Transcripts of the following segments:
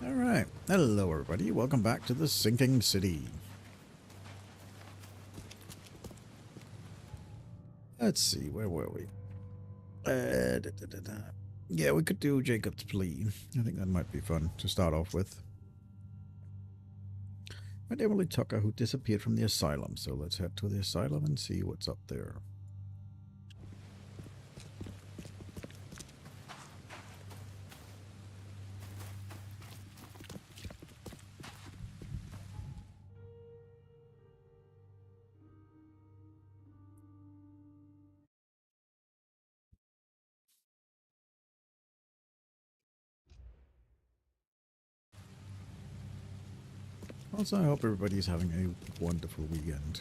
Alright, hello everybody, welcome back to the Sinking City. Let's see, where were we? Yeah, we could do Jacob's Plea. I think that might be fun to start off with. Met Emily Tucker, who disappeared from the asylum, so let's head to the asylum and see what's up there. Also, I hope everybody's having a wonderful weekend.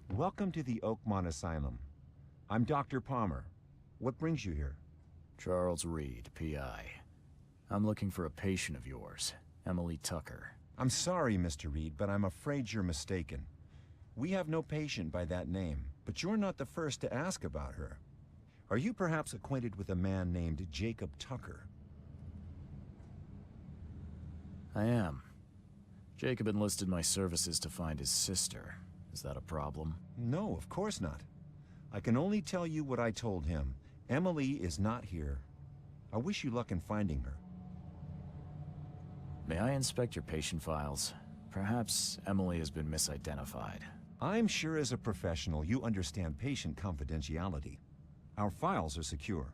Welcome to the Oakmont Asylum. I'm Dr. Palmer. What brings you here? Charles Reed, PI. I'm looking for a patient of yours, Emily Tucker. I'm sorry, Mr. Reed, but I'm afraid you're mistaken. We have no patient by that name, but you're not the first to ask about her. Are you perhaps acquainted with a man named Jacob Tucker? I am. Jacob enlisted my services to find his sister. Is that a problem? No, of course not. I can only tell you what I told him. Emily is not here. I wish you luck in finding her. May I inspect your patient files? Perhaps Emily has been misidentified. I'm sure as a professional you understand patient confidentiality. Our files are secure,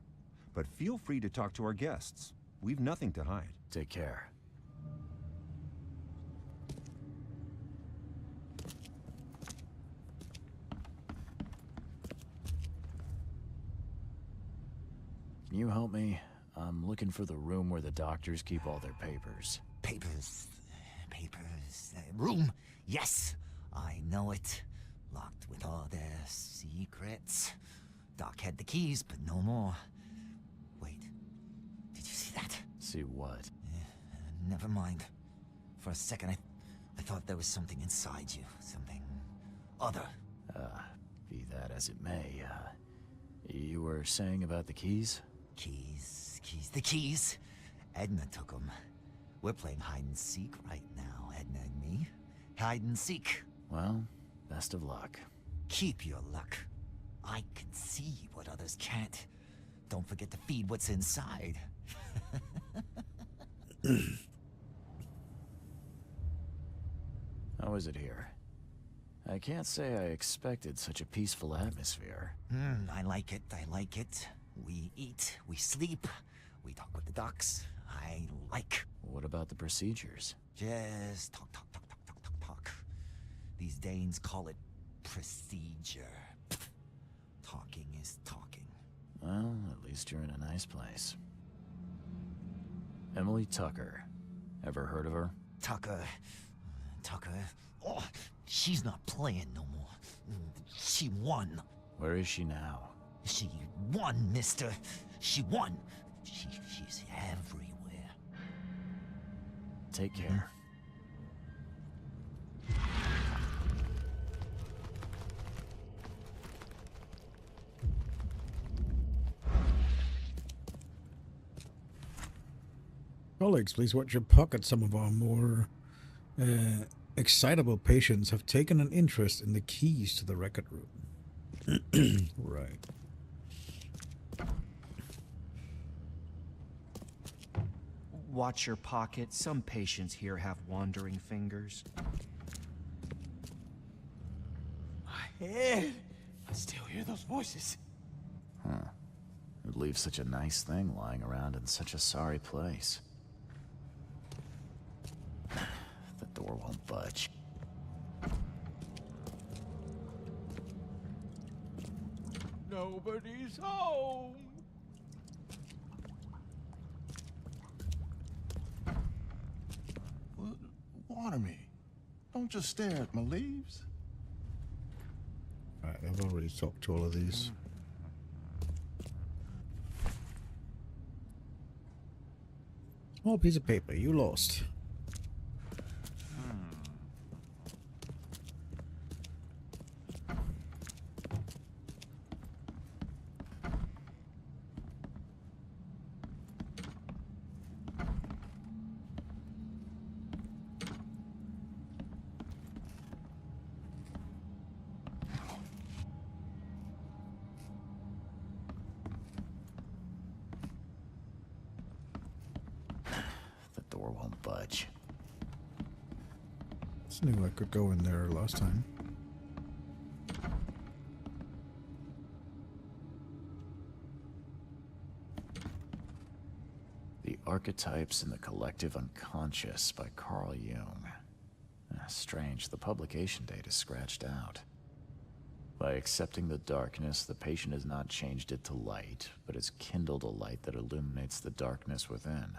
but feel free to talk to our guests. We've nothing to hide. Take care. Can you help me? I'm looking for the room where the doctors keep all their papers. Papers. Room. Yes, I know it. Locked with all their secrets. Doc had the keys, but no more. Wait, did you see that? See what? Never mind. For a second, I thought there was something inside you. Something other. Be that as it may, you were saying about the keys? The keys. Edna took them. We're playing hide and seek right now, Edna and me. Hide and seek. Well, best of luck. Keep your luck. I can see what others can't. Don't forget to feed what's inside. How is it here? I can't say I expected such a peaceful atmosphere. I like it. We eat, we sleep, we talk with the docs. I like. What about the procedures? Just talk. These Danes call it procedure. Talking is talking. Well, at least you're in a nice place. Emily Tucker. Ever heard of her? Tucker. Oh, she's not playing no more. She won. Where is she now? She won, mister. She won. She's everywhere. Take care. Colleagues, please watch your pocket. Some of our more excitable patients have taken an interest in the keys to the record room. Right. Watch your pocket. Some patients here have wandering fingers. My head! I still hear those voices. Huh. Who'd leave such a nice thing lying around in such a sorry place? The door won't budge. Nobody's home! Water me. Don't just stare at my leaves. Right, I've already talked to all of these. Small piece of paper, you lost. Won't budge. Just knew I could go in there last time. The Archetypes in the Collective Unconscious by Carl Jung. Strange, the publication date is scratched out. By accepting the darkness, the patient has not changed it to light, but has kindled a light that illuminates the darkness within.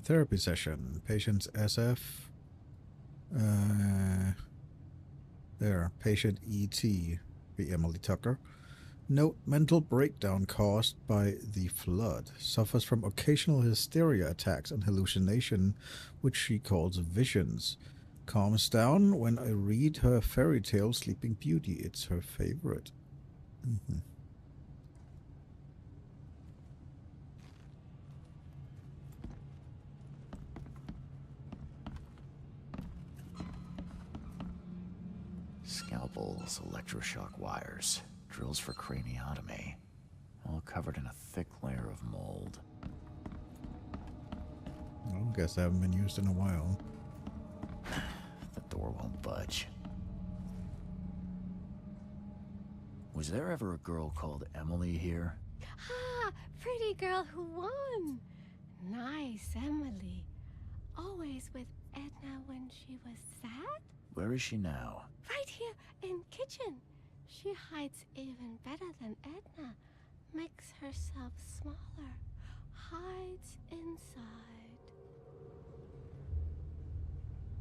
Therapy session. Patient's SF. There. Patient E.T. Be Emily Tucker. Note, mental breakdown caused by the flood. Suffers from occasional hysteria attacks and hallucination, which she calls visions. Calms down when I read her fairy tale Sleeping Beauty. It's her favorite. Mm-hmm. Scalpels, electroshock wires, drills for craniotomy, all covered in a thick layer of mold. I guess they haven't been used in a while. The door won't budge. Was there ever a girl called Emily here? Ah, pretty girl who won. Nice, Emily. Always with Edna when she was sad? Where is she now? Right here in kitchen. She hides even better than Edna. Makes herself smaller. Hides inside.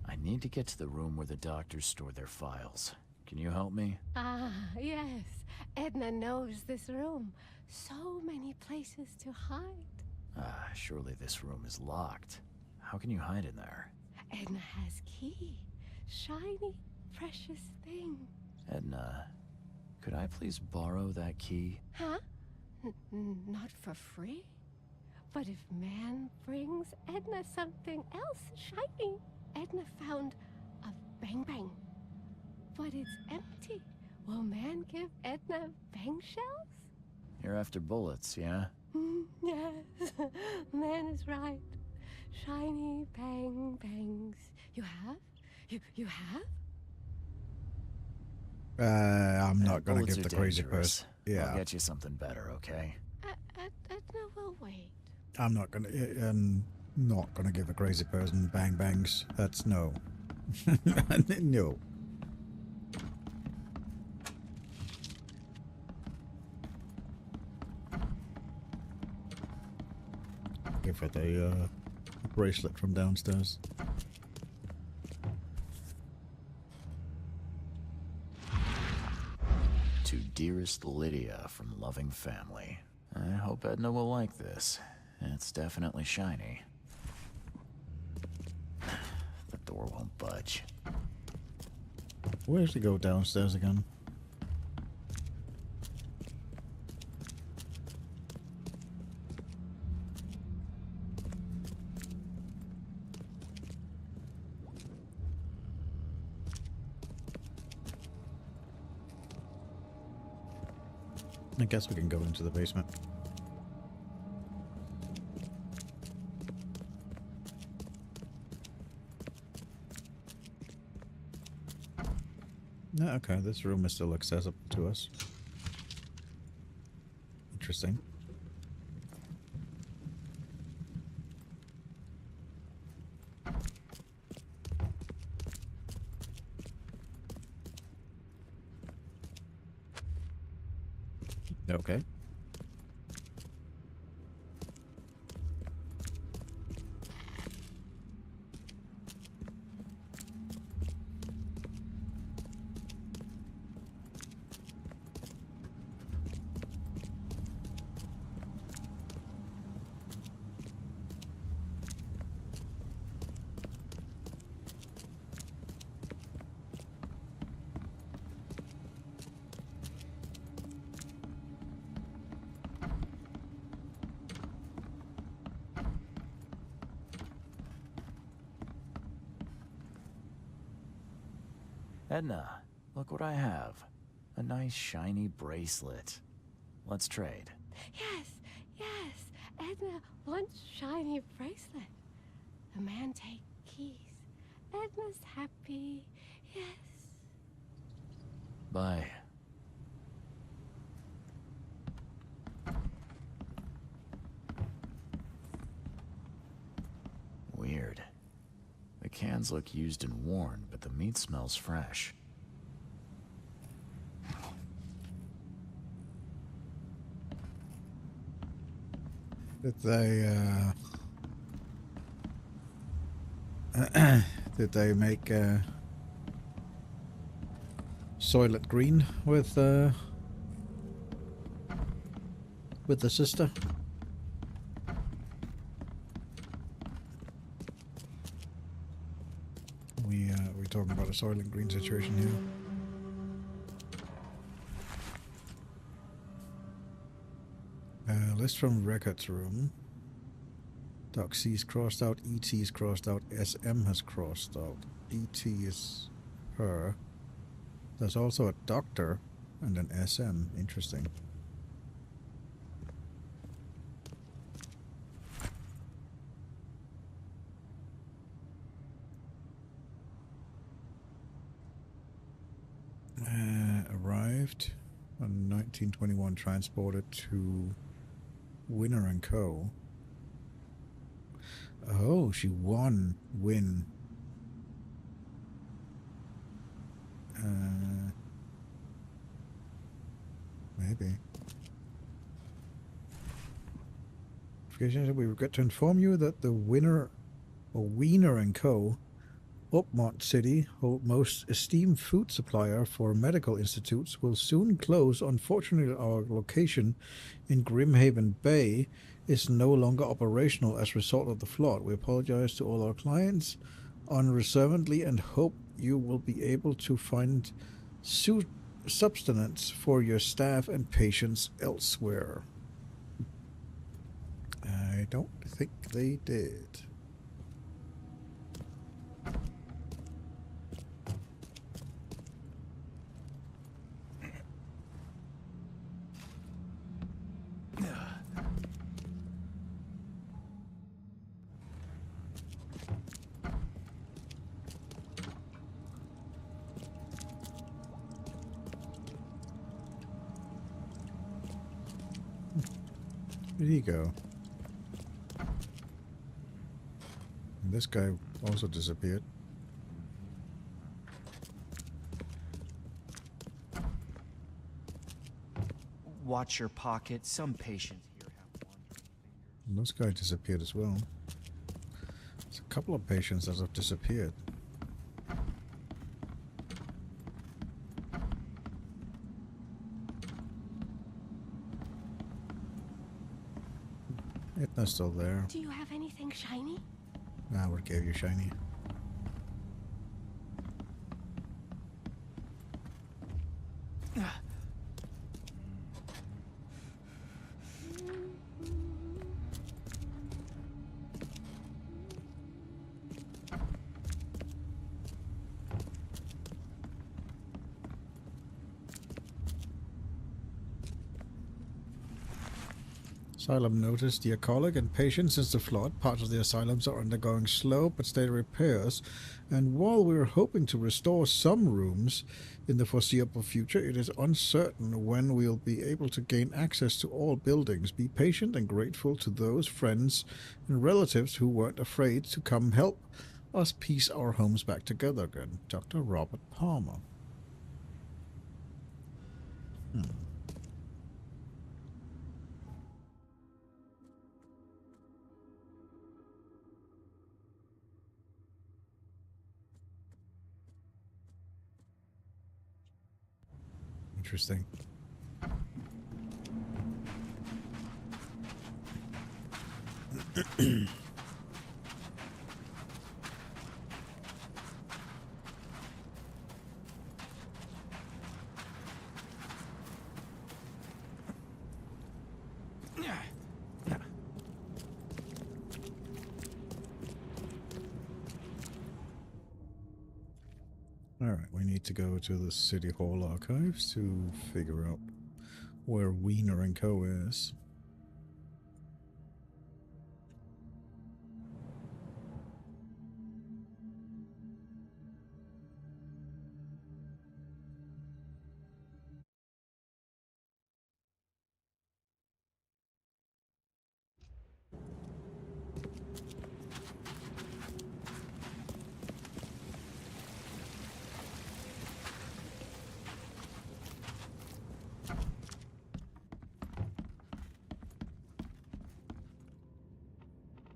I need to get to the room where the doctors store their files. Can you help me? Ah, yes. Edna knows this room. So many places to hide. Surely this room is locked. How can you hide in there? Edna has key. Shiny, precious thing. Edna, could I please borrow that key? Huh? Not for free? But if man brings Edna something else shiny, Edna found a bang-bang. But it's empty. Will man give Edna bang shells? You're after bullets, yeah? Yes, man is right. Shiny bang-bangs. You have? You have? I'm not gonna Bullets give are the crazy dangerous. person. Yeah, I'll get you something better, okay? Edna will wait. I'm not gonna. Not gonna give a crazy person bang bangs. That's no. No. Give it a bracelet from downstairs. To dearest Lydia from Loving Family. I hope Edna will like this. It's definitely shiny. The door won't budge. Where's to go downstairs again? I guess we can go into the basement. No, okay, this room is still accessible to us. Interesting. Okay. Edna, look what I have. A nice shiny bracelet. Let's trade. Yes, yes. Edna wants shiny bracelet. The man take keys. Edna's happy. Yes. Bye. Weird. The cans look used and worn, but the meat smells fresh. Did they, did they make, Soylent Green with the sister? We talking about a Soylent Green situation here. List from records room. Doc C's crossed out, ET's crossed out, SM has crossed out. ET is her. There's also a doctor and an SM. Interesting. Arrived on 1921, transported to Winner and Co. Oh, she won. Win. Maybe. We regret to inform you that the winner, or Wiener and Co., Oakmont City, most esteemed food supplier for medical institutes, will soon close. Unfortunately, our location in Grimhaven Bay is no longer operational as a result of the flood. We apologize to all our clients unreservedly and hope you will be able to find subsistence for your staff and patients elsewhere. I don't think they did. Where'd he go? And this guy also disappeared. Watch your pocket. Some patients here have wandering fingers. And this guy disappeared as well. There's a couple of patients that have disappeared. Edna's still there. Do you have anything shiny? Nah, what gave you shiny? Asylum notice, dear colleague and patient, since the flood, parts of the asylums are undergoing slow but steady repairs, and while we are hoping to restore some rooms in the foreseeable future, it is uncertain when we'll be able to gain access to all buildings. Be patient and grateful to those friends and relatives who weren't afraid to come help us piece our homes back together again. Dr. Robert Palmer. Interesting. Alright, we need to go to the City Hall archives to figure out where Wiener & Co. is.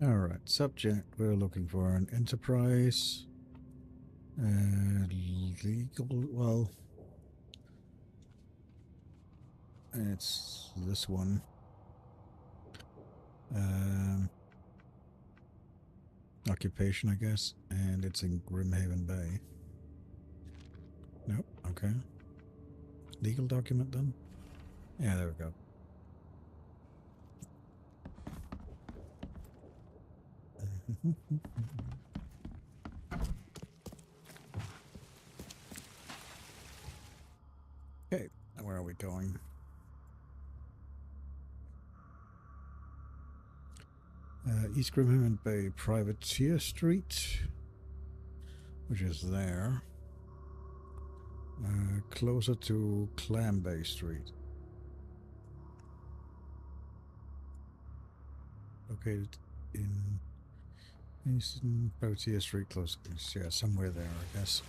Alright, subject, we're looking for an enterprise. Legal, well, it's this one. Occupation, I guess, and it's in Grimhaven Bay. Nope, okay. Legal document then? Yeah, there we go. Okay, where are we going? East Grimhaven Bay, Privateer Street, which is there. Closer to Clam Bay Street. Located in Eastern Privateer Street, close. Yeah, somewhere there, I guess.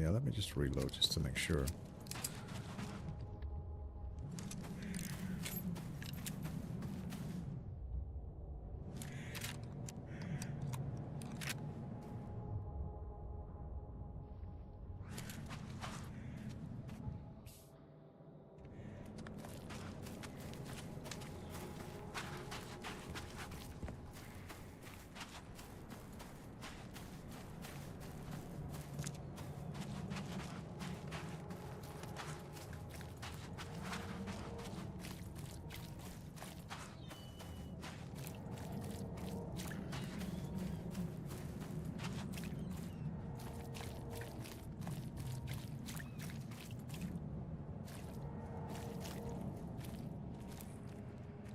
Yeah, let me just reload just to make sure.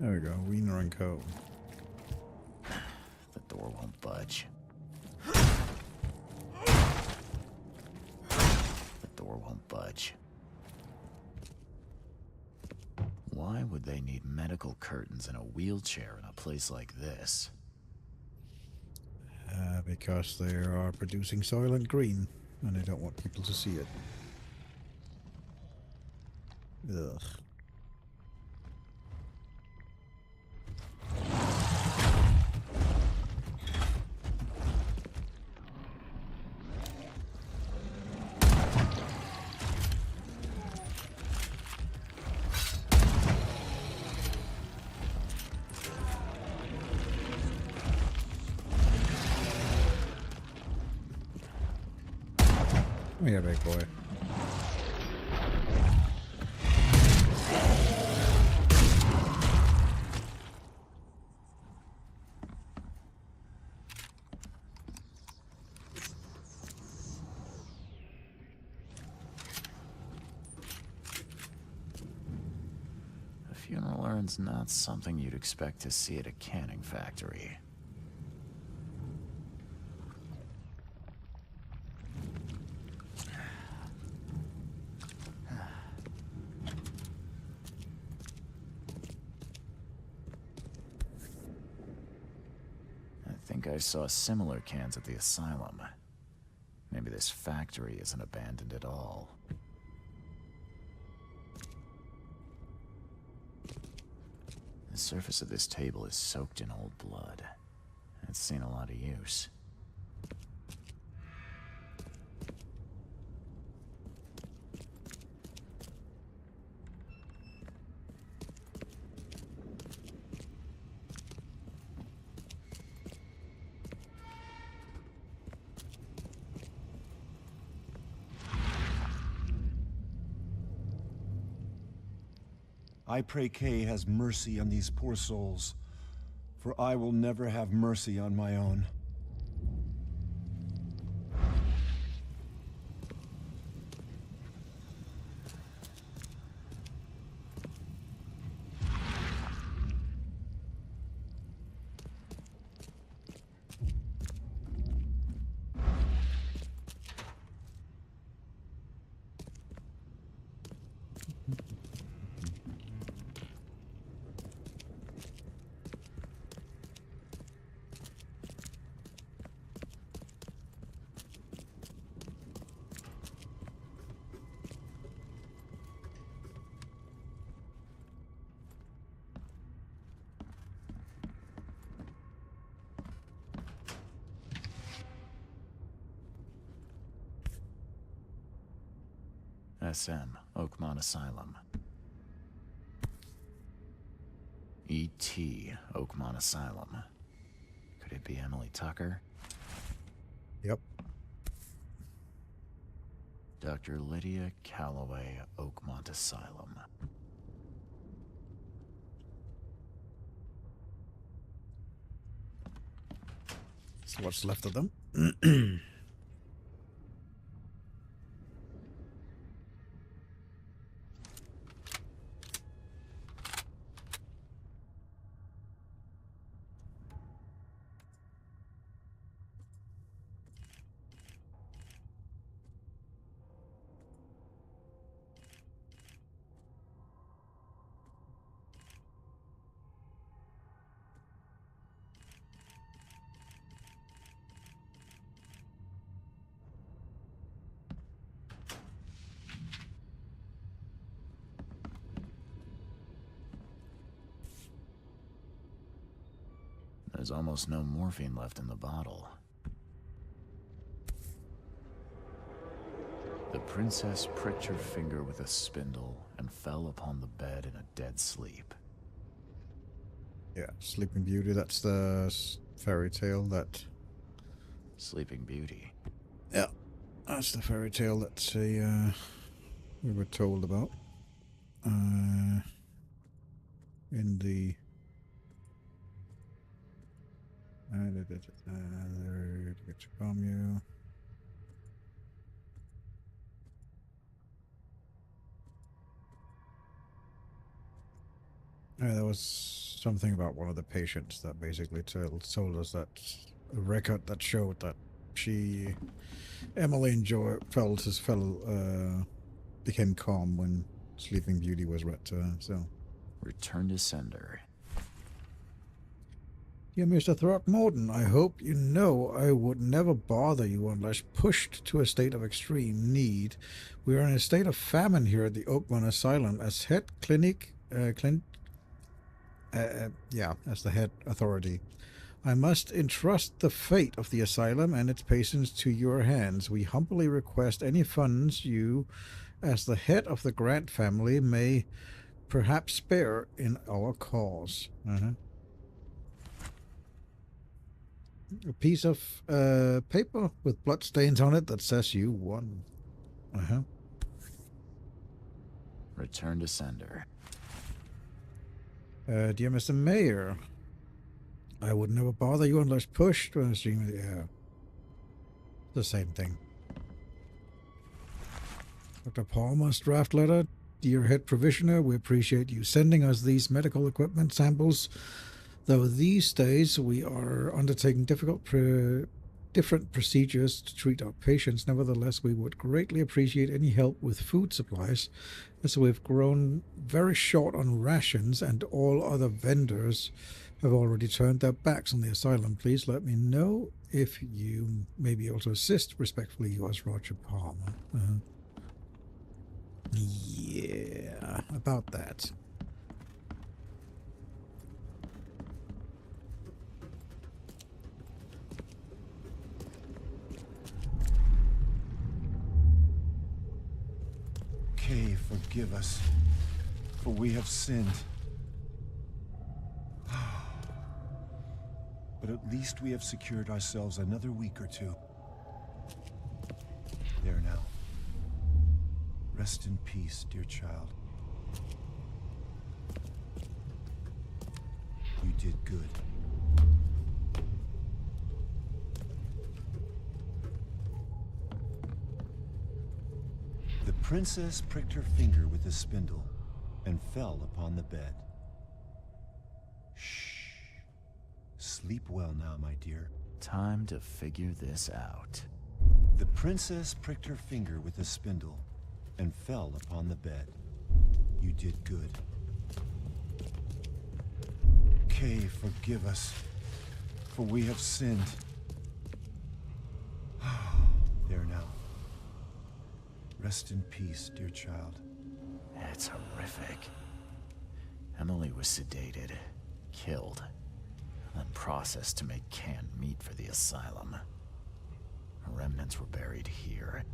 There we go, Wiener & Co. The door won't budge. The door won't budge. Why would they need medical curtains and a wheelchair in a place like this? Because they are producing Soylent Green, and they don't want people to see it. Ugh. Come here, big boy. A funeral urn's not something you'd expect to see at a canning factory. I saw similar cans at the asylum. Maybe this factory isn't abandoned at all. The surface of this table is soaked in old blood. It's seen a lot of use. I pray Kay has mercy on these poor souls, for I will never have mercy on my own. SM, Oakmont Asylum. ET, Oakmont Asylum. Could it be Emily Tucker? Yep. Dr. Lydia Calloway, Oakmont Asylum. So what's left of them? There's almost no morphine left in the bottle. The princess pricked her finger with a spindle and fell upon the bed in a dead sleep. Yeah, Sleeping Beauty, that's the fairy tale that... Sleeping Beauty. Yeah, that's the fairy tale that we were told about. In the... there to get to calm you. There was something about one of the patients that basically told us that a record that showed that Emily felt his fellow became calm when Sleeping Beauty was read to her. So, Return to sender. Dear Mr. Throckmorton, I hope you know I would never bother you unless pushed to a state of extreme need. We are in a state of famine here at the Oakmont Asylum. As head as the head authority, I must entrust the fate of the asylum and its patients to your hands. We humbly request any funds you, as the head of the Grant family, may perhaps spare in our cause. A piece of paper with bloodstains on it that says you won. Return to sender. Dear Mr. Mayor, I would never bother you unless pushed to a stream of the air. The same thing. Dr. Palmer's draft letter. Dear Head Provisioner, we appreciate you sending us these medical equipment samples. Though these days we are undertaking different procedures to treat our patients, nevertheless we would greatly appreciate any help with food supplies, as we've grown very short on rations and all other vendors have already turned their backs on the asylum. Please let me know if you may be able to assist. Respectfully, yours, Roger Palmer. Yeah, about that. forgive us, for we have sinned. But at least we have secured ourselves another week or two. There now. Rest in peace, dear child. You did good. The princess pricked her finger with a spindle and fell upon the bed. Shh. Sleep well now, my dear. Time to figure this out. The princess pricked her finger with a spindle and fell upon the bed. You did good. Kay, forgive us, for we have sinned. There now. Rest in peace, dear child. It's horrific. Emily was sedated, killed, and then processed to make canned meat for the asylum. Her remnants were buried here.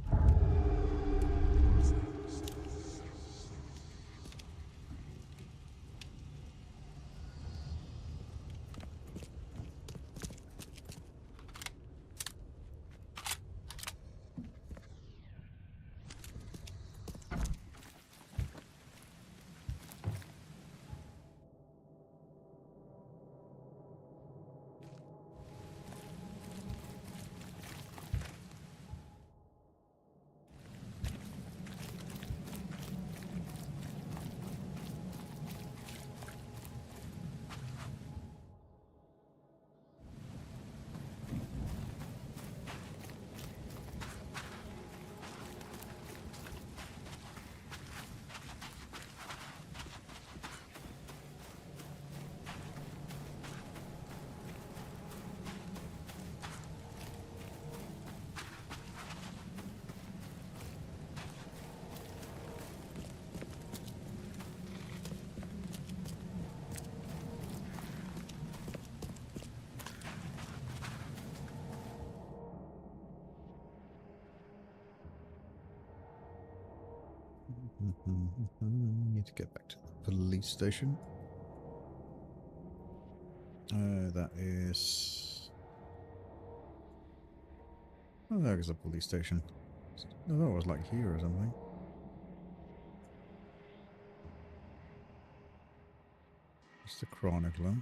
Need to get back to the police station. That is... Oh, that is a police station. I thought it was like here or something. It's the Chronicler.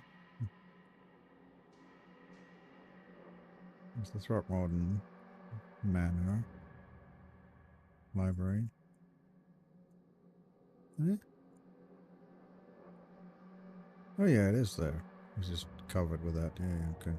It's the Throckmorton Manor. Library. Eh? Oh yeah, it is there. It's just covered with that. Yeah, okay.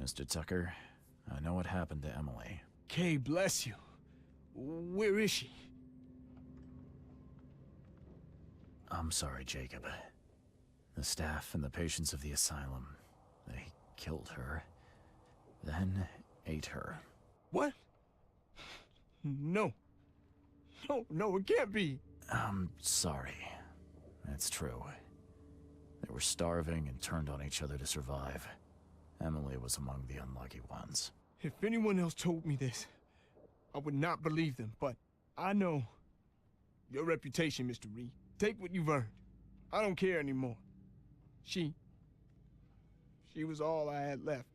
Mr. Tucker, I know what happened to Emily. Kay, bless you. Where is she? I'm sorry, Jacob. The staff and the patients of the asylum, they killed her, then ate her. What? No. No, it can't be. I'm sorry. That's true. They were starving and turned on each other to survive. Emily was among the unlucky ones. If anyone else told me this, I would not believe them, but I know your reputation, Mr. Reed. Take what you've earned. I don't care anymore. She was all I had left.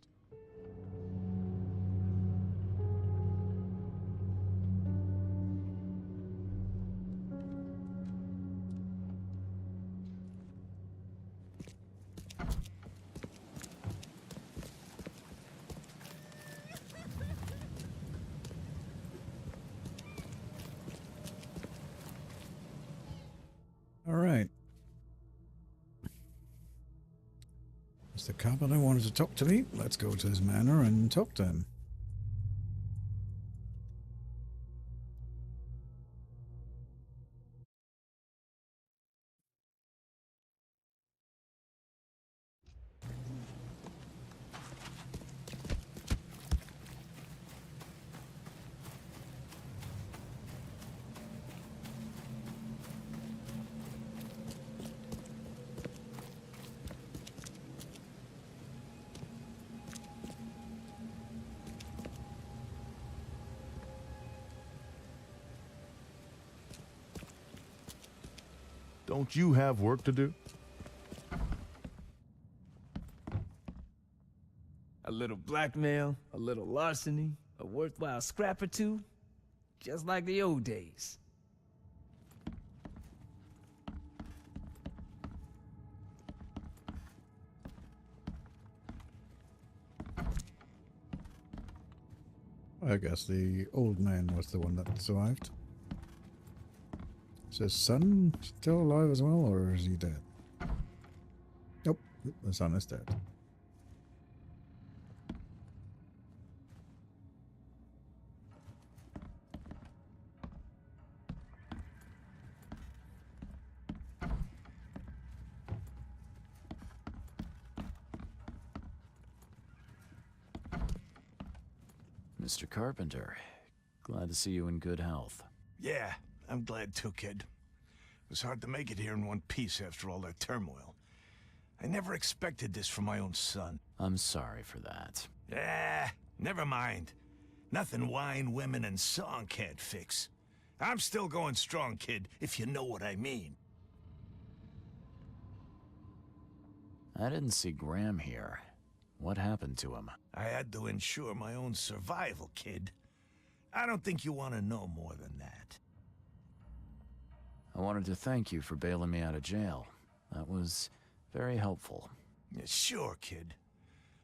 All right. Mr. Carpenter wanted to talk to me. Let's go to his manor and talk to him. Don't you have work to do? A little blackmail, a little larceny, a worthwhile scrap or two, just like the old days. I guess the old man was the one that survived. Is his son still alive as well, or is he dead? Nope, the son is dead. Mr. Carpenter, glad to see you in good health. Yeah, I'm glad too, kid. It was hard to make it here in one piece after all that turmoil. I never expected this from my own son. I'm sorry for that. Never mind. Nothing wine, women, and song can't fix. I'm still going strong, kid, if you know what I mean. I didn't see Graham here. What happened to him? I had to ensure my own survival, kid. I don't think you want to know more than that. I wanted to thank you for bailing me out of jail. That was very helpful. Yeah, sure, kid.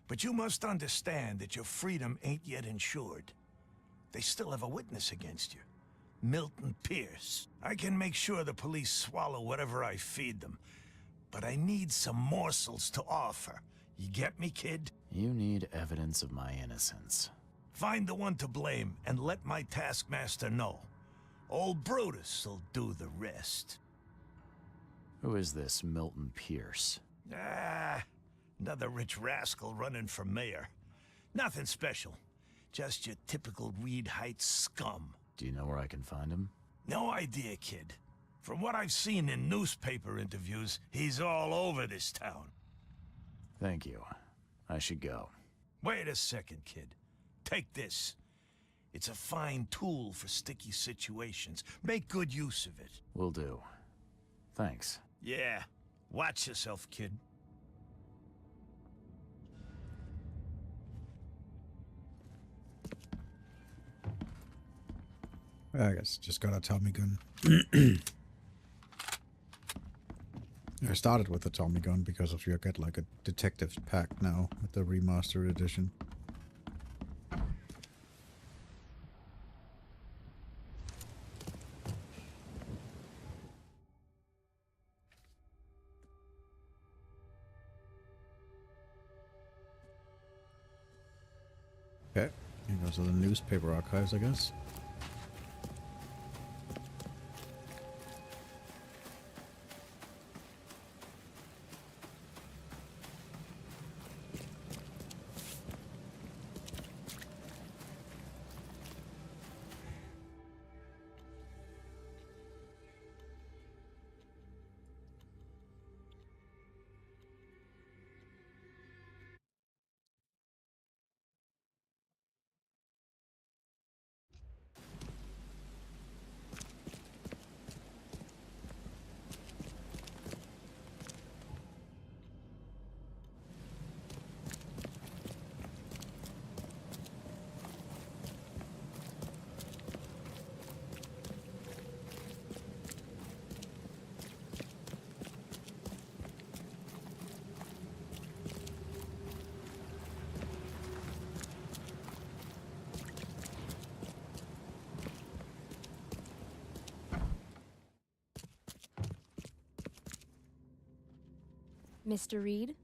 But you must understand that your freedom ain't yet insured. They still have a witness against you. Milton Pierce. I can make sure the police swallow whatever I feed them. But I need some morsels to offer. You get me, kid? You need evidence of my innocence. Find the one to blame and let my taskmaster know. Old Brutus will do the rest. Who is this Milton Pierce? Another rich rascal running for mayor. Nothing special. Just your typical Reed Heights scum. Do you know where I can find him? No idea, kid. From what I've seen in newspaper interviews, he's all over this town. Thank you. I should go. Wait a second, kid. Take this. It's a fine tool for sticky situations. Make good use of it. Will do. Thanks. Yeah. Watch yourself, kid. I guess just got a Tommy gun. I started with the Tommy gun because if you get like a detective's pack now with the remastered edition. Okay, here goes to the newspaper archives, I guess. Mr. Reed,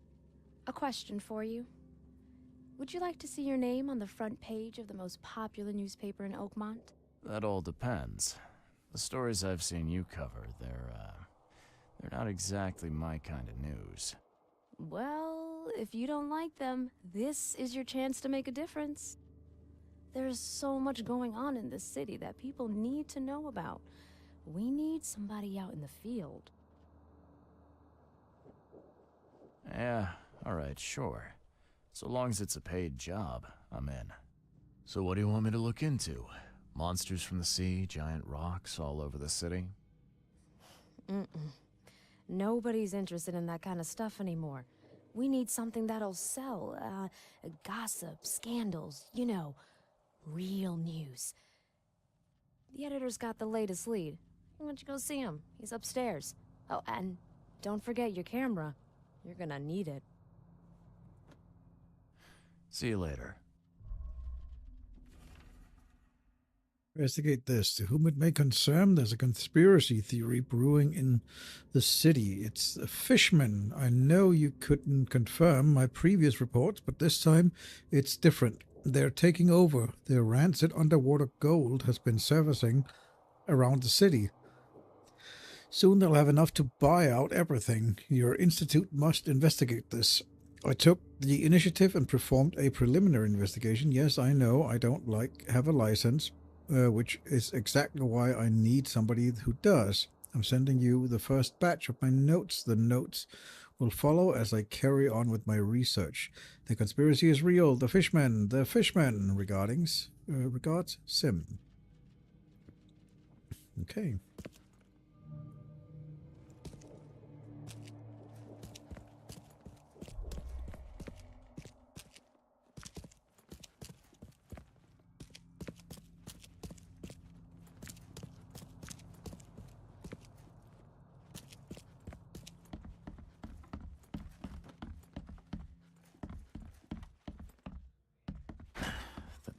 a question for you. Would you like to see your name on the front page of the most popular newspaper in Oakmont? That all depends. The stories I've seen you cover, they're not exactly my kind of news. Well, if you don't like them, this is your chance to make a difference. There's so much going on in this city that people need to know about. We need somebody out in the field. Yeah, alright, sure. So long as it's a paid job, I'm in. So what do you want me to look into? Monsters from the sea, giant rocks all over the city? Nobody's interested in that kind of stuff anymore. We need something that'll sell. Gossip, scandals, you know, real news. The editor's got the latest lead. Why don't you go see him? He's upstairs. Oh, and don't forget your camera. You're gonna need it. See you later. Investigate this. To whom it may concern, there's a conspiracy theory brewing in the city. It's a fishmen. I know you couldn't confirm my previous reports, but this time it's different. They're taking over. Their rancid underwater gold has been surfacing around the city. Soon they'll have enough to buy out everything. Your institute must investigate this. I took the initiative and performed a preliminary investigation. Yes, I know I don't have a license, which is exactly why I need somebody who does. I'm sending you the first batch of my notes. The notes will follow as I carry on with my research. The conspiracy is real. The fishmen. Regards, Sim. Okay.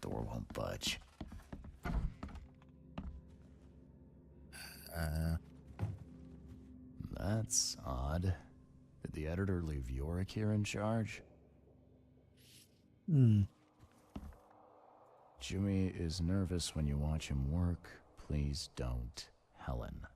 Door won't budge. That's odd. Did the editor leave Yorick here in charge? Jimmy is nervous when you watch him work. Please don't. Helen.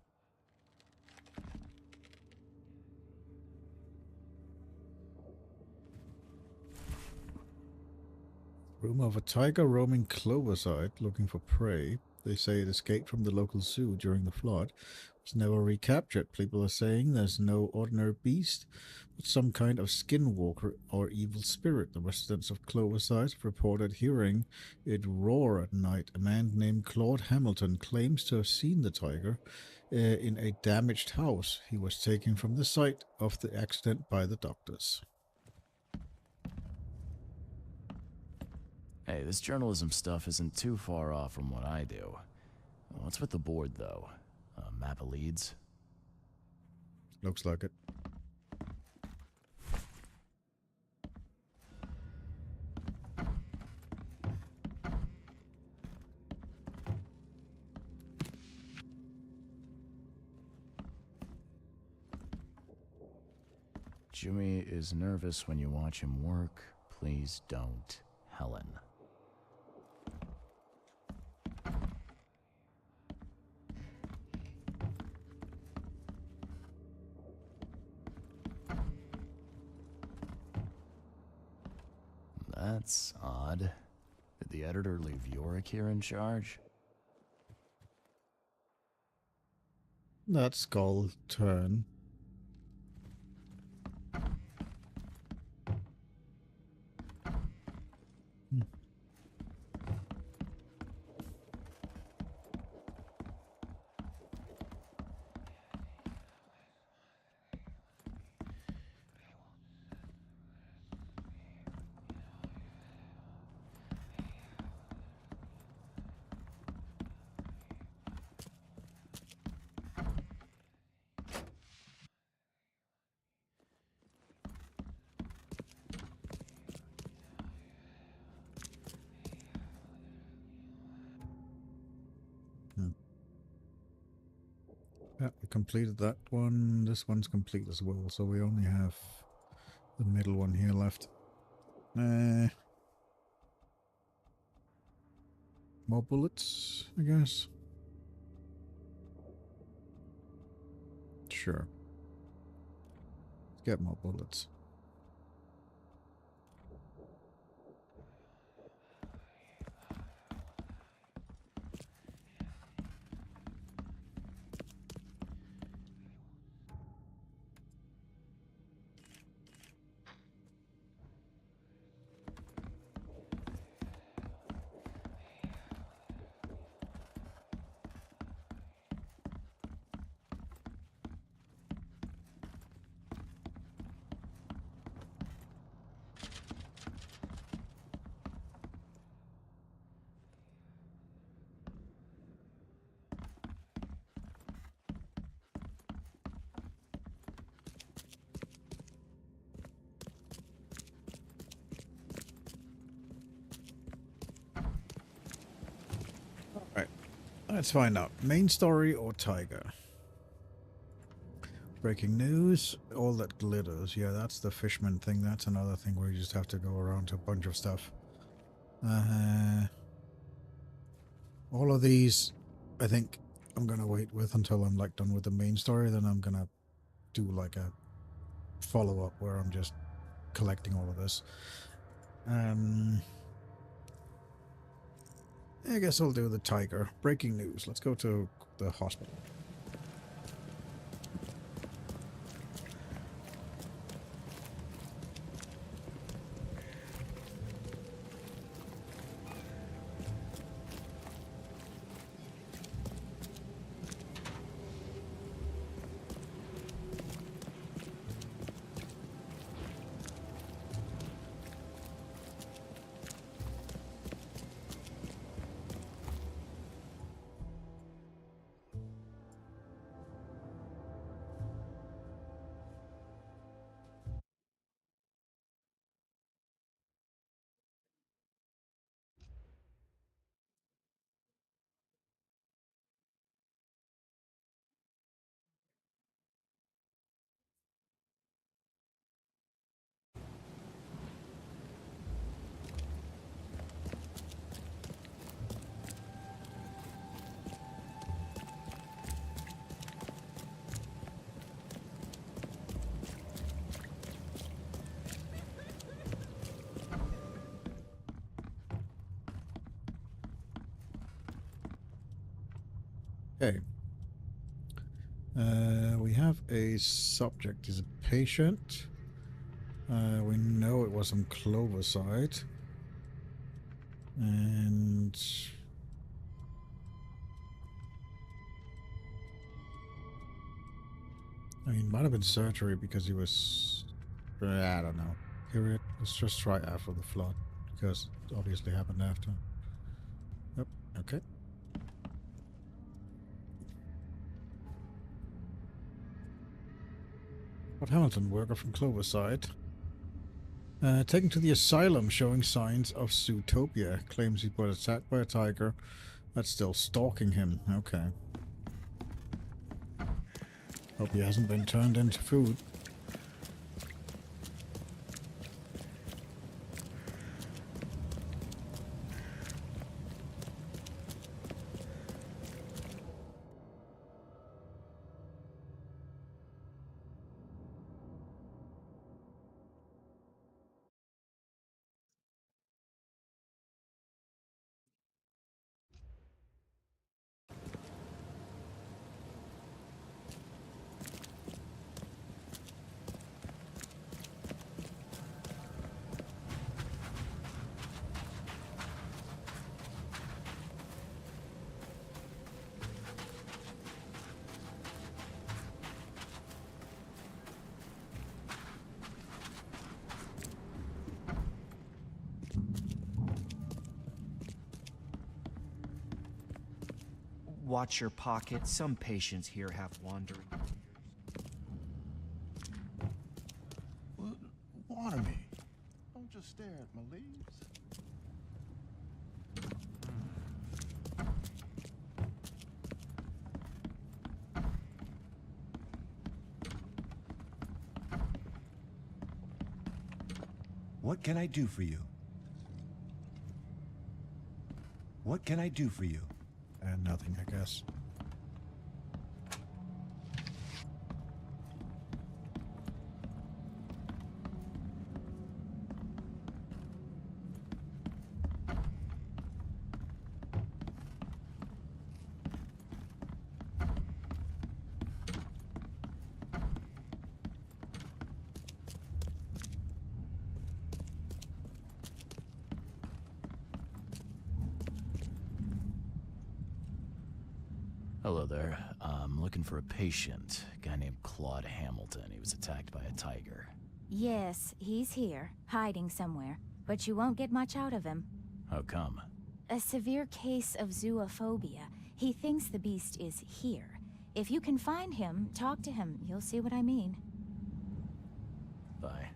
Rumor of a tiger roaming Cloverside looking for prey. They say it escaped from the local zoo during the flood. It was never recaptured. People are saying there's no ordinary beast, but some kind of skinwalker or evil spirit. The residents of Cloverside have reported hearing it roar at night. A man named Claude Hamilton claims to have seen the tiger in a damaged house. He was taken from the site of the accident by the doctors. Hey, this journalism stuff isn't too far off from what I do. What's with the board, though? Map of leads? Looks like it. Jimmy is nervous when you watch him work. Please don't. Helen. That's odd. Did the editor leave Yorick here in charge? That's Skull turn. Yeah, we completed that one. This one's complete as well, so we only have the middle one here left. More bullets, I guess. Sure. Let's get more bullets. Let's find out. Main story or tiger? Breaking news. All that glitters. Yeah, that's the fishman thing. That's another thing where you just have to go around to a bunch of stuff. All of these, I think I'm going to wait with until I'm like done with the main story. Then I'm going to do like a follow-up where I'm just collecting all of this. I guess I'll do the tiger. Breaking news. Let's go to the hospital. Okay. We have a subject. Is a patient. We know it was on Cloverside. And... I mean, it might have been surgery because he was... I don't know. Period. Let's just try after the flood. Because it obviously happened after. Yep. Okay. Hamilton, worker from Cloverside. Taken to the asylum showing signs of zootopia. Claims he was attacked by a tiger that's still stalking him. Okay. Hope he hasn't been turned into food. Watch your pocket. Some patients here have wandering. Water me. Don't just stare at my leaves. What can I do for you? What can I do for you? And nothing, I guess. Hello there. I'm looking for a patient. A guy named Claude Hamilton. He was attacked by a tiger. Yes, he's here, hiding somewhere, but you won't get much out of him. How come? A severe case of zoophobia. He thinks the beast is here. If you can find him, talk to him. You'll see what I mean. Bye.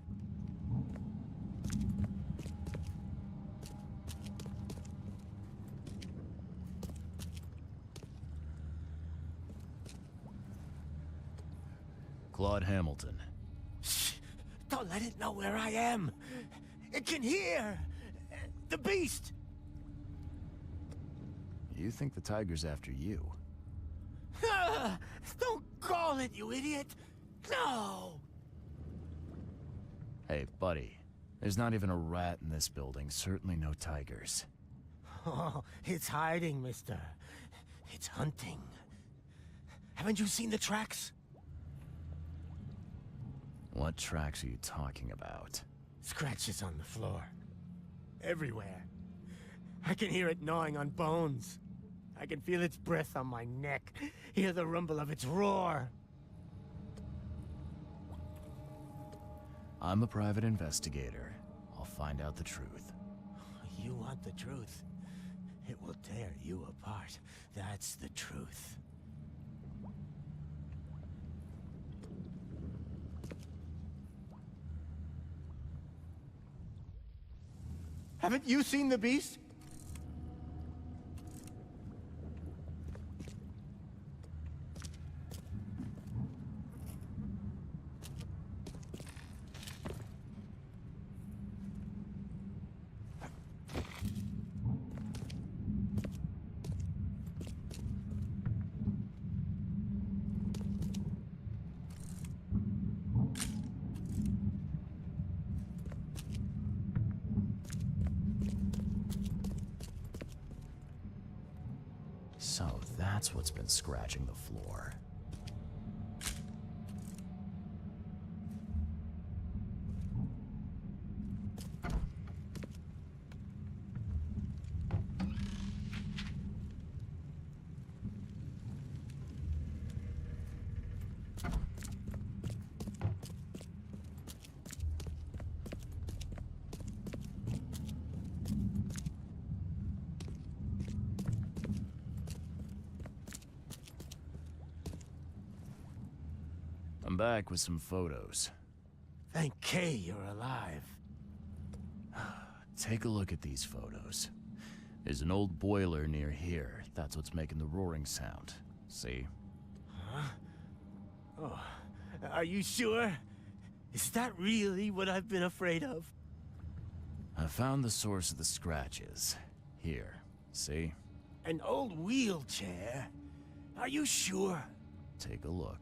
Claude Hamilton. Shh! Don't let it know where I am. It can hear. The beast. You think the tiger's after you? Ah, don't call it, you idiot. No. Hey, buddy. There's not even a rat in this building. Certainly no tigers. Oh, it's hiding, mister. It's hunting. Haven't you seen the tracks? What tracks are you talking about? Scratches on the floor. Everywhere. I can hear it gnawing on bones. I can feel its breath on my neck. Hear the rumble of its roar. I'm a private investigator. I'll find out the truth. You want the truth? It will tear you apart. That's the truth. Haven't you seen the beast? So that's what's been scratching the floor. I'm back with some photos. Thank Kay you're alive. Take a look at these photos. There's an old boiler near here. That's what's making the roaring sound. See? Huh? Oh, are you sure? Is that really what I've been afraid of? I found the source of the scratches. Here. See? An old wheelchair? Are you sure? Take a look.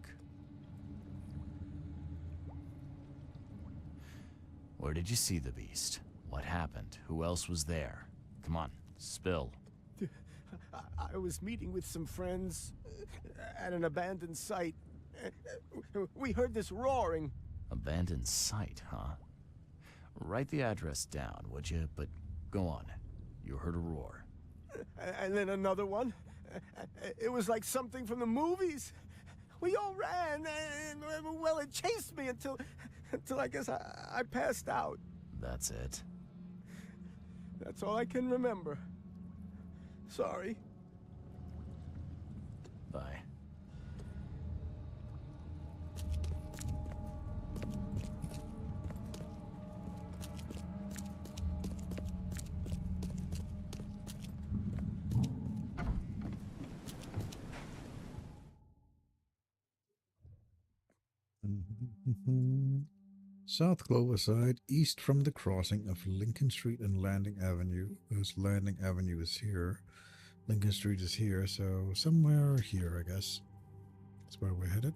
Where did you see the beast? What happened? Who else was there? Come on, spill. I was meeting with some friends at an abandoned site. We heard this roaring. Abandoned site, huh? Write the address down, would you? But go on. You heard a roar. And then another one. It was like something from the movies. We all ran, and well, it chased me until I guess I passed out. That's it. That's all I can remember. Sorry. Bye. South Clover side, east from the crossing of Lincoln Street and Landing Avenue. Because Landing Avenue is here. Lincoln Street is here, so somewhere here, I guess. That's where we're headed.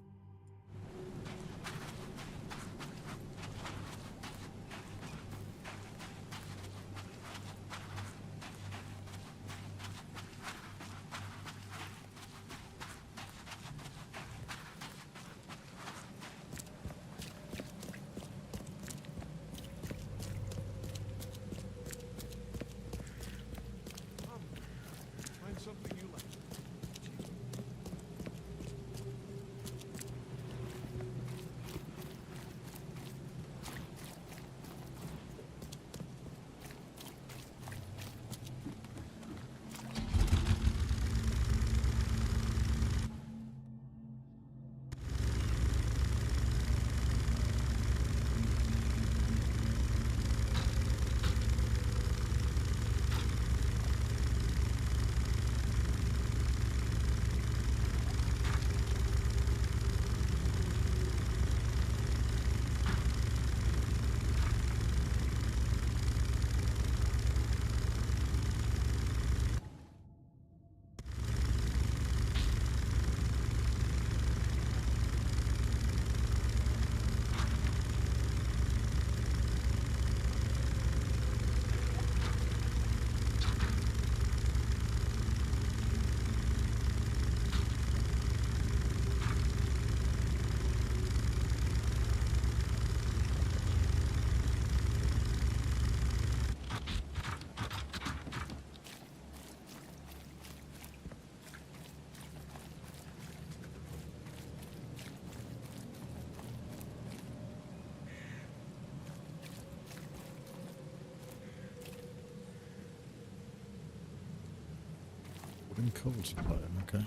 And cold supply, okay.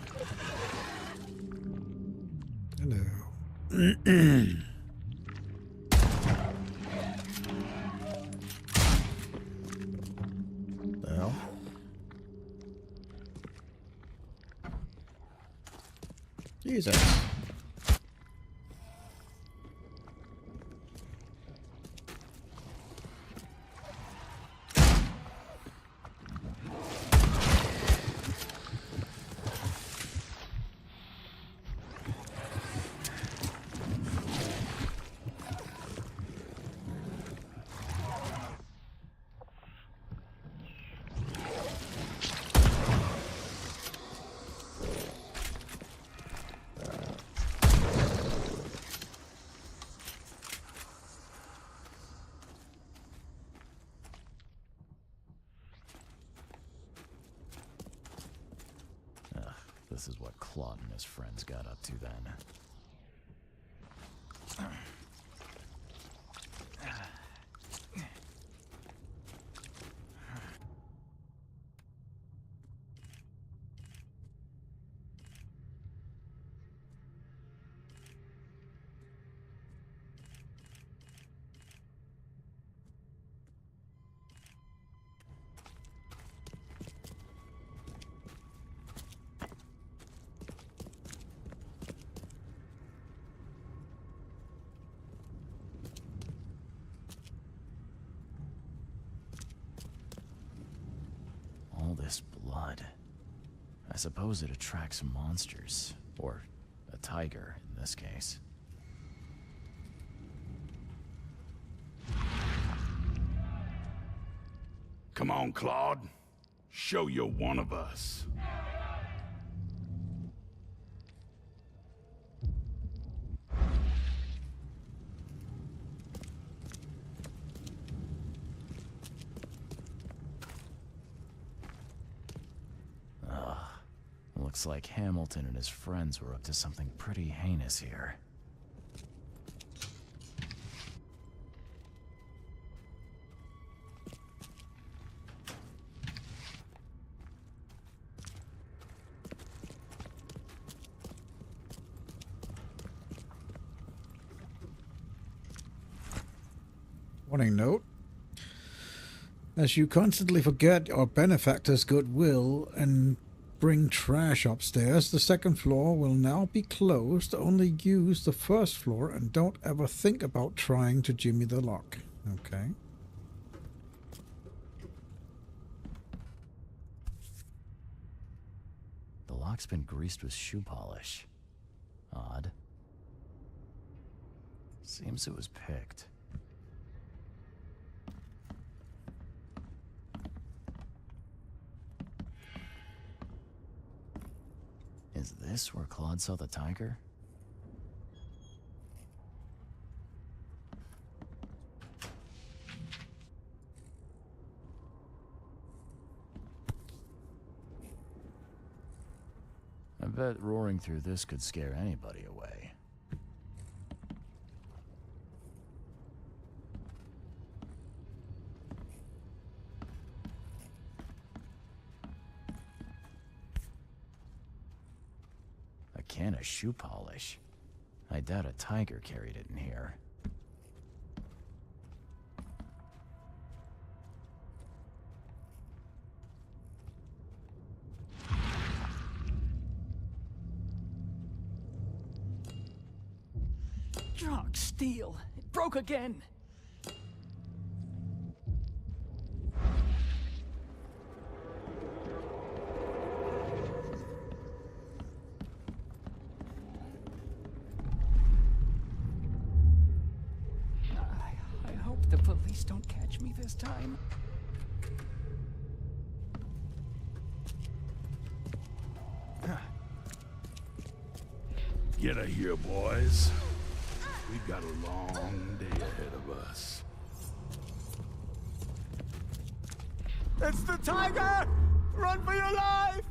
Hello. Well. Jesus. This is what Claude and his friends got up to then. All this blood. I suppose it attracts monsters. Or a tiger, in this case. Come on, Claude. Show you're one of us. Looks like Hamilton and his friends were up to something pretty heinous here. Warning note. As you constantly forget your benefactor's goodwill and bring trash upstairs, the second floor will now be closed. Only use the first floor and don't ever think about trying to jimmy the lock. Okay. The lock's been greased with shoe polish. Odd. Seems it was picked. Is this where Claude saw the tiger? I bet roaring through this could scare anybody away. A can of shoe polish. I doubt a tiger carried it in here. Drunk steel. It broke again. I hope the police don't catch me this time. Get her here, boys. We've got a long day ahead of us. It's the tiger! Run for your life!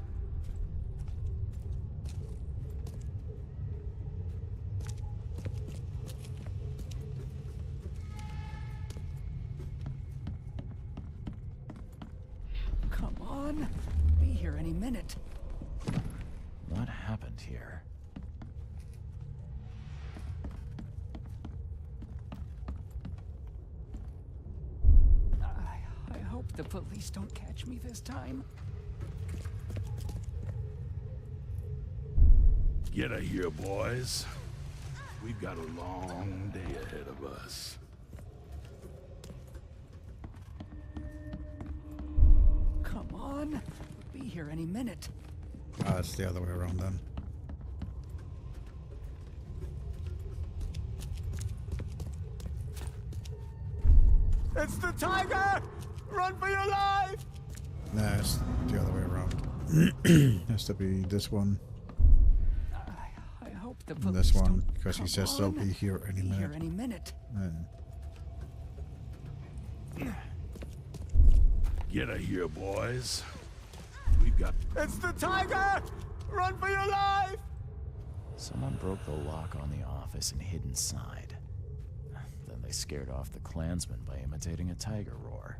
Come on. Be here any minute. happened here. I hope the police don't catch me this time. Get a here, boys. We've got a long day ahead of us. Come on. We'll be here any minute. Ah, it's the other way around then. It's the tiger! Run for your life! Nah, it's the other way around. Has to be this one. I hope the And police this one, don't. because he Come says they'll on. be here any Be minute. here any minute. Get a here, boys. We've got... It's the tiger! Run for your life! Someone broke the lock on the office and hid inside. Then they scared off the Klansmen by imitating a tiger roar.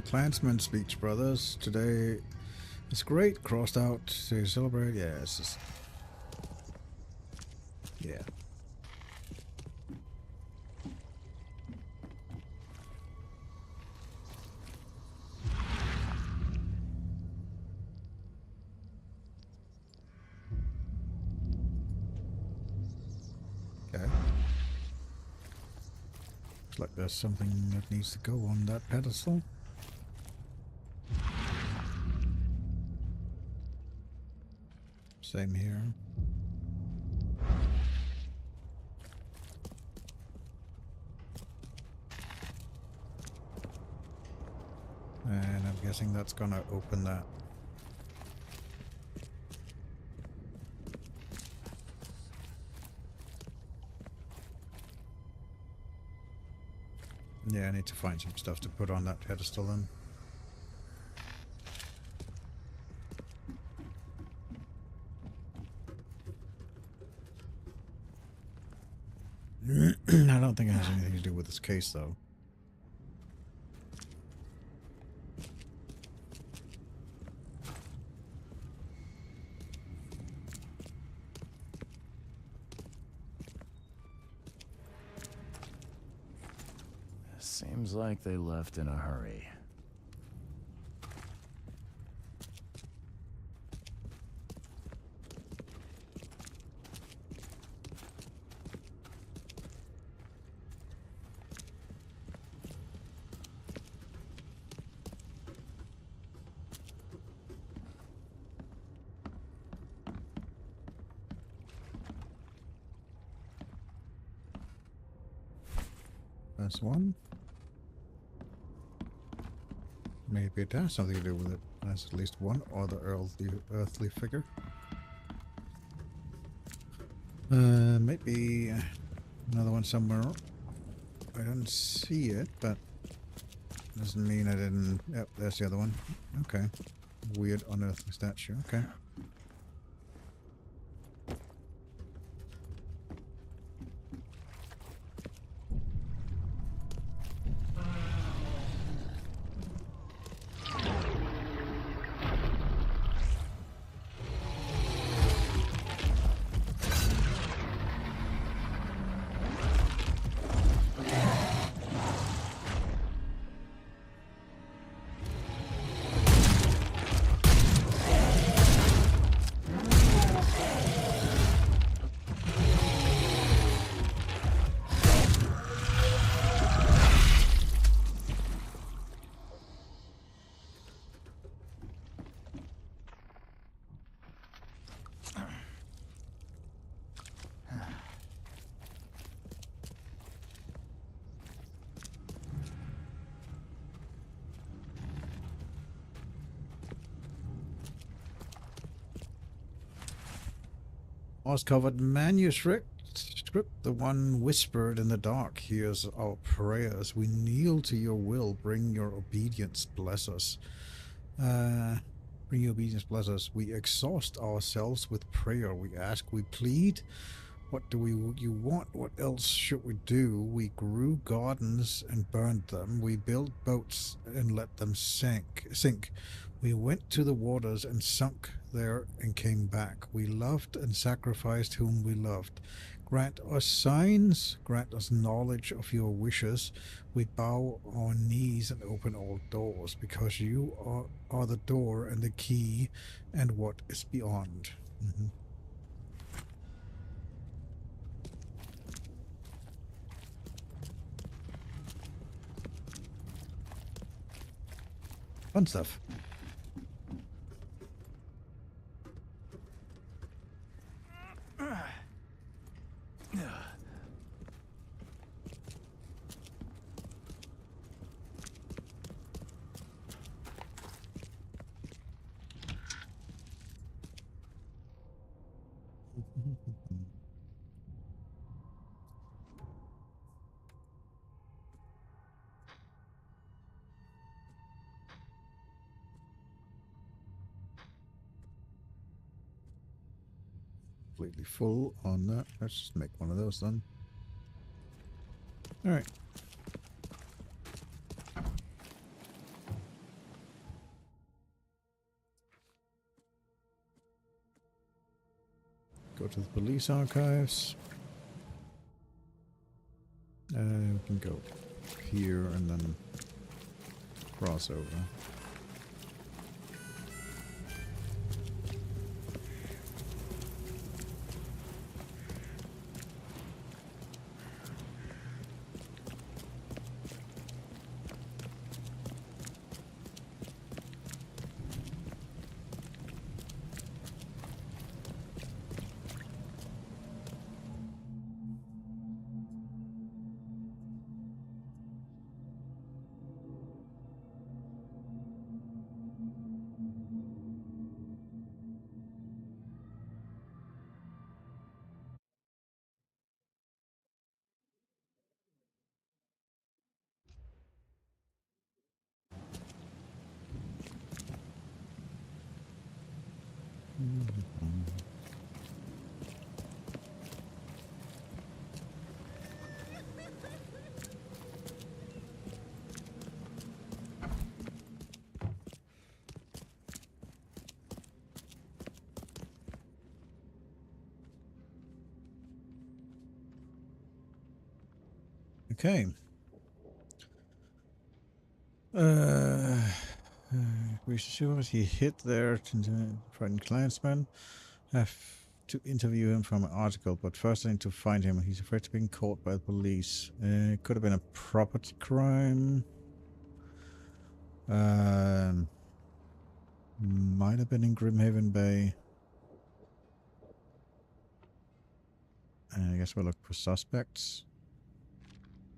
Klansman speech, brothers. Today is great. Crossed out to celebrate. Yeah, it's just... Yeah. Okay. Looks like there's something that needs to go on that pedestal. Same here. And I'm guessing that's gonna open that. Yeah, I need to find some stuff to put on that pedestal then. I don't think it has anything to do with this case, though. Seems like they left in a hurry. That's one. Maybe it has something to do with it. There's at least one other earthly figure. Maybe another one somewhere. I don't see it, but doesn't mean I didn't. Yep, there's the other one. Okay. Weird unearthly statue. Okay. Moss-covered manuscript. The one whispered in the dark hears our prayers. We kneel to your will. Bring your obedience. Bless us. Bring your obedience. Bless us. We exhaust ourselves with prayer. We ask. We plead. What do you want? What else should we do? We grew gardens and burned them. We built boats and let them sink. We went to the waters and sunk there and came back. We loved and sacrificed whom we loved. Grant us signs, grant us knowledge of your wishes. We bow our knees and open all doors, because you are the door and the key and what is beyond. Mm-hmm. Fun stuff. Completely full on that. Let's just make one of those then. All right. Go to the police archives. We can go here and then cross over. Okay. We sure he hid there to frighten clansmen. Have to interview him from an article, but first I need to find him. He's afraid of being caught by the police. It could have been a property crime. Might have been in Grimhaven Bay. I guess we'll look for suspects.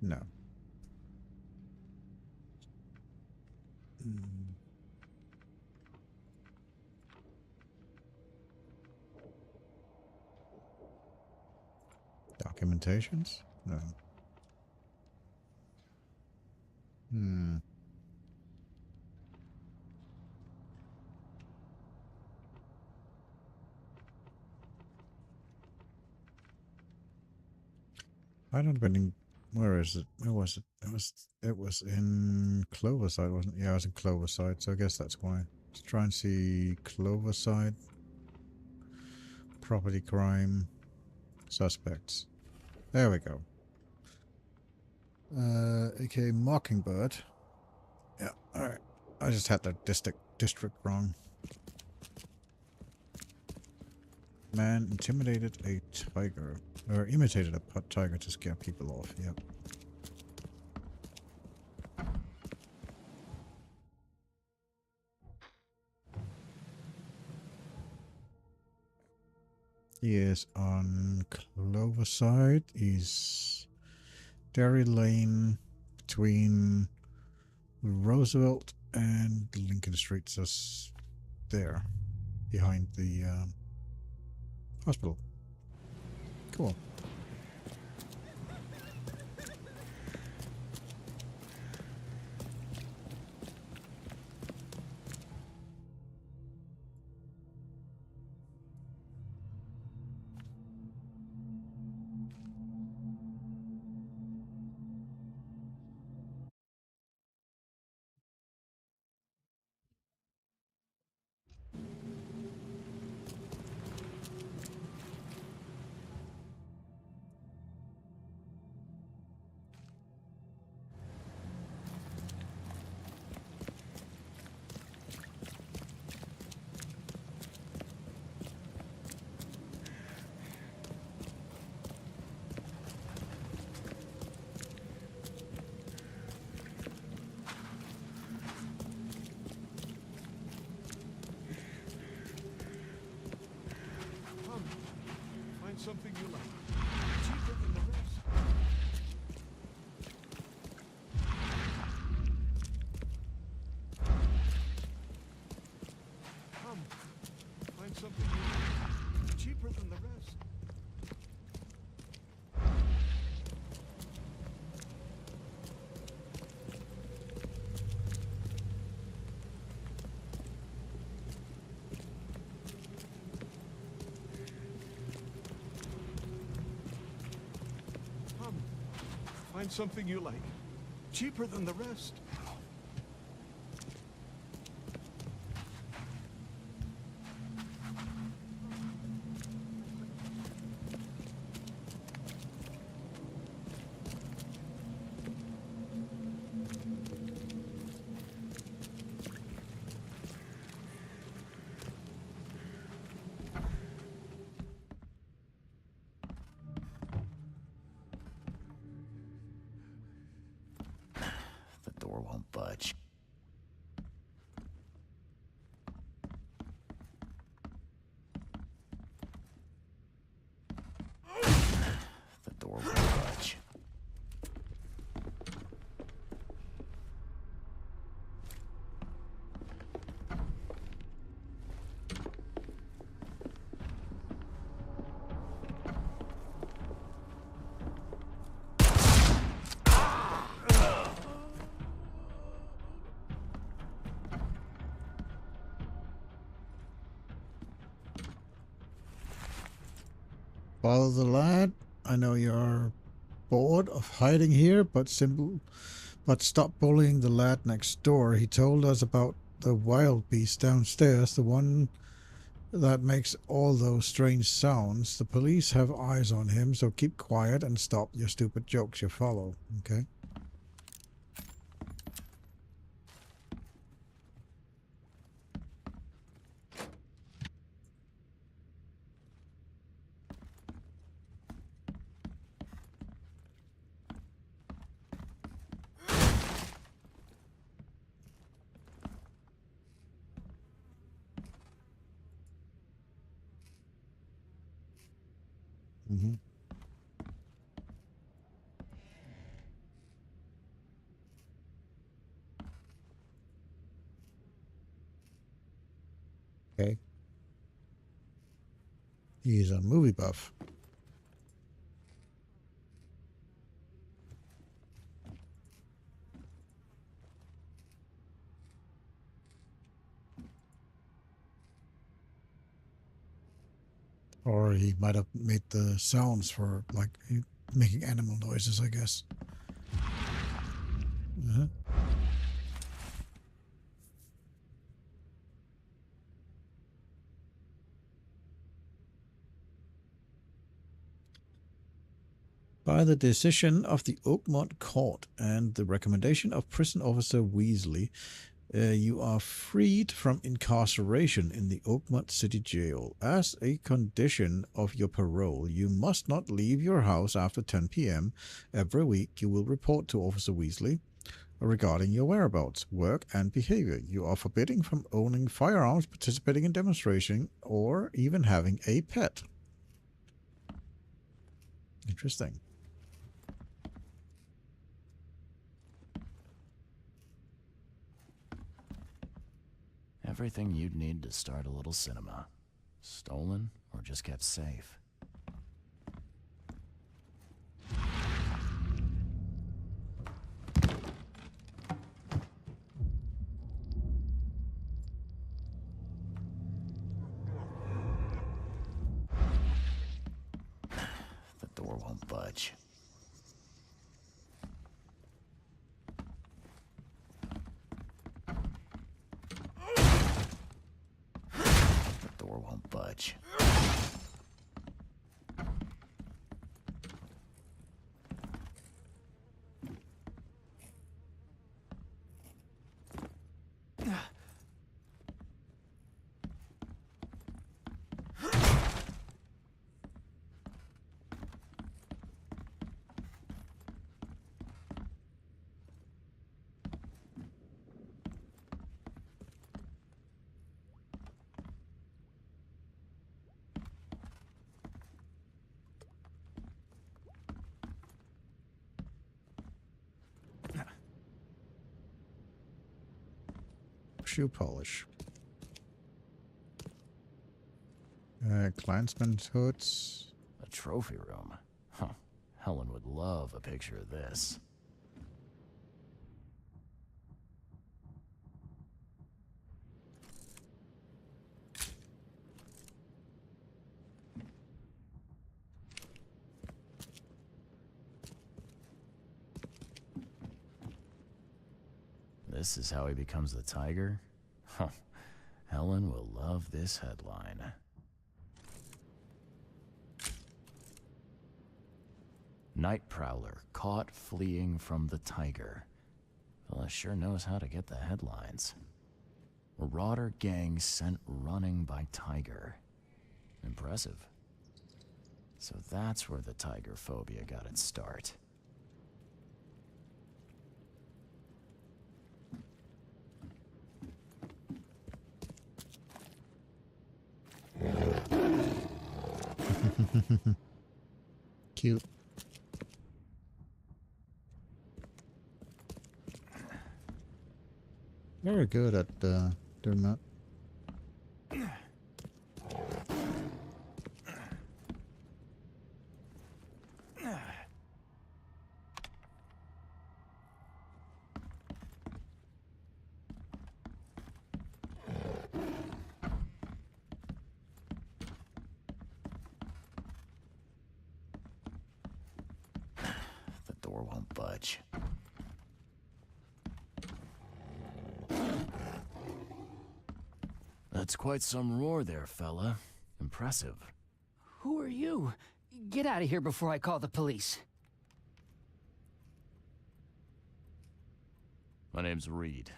No. Documentations? No. I don't have any. Where is it? Where was it? It was in Cloverside, wasn't it? Yeah, it was in Cloverside, so I guess that's why. Let's try and see Cloverside. Property crime. Suspects. There we go. aka Mockingbird. Yeah, alright. I just had the district wrong. Man intimidated a tiger. Or imitated a tiger to scare people off, yep. He is on Cloverside. He's Derry Lane between Roosevelt and Lincoln Street. Just there. Behind the hospital. Cool. Something you like. Cheaper than the rest. Come, find something you like. Cheaper than the rest. Find something you like. Cheaper than the rest. Door won't budge. The door won't budge. Follow the lad. I know you're bored of hiding here, but stop bullying the lad next door. He told us about the wild beast downstairs, the one that makes all those strange sounds. The police have eyes on him, so keep quiet and stop your stupid jokes. You follow, okay? Mm-hmm. Okay. He's a movie buff. Or he might have made the sounds for, like, making animal noises, I guess. Uh-huh. By the decision of the Oakmont court and the recommendation of prison officer Weasley, you are freed from incarceration in the Oakmont City Jail. As a condition of your parole, you must not leave your house after 10 p.m. Every week, you will report to Officer Weasley regarding your whereabouts, work, and behavior. You are forbidden from owning firearms, participating in demonstration, or even having a pet. Interesting. Everything you'd need to start a little cinema. Stolen or just kept safe. budge. The door won't budge. Shoe polish. Clansman's hoods. A trophy room. Huh. Helen would love a picture of this. This is how he becomes the tiger? Huh. Helen will love this headline. Night Prowler caught fleeing from the tiger. Fella sure knows how to get the headlines. Marauder gang sent running by tiger. Impressive. So that's where the tiger phobia got its start. Cute. Very good at doing that. The door won't budge. That's quite some roar there, fella. Impressive. Who are you? Get out of here before I call the police. My name's Reed.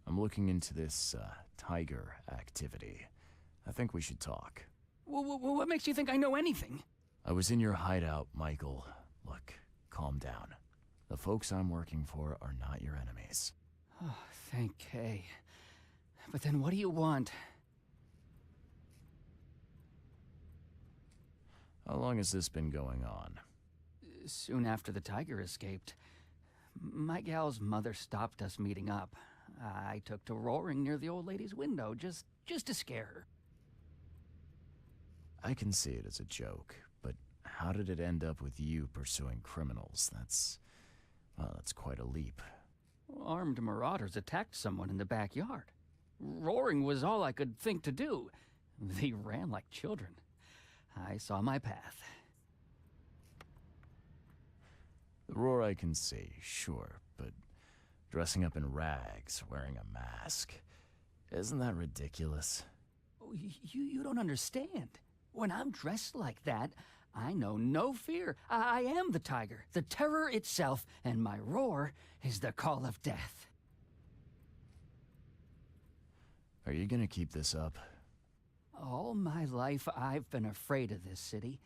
I'm looking into this, tiger activity. I think we should talk. What makes you think I know anything? I was in your hideout, Michael. Look, calm down. The folks I'm working for are not your enemies. Oh, thank Kay. But then what do you want? How long has this been going on? Soon after the tiger escaped. My gal's mother stopped us meeting up. I took to roaring near the old lady's window, just to scare her. I can see it as a joke, but how did it end up with you pursuing criminals? That's quite a leap. Armed marauders attacked someone in the backyard. Roaring was all I could think to do. They ran like children. I saw my path. The roar I can see, sure, but dressing up in rags, wearing a mask, isn't that ridiculous? Oh, you don't understand. When I'm dressed like that, I know no fear. I am the tiger, the terror itself, and my roar is the call of death. Are you gonna keep this up? All my life, I've been afraid of this city.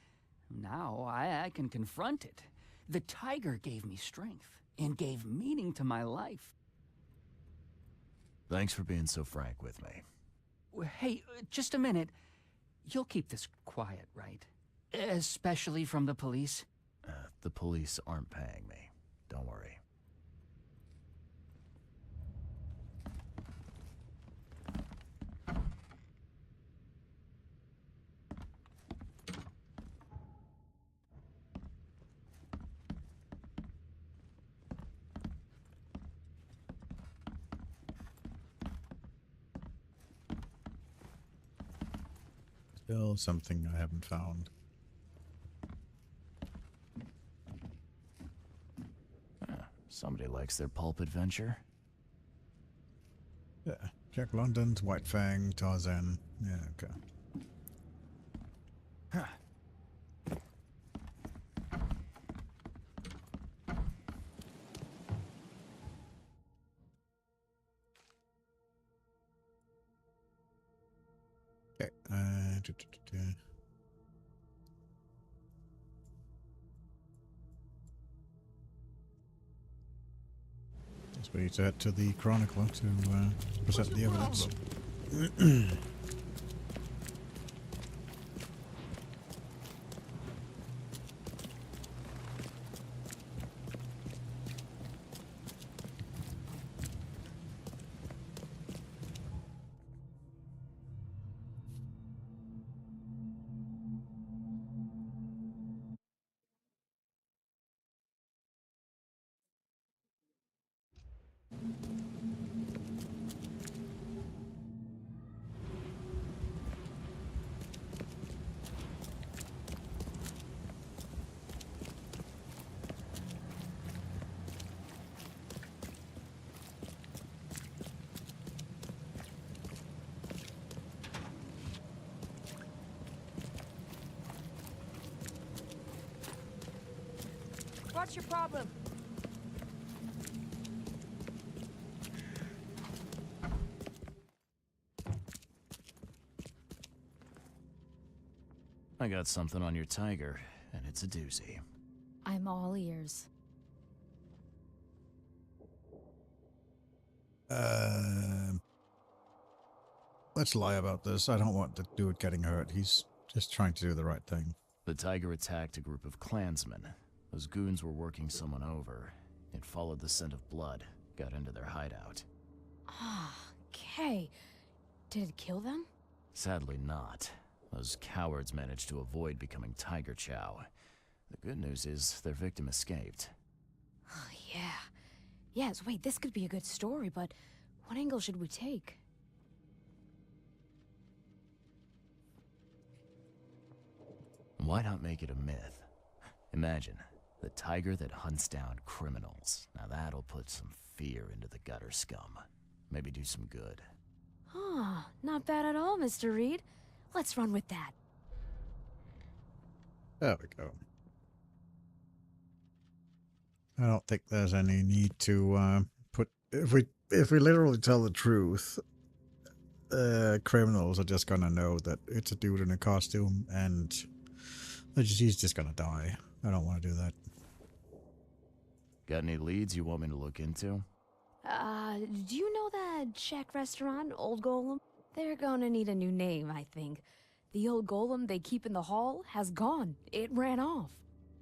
Now, I can confront it. The tiger gave me strength and gave meaning to my life. Thanks for being so frank with me. Hey, just a minute. You'll keep this quiet, right? Especially from the police? The police aren't paying me. Don't worry. Still something I haven't found. Somebody likes their pulp adventure. Yeah. Jack London's White Fang, Tarzan. Yeah, okay. Huh. Okay. Guess we need to head to the Chronicler to present the evidence. What's your problem? I got something on your tiger, and it's a doozy. I'm all ears. Let's lie about this. I don't want the dude getting hurt. He's just trying to do the right thing. The tiger attacked a group of clansmen. Those goons were working someone over. It followed the scent of blood, got into their hideout. Ah, okay. Did it kill them? Sadly not. Those cowards managed to avoid becoming tiger chow. The good news is their victim escaped. Oh, yeah. Yes, wait, this could be a good story, but what angle should we take? Why not make it a myth? Imagine, the tiger that hunts down criminals. Now that'll put some fear into the gutter scum. Maybe do some good. Ah, not bad at all, Mr. Reed. Let's run with that. There we go. I don't think there's any need to put... If we literally tell the truth, criminals are just gonna know that it's a dude in a costume, and he's just gonna die. I don't want to do that. Got any leads you want me to look into? Do you know that Czech restaurant, Old Golem? They're gonna need a new name, I think. The old golem they keep in the hall has gone. It ran off.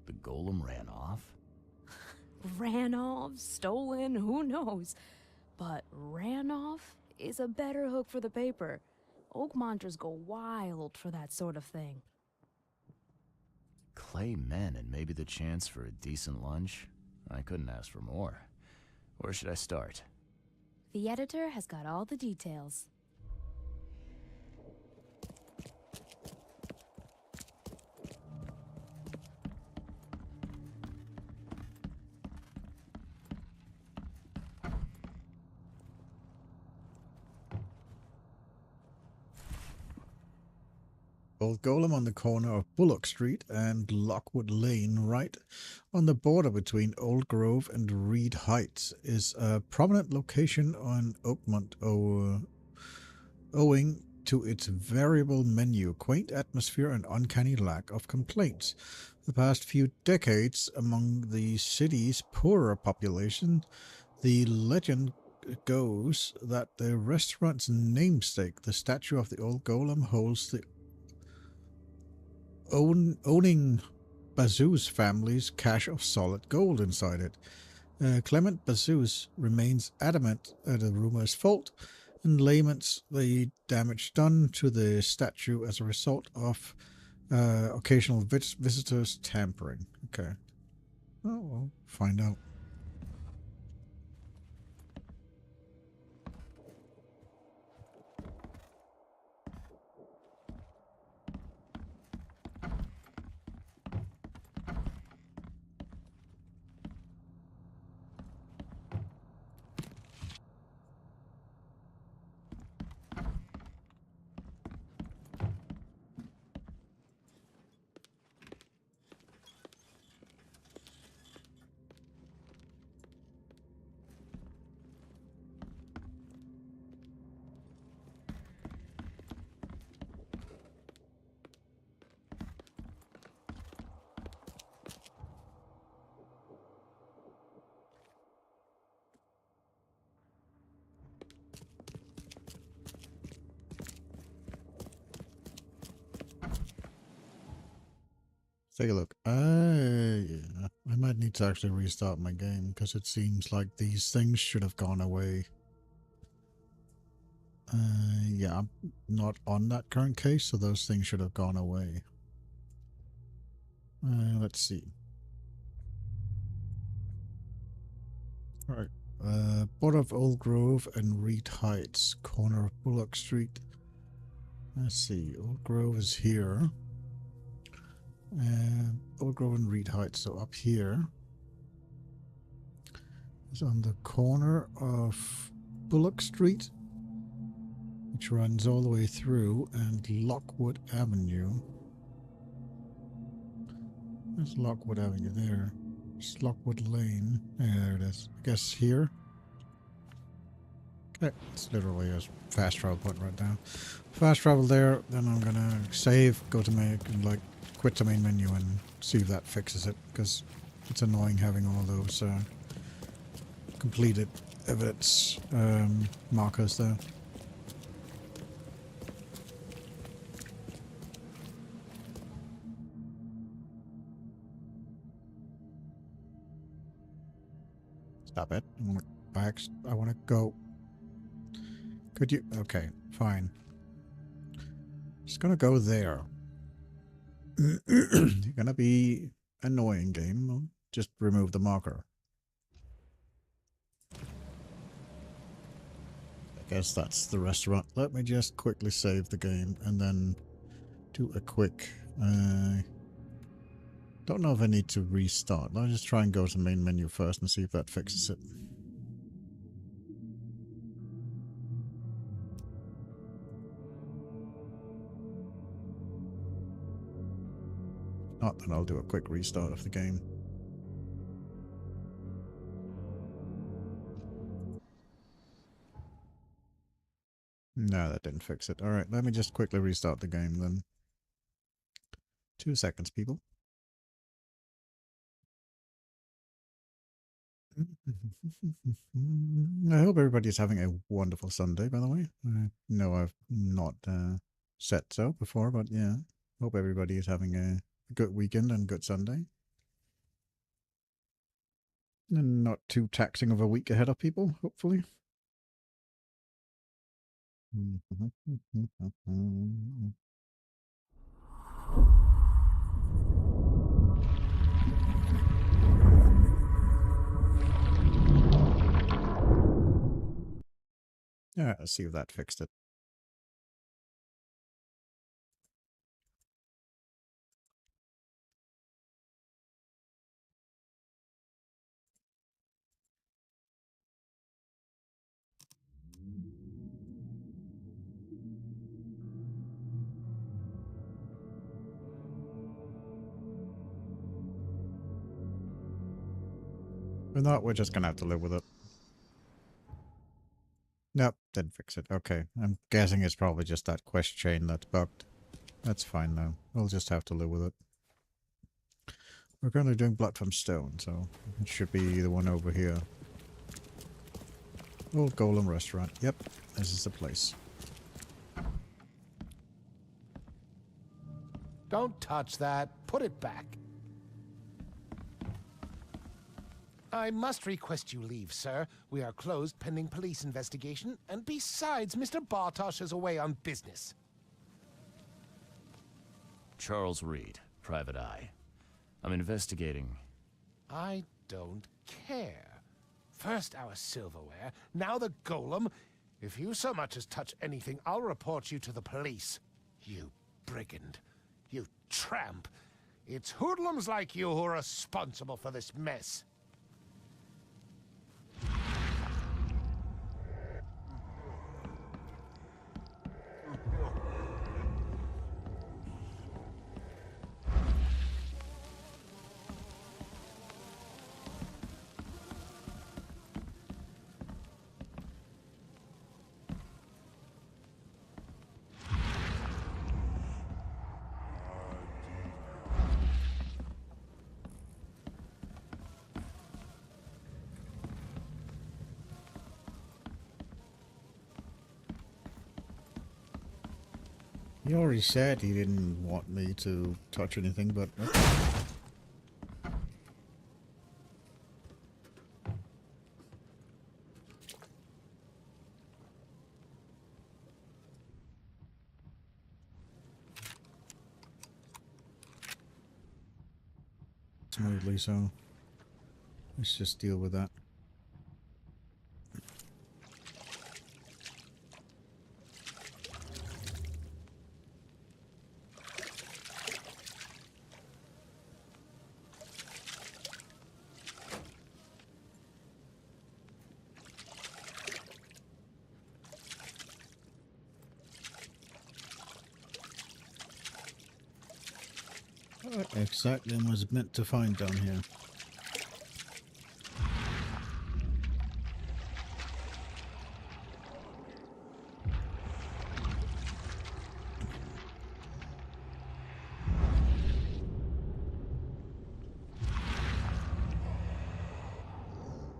The golem ran off? Ran off, stolen, who knows? But ran off is a better hook for the paper. Oakmonters go wild for that sort of thing. Clay men and maybe the chance for a decent lunch? I couldn't ask for more. Where should I start? The editor has got all the details. Old Golem on the corner of Bullock Street and Lockwood Lane, right on the border between Old Grove and Reed Heights, is a prominent location on Oakmont, owing to its variable menu, quaint atmosphere, and uncanny lack of complaints. The past few decades, among the city's poorer population, the legend goes that the restaurant's namesake, the statue of the Old Golem, holds the owning Bazoo's family's cache of solid gold inside it. Clement Bazoo's remains adamant that the rumor is false and laments the damage done to the statue as a result of occasional visitors tampering. Okay. Oh, we'll find out. Take a look. Yeah. I might need to actually restart my game because it seems like these things should have gone away. Yeah, I'm not on that current case, so those things should have gone away. Let's see. Alright. Border of Old Grove and Reed Heights, corner of Bullock Street. Let's see. Old Grove is here. Old Grove and Reed Heights, so up here. It's on the corner of Bullock Street, which runs all the way through, and Lockwood Avenue. There's Lockwood Avenue there. It's Lockwood Lane. Yeah, there it is. I guess here. Okay, it's literally a fast travel point right now. Fast travel there, then I'm gonna save, go to my, like, quit the main menu and see if that fixes it, because it's annoying having all those completed evidence markers there. Stop it. I want to back. I want to go. Could you? Okay, fine. Just gonna go there. You're gonna be annoying, game. Just remove the marker. I guess that's the restaurant. Let me just quickly save the game and then do a quick... don't know if I need to restart. Let me just try and go to the main menu first and see if that fixes it. Not, then I'll do a quick restart of the game. No, that didn't fix it. Alright, let me just quickly restart the game then. 2 seconds, people. I hope everybody's having a wonderful Sunday, by the way. I know I've not said so before, but yeah. Hope everybody is having a good weekend and good Sunday. And not too taxing of a week ahead of people, hopefully. Yeah, let's see if that fixed it. If not, we're just gonna have to live with it. Nope, didn't fix it. Okay, I'm guessing it's probably just that quest chain that's bugged. That's fine though. We'll just have to live with it. We're currently doing Blood from Stone, so it should be the one over here. Old Golem Restaurant. Yep, this is the place. Don't touch that. Put it back. I must request you leave, sir. We are closed pending police investigation, and besides, Mr. Bartosz is away on business. Charles Reed, Private Eye. I'm investigating. I don't care. First our silverware, now the golem. If you so much as touch anything, I'll report you to the police. You brigand. You tramp. It's hoodlums like you who are responsible for this mess. He already said he didn't want me to touch anything, but... Smoothly, so let's just deal with that. What exactly am I meant to find down here?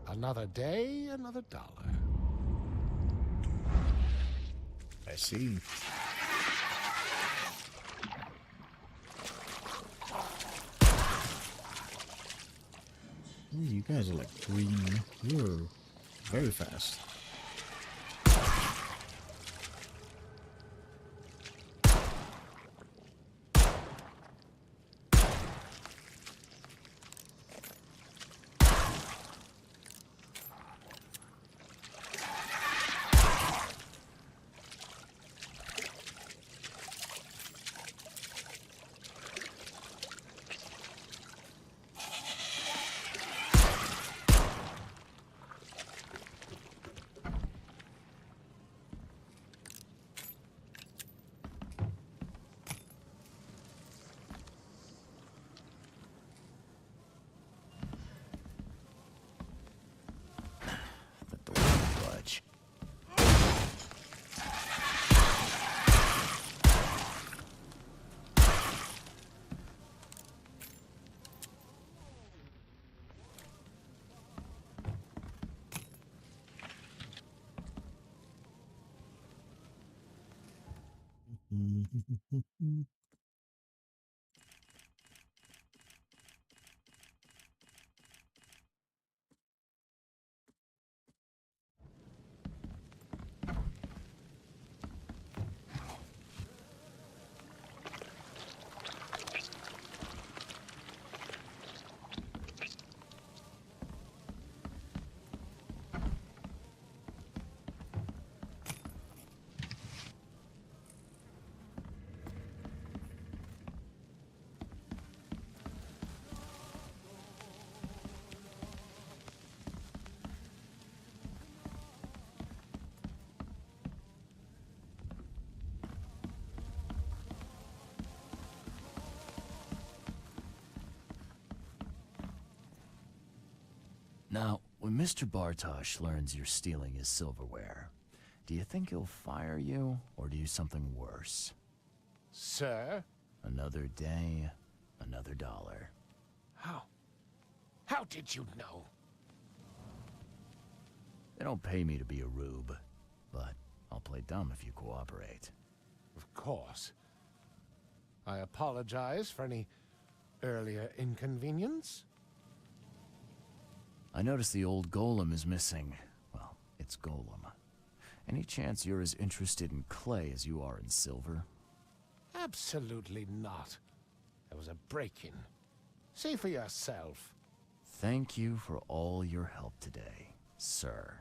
Another day, another dollar. I see. Ooh, you guys are like green. You're very fast. Now, when Mr. Bartosh learns you're stealing his silverware, do you think he'll fire you, or do something worse? Sir? Another day, another dollar. How did you know? They don't pay me to be a rube, but I'll play dumb if you cooperate. Of course. I apologize for any earlier inconvenience. I noticed the old golem is missing. Well, it's golem. Any chance you're as interested in clay as you are in silver? Absolutely not. There was a break-in. See for yourself. Thank you for all your help today, sir.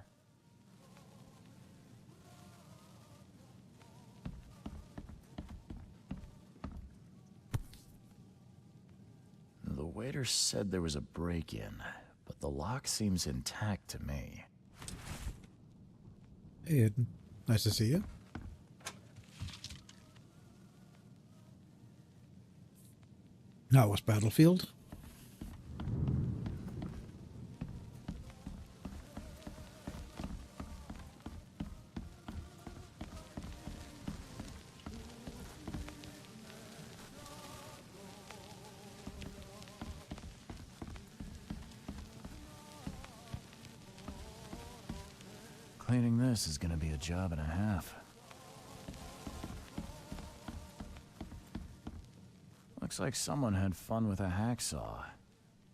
The waiter said there was a break-in, but the lock seems intact to me. Hey, Eden. Nice to see you. Now, what's Battlefield? Cleaning this is gonna be a job and a half. Looks like someone had fun with a hacksaw.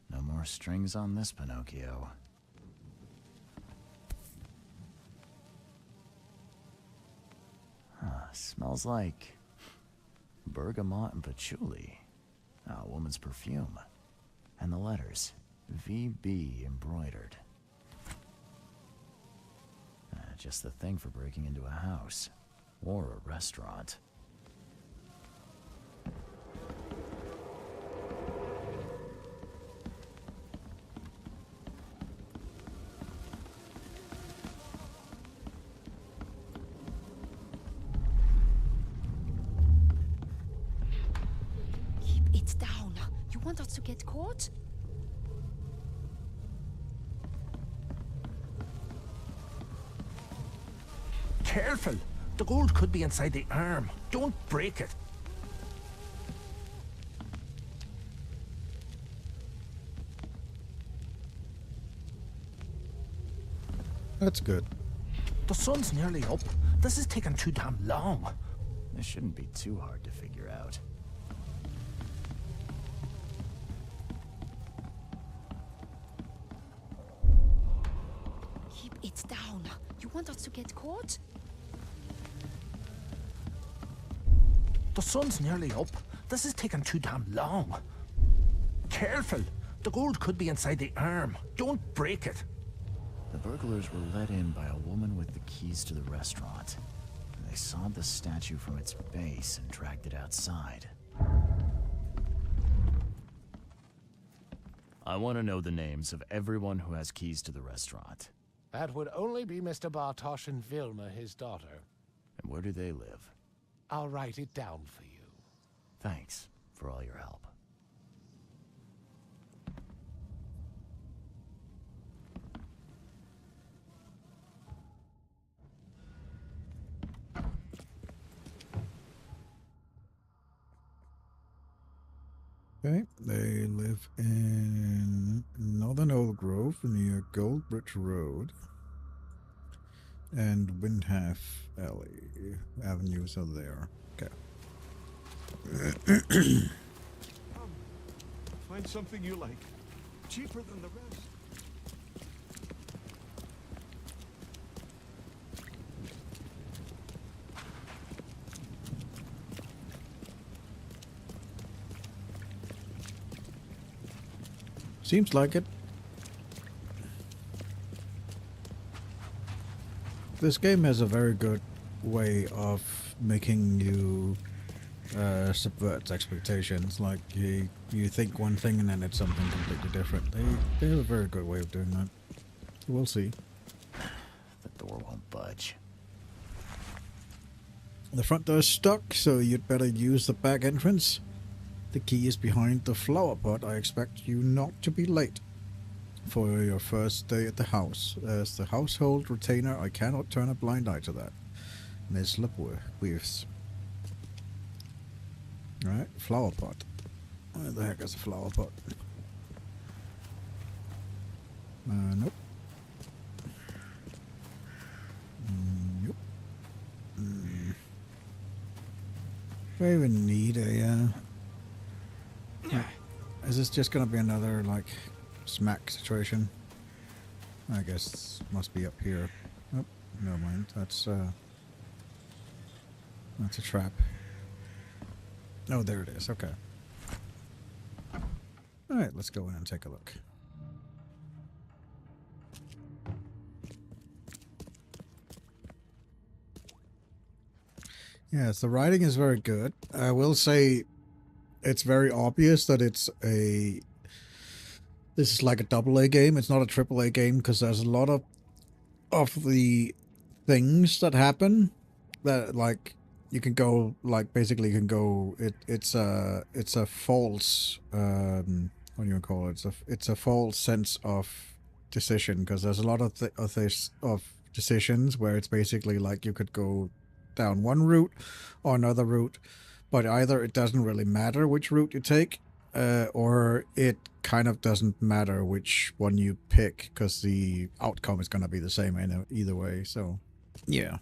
No more strings on this Pinocchio. Smells like bergamot and patchouli. A woman's perfume. And the letters, VB embroidered. Just the thing for breaking into a house. Or a restaurant. Want us to get caught? Careful! The gold could be inside the arm. Don't break it. That's good. The sun's nearly up. This is taking too damn long. This shouldn't be too hard to figure out. It's down. You want us to get caught? The sun's nearly up. This is taking too damn long. Careful! The gold could be inside the arm. Don't break it. The burglars were let in by a woman with the keys to the restaurant. They sawed the statue from its base and dragged it outside. I want to know the names of everyone who has keys to the restaurant. That would only be Mr. Bartosz and Vilma, his daughter. And where do they live? I'll write it down for you. Thanks for all your help. Okay, they live in Northern Old Grove near Goldbridge Road and Windhalf Alley. Avenues are there. Okay. Find something you like. Cheaper than the rest. Seems like it. This game has a very good way of making you subvert expectations. Like you think one thing and then it's something completely different. They have a very good way of doing that. We'll see. The door won't budge. The front door is stuck, so you'd better use the back entrance. The key is behind the flower pot. I expect you not to be late for your first day at the house. As the household retainer, I cannot turn a blind eye to that. Miss Lipweaves. Alright, flower pot. Where the heck is a flower pot? Nope. Nope. Do I even need a, is this just gonna be another, like, smack situation? I guess must be up here. Oh, never mind. That's a trap. Oh, there it is. Okay. Alright, let's go in and take a look. Yes, the writing is very good. I will say it's very obvious that this is like a AA game. It's not a AAA game because there's a lot of the things that happen that, like, you can go, like, basically you can go, it's a false, what do you call it? It's a false sense of decision, because there's a lot of decisions where it's basically like you could go down one route or another route, but either it doesn't really matter which route you take, or it kind of doesn't matter which one you pick, because the outcome is going to be the same either way. So yeah,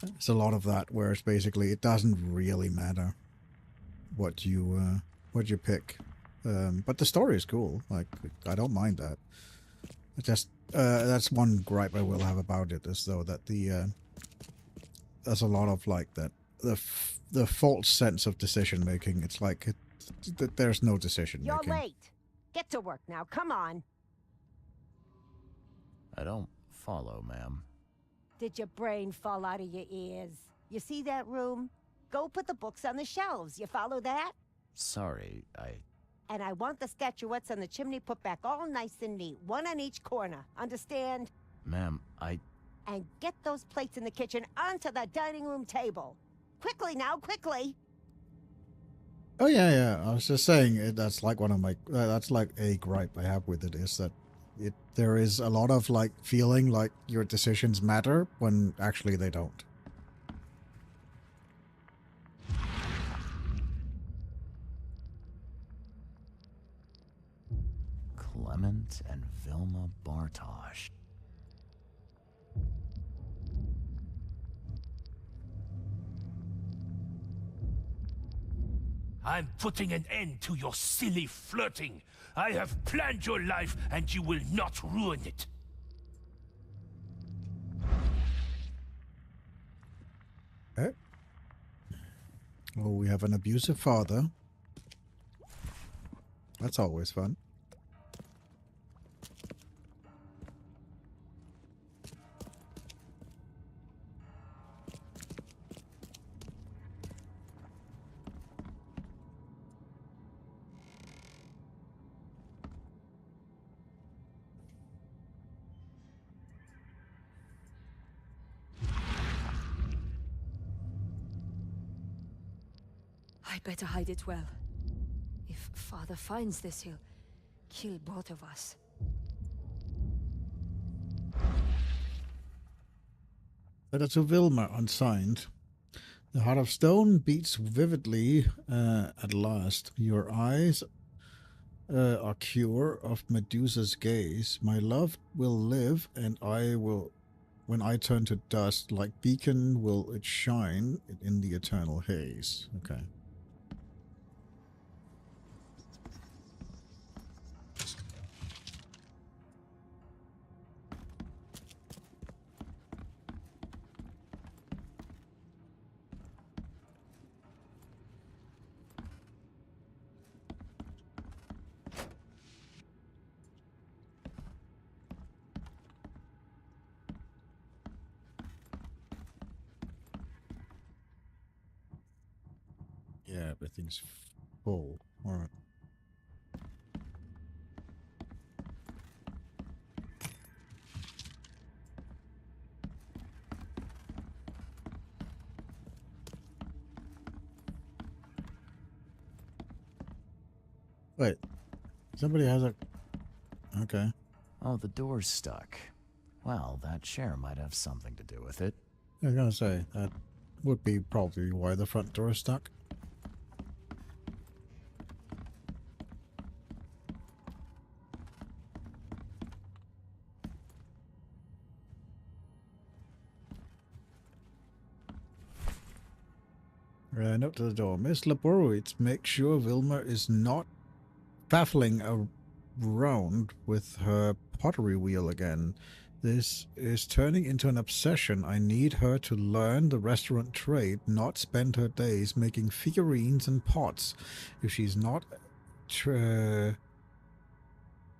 it's a lot of that where it's basically it doesn't really matter. what you pick. But the story is cool. Like, I don't mind that. It just that's one gripe I will have about it, is though that there's a lot of like that the false sense of decision making. It's like that there's no decision making. You're late. Get to work now. Come on. I don't follow, ma'am. Did your brain fall out of your ears? You see that room? Go put the books on the shelves. You follow that? Sorry, And I want the statuettes on the chimney put back all nice and neat, one on each corner. Understand? Ma'am, And get those plates in the kitchen onto the dining room table. Quickly now, quickly! Oh yeah. I was just saying that's like one of my that's like a gripe I have with it, is that there is a lot of like feeling like your decisions matter when actually they don't. Clement and Vilma Bartosz. I'm putting an end to your silly flirting. I have planned your life, and you will not ruin it. Okay. Oh, we have an abusive father. That's always fun. I better hide it well. If Father finds this, he'll kill both of us. Letter to Vilma, unsigned. The heart of stone beats vividly at last. Your eyes are cure of Medusa's gaze. My love will live, and I will, when I turn to dust, like beacon will it shine in the eternal haze. Okay. Yeah, everything's full. All right. Wait, somebody has a... Okay. Oh, the door's stuck. Well, that chair might have something to do with it. I was gonna say, that would be probably why the front door is stuck. Note to the door. Miss Laborowitz, make sure Vilma is not baffling around with her pottery wheel again. This is turning into an obsession. I need her to learn the restaurant trade, not spend her days making figurines and pots. If she's not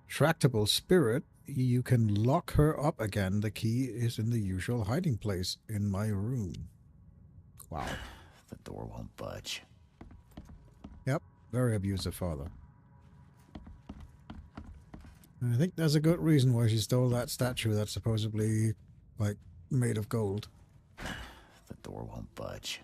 tractable spirit, you can lock her up again. The key is in the usual hiding place in my room. Wow. The door won't budge. Yep, very abusive father. And I think there's a good reason why she stole that statue that's supposedly, like, made of gold. The door won't budge.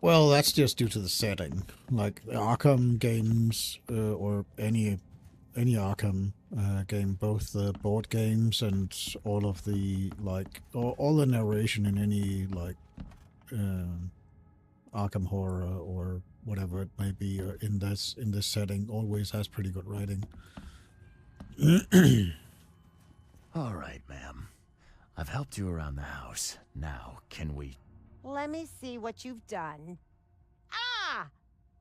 Well, that's just due to the setting. Like, the Arkham games, or any Arkham game, both the board games and all of the, like, all the narration in any, like, Arkham Horror or whatever whatever it may be, in this setting, always has pretty good writing. All right, ma'am. I've helped you around the house. Now, can we... Let me see what you've done. Ah!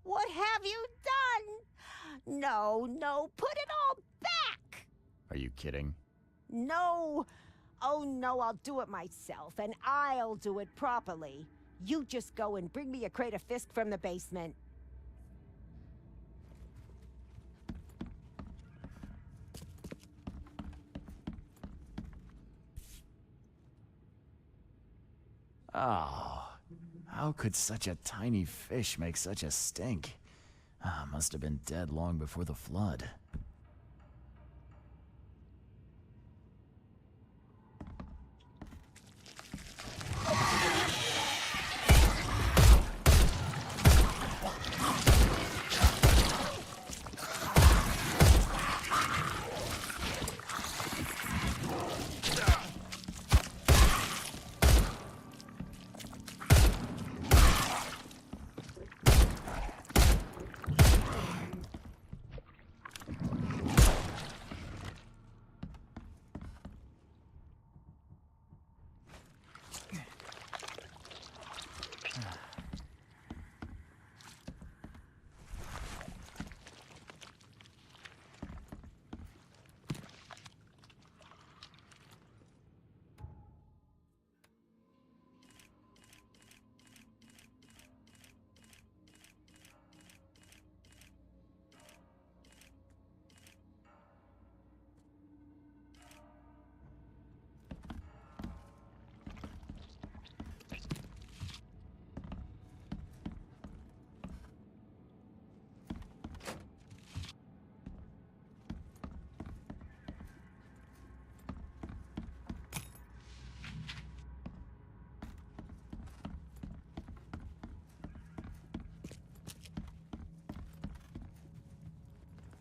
What have you done? No, put it all back! Are you kidding? No. Oh no, I'll do it myself, and I'll do it properly. You just go and bring me a crate of Fisk from the basement. Oh, how could such a tiny fish make such a stink? Must have been dead long before the flood.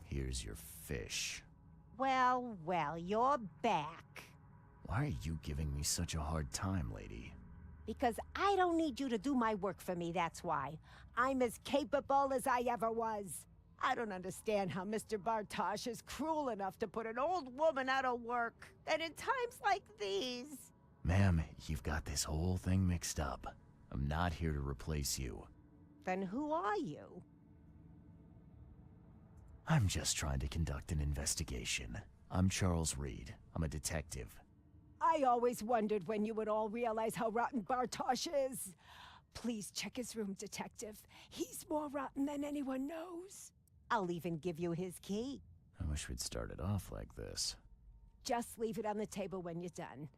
Here's your fish. Well, you're back. Why are you giving me such a hard time, lady? Because I don't need you to do my work for me, that's why. I'm as capable as I ever was. I don't understand how Mr. Bartosz is cruel enough to put an old woman out of work. And in times like these... Ma'am, you've got this whole thing mixed up. I'm not here to replace you. Then who are you? I'm just trying to conduct an investigation. I'm Charles Reed. I'm a detective. I always wondered when you would all realize how rotten Bartosz is. Please check his room, detective. He's more rotten than anyone knows. I'll even give you his key. I wish we'd started off like this. Just leave it on the table when you're done.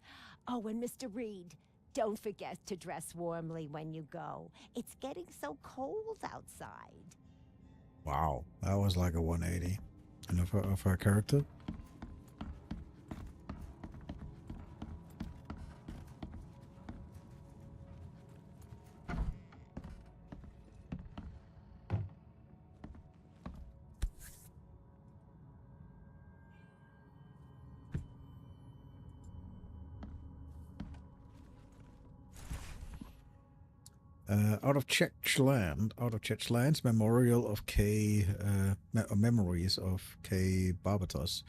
Oh, and Mr. Reed, don't forget to dress warmly when you go. It's getting so cold outside. Wow, that was like a 180. And of her character. Out of Chechland's memorial of memories of K. Barbatos.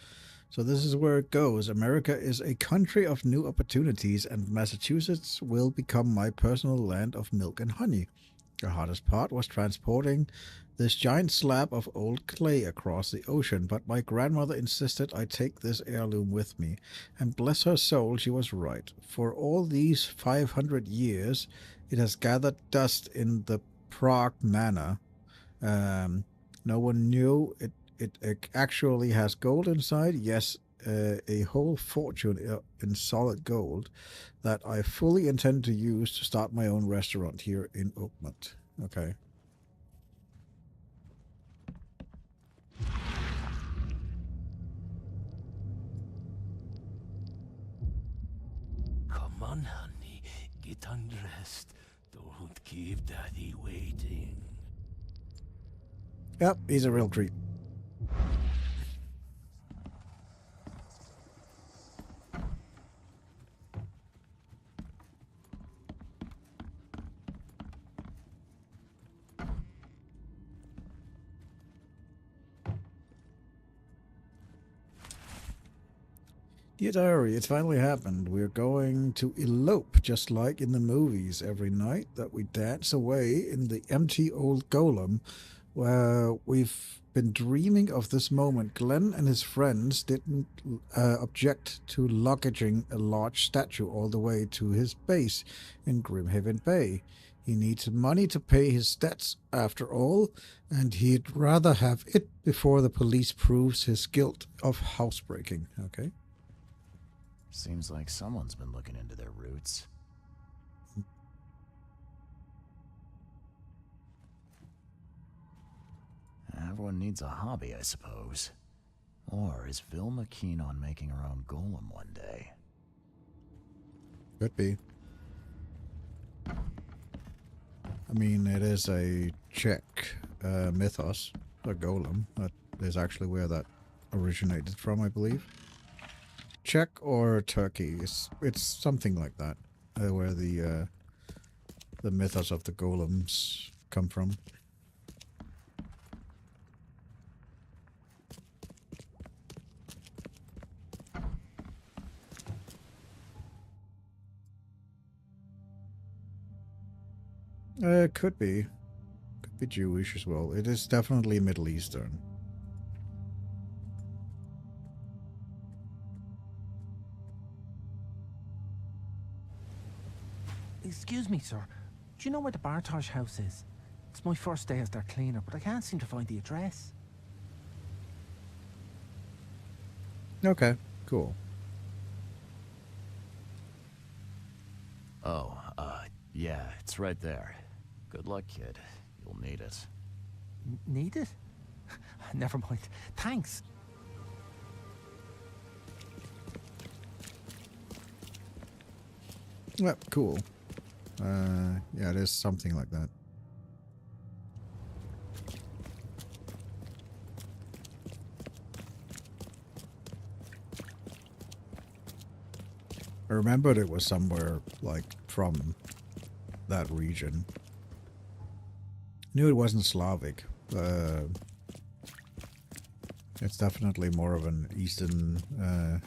So this is where it goes. America is a country of new opportunities, and Massachusetts will become my personal land of milk and honey. The hardest part was transporting this giant slab of old clay across the ocean, but my grandmother insisted I take this heirloom with me, and bless her soul, she was right. For all these 500 years, it has gathered dust in the Prague Manor. No one knew it actually has gold inside. Yes, a whole fortune in solid gold that I fully intend to use to start my own restaurant here in Oakmont. Okay. Come on, honey. Get undressed. Don't keep Daddy waiting. Yep, he's a real creep. Dear Diary, it finally happened. We're going to elope, just like in the movies, every night that we dance away in the empty old golem, where we've been dreaming of this moment. Glenn and his friends didn't object to luggaging a large statue all the way to his base in Grimhaven Bay. He needs money to pay his debts, after all, and he'd rather have it before the police proves his guilt of housebreaking. Okay. Seems like someone's been looking into their roots. Everyone needs a hobby, I suppose. Or is Vilma keen on making her own golem one day? Could be. I mean, it is a Czech mythos, a golem. That is actually where that originated from, I believe. Czech or Turkey. It's something like that, where the mythos of the golems come from. Could be Jewish as well. It is definitely Middle Eastern. Excuse me, sir. Do you know where the Bartosz house is? It's my first day as their cleaner, but I can't seem to find the address. Okay, cool. Oh, yeah, it's right there. Good luck, kid. You'll need it. Need it? Never mind. Thanks. Yeah, cool. Yeah, it is something like that. I remembered it was somewhere, like, from that region. Knew it wasn't Slavic. It's definitely more of an Eastern,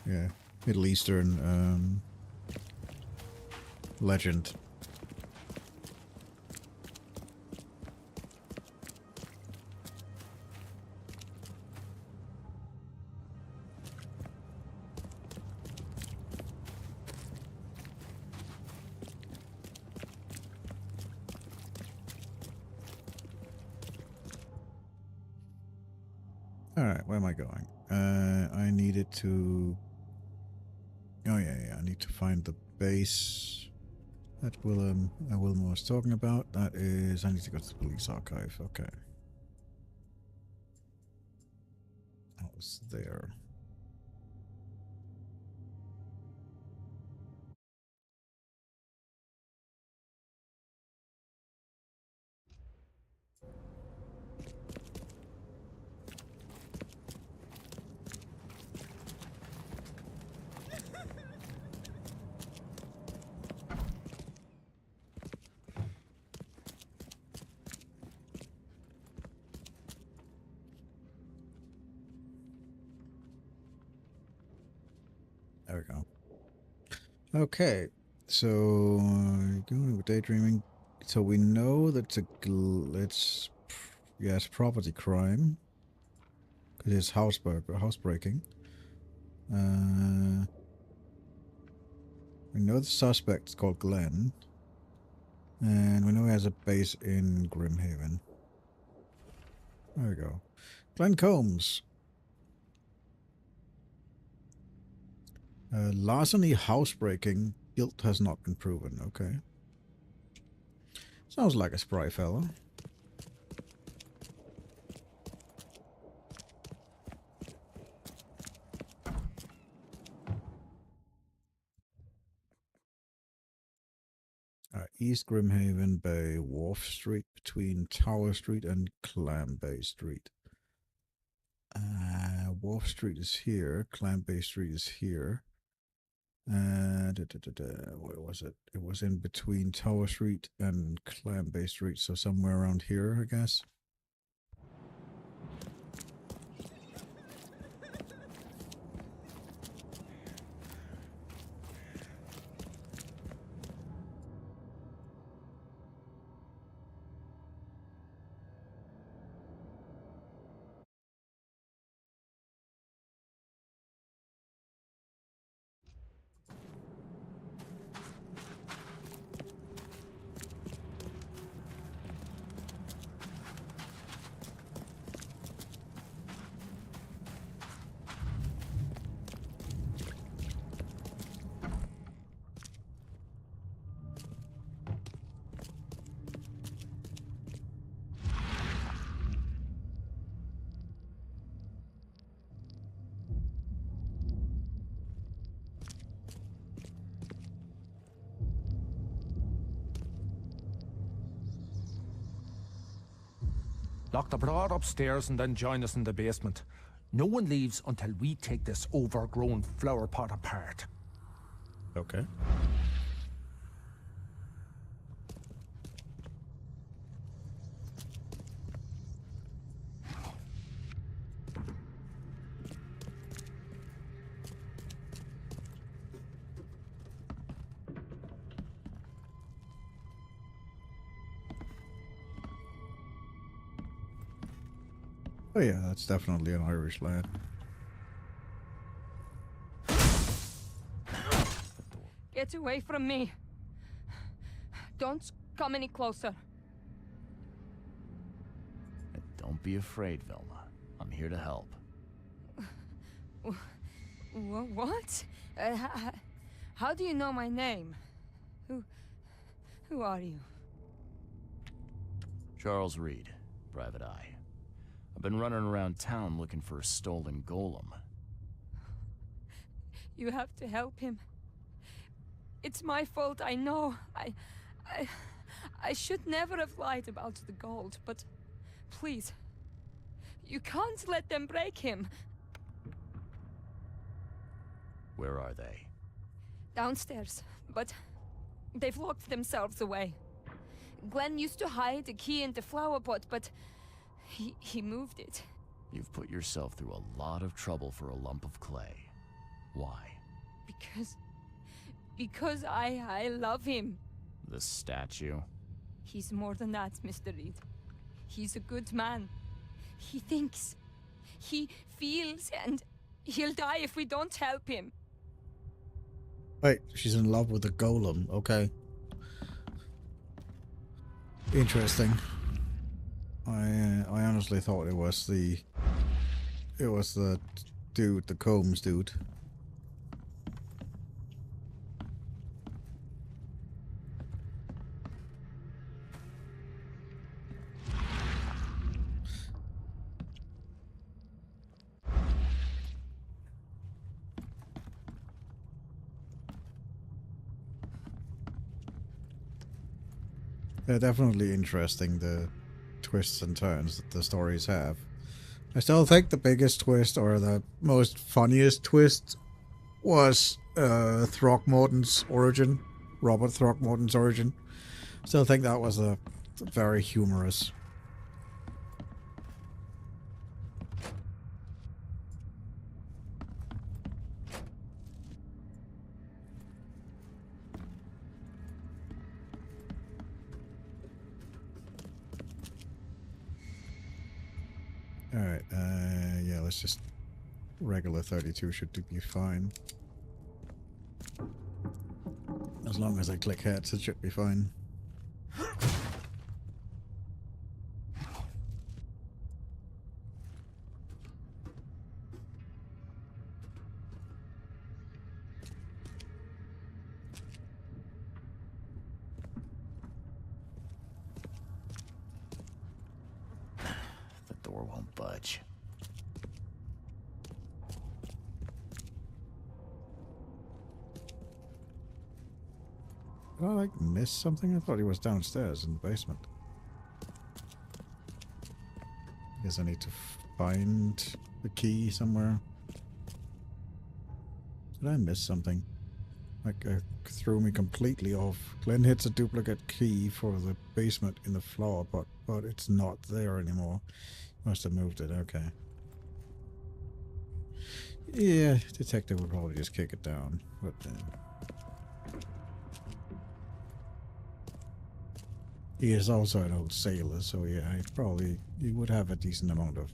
yeah, Middle Eastern, legend. Alright, where am I going? I needed to... Oh yeah, I need to find the base that Wilma was talking about. That is... I need to go to the police archive. Okay. I was there. There we go. Okay, so going with daydreaming. So we know that it's yes, property crime. It is housebreaking. We know the suspect is called Glenn, and we know he has a base in Grimhaven. There we go. Glenn Combs. Larceny, housebreaking, guilt has not been proven. Okay. Sounds like a spry fellow. East Grimhaven Bay, Wharf Street, between Tower Street and Clam Bay Street. Wharf Street is here. Clam Bay Street is here. Where was it? It was in between Tower Street and Clam Bay Street, so somewhere around here, I guess. Lock the broad upstairs and then join us in the basement. No one leaves until we take this overgrown flower pot apart. Okay. Oh yeah, that's definitely an Irish lad. Get away from me. Don't come any closer. Don't be afraid, Velma. I'm here to help. What? How do you know my name? Who are you? Charles Reed, Private Eye. I've been running around town looking for a stolen golem. You have to help him. It's my fault, I know. I should never have lied about the gold, but please, you can't let them break him. Where are they? Downstairs, but they've locked themselves away. Glenn used to hide the key in the flower pot, but he moved it. You've put yourself through a lot of trouble for a lump of clay. Why? Because I love him. The statue? He's more than that, Mr. Reed. He's a good man. He thinks. He feels, and he'll die if we don't help him. Wait, she's in love with the golem. Okay. Interesting. I honestly thought it was the dude, the Combs dude. They're definitely interesting, the twists and turns that the stories have. I still think the biggest twist, or the most funniest twist, was Throckmorton's origin. Robert Throckmorton's origin. Still think that was a very humorous. Alright, yeah, let's just... Regular 32 should be fine. As long as I click heads, it should be fine. The door won't budge. Did I, like, miss something? I thought he was downstairs in the basement. Guess I need to find the key somewhere. Did I miss something? Like, threw me completely off. Glenn hits a duplicate key for the basement in the floor, but it's not there anymore. Must have moved it, okay. Yeah, detective would probably just kick it down, but... he is also an old sailor, so yeah, he would have a decent amount of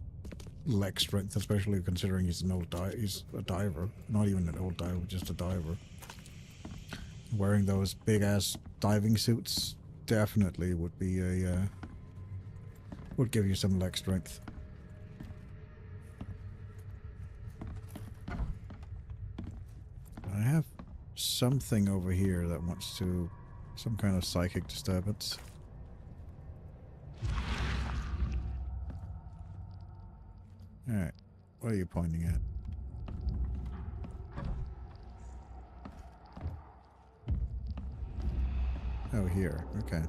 leg strength, especially considering he's he's a diver. Not even an old diver, just a diver. Wearing those big-ass diving suits definitely would be a, would give you some leg strength. I have something over here that wants to... some kind of psychic disturbance. Alright, what are you pointing at? Oh, here, okay.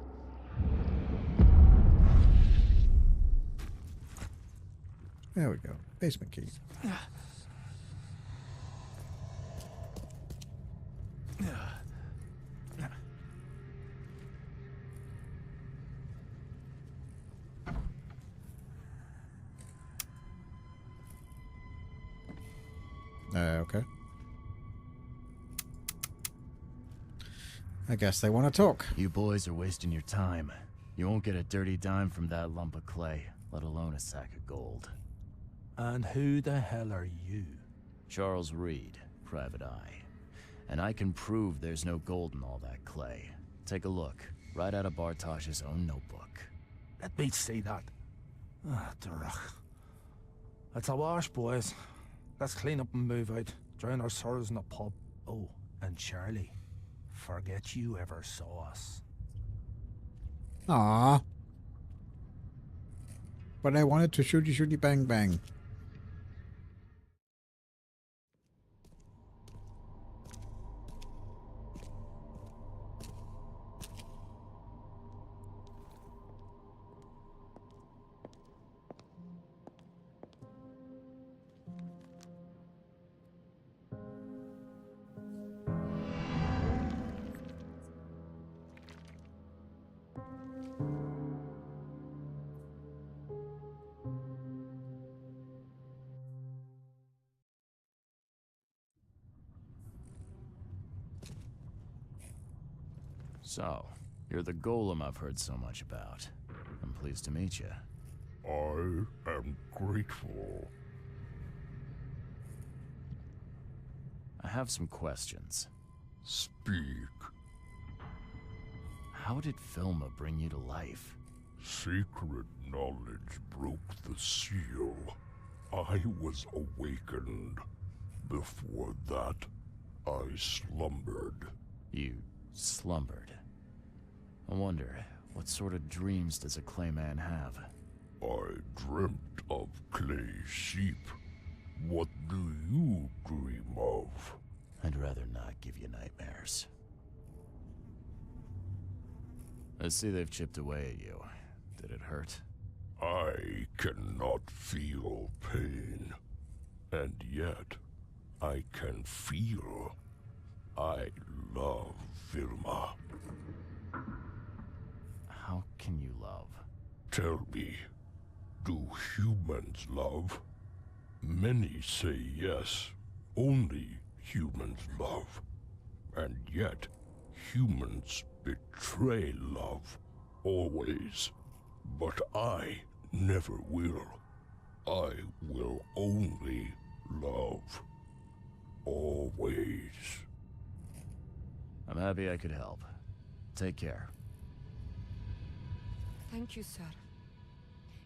There we go. Basement key. Okay. I guess they want to talk. You boys are wasting your time. You won't get a dirty dime from that lump of clay, let alone a sack of gold. And who the hell are you? Charles Reed, Private Eye. And I can prove there's no gold in all that clay. Take a look, right out of Bartosh's own notebook. Let me see that. Ah, Durach. That's a wash, boys. Let's clean up and move out. Drown our sorrows in a pub. Oh, and Charlie, forget you ever saw us. Aww. But I wanted to shooty bang bang. So, you're the golem I've heard so much about. I'm pleased to meet you. I am grateful. I have some questions. Speak. How did Filma bring you to life? Secret knowledge broke the seal. I was awakened. Before that, I slumbered. You slumbered? I wonder, what sort of dreams does a clayman have? I dreamt of clay sheep. What do you dream of? I'd rather not give you nightmares. I see they've chipped away at you. Did it hurt? I cannot feel pain. And yet, I can feel. I love Vilma. How can you love? Tell me, do humans love? Many say yes, only humans love. And yet, humans betray love, always. But I never will. I will only love. Always. I'm happy I could help. Take care. Thank you, sir.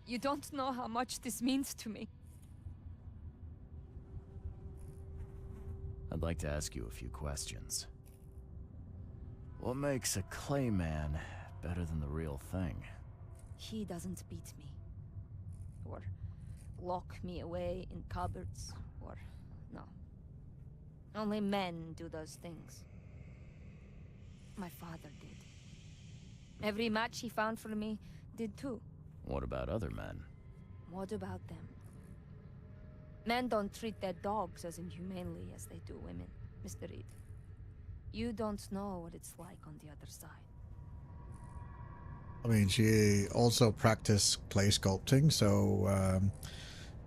You don't know how much this means to me. I'd like to ask you a few questions. What makes a clayman better than the real thing? He doesn't beat me. Or lock me away in cupboards. Or... no. Only men do those things. My father did. Every match he found for me did too. What about other men? What about them? Men don't treat their dogs as inhumanely as they do women, Mr. Reed. You don't know what it's like on the other side. I mean, she also practiced clay sculpting, so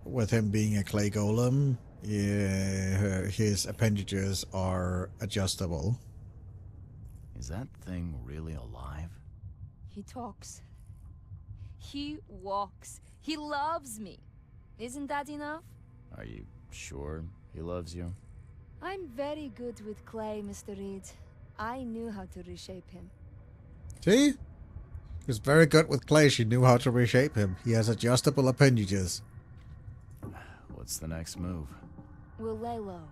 with him being a clay golem, yeah, his appendages are adjustable. Is that thing really alive? He talks. He walks. He loves me. Isn't that enough? Are you sure he loves you? I'm very good with clay, Mr. Reed. I knew how to reshape him. See? He was very good with clay. She knew how to reshape him. He has adjustable appendages. What's the next move? We'll lay low.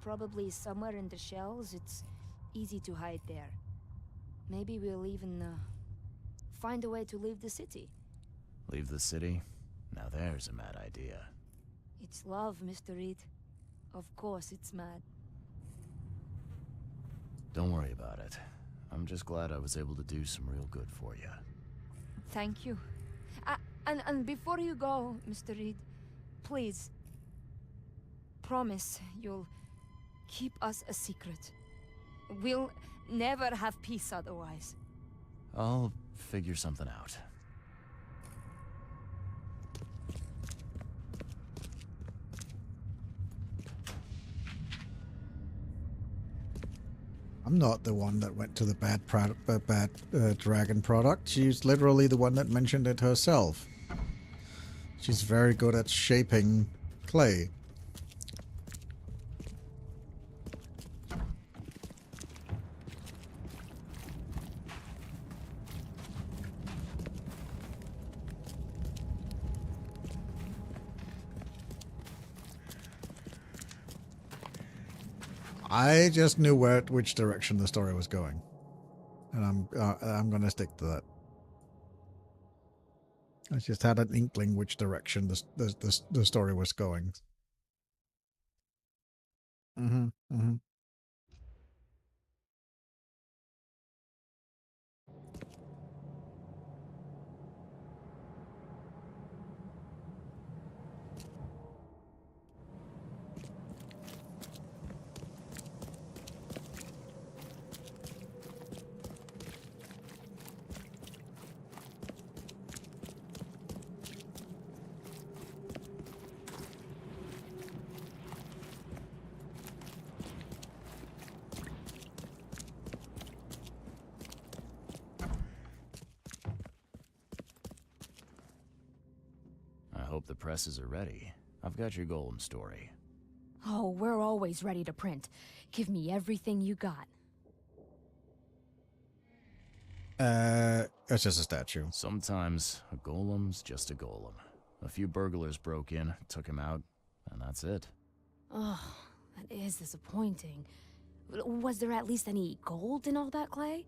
Probably somewhere in the shells. It's easy to hide there. Maybe we'll even find a way to leave the city. Leave the city? Now there's a mad idea. It's love, Mr. Reed. Of course it's mad. Don't worry about it. I'm just glad I was able to do some real good for you. Thank you. And before you go, Mr. Reed, please. Promise you'll keep us a secret. We'll never have peace otherwise. I'll figure something out. I'm not the one that went to the bad dragon product. She's literally the one that mentioned it herself. She's very good at shaping clay. I just knew which direction the story was going, and I'm gonna stick to that. I just had an inkling which direction the story was going. Hope the presses are ready. I've got your golem story. Oh, we're always ready to print. Give me everything you got. It's just a statue. Sometimes a golem's just a golem. A few burglars broke in, took him out, and that's it. Oh, that is disappointing. Was there at least any gold in all that clay?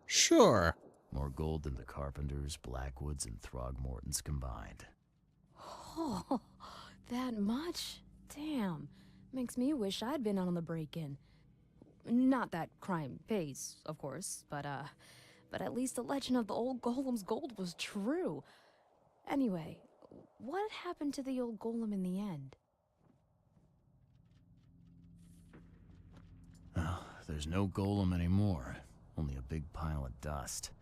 Sure. More gold than the Carpenters, Blackwoods, and Throgmortons combined. Oh, that much? Damn. Makes me wish I'd been on the break-in. Not that crime pays, of course, but at least the legend of the old golem's gold was true. Anyway, what happened to the old golem in the end? Oh, there's no golem anymore. Only a big pile of dust.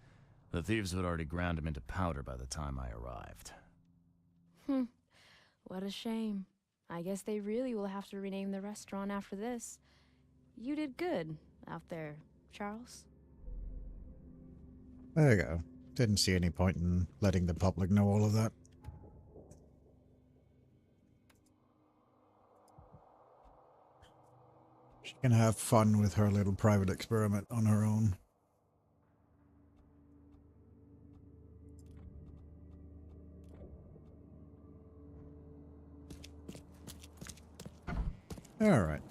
The thieves had already ground him into powder by the time I arrived. What a shame. I guess they really will have to rename the restaurant after this. You did good out there, Charles. There you go. Didn't see any point in letting the public know all of that. She can have fun with her little private experiment on her own. Alright,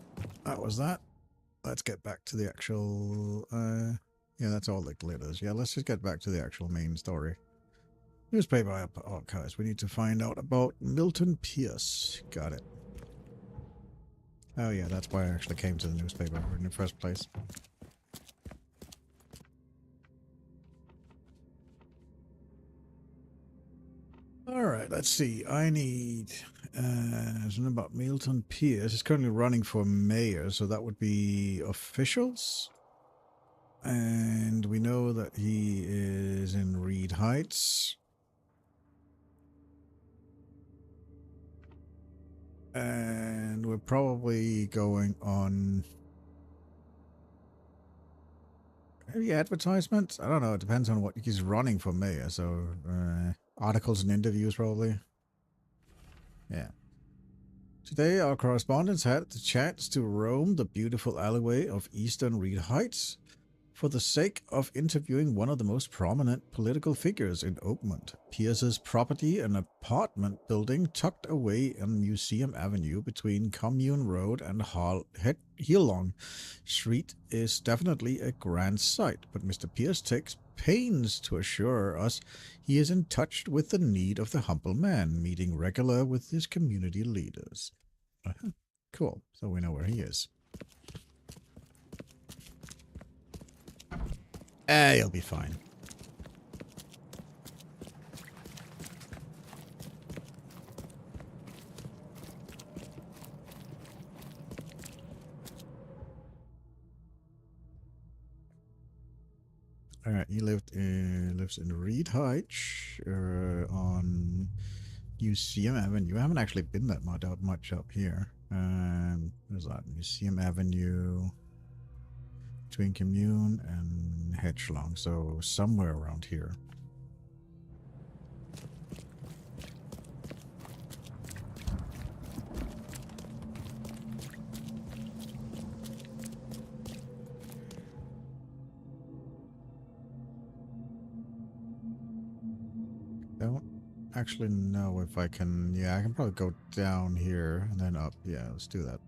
that was that. Let's get back to the actual, yeah, that's all the glitters. Yeah, let's just get back to the actual main story. Newspaper archives. We need to find out about Milton Pierce. Got it. Oh yeah, that's why I actually came to the newspaper in the first place. Alright, let's see. I need something about Milton Pierce. He's currently running for mayor, so that would be officials. And we know that he is in Reed Heights. And we're probably going on maybe advertisements? I don't know. It depends on what he's running for mayor. So articles and interviews probably. Yeah. Today our correspondents had the chance to roam the beautiful alleyway of Eastern Reed Heights for the sake of interviewing one of the most prominent political figures in Oakmont. Pierce's property, an apartment building tucked away on Museum Avenue between Commune Road and Heelong Street, is definitely a grand sight, but Mr. Pierce takes pains to assure us he is in touch with the need of the humble man, meeting regular with his community leaders. Cool, so we know where he is. He'll be fine. He lives in Reed Heights on Museum Avenue. I haven't actually been that much up here. There's that Museum Avenue between Commune and Hedgelong, so somewhere around here. Don't actually know if I can. Yeah, I can probably go down here and then up. Yeah, let's do that.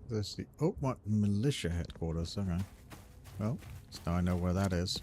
There's the Oakmont Militia Headquarters. Okay. Well, so now I know where that is.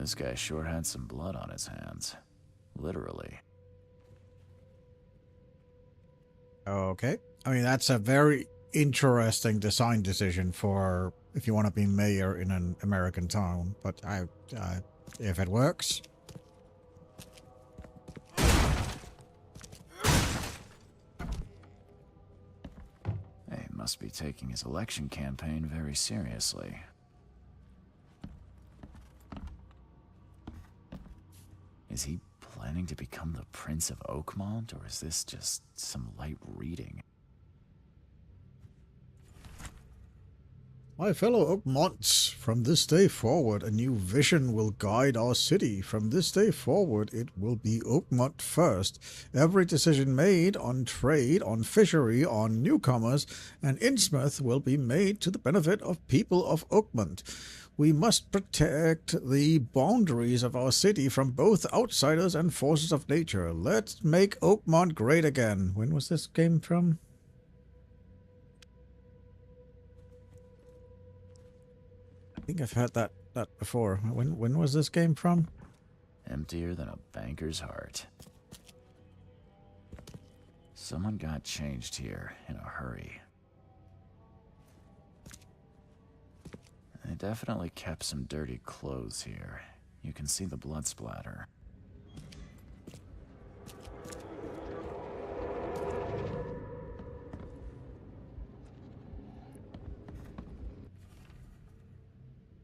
This guy sure had some blood on his hands. Literally. Okay. I mean, that's a very interesting design decision for if you want to be mayor in an American town. But if it works. He must be taking his election campaign very seriously. Is he planning to become the Prince of Oakmont, or is this just some light reading? My fellow Oakmonts, from this day forward, a new vision will guide our city. From this day forward, it will be Oakmont first. Every decision made on trade, on fishery, on newcomers, and Innsmouth will be made to the benefit of people of Oakmont. We must protect the boundaries of our city from both outsiders and forces of nature. Let's make Oakmont great again. When was this game from? I think I've heard that before. When was this game from? Emptier than a banker's heart. Someone got changed here in a hurry. They definitely kept some dirty clothes here. You can see the blood splatter.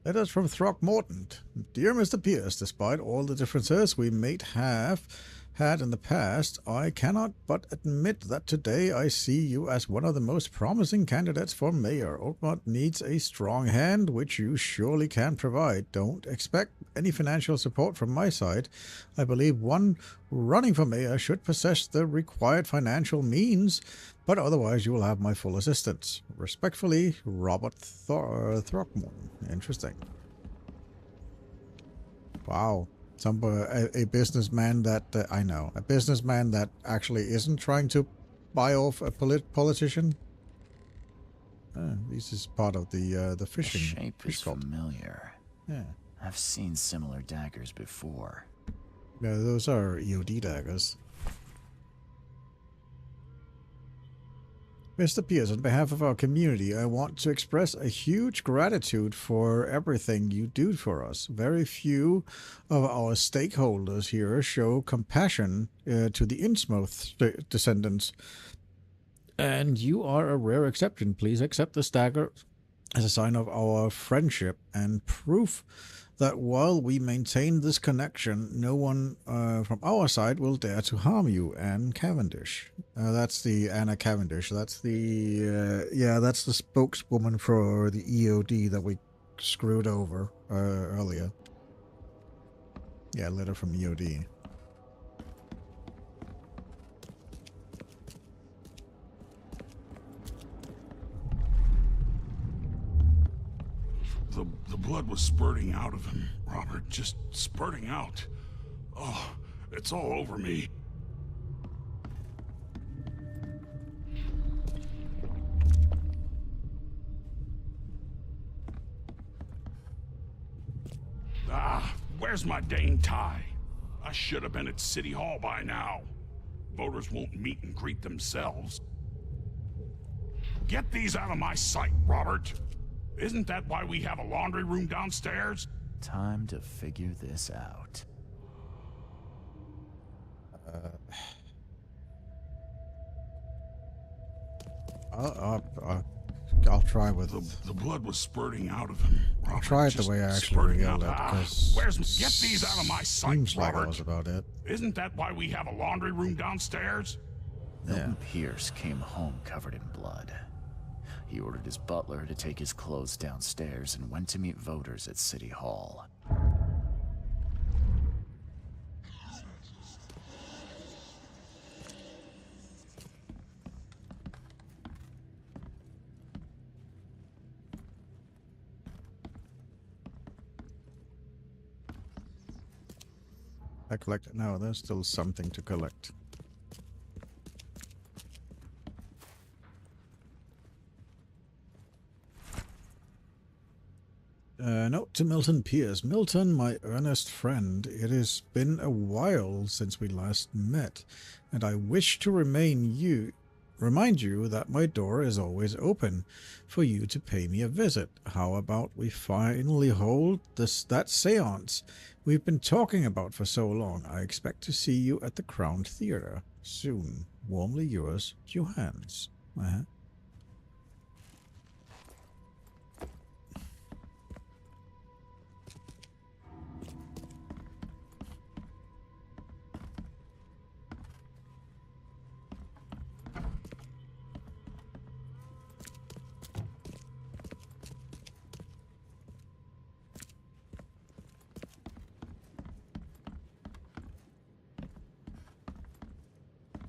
Letters from Throckmorton. Dear Mr. Pierce, despite all the differences we may have had in the past, I cannot but admit that today I see you as one of the most promising candidates for mayor. Oakmont needs a strong hand, which you surely can provide. Don't expect any financial support from my side. I believe one running for mayor should possess the required financial means, but otherwise you will have my full assistance. Respectfully, Robert Throckmorton. Interesting. Wow. A businessman that I know, a businessman that actually isn't trying to buy off a politician. This is part of the fishing. The shape is familiar. Yeah, I've seen similar daggers before. Yeah, those are EOD daggers. Mr. Pierce, on behalf of our community, I want to express a huge gratitude for everything you do for us. Very few of our stakeholders here show compassion to the Innsmouth descendants, and you are a rare exception. Please accept this dagger as a sign of our friendship and proof that while we maintain this connection, no one from our side will dare to harm you, Anne Cavendish. That's the Anna Cavendish. That's the yeah, that's the spokeswoman for the EOD that we screwed over earlier. Yeah, letter from EOD. The blood was spurting out of him, Robert. Just spurting out. Oh, it's all over me. Ah, where's my dang tie? I should have been at City Hall by now. Voters won't meet and greet themselves. Get these out of my sight, Robert. Isn't that why we have a laundry room downstairs? Time to figure this out. I'll try with the blood was spurting out of him. Robert, I'll try it the way I actually revealed it, because get these out of my sight, seems like Robert. that was about it. Isn't that why we have a laundry room downstairs? Milton Pierce came home covered in blood. He ordered his butler to take his clothes downstairs and went to meet voters at City Hall. I collected. No, there's still something to collect. Note to Milton Pierce. Milton, my earnest friend, it has been a while since we last met, and I wish to remind you that my door is always open for you to pay me a visit. How about we finally hold that seance we've been talking about for so long? I expect to see you at the Crown Theater soon. Warmly yours, Johannes.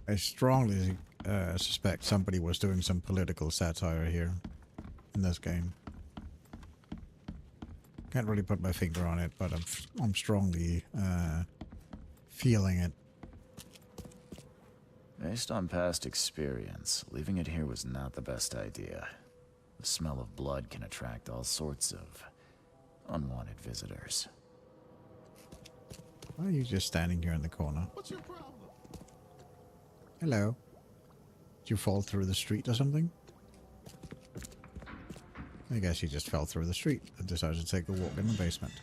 I strongly suspect somebody was doing some political satire here in this game. Can't really put my finger on it, but I'm strongly feeling it. Based on past experience, leaving it here was not the best idea. The smell of blood can attract all sorts of unwanted visitors. Why are you just standing here in the corner? What's your problem? Hello. Did you fall through the street or something? I guess you just fell through the street and decided to take a walk in the basement.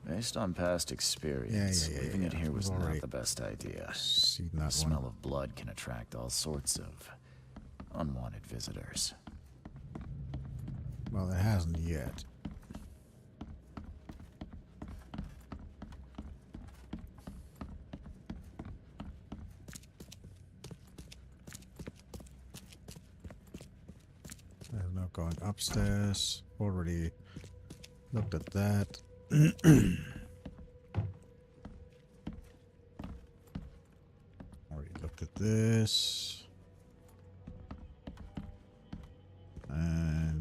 Based on past experience, leaving it here was not the best idea. The smell of blood can attract all sorts of unwanted visitors. Well, it hasn't yet. I'm not going upstairs. Already looked at that. Already looked at this.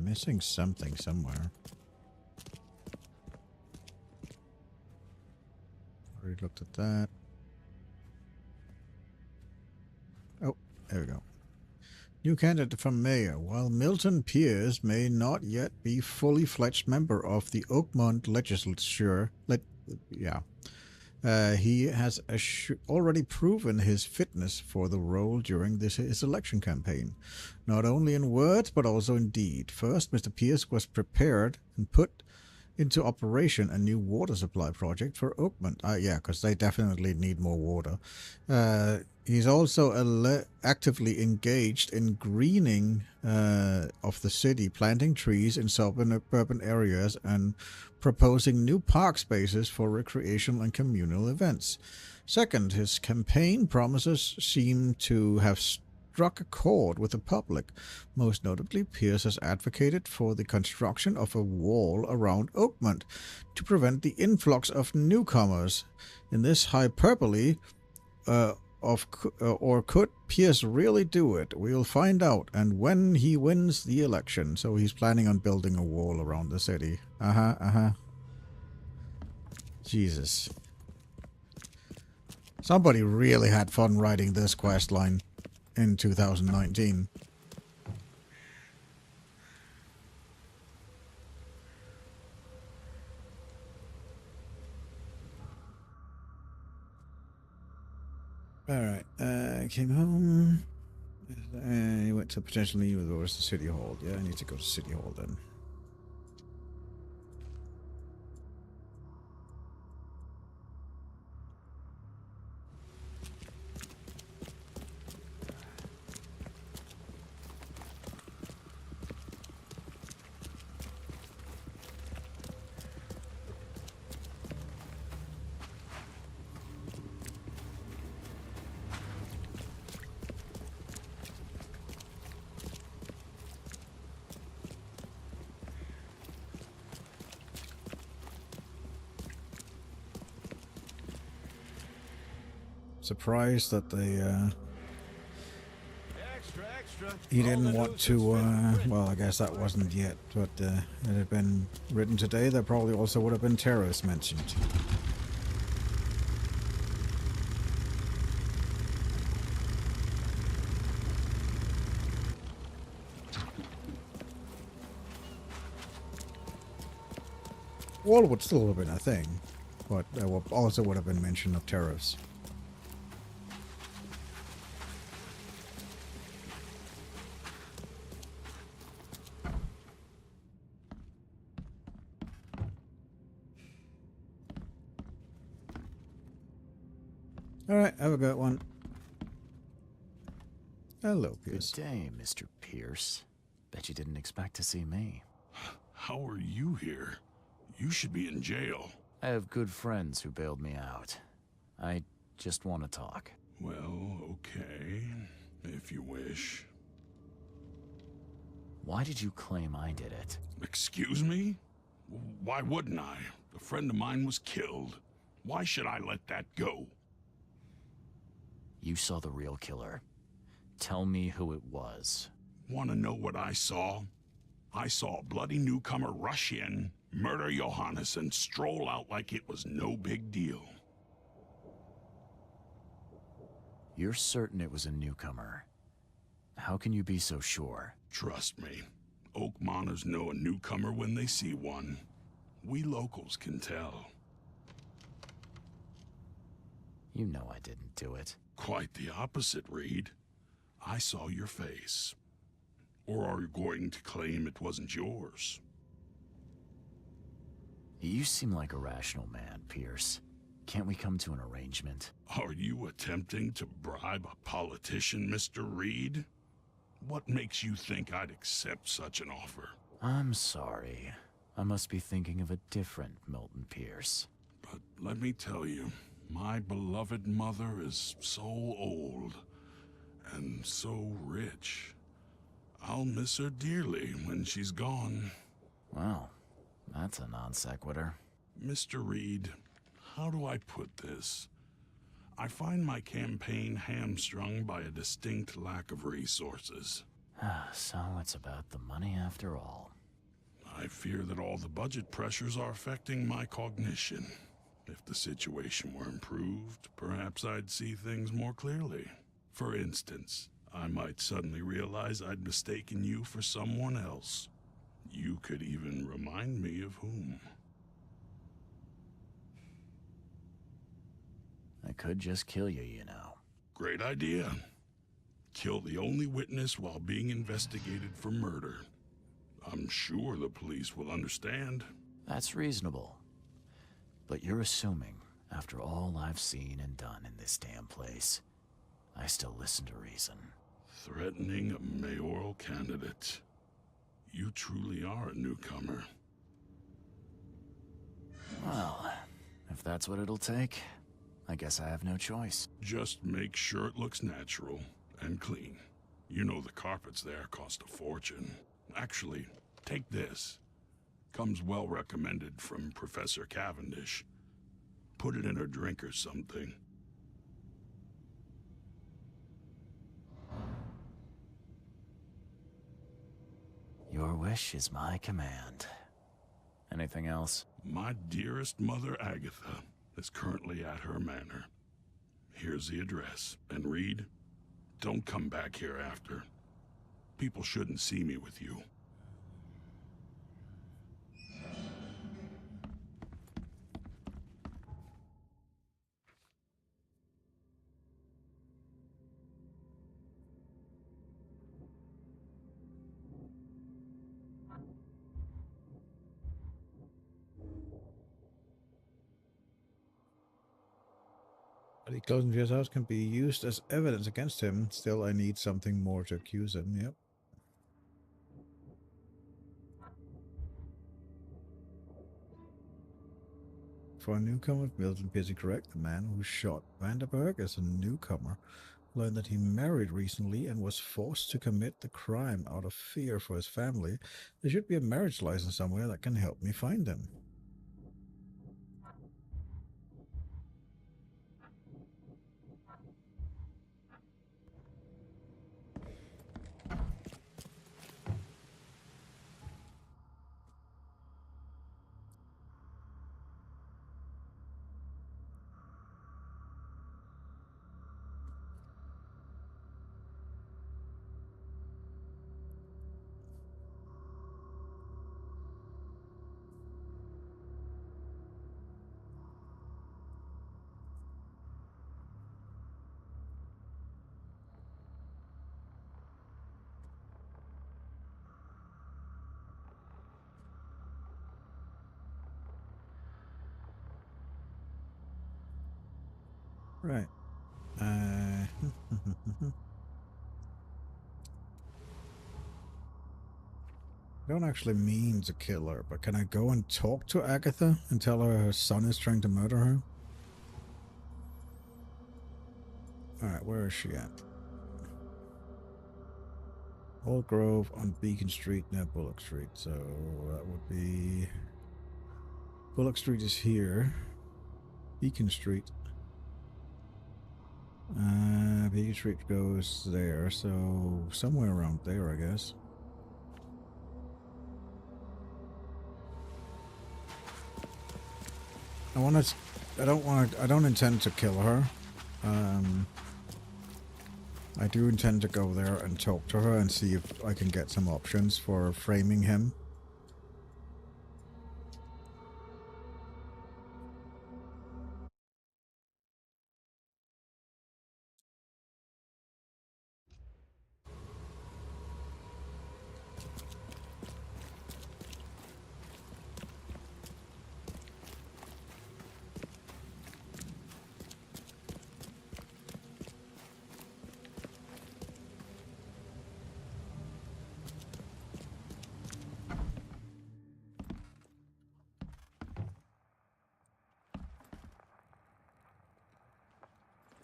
Missing something somewhere. Already looked at that. There we go. New candidate for mayor. While Milton Pierce may not yet be fully fledged member of the Oakmont legislature, he has already proven his fitness for the role during his election campaign, not only in words but also in deed. First, Mr. Pierce was prepared and put into operation a new water supply project for Oakmont. Yeah, because they definitely need more water. He's also actively engaged in greening of the city, planting trees in suburban areas and proposing new park spaces for recreational and communal events. Second, his campaign promises seem to have struck a chord with the public. Most notably, Pierce has advocated for the construction of a wall around Oakmont to prevent the influx of newcomers. In this hyperbole, or could Pierce really do it? We'll find out, and when he wins the election. So he's planning on building a wall around the city. Jesus. Somebody really had fun writing this quest line in 2019. Alright, came home. He went to potentially with the City Hall. Yeah, I need to go to City Hall then. Surprised that they he didn't want to well, I guess that wasn't yet, but it had been written today. There probably also would have been terrorists mentioned. Wall would still have been a thing, but there also would have been mention of tariffs. Alright, have a good one. Hello, Pierce. Good day, Mr. Pierce. Bet you didn't expect to see me. How are you here? You should be in jail. I have good friends who bailed me out. I just want to talk. Well, okay, if you wish. Why did you claim I did it? Excuse me? Why wouldn't I? A friend of mine was killed. Why should I let that go? You saw the real killer. Tell me who it was. Want to know what I saw? I saw a bloody newcomer rush in, murder Johannes, and stroll out like it was no big deal. You're certain it was a newcomer. How can you be so sure? Trust me. Oakmonters know a newcomer when they see one. We locals can tell. You know I didn't do it. Quite the opposite, Reed. I saw your face. Or are you going to claim it wasn't yours? You seem like a rational man, Pierce. Can't we come to an arrangement? Are you attempting to bribe a politician, Mr. Reed? What makes you think I'd accept such an offer? I'm sorry. I must be thinking of a different Milton Pierce. But let me tell you, my beloved mother is so old and so rich. I'll miss her dearly when she's gone. Well, that's a non sequitur. Mr. Reed, how do I put this? I find my campaign hamstrung by a distinct lack of resources. So it's about the money after all. I fear that all the budget pressures are affecting my cognition. If the situation were improved, perhaps I'd see things more clearly. For instance, I might suddenly realize I'd mistaken you for someone else. You could even remind me of whom. I could just kill you, you know. Great idea. Kill the only witness while being investigated for murder. I'm sure the police will understand. That's reasonable. But you're assuming, after all I've seen and done in this damn place, I still listen to reason. Threatening a mayoral candidate. You truly are a newcomer. Well, if that's what it'll take, I guess I have no choice. Just make sure it looks natural and clean. You know the carpets there cost a fortune. Actually, take this. Comes well recommended from Professor Cavendish. Put it in her drink or something. Your wish is my command. Anything else? My dearest mother, Agatha, is currently at her manor. Here's the address. And Reed, don't come back here after. People shouldn't see me with you. The closing to his house can be used as evidence against him. Still, I need something more to accuse him. Yep. For a newcomer, Milton Pizzi correct. The man who shot Vanderberg as a newcomer learned that he married recently and was forced to commit the crime out of fear for his family. There should be a marriage license somewhere that can help me find him. Right. I don't actually mean to kill her, but can I go and talk to Agatha and tell her son is trying to murder her? Alright, where is she at? Old Grove on Beacon Street near Bullock Street, so that would be... Bullock Street is here. Beacon Street. Beacon Street goes there, so somewhere around there, I guess. I don't intend to kill her. I do intend to go there and talk to her and see if I can get some options for framing him.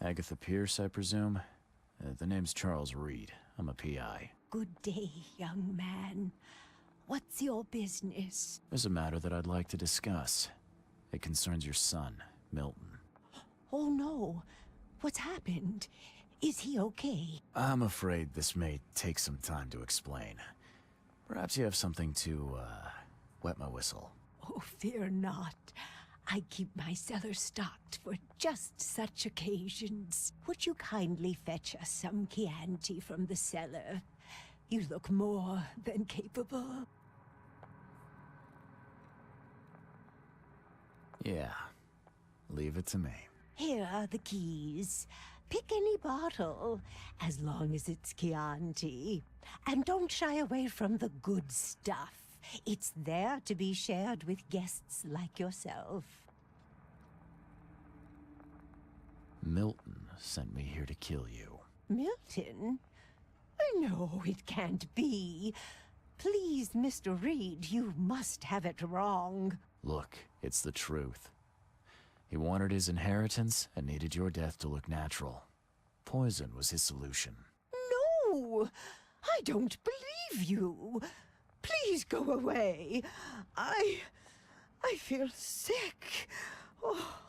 Agatha Pierce, I presume? The name's Charles Reed. I'm a PI. Good day, young man. What's your business? There's a matter that I'd like to discuss. It concerns your son, Milton. Oh no. What's happened? Is he okay? I'm afraid this may take some time to explain. Perhaps you have something to, wet my whistle. Oh, fear not. I keep my cellar stocked for just such occasions. Would you kindly fetch us some Chianti from the cellar? You look more than capable. Yeah. Leave it to me. Here are the keys. Pick any bottle, as long as it's Chianti. And don't shy away from the good stuff. It's there to be shared with guests like yourself. Milton sent me here to kill you. Milton? No, it can't be. Please, Mr. Reed, you must have it wrong. Look, it's the truth. He wanted his inheritance and needed your death to look natural. Poison was his solution. No! I don't believe you. Please go away. I feel sick. Oh.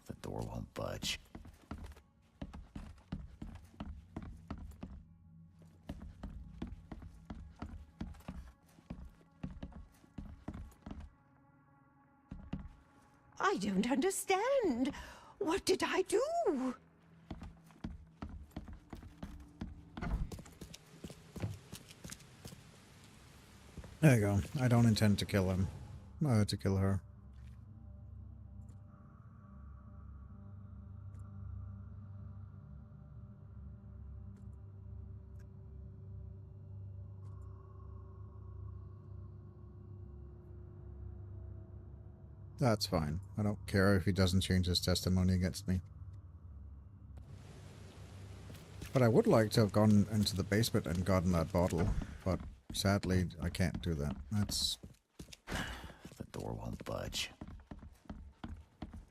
The door won't budge. I don't understand. What did I do? There you go. I don't intend to kill him. To kill her. That's fine. I don't care if he doesn't change his testimony against me. But I would like to have gone into the basement and gotten that bottle, but sadly I can't do that. That's... The door won't budge.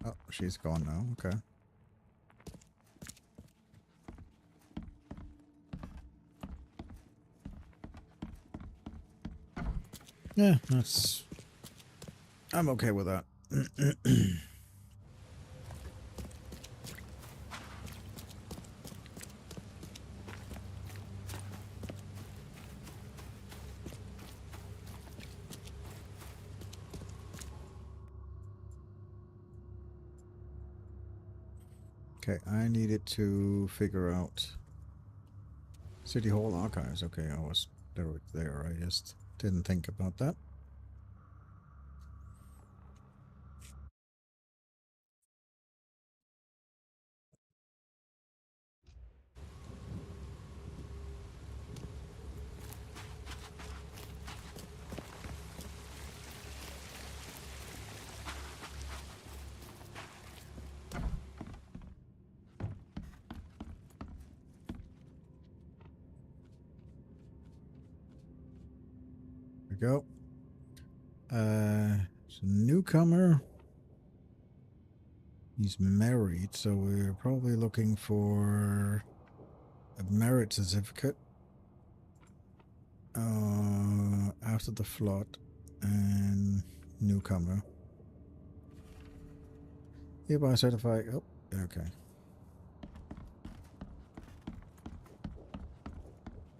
Oh, she's gone now. Okay. Yeah, that's... I'm okay with that. Okay, I needed to figure out City Hall archives. Okay, I was there. I just didn't think about that. Go. It's a newcomer. He's married, so we're probably looking for a marriage certificate. After the flood and newcomer. Hereby certified. Oh, okay.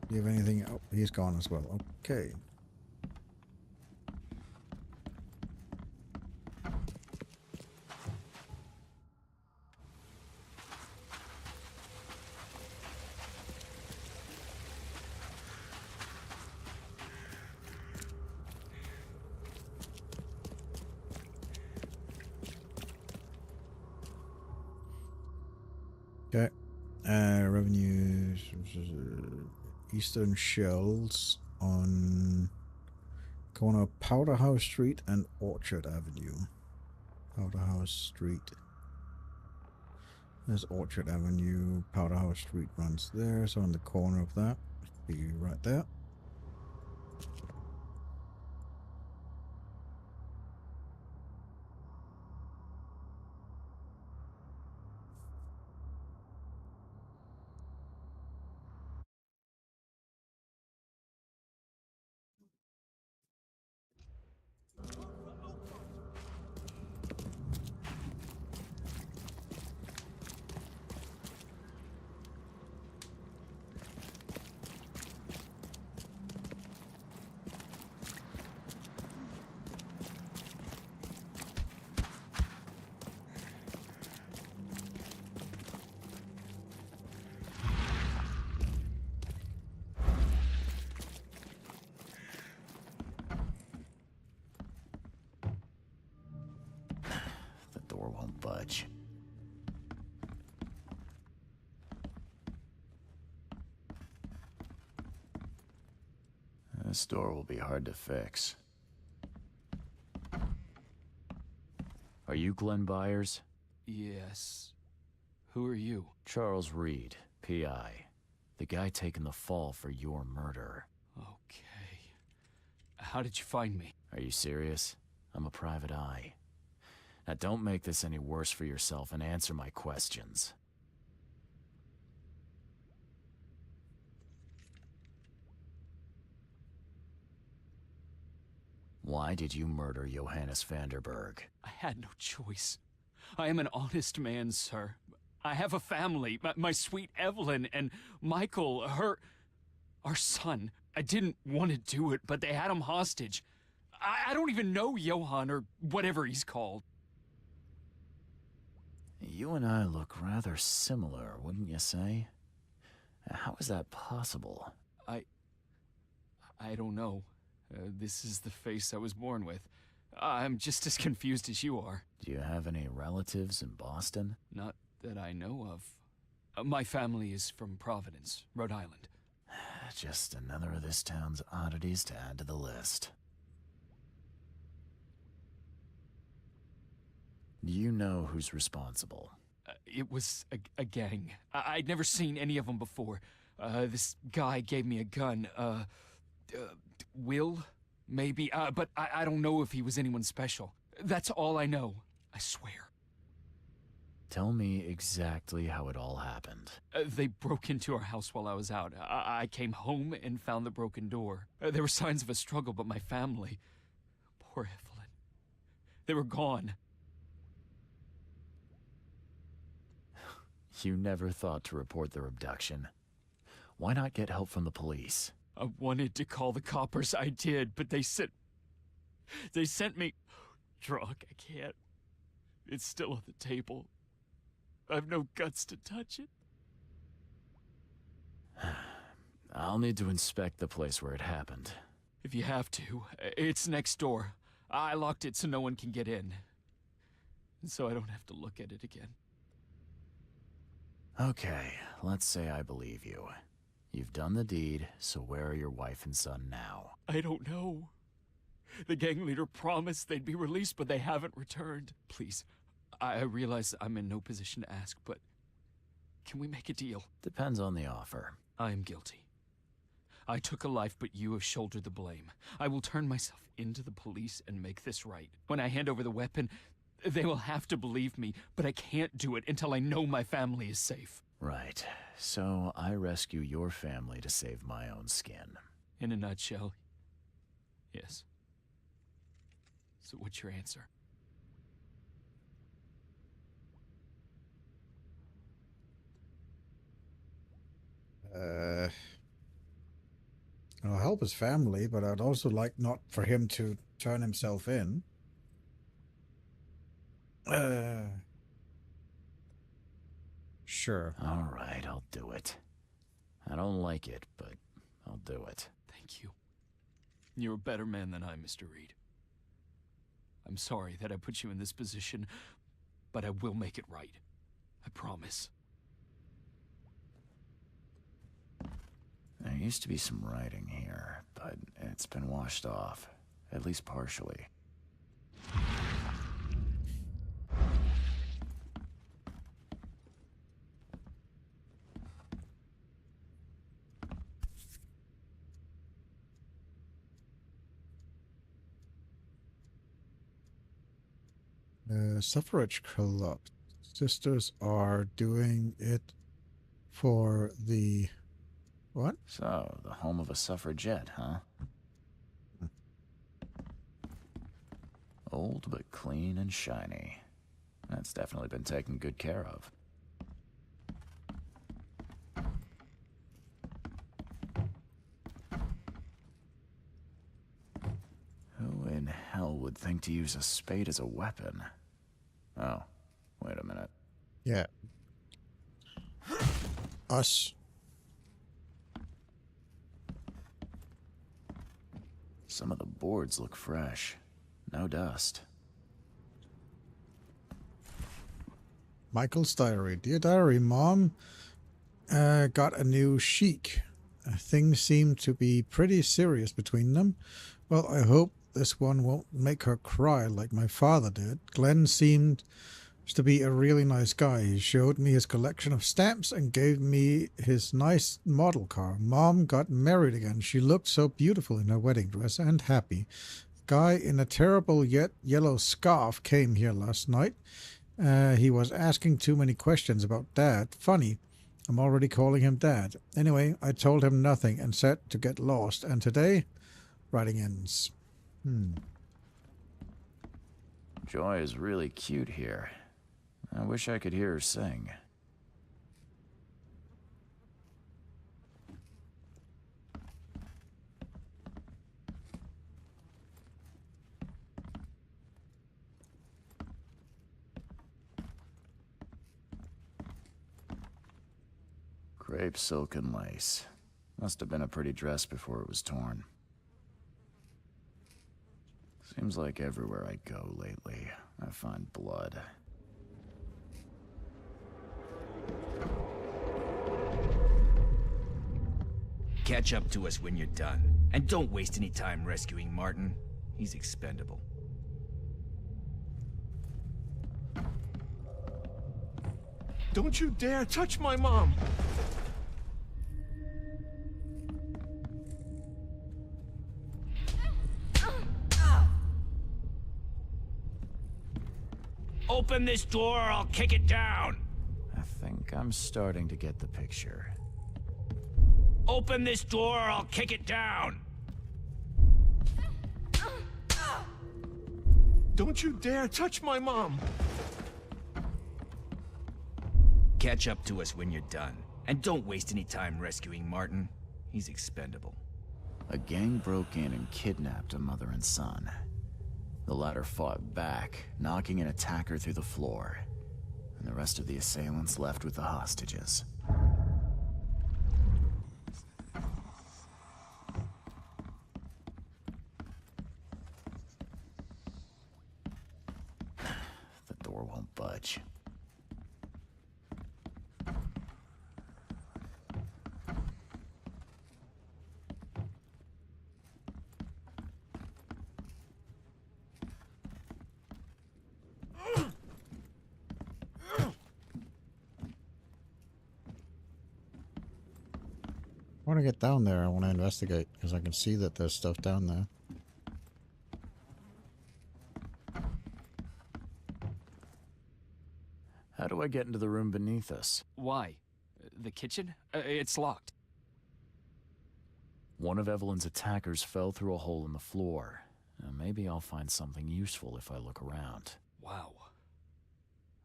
Do you have anything? Oh, he's gone as well. Okay. Okay. Revenues. Eastern Shells on corner of Powderhouse Street and Orchard Avenue. Powderhouse Street. There's Orchard Avenue. Powderhouse Street runs there, so on the corner of that. Be right there. budge. This door will be hard to fix. Are you Glenn Byers? Yes. Who are you? Charles Reed, P.I. The guy taking the fall for your murder. Okay. How did you find me? Are you serious? I'm a private eye. Now don't make this any worse for yourself and answer my questions. Why did you murder Johannes Vanderberg? I had no choice. I am an honest man, sir. I have a family. My sweet Evelyn and Michael, our son. I didn't want to do it, but they had him hostage. I don't even know Johann, or whatever he's called. You and I look rather similar, wouldn't you say? How is that possible? I don't know. This is the face I was born with. I'm just as confused as you are. Do you have any relatives in Boston? Not that I know of. My family is from Providence, Rhode Island. Just another of this town's oddities to add to the list. Do you know who's responsible? It was a gang. I'd never seen any of them before. This guy gave me a gun. Will? Maybe. But I don't know if he was anyone special. That's all I know. I swear. Tell me exactly how it all happened. They broke into our house while I was out. I came home and found the broken door. There were signs of a struggle, but my family... Poor Evelyn. They were gone. You never thought to report their abduction. Why not get help from the police? I wanted to call the coppers, I did, but they sent me drunk. I can't. It's still on the table. I've no guts to touch it. I'll need to inspect the place where it happened. If you have to, it's next door. I locked it so no one can get in. So I don't have to look at it again. Okay, let's say I believe you. You've done the deed, so where are your wife and son now? I don't know. The gang leader promised they'd be released, but they haven't returned. Please, I realize I'm in no position to ask, but can we make a deal? Depends on the offer. I am guilty. I took a life, but you have shouldered the blame. I will turn myself into the police and make this right. When I hand over the weapon, they will have to believe me, but I can't do it until I know my family is safe. Right. So I rescue your family to save my own skin. In a nutshell, yes. So what's your answer? I'll help his family, but I'd also like not for him to turn himself in. Sure. All right, I'll do it. I don't like it, but I'll do it. Thank you. You're a better man than I, Mr. Reed. I'm sorry that I put you in this position, but I will make it right. I promise. There used to be some writing here, but it's been washed off, at least partially. Suffrage club. Sisters are doing it for the... What? So, the home of a suffragette, huh? Old but clean and shiny. That's definitely been taken good care of. Who in hell would think to use a spade as a weapon? Oh, wait a minute. Yeah. Us. Some of the boards look fresh. No dust. Michael's diary. Dear diary, Mom got a new sheik. Things seem to be pretty serious between them. Well, I hope this one won't make her cry like my father did. Glenn seemed to be a really nice guy. He showed me his collection of stamps and gave me his nice model car. Mom got married again. She looked so beautiful in her wedding dress and happy. The guy in a terrible yet yellow scarf came here last night. He was asking too many questions about Dad. Funny, I'm already calling him Dad. Anyway, I told him nothing and said to get lost. And today, writing ends. Joy is really cute here. I wish I could hear her sing. Crepe silk and lace. Must have been a pretty dress before it was torn. Seems like everywhere I go lately, I find blood. Catch up to us when you're done. And don't waste any time rescuing Martin. He's expendable. Don't you dare touch my mom! Open this door or I'll kick it down! I think I'm starting to get the picture. Open this door or I'll kick it down! Don't you dare touch my mom! Catch up to us when you're done. And don't waste any time rescuing Martin. He's expendable. A gang broke in and kidnapped a mother and son. The latter fought back, knocking an attacker through the floor. And the rest of the assailants left with the hostages. The door won't budge. I want to get down there. I want to investigate because I can see that there's stuff down there. How do I get into the room beneath us? Why? The kitchen? It's locked. One of Evelyn's attackers fell through a hole in the floor. Maybe I'll find something useful if I look around. Wow.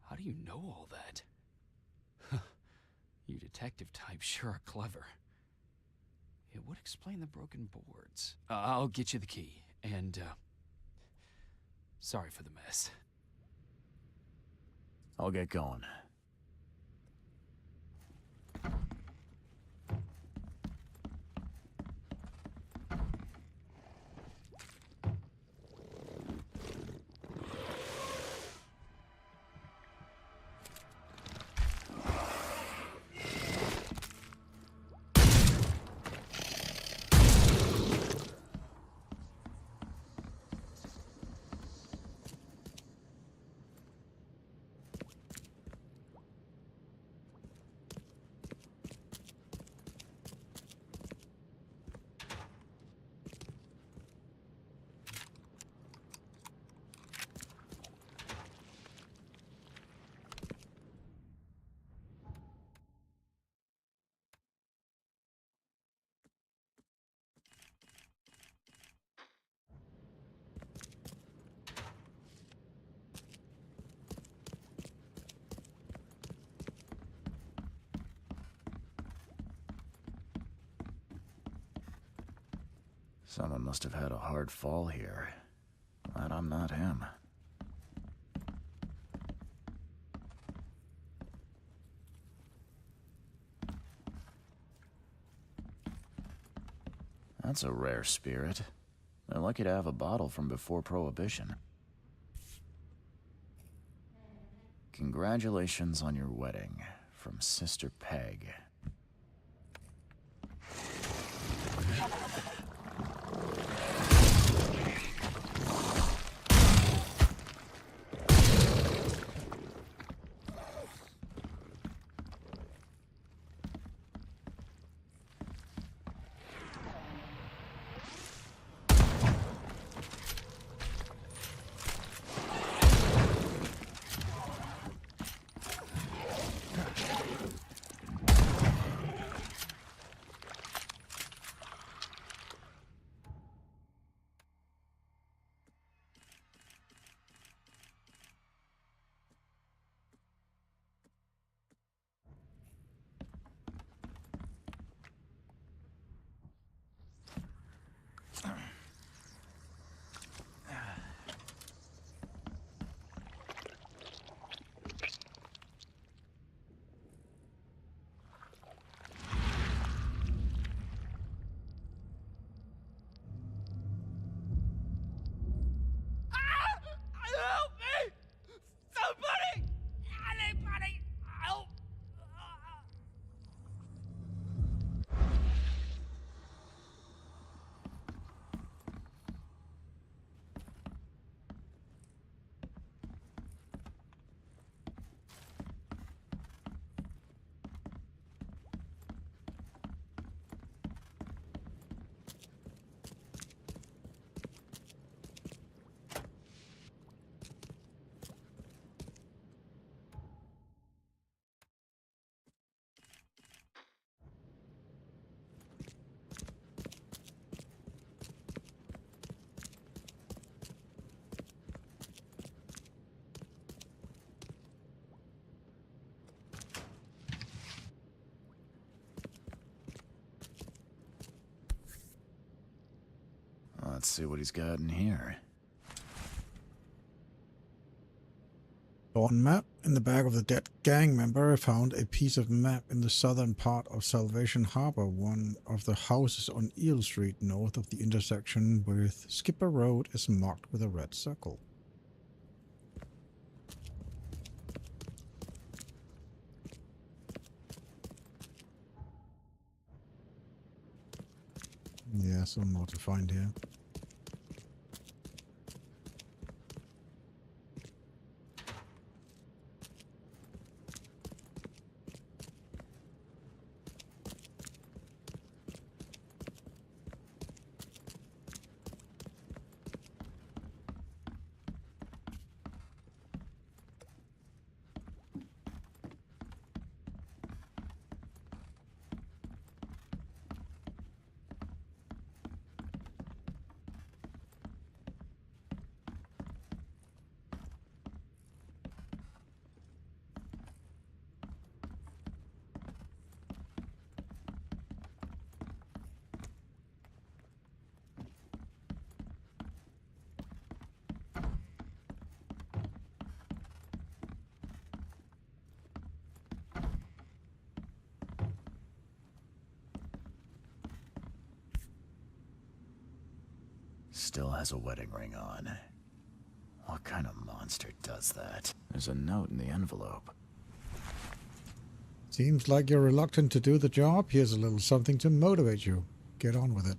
How do you know all that? You detective types sure are clever. It would explain the broken boards. I'll get you the key, and, sorry for the mess. I'll get going. Someone must have had a hard fall here. Glad I'm not him. That's a rare spirit. They're lucky to have a bottle from before Prohibition. Congratulations on your wedding. From Sister Peg. Help me! Somebody! Anybody! Help! Let's see what he's got in here. On map. In the bag of the dead gang member, I found a piece of map in the southern part of Salvation Harbor. One of the houses on Eel Street, north of the intersection with Skipper Road, is marked with a red circle. Yeah, some more to find here. Still has a wedding ring on. What kind of monster does that? There's a note in the envelope. Seems like you're reluctant to do the job. Here's a little something to motivate you. Get on with it.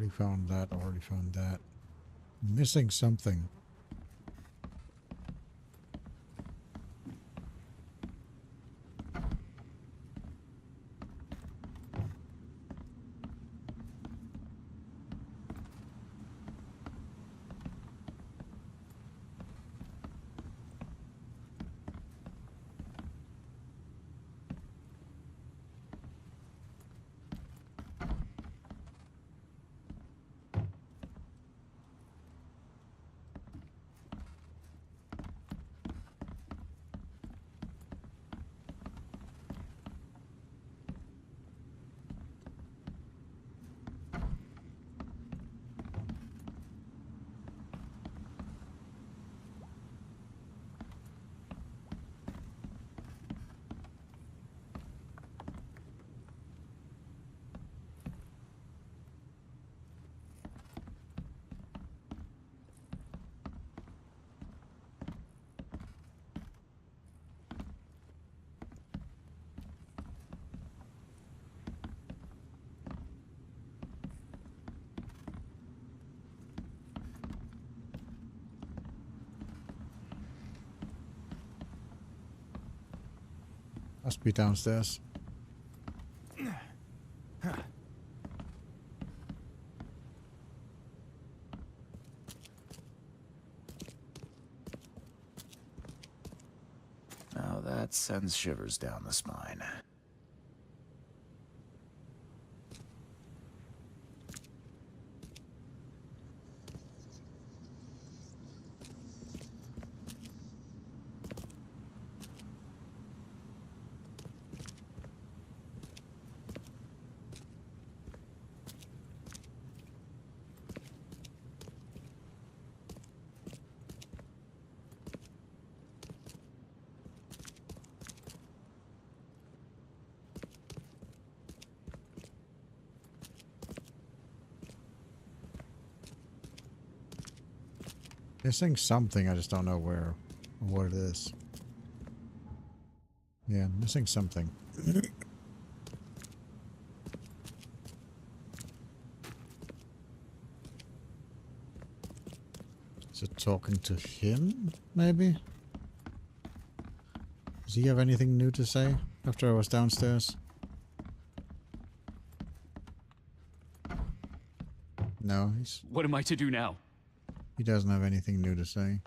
Already found that. Already found that. Missing something. Must be downstairs. Now that sends shivers down the spine. Missing something, I just don't know where or what it is. Yeah, missing something. Is it talking to him, maybe? Does he have anything new to say after I was downstairs? No, What am I to do now? he doesn't have anything new to say.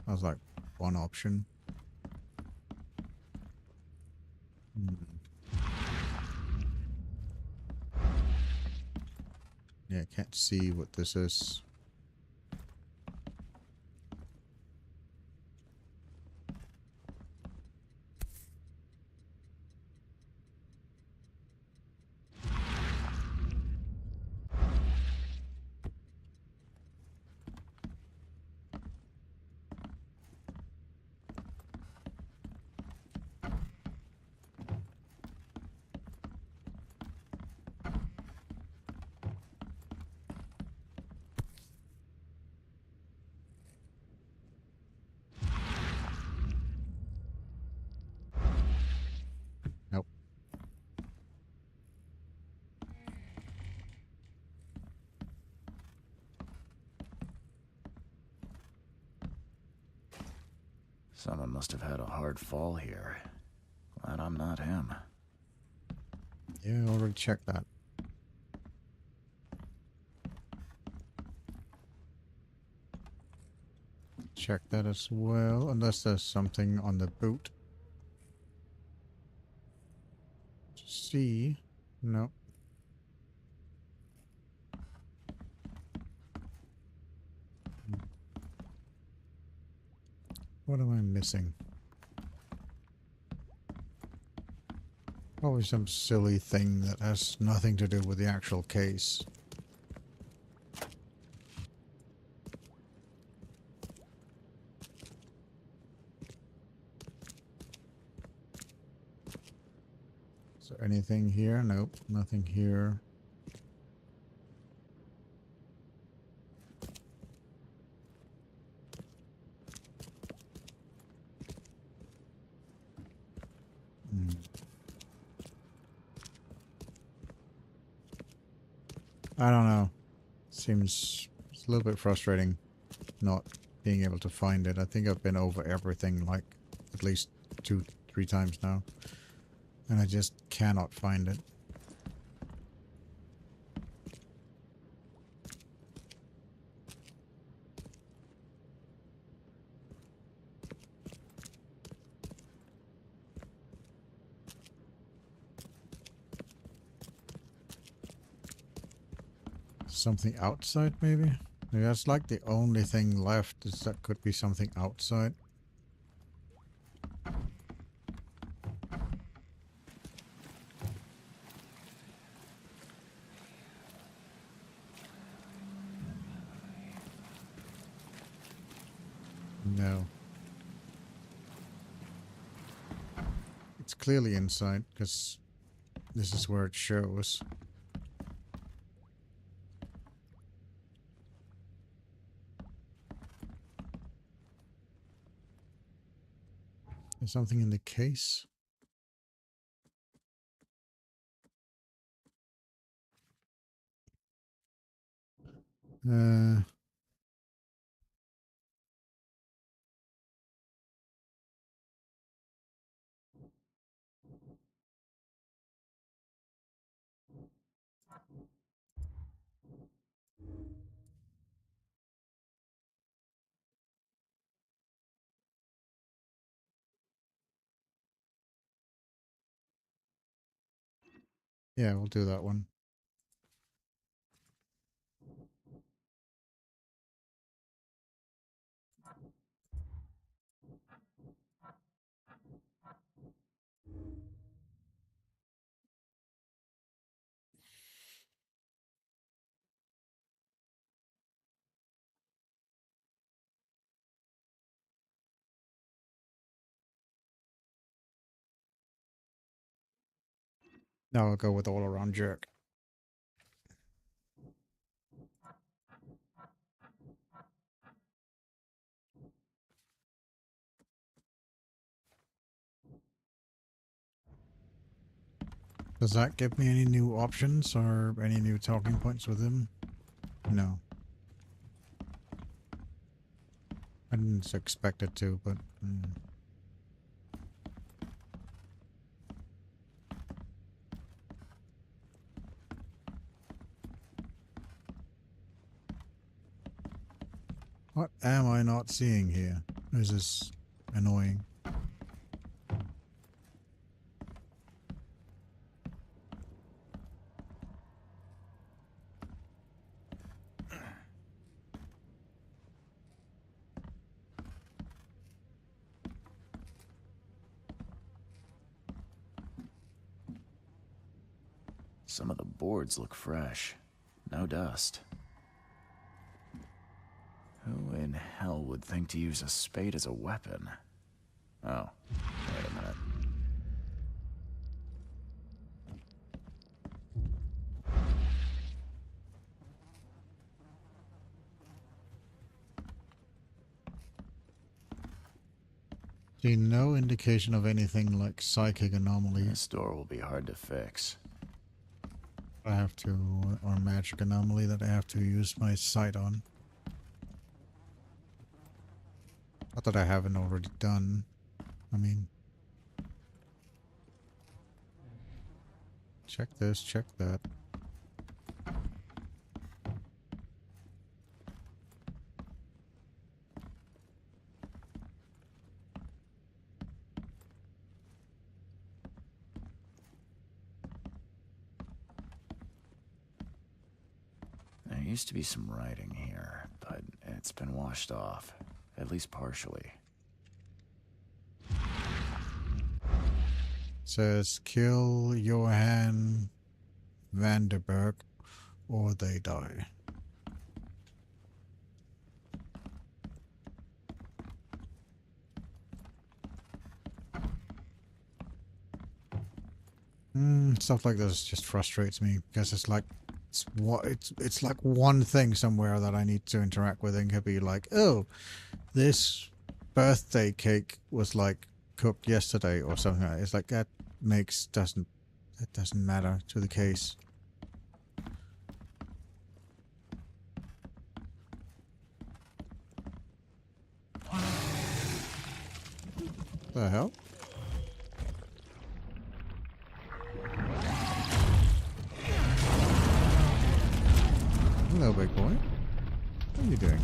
That was like one option. Yeah, I can't see what this is. Nope. Someone must have had a hard fall here. Glad I'm not him. Yeah, I already checked that. Check that as well, unless there's something on the boot. See? No. What am I missing? Probably some silly thing that has nothing to do with the actual case. Is there anything here? Nope, nothing here. I don't know. Seems it's a little bit frustrating not being able to find it. I think I've been over everything like at least 2-3 times now. And I just cannot find it. Something outside, maybe? Maybe that's like the only thing left, is that could be something outside. No. It's clearly inside, because this is where it shows. There's something in the case. Yeah, we'll do that one. Now I'll go with all around jerk. Does that give me any new options or any new talking points with him? No. I didn't expect it to, but... What am I not seeing here? This is annoying. Some of the boards look fresh. No dust. Who in hell would think to use a spade as a weapon? Oh, wait a minute. See, no indication of anything like psychic anomaly. This door will be hard to fix. I have to, or magic anomaly that I have to use my sight on. Not that I haven't already done. I mean... Check this, check that. There used to be some writing here, but it's been washed off, at least partially. Says, kill Johann Vanderberg or they die. Stuff like this just frustrates me because it's like it's like one thing somewhere that I need to interact with, and could be like, oh, this birthday cake was like cooked yesterday or something. It's like that doesn't matter to the case. The hell? Hello, big boy. What are you doing?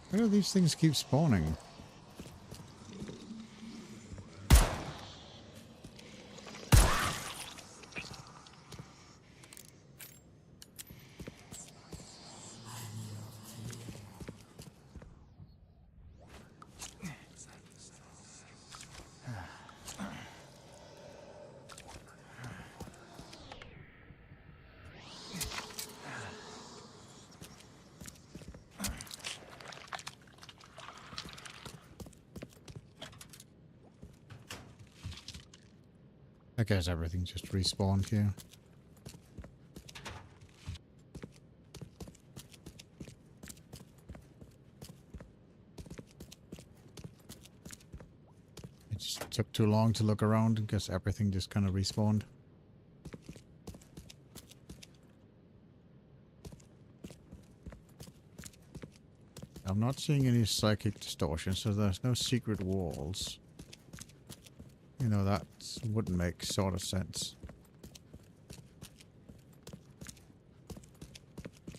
Why do these things keep spawning? I guess everything just respawned here. It just took too long to look around. I guess everything just kind of respawned. I'm not seeing any psychic distortion, so there's no secret walls. You know, that wouldn't make sort of sense.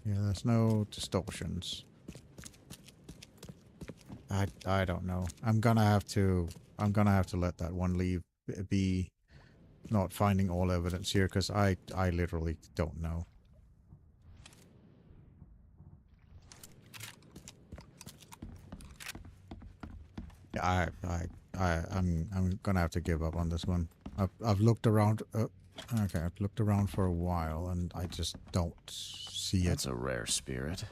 Yeah, there's no distortions. I don't know. I'm gonna have to let that one leave be, not finding all evidence here, because I literally don't know. Yeah, I'm gonna have to give up on this one. I've looked around. Okay, I've looked around for a while, and I just don't see it. That's a rare spirit.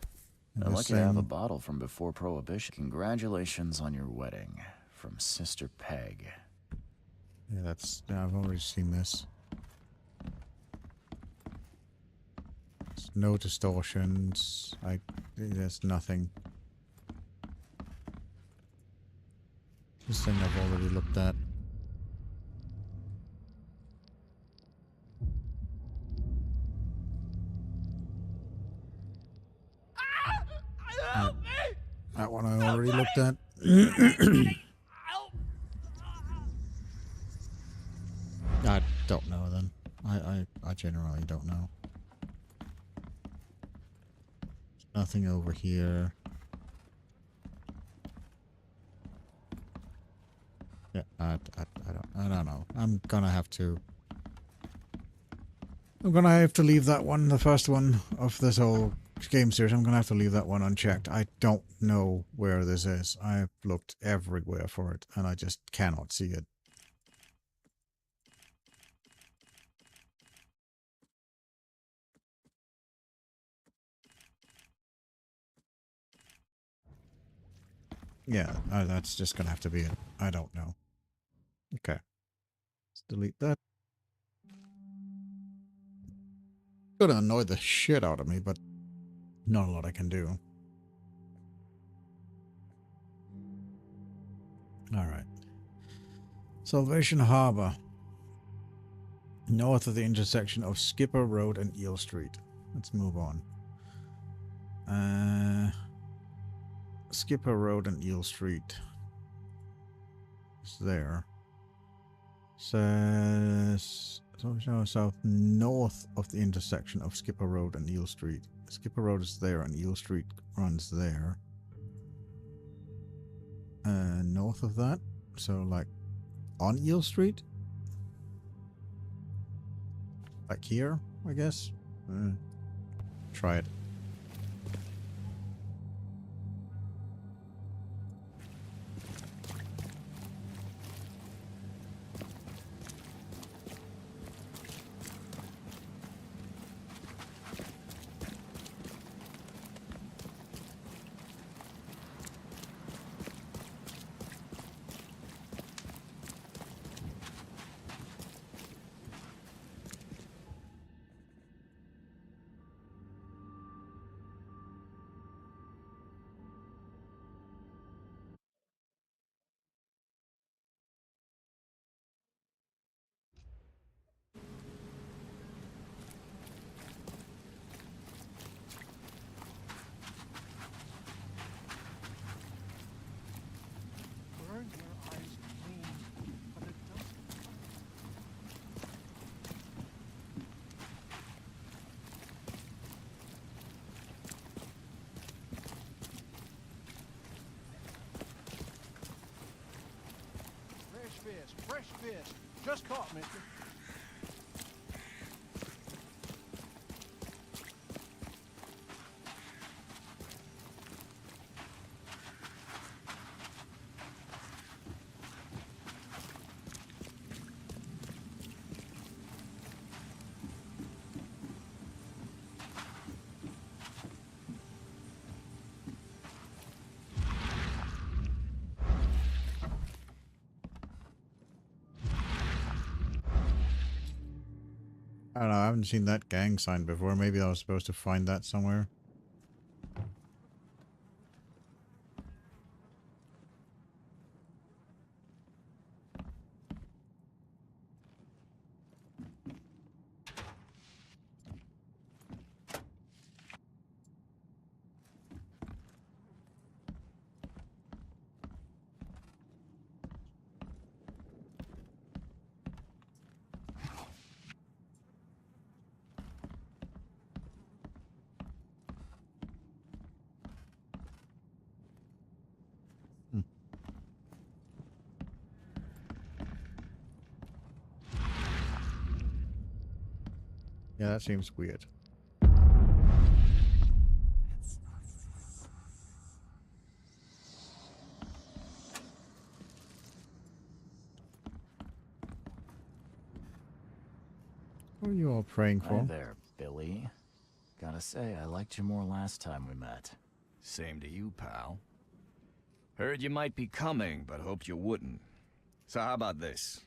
And I'd the like to have a same- bottle from before Prohibition. Congratulations on your wedding, from Sister Peg. Yeah, I've already seen this. There's no distortions. There's nothing. This thing I've already looked at. That one I already looked at. I don't know then. I generally don't know. Nothing over here. Yeah, I don't know. I'm gonna have to leave that one, the first one of this whole game series. I'm gonna have to leave that one unchecked. I don't know where this is. I've looked everywhere for it, and I just cannot see it. Yeah, that's just gonna have to be it. I don't know. Okay. Let's delete that. Gonna annoy the shit out of me, but not a lot I can do. Alright. Salvation Harbor. North of the intersection of Skipper Road and Eel Street. Let's move on. Skipper Road and Eel Street. It's there. Says south north of the intersection of Skipper Road and Eel Street. Skipper Road is there and Eel Street runs there. North of that, so like on Eel Street, like here, I guess. Try it. Fresh fish. Just caught, mister. I don't know, I haven't seen that gang sign before. Maybe I was supposed to find that somewhere. Yeah, that seems weird. What are you all praying for? Hi there, Billy. Gotta say, I liked you more last time we met. Same to you, pal. Heard you might be coming, but hoped you wouldn't. So how about this?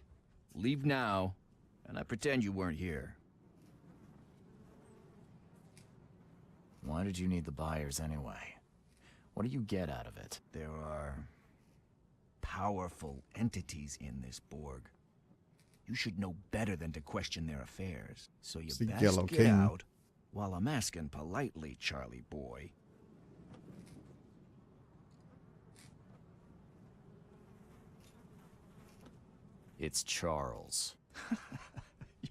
Leave now, and I pretend you weren't here. Why did you need the buyers anyway? What do you get out of it? There are powerful entities in this Borg. You should know better than to question their affairs. So you the best Yellow get King. out while I'm asking politely, Charlie boy. It's Charles.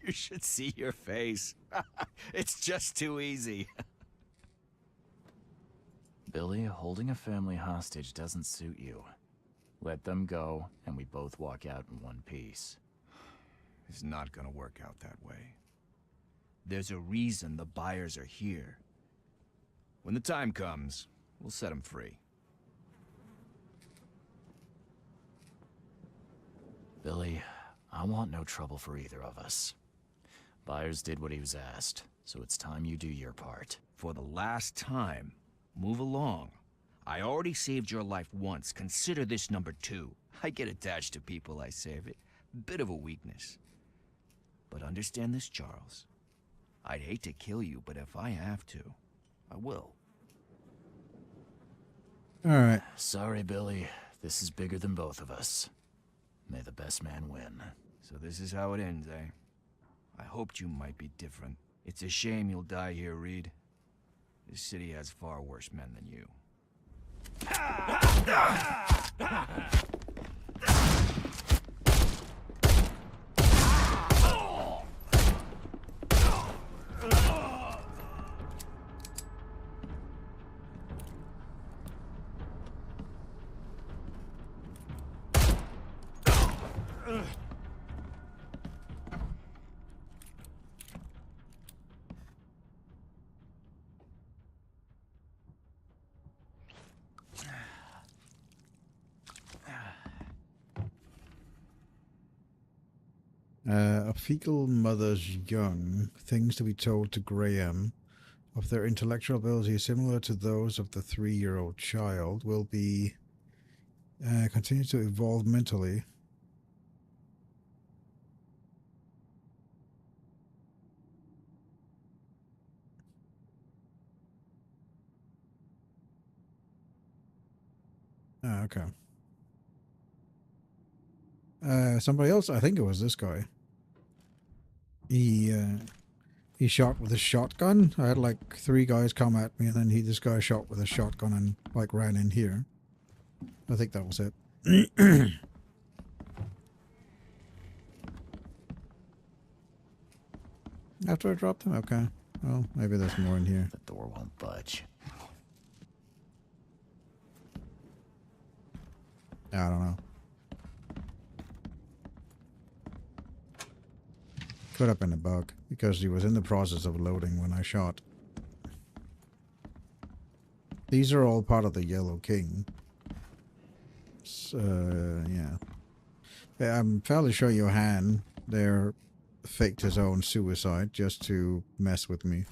You should see your face. It's just too easy. Billy, holding a family hostage doesn't suit you. Let them go, and we both walk out in one piece. It's not gonna work out that way. There's a reason the buyers are here. When the time comes, we'll set them free. Billy, I want no trouble for either of us. Byers did what he was asked, so it's time you do your part. For the last time, move along. I already saved your life once. Consider this number 2. I get attached to people I save. It bit of a weakness. But understand this, Charles. I'd hate to kill you, but if I have to, I will. Alright. Sorry, Billy. This is bigger than both of us. May the best man win. So this is how it ends, eh? I hoped you might be different. It's a shame you'll die here, Reed. This city has far worse men than you. A fecal mother's young, things to be told to Graham of their intellectual abilities similar to those of the 3-year-old child will be continue to evolve mentally. Ah, okay. Somebody else, I think it was this guy. He shot with a shotgun. I had like 3 guys come at me, and then this guy shot with a shotgun and like ran in here. I think that was it. After I dropped him? Okay. Well, maybe there's more in here. The door won't budge. I don't know. Could have been a bug, because he was in the process of loading when I shot. These are all part of the Yellow King. So, yeah. I'm fairly sure Johan there faked his own suicide just to mess with me.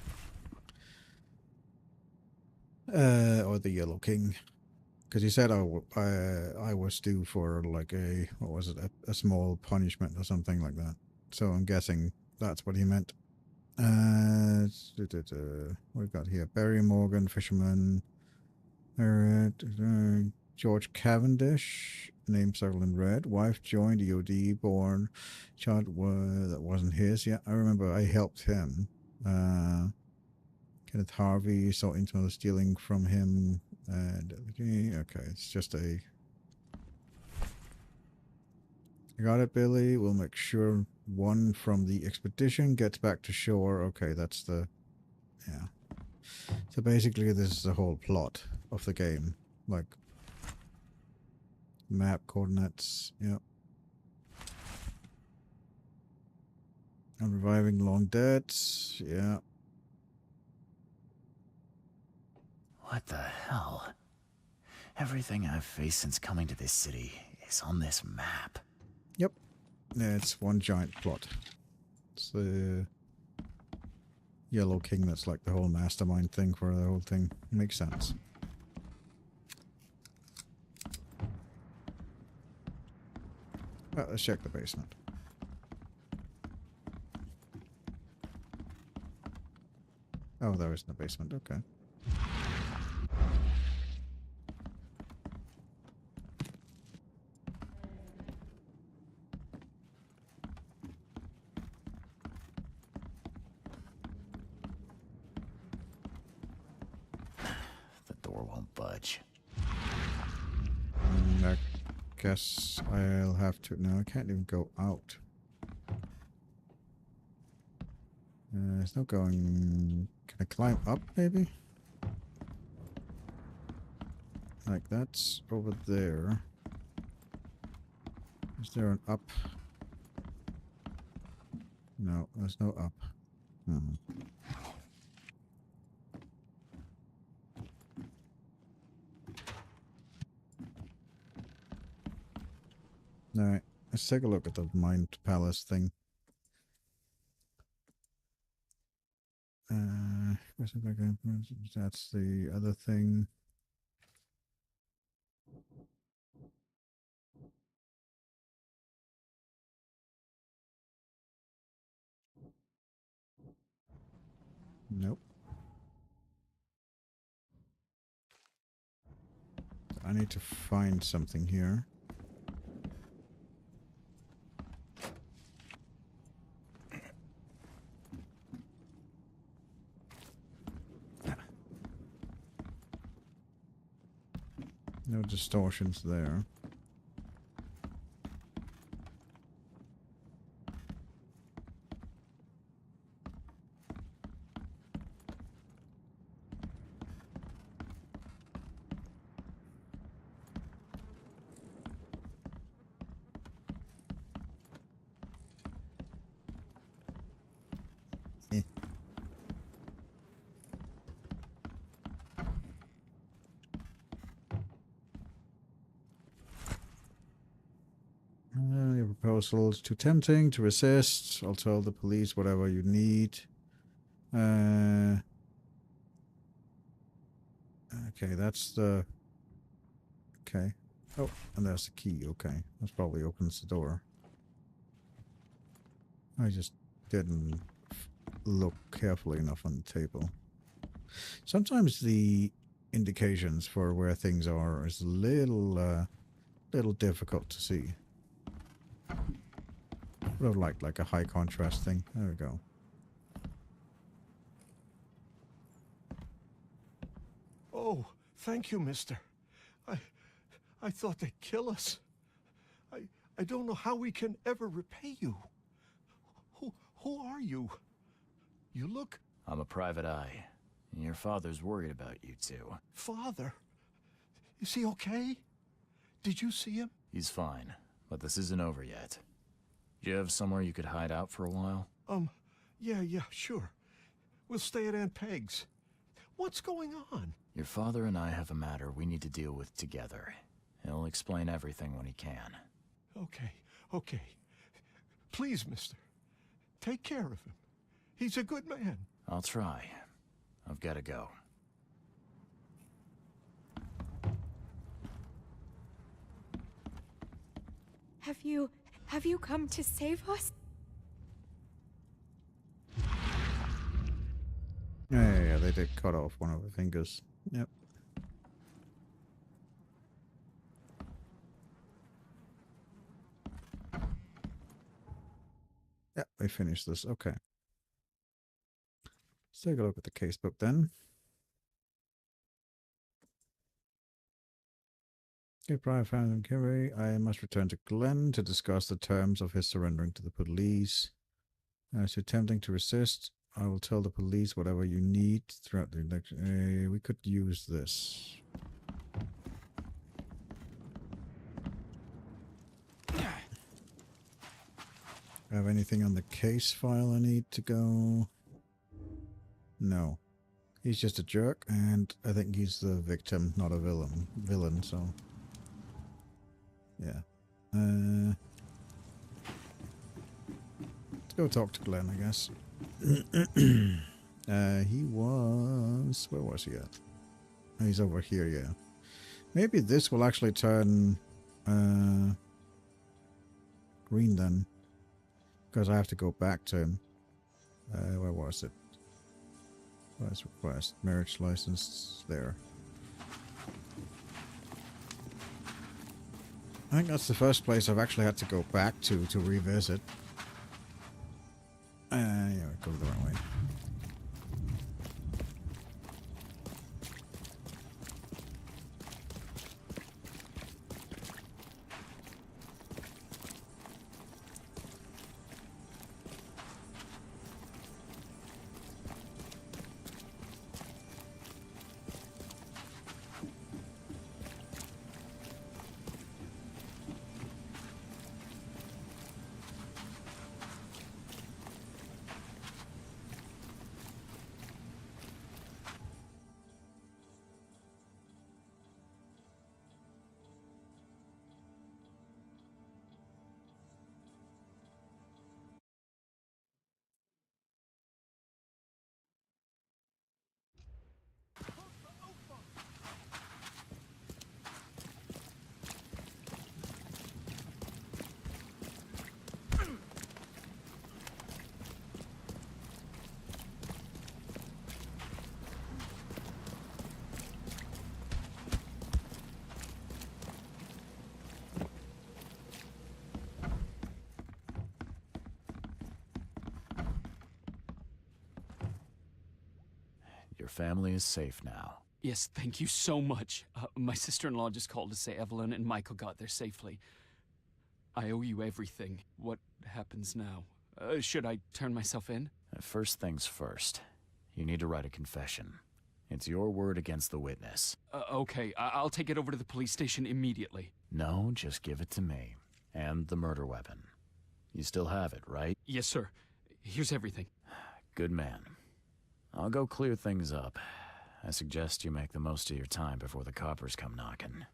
Or the Yellow King. Because he said I was due for like a, what was it, a small punishment or something like that. So I'm guessing that's what he meant. What we got here? Barry Morgan, fisherman. George Cavendish, name circled in red. Wife joined, EOD, born. Child that wasn't his. Yeah, I remember I helped him. Kenneth Harvey, saw internal stealing from him. Okay, it's just a... I got it, Billy. We'll make sure one from the expedition gets back to shore. Okay, that's the... Yeah. So basically this is the whole plot of the game. Like... Map, coordinates, yep. And reviving long dead, yeah. What the hell? Everything I've faced since coming to this city is on this map. Yep. Yeah, it's one giant plot. It's the Yellow King that's like the whole mastermind thing for the whole thing. Makes sense. Well, let's check the basement. Oh, there is no basement. Okay. The door won't budge. I guess I'll have to... No, I can't even go out. There's no going... Can I climb up, maybe? Like, that's over there. Is there an up? No, there's no up. Alright, let's take a look at the Mind Palace thing. That's the other thing. Nope. I need to find something here. No distortions there. Your proposal's too tempting to resist. I'll tell the police whatever you need. Okay, that's the... Okay. Oh, and there's the key. Okay. That probably opens the door. I just didn't look carefully enough on the table. Sometimes the indications for where things are is a little difficult to see. Would have liked like a high contrast thing. There we go. Oh, thank you, mister. I thought they'd kill us. I don't know how we can ever repay you. Who are you? You look... I'm a private eye. Your father's worried about you two. Father? Is he okay? Did you see him? He's fine, but this isn't over yet. Do you have somewhere you could hide out for a while? Yeah, sure. We'll stay at Aunt Peg's. What's going on? Your father and I have a matter we need to deal with together. He'll explain everything when he can. Okay. Please, mister. Take care of him. He's a good man. I'll try. I've got to go. Have you come to save us? Yeah, they did cut off one of the fingers. Yep. Yeah, we finished this. Okay. Let's take a look at the casebook then. If I found him carry, I must return to Glenn to discuss the terms of his surrendering to the police. As you're attempting to resist, I will tell the police whatever you need throughout the election. We could use this. Have anything on the case file I need to go? No. He's just a jerk, and I think he's the victim, not a villain, so... Yeah. Let's go talk to Glenn, I guess. He was... Where was he at? Oh, he's over here, yeah. Maybe this will actually turn... green then. Because I have to go back to him. Where was it? Last request. Marriage license. There. I think that's the first place I've actually had to go back to revisit. Yeah, go the wrong way. Your family is safe now. Yes, thank you so much. My sister-in-law just called to say Evelyn and Michael got there safely. I owe you everything. What happens now? Should I turn myself in? First things first. You need to write a confession. It's your word against the witness. Okay, I'll take it over to the police station immediately. No, just give it to me. And the murder weapon. You still have it, right? Yes, sir. Here's everything. Good man. I'll go clear things up. I suggest you make the most of your time before the coppers come knocking.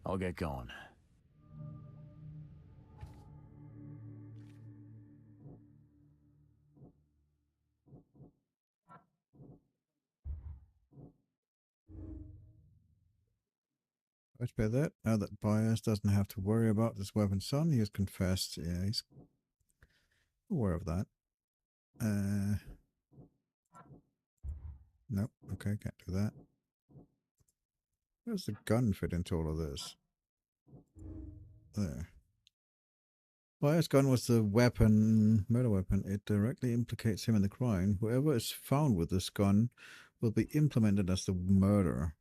I'll get going. Much about that. Now that Bias doesn't have to worry about this weapon's son, he has confessed. Yeah, he's aware of that. Nope. Okay, can't do that. Where does the gun fit into all of this? There. Bias' gun was the murder weapon. It directly implicates him in the crime. Whoever is found with this gun will be implemented as the murderer.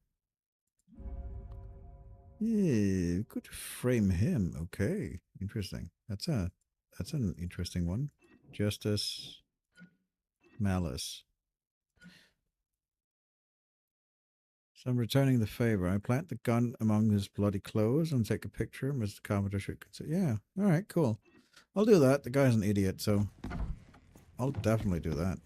Yeah, we could frame him. Okay, interesting. That's an interesting one. Justice, malice. So I'm returning the favor. I plant the gun among his bloody clothes and take a picture. Mr. Carpenter should consider. Yeah, all right, cool. I'll do that. The guy's an idiot, so I'll definitely do that.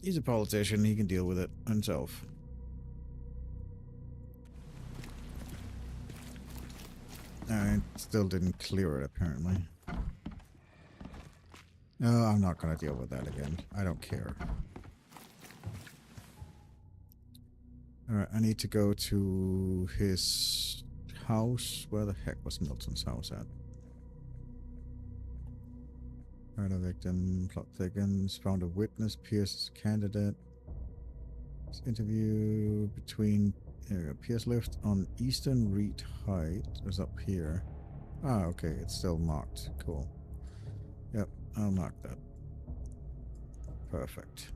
He's a politician, he can deal with it himself. I still didn't clear it, apparently. No, I'm not going to deal with that again. I don't care. Alright, I need to go to his house. Where the heck was Milton's house at? Found a victim, plot thickens, found a witness, Pierce candidate. This interview between Pierce lived on Eastern Reed Height. Is up here. Ah, okay, it's still marked. Cool. Yep, I'll mark that. Perfect.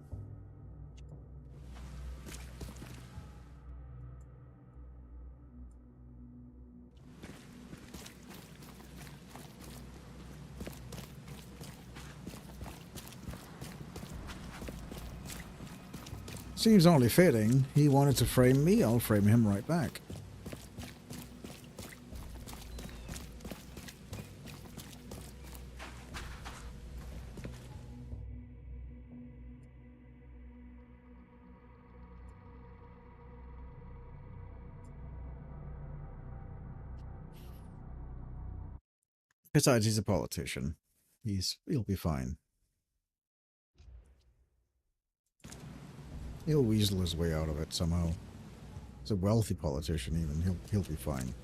Seems only fitting. He wanted to frame me, I'll frame him right back. Besides, he's a politician. He'll be fine. He'll weasel his way out of it somehow. He's a wealthy politician even. He'll be fine.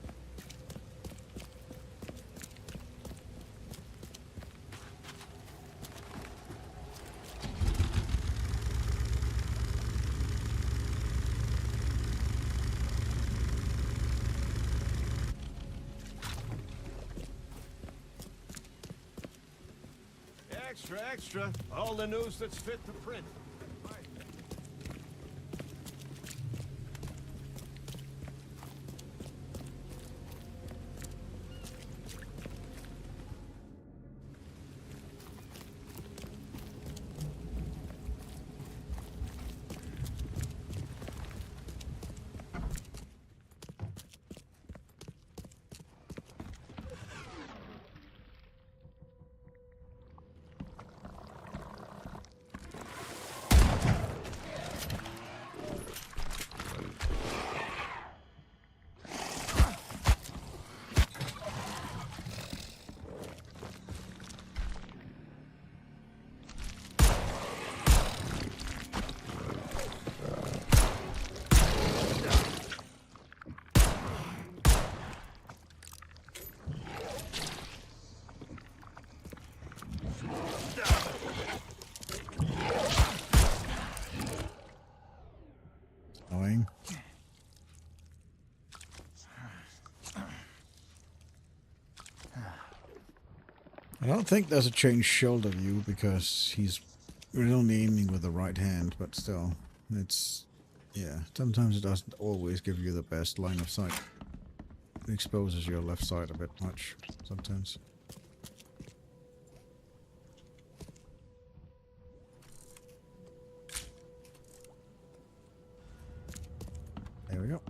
Extra, extra. All the news that's fit to print. I don't think there's a changed shoulder view because he's only aiming with the right hand, but still, it's, yeah, sometimes it doesn't always give you the best line of sight. It exposes your left side a bit much sometimes. There we go.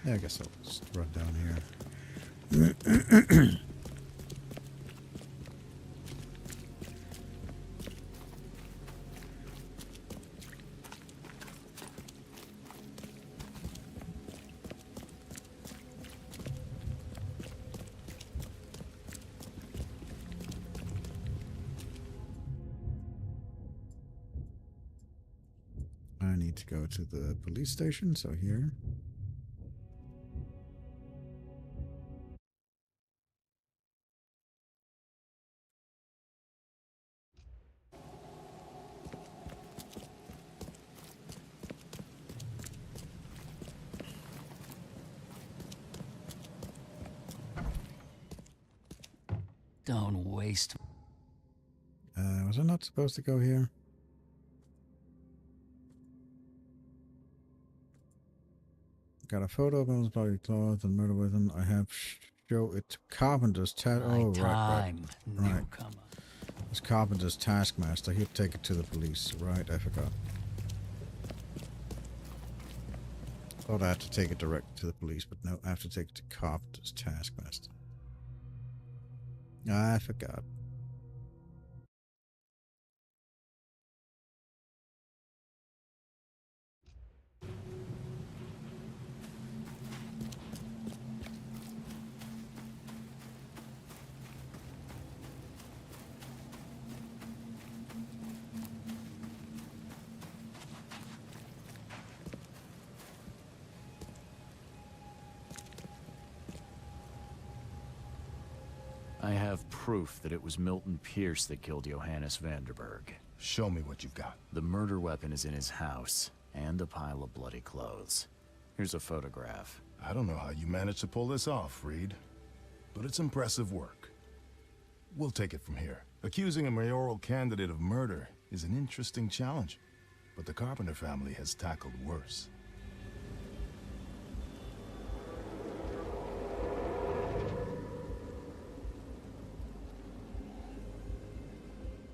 Yeah, I guess I'll just run down here. I need to go to the police station, so here. Don't waste. Was I not supposed to go here? Got a photo of his body clothed and murder weapon. I have show it to Carpenter's oh, right. Newcomer. It's Carpenter's taskmaster. He'd take it to the police. Right, I forgot. Thought I had to take it direct to the police, but no, I have to take it to Carpenter's taskmaster. I forgot. I have proof that it was Milton Pierce that killed Johannes Vanderberg. Show me what you've got. The murder weapon is in his house, and a pile of bloody clothes. Here's a photograph. I don't know how you managed to pull this off, Reed, but it's impressive work. We'll take it from here. Accusing a mayoral candidate of murder is an interesting challenge, but the Carpenter family has tackled worse.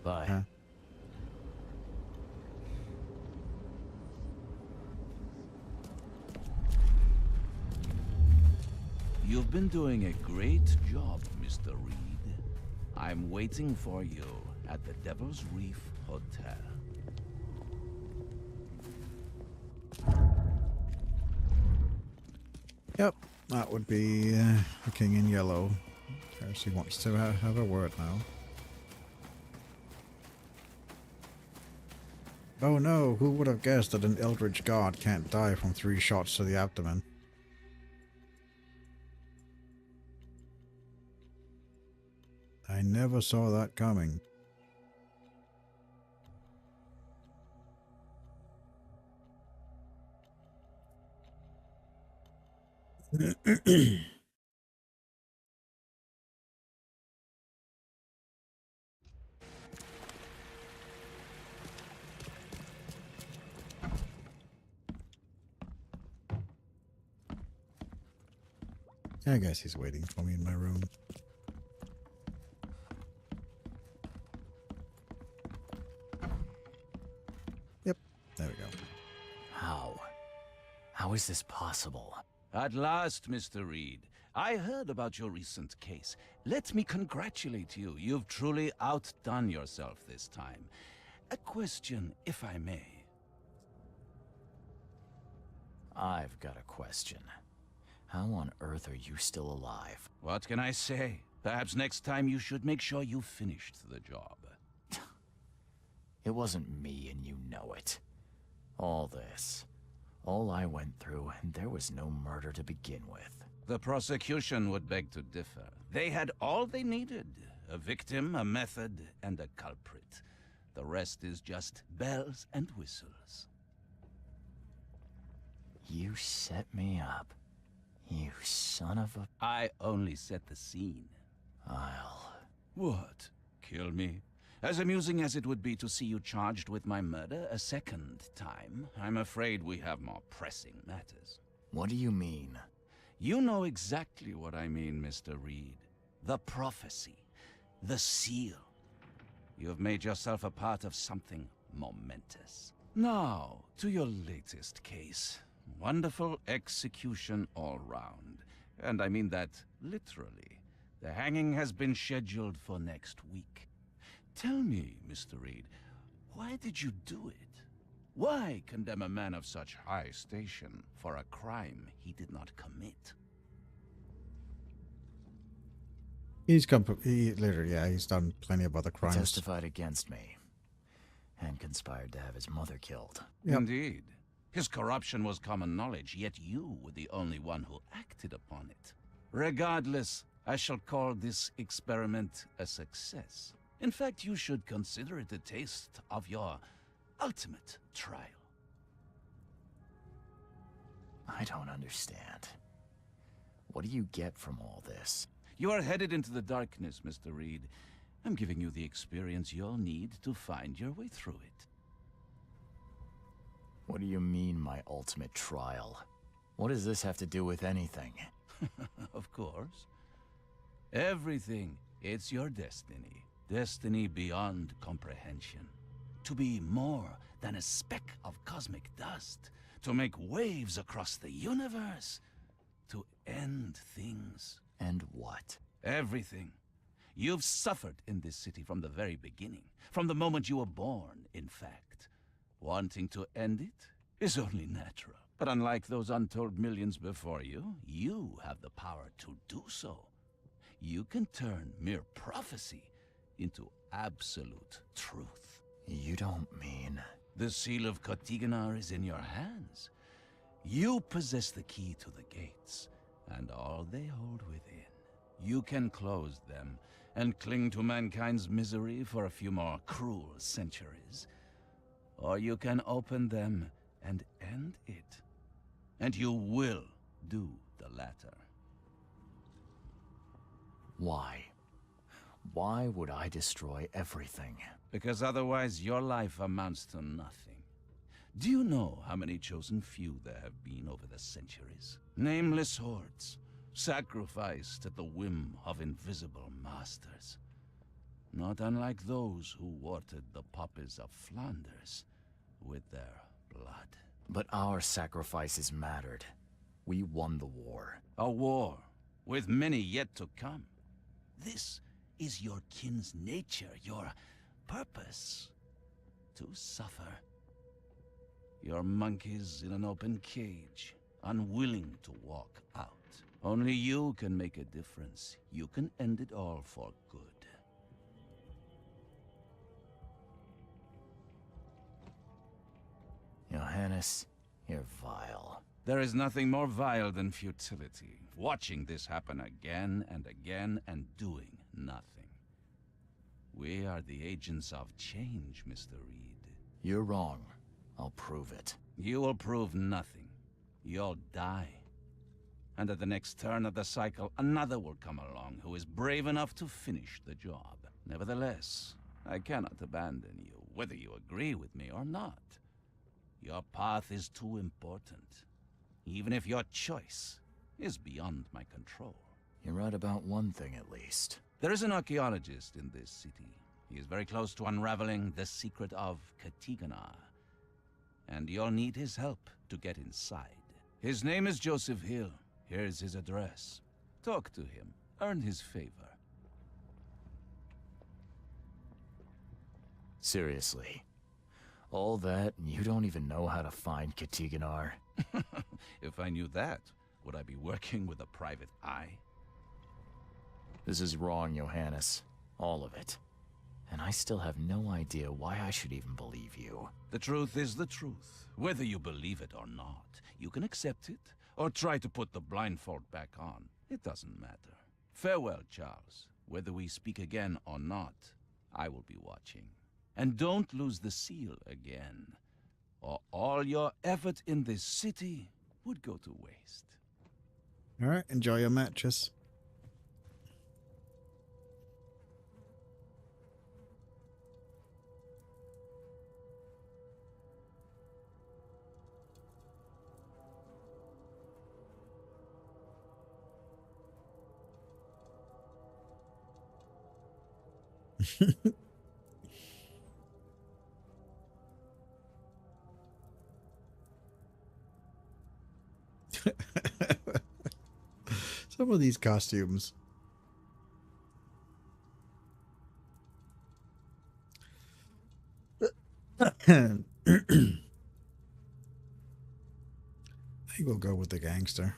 Bye. Huh? You've been doing a great job, Mr. Reed. I'm waiting for you at the Devil's Reef Hotel. Yep, that would be the King in Yellow. Guess he wants to have a word now. Oh no, who would have guessed that an Eldritch God can't die from 3 shots to the abdomen? I never saw that coming. I guess he's waiting for me in my room. Yep, there we go. How? How is this possible? At last, Mr. Reed. I heard about your recent case. Let me congratulate you. You've truly outdone yourself this time. A question, if I may. I've got a question. How on earth are you still alive? What can I say? Perhaps next time you should make sure you finished the job. It wasn't me, and you know it. All this. All I went through, and there was no murder to begin with. The prosecution would beg to differ. They had all they needed. A victim, a method, and a culprit. The rest is just bells and whistles. You set me up. You son of a... I only set the scene. I'll... What? Kill me? As amusing as it would be to see you charged with my murder a second time, I'm afraid we have more pressing matters. What do you mean? You know exactly what I mean, Mr. Reed. The prophecy. The seal. You have made yourself a part of something momentous. Now, to your latest case. Wonderful execution all round. And I mean that literally. The hanging has been scheduled for next week. Tell me, Mr. Reed, why did you do it? Why condemn a man of such high station for a crime he did not commit? He's literally, yeah, he's done plenty of other crimes. He testified against me. And conspired to have his mother killed. Yep. Indeed. His corruption was common knowledge, yet you were the only one who acted upon it. Regardless, I shall call this experiment a success. In fact, you should consider it a taste of your ultimate trial. I don't understand. What do you get from all this? You are headed into the darkness, Mr. Reed. I'm giving you the experience you'll need to find your way through it. What do you mean, my ultimate trial? What does this have to do with anything? Of course. Everything. It's your destiny. Destiny beyond comprehension. To be more than a speck of cosmic dust. To make waves across the universe. To end things. And what? Everything. You've suffered in this city from the very beginning. From the moment you were born, in fact. Wanting to end it is only natural. But unlike those untold millions before you, you have the power to do so. You can turn mere prophecy into absolute truth. You don't mean... The seal of Kotiganar is in your hands. You possess the key to the gates, and all they hold within. You can close them and cling to mankind's misery for a few more cruel centuries. Or you can open them and end it. And you will do the latter. Why? Why would I destroy everything? Because otherwise your life amounts to nothing. Do you know how many chosen few there have been over the centuries? Nameless hordes, sacrificed at the whim of invisible masters. Not unlike those who watered the poppies of Flanders with their blood. But our sacrifices mattered. We won the war. A war, with many yet to come. This is your kin's nature, your purpose. To suffer. You're monkeys in an open cage, unwilling to walk out. Only you can make a difference. You can end it all for good. Johannes, you're vile. There is nothing more vile than futility. Watching this happen again and again and doing nothing. We are the agents of change, Mr. Reed. You're wrong. I'll prove it. You will prove nothing. You'll die. And at the next turn of the cycle, another will come along who is brave enough to finish the job. Nevertheless, I cannot abandon you, whether you agree with me or not. Your path is too important, even if your choice is beyond my control. You're right about one thing, at least. There is an archaeologist in this city. He is very close to unraveling the secret of Kotiganar. And you'll need his help to get inside. His name is Joseph Hill. Here's his address. Talk to him. Earn his favor. Seriously. All that, and you don't even know how to find Kotiganar? If I knew that, would I be working with a private eye? This is wrong, Johannes. All of it. And I still have no idea why I should even believe you. The truth is the truth, whether you believe it or not. You can accept it, or try to put the blindfold back on. It doesn't matter. Farewell, Charles. Whether we speak again or not, I will be watching. And don't lose the seal again, or all your effort in this city would go to waste. Alright, enjoy your matches. Some of these costumes. I think we'll go with the gangster.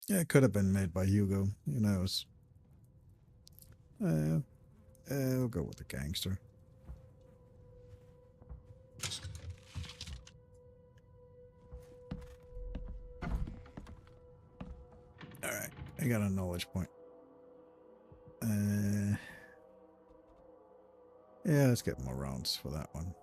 Yeah, it could have been made by Hugo. Who knows? We'll go with the gangster. Alright, I got a knowledge point. Yeah, let's get more rounds for that one.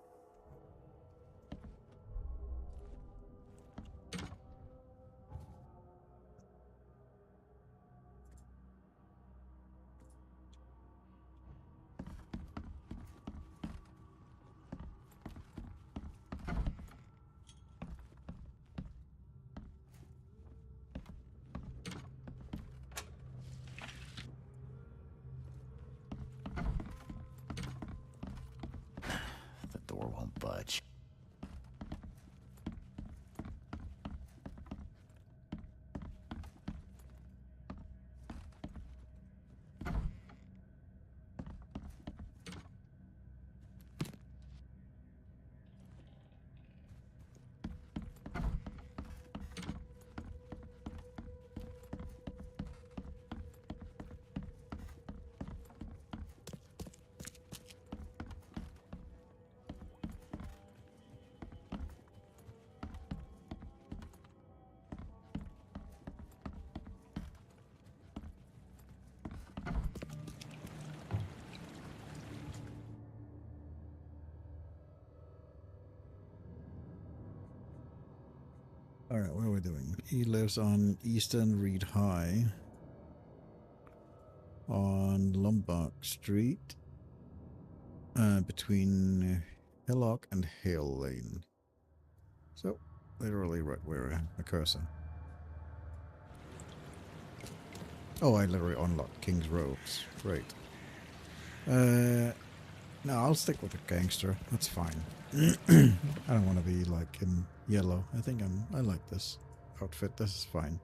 Alright, what are we doing? He lives on Eastern Reed High. On Lombard Street. Between Hillock and Hale Lane. So, literally right where the cursor. Oh, I literally unlocked King's Robes. Great. No, I'll stick with the gangster. That's fine. I don't want to be like in yellow. I like this outfit. This is fine.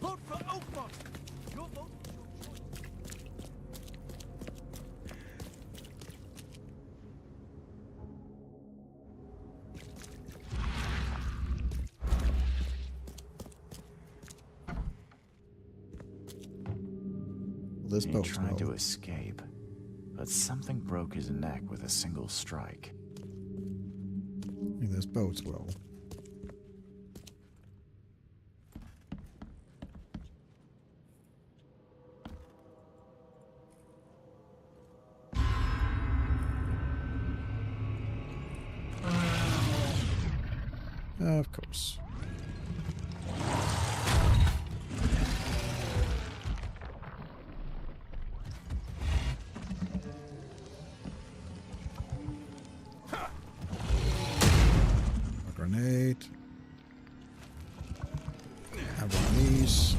Vote for Oakmont! Your vote is your choice. This He boat's tried to well. escape, but something broke his neck with a single strike. This boat's well. Of course. A grenade. Have one of these.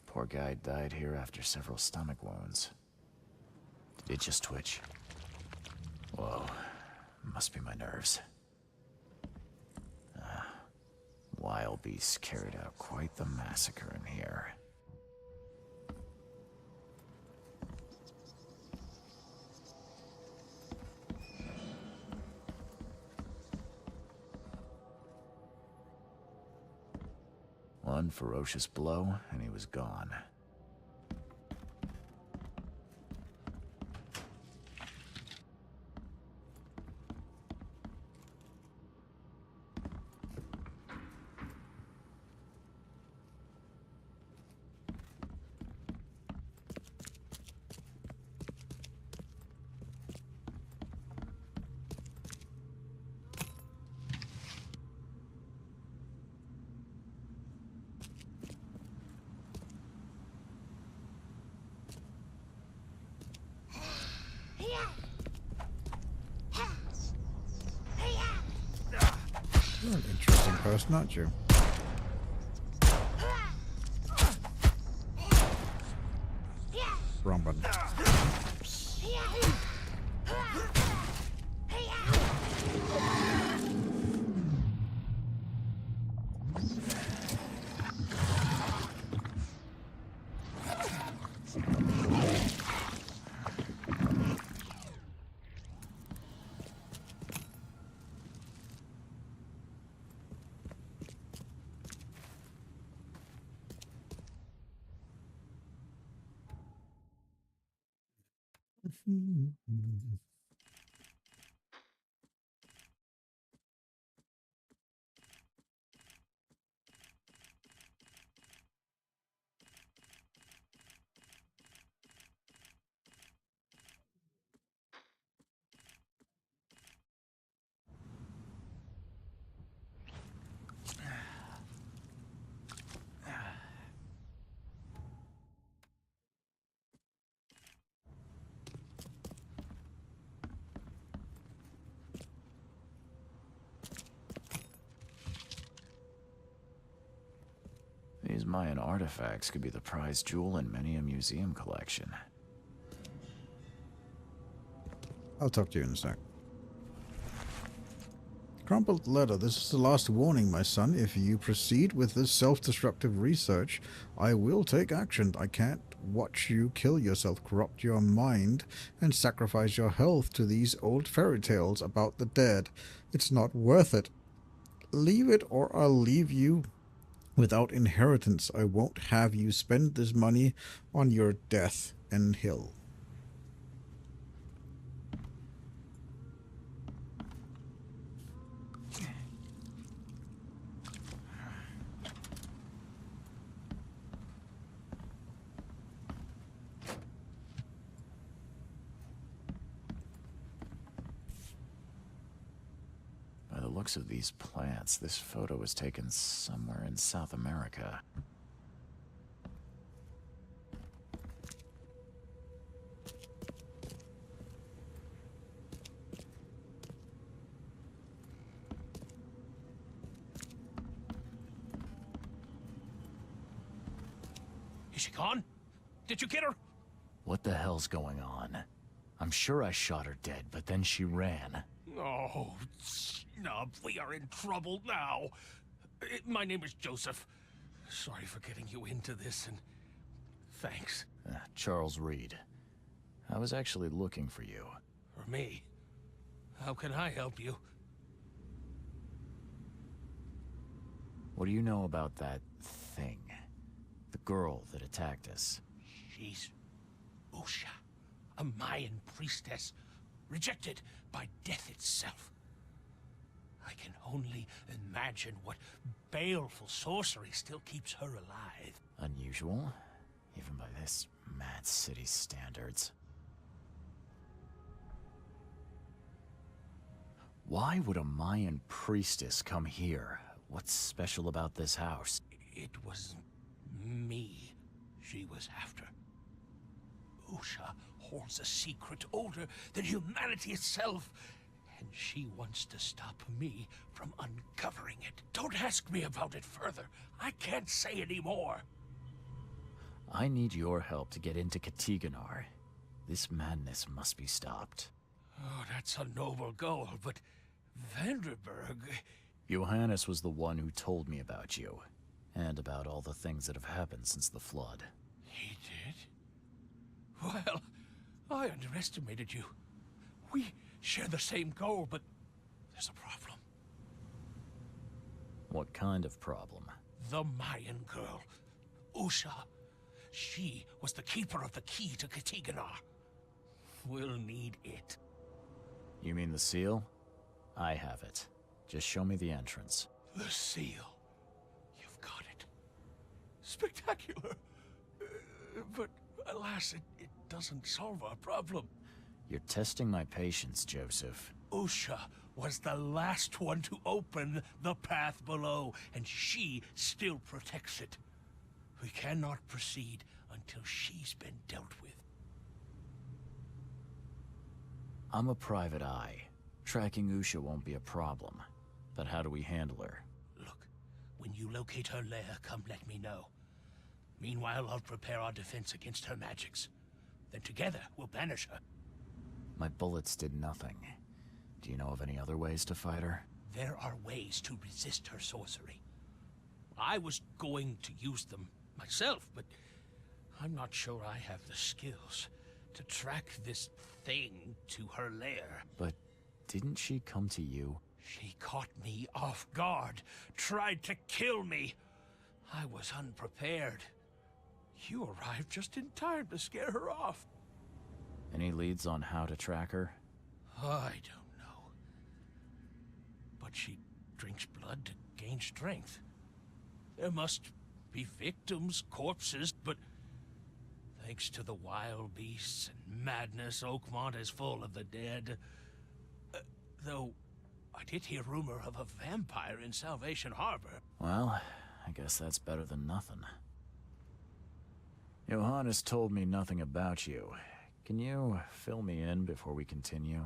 Poor guy died here after several stomach wounds. Did it just twitch? Whoa, must be my nerves. Wild beasts carried out quite the massacre in here. One ferocious blow, and he was gone. You're an interesting person, aren't you? Wrong button. Mayan artifacts could be the prized jewel in many a museum collection. I'll talk to you in a sec. Crumpled letter. This is the last warning, my son. If you proceed with this self-destructive research, I will take action. I can't watch you kill yourself, corrupt your mind, and sacrifice your health to these old fairy tales about the dead. It's not worth it. Leave it or I'll leave you without inheritance. I won't have you spend this money on your death and hill. By the looks of these plants, this photo was taken somewhere in South America. Is she gone? Did you get her? What the hell's going on? I'm sure I shot her dead, but then she ran. Oh, snub, we are in trouble now. My name is Joseph. Sorry for getting you into this, and thanks. Charles Reed. I was actually looking for you. For me? How can I help you? What do you know about that thing? The girl that attacked us? She's Usha, a Mayan priestess, rejected by death itself. I can only imagine what baleful sorcery still keeps her alive. Unusual, even by this mad city's standards. Why would a Mayan priestess come here? What's special about this house? It was me she was after. Usha holds a secret older than humanity itself, and she wants to stop me from uncovering it. Don't ask me about it further. I can't say any more. I need your help to get into Katiganar. This madness must be stopped. Oh, that's a noble goal, but Vanderberg... Johannes was the one who told me about you, and about all the things that have happened since the flood. He did? Well, I underestimated you. We share the same goal, but there's a problem. What kind of problem? The Mayan girl, Usha. She was the keeper of the key to Katiganar. We'll need it. You mean the seal? I have it. Just show me the entrance. The seal. You've got it. Spectacular. But alas, it doesn't solve our problem. You're testing my patience, Joseph. Usha was the last one to open the path below, and she still protects it. We cannot proceed until she's been dealt with. I'm a private eye. Tracking Usha won't be a problem. But how do we handle her? Look, when you locate her lair, come let me know. Meanwhile, I'll prepare our defense against her magics. Then together, we'll banish her. My bullets did nothing. Do you know of any other ways to fight her? There are ways to resist her sorcery. I was going to use them myself, but I'm not sure I have the skills to track this thing to her lair. But didn't she come to you? She caught me off guard, tried to kill me. I was unprepared. You arrived just in time to scare her off. Any leads on how to track her? I don't know. But she drinks blood to gain strength. There must be victims, corpses, but thanks to the wild beasts and madness, Oakmont is full of the dead. Though, I did hear rumor of a vampire in Salvation Harbor. Well, I guess that's better than nothing. Johannes told me nothing about you. Can you fill me in before we continue?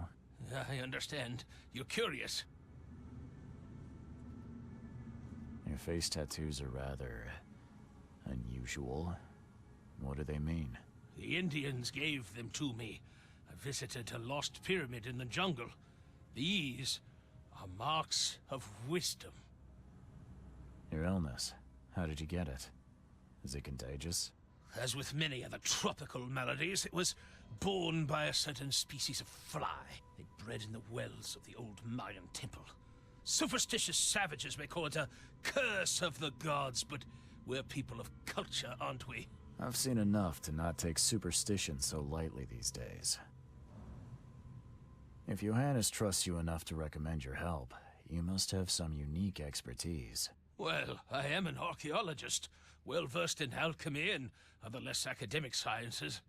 I understand. You're curious. Your face tattoos are rather unusual. What do they mean? The Indians gave them to me. I visited a lost pyramid in the jungle. These are marks of wisdom. Your illness. How did you get it? Is it contagious? As with many other tropical maladies, it was borne by a certain species of fly. They bred in the wells of the old Mayan temple. Superstitious savages may call it a curse of the gods, but we're people of culture, aren't we? I've seen enough to not take superstition so lightly these days. If Johannes trusts you enough to recommend your help, you must have some unique expertise. Well, I am an archaeologist, well-versed in alchemy and other less academic sciences.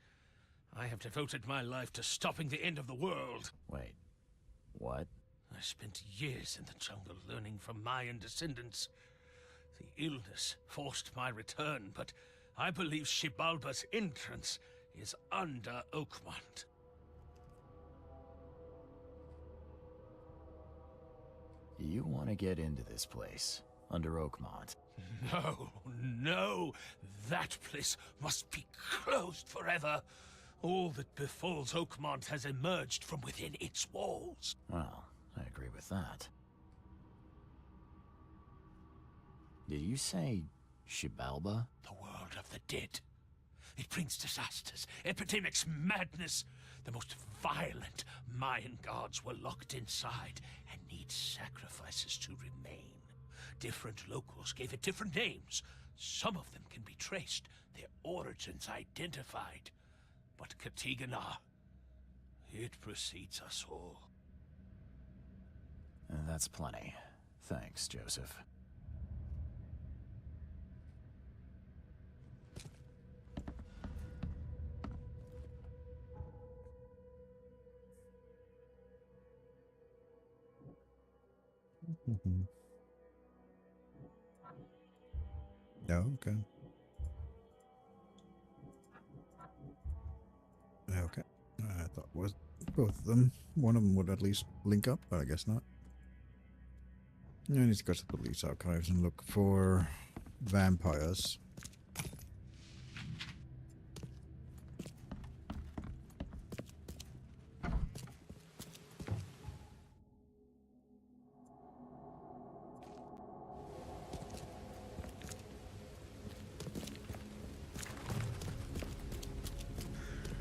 I have devoted my life to stopping the end of the world. Wait, what? I spent years in the jungle learning from Mayan descendants. The illness forced my return, but I believe Xibalba's entrance is under Oakmont. You want to get into this place, under Oakmont? No, no. That place must be closed forever. All that befalls Oakmont has emerged from within its walls. Well, I agree with that. Did you say Xibalba? The world of the dead. It brings disasters, epidemics, madness. The most violent Mayan gods were locked inside and need sacrifices to remain. Different locals gave it different names. Some of them can be traced, their origins identified. But Katigana, it precedes us all. That's plenty. Thanks, Joseph. Oh, okay. Okay. I thought it was both of them. One of them would at least link up, but I guess not. I need to go to the police archives and look for vampires.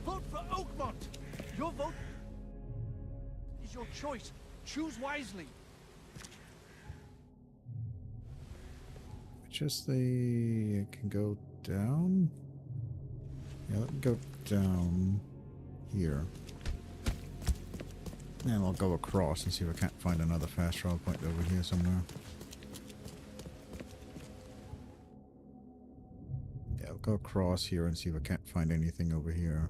Vote for Oakmont! Your vote is your choice. Choose wisely. Just they can go down. Yeah, let me go down here. And I'll go across and see if I can't find another fast travel point over here somewhere. Yeah, I'll go across here and see if I can't find anything over here.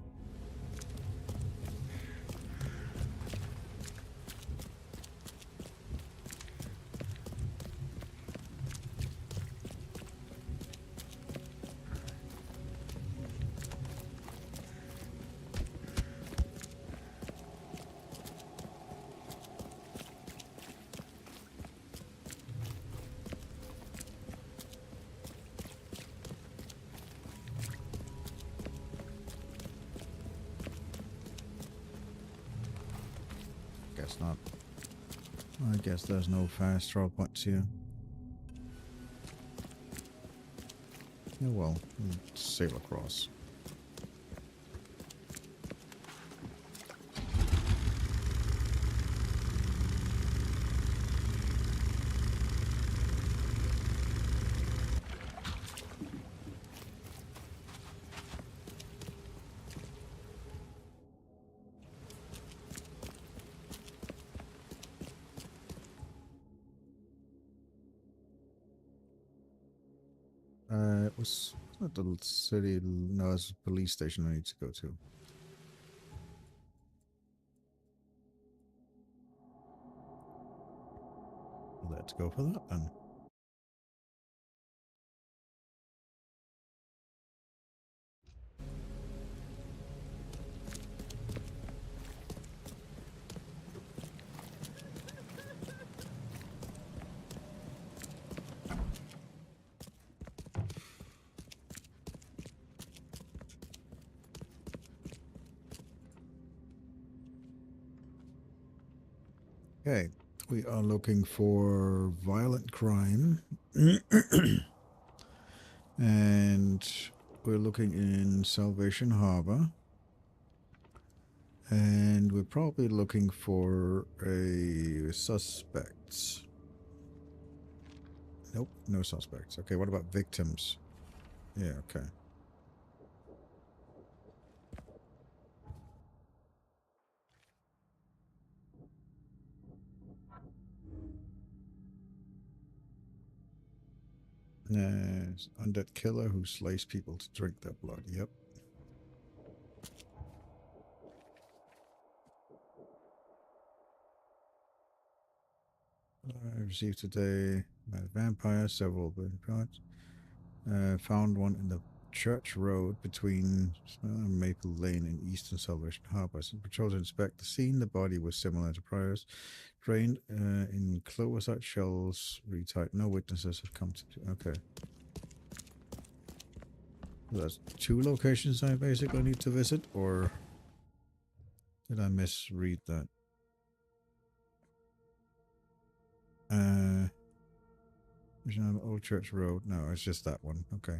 Guess not. I guess there's no fast travel points here. Oh well, we'll sail across. It was not the city, no, it's the police station I need to go to. Let's go for that then. Okay, we are looking for violent crime. And we're looking in Salvation Harbor. And we're probably looking for a suspect. Nope, no suspects. Okay, what about victims? Yeah, okay. Undead killer who slays people to drink their blood. Yep. I received today a vampire, several burn parts. Found one in the Church Road between Maple Lane and Eastern Salvation Harbor. Some patrol to inspect the scene. The body was similar to priors. Drained in cloversite shells, retied. No witnesses have come to... Okay. So that's 2 locations I basically need to visit, or did I misread that? Old Church Road. No, it's just that one. Okay.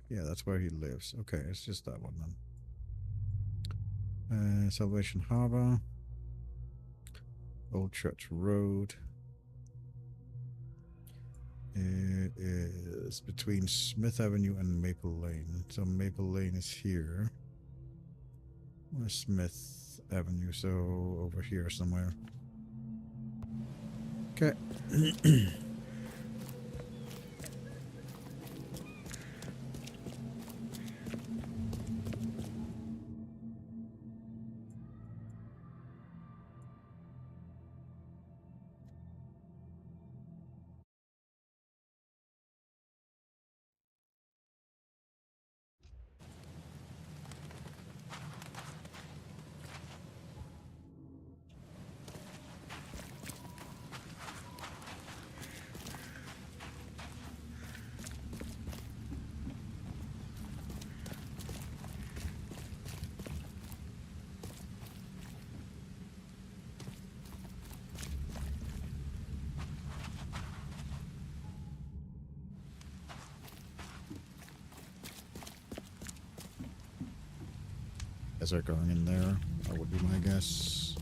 Yeah, that's where he lives. Okay, it's just that one then. Salvation Harbor. Old Church Road. It is between Smith Avenue and Maple Lane. So Maple Lane is here. Where's Smith Avenue? So over here somewhere. Okay. As they're going in there, that would be my guess.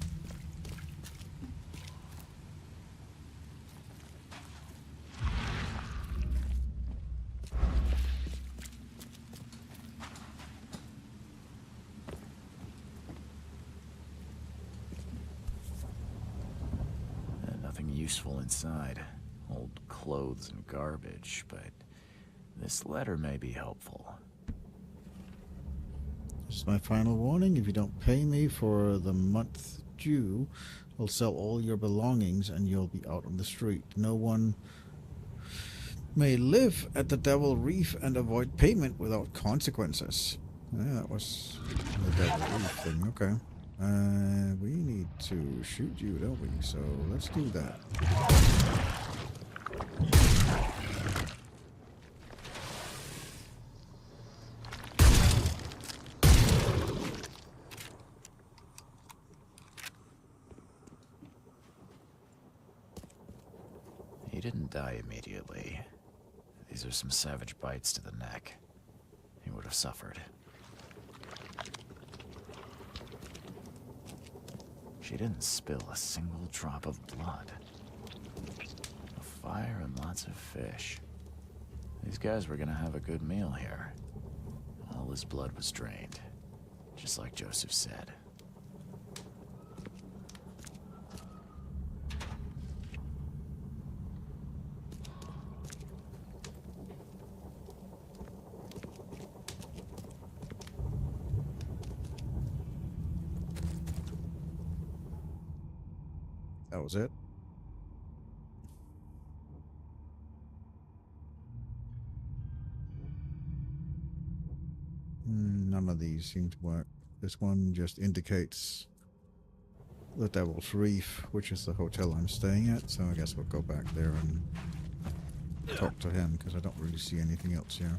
Nothing useful inside. Old clothes and garbage, but this letter may be helpful. This is my final warning. If you don't pay me for the month due, I'll sell all your belongings and you'll be out on the street. No one may live at the Devil Reef and avoid payment without consequences. Yeah, that was the Devil Reef thing. Okay. We need to shoot you, don't we? So let's do that. He didn't die immediately. These are some savage bites to the neck. He would have suffered. She didn't spill a single drop of blood. A fire and lots of fish. These guys were gonna have a good meal here. All his blood was drained, just like Joseph said. That was it. None of these seem to work. This one just indicates the Devil's Reef, which is the hotel I'm staying at, so I guess we'll go back there and talk to him, because I don't really see anything else here.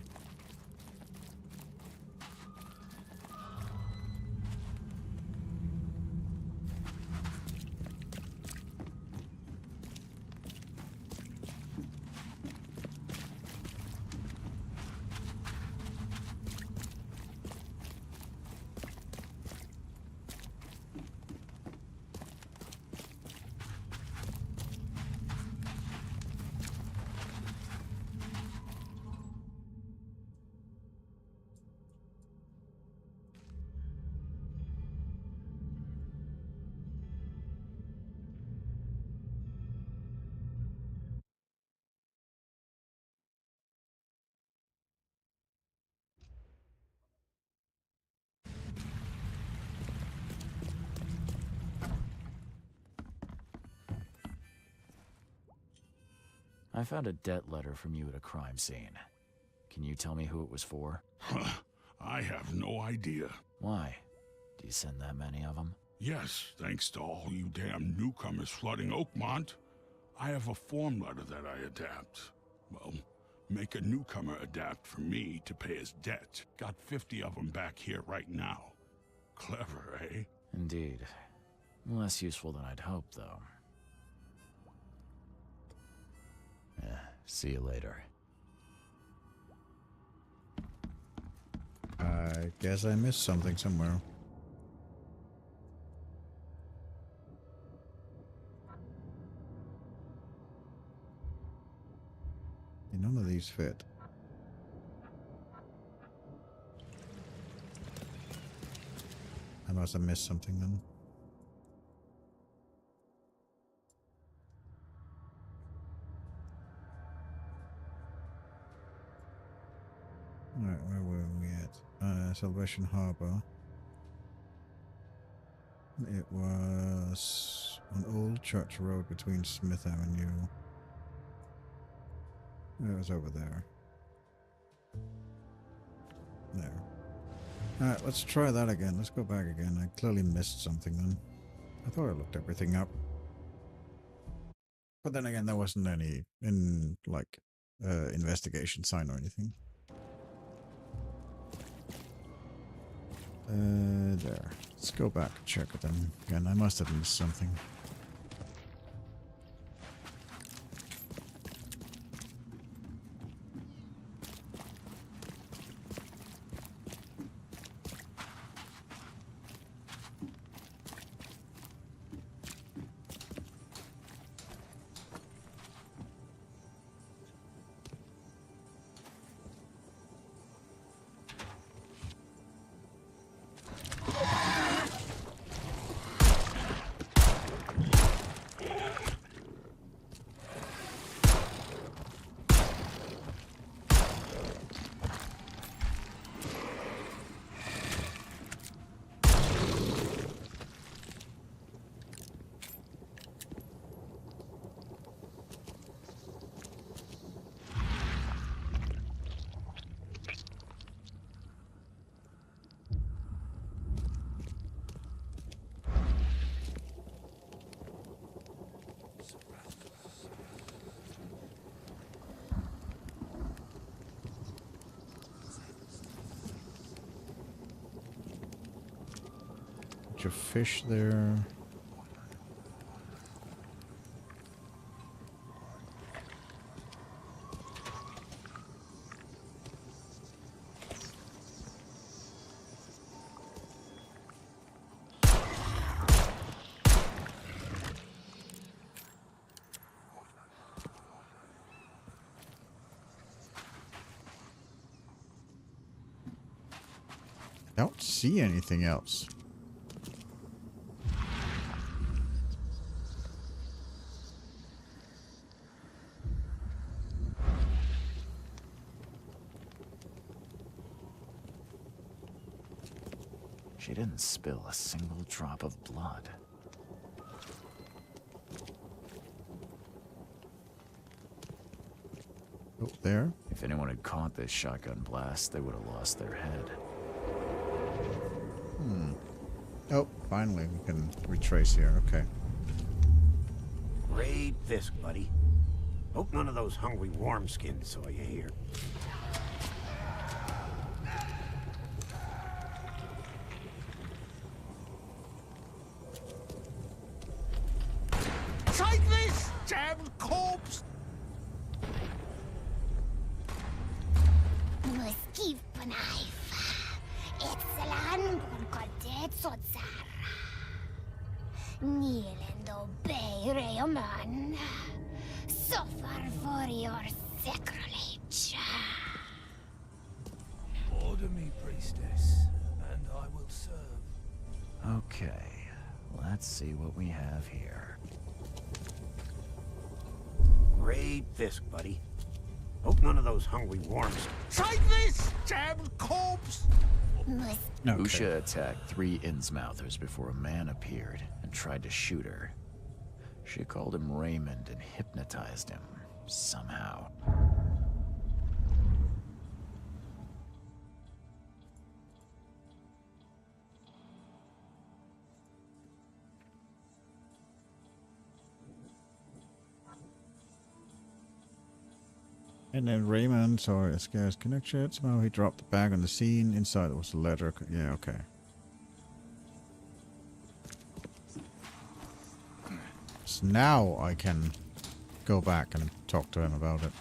I found a debt letter from you at a crime scene. Can you tell me who it was for? I have no idea. Why? Do you send that many of them? Yes, thanks to all you damn newcomers flooding Oakmont. I have a form letter that I adapt. Well, make a newcomer adapt for me to pay his debt. Got 50 of them back here right now. Clever, eh? Indeed. Less useful than I'd hoped, though. See you later. I guess I missed something somewhere. None of these fit. I must have missed something then. Alright, where were we at? Salvation Harbor. It was on Old Church Road between Smith Avenue. It was over there. There. Alright, let's try that again. Let's go back again. I clearly missed something then. I thought I looked everything up. But then again, there wasn't any investigation sign or anything. There. Let's go back and check it then. Again, I must have missed something. Bunch of fish there. I don't see anything else. She didn't spill a single drop of blood. Oh, there? If anyone had caught this shotgun blast, they would have lost their head. Oh, finally we can retrace here. Okay. Great Fisk, buddy. Hope none of those hungry wormskins saw you here. Take this, damned corpse! Muskif Panaifa. Excellent Cordet Sotsara. Nielendo Bay Rayoman. Suffer for your sacrilege. Order me, priestess, and I will serve. Okay, let's see what we have here. Great Fisk, buddy. Hope none of those hungry worms. Take this, damned corpse! Okay. Usha attacked 3 Innsmouthers before a man appeared and tried to shoot her. She called him Raymond and hypnotized him. somehow. And then Raymond saw a scarce connection. Somehow he dropped the bag on the scene. Inside was a letter. Yeah, okay. So now I can go back and talk to him about it.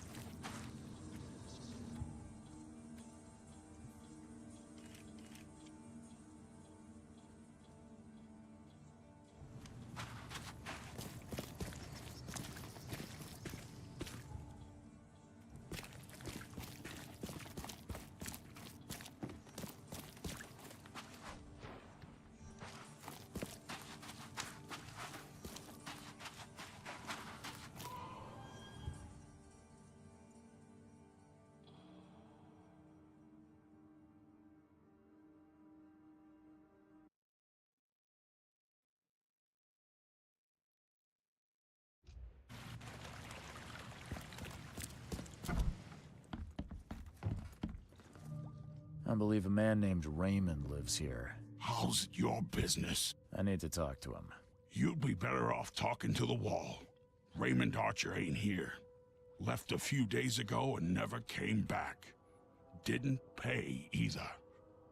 I believe a man named Raymond lives here. How's it your business? I need to talk to him. You'd be better off talking to the wall. Raymond Archer ain't here. Left a few days ago and never came back. Didn't pay either.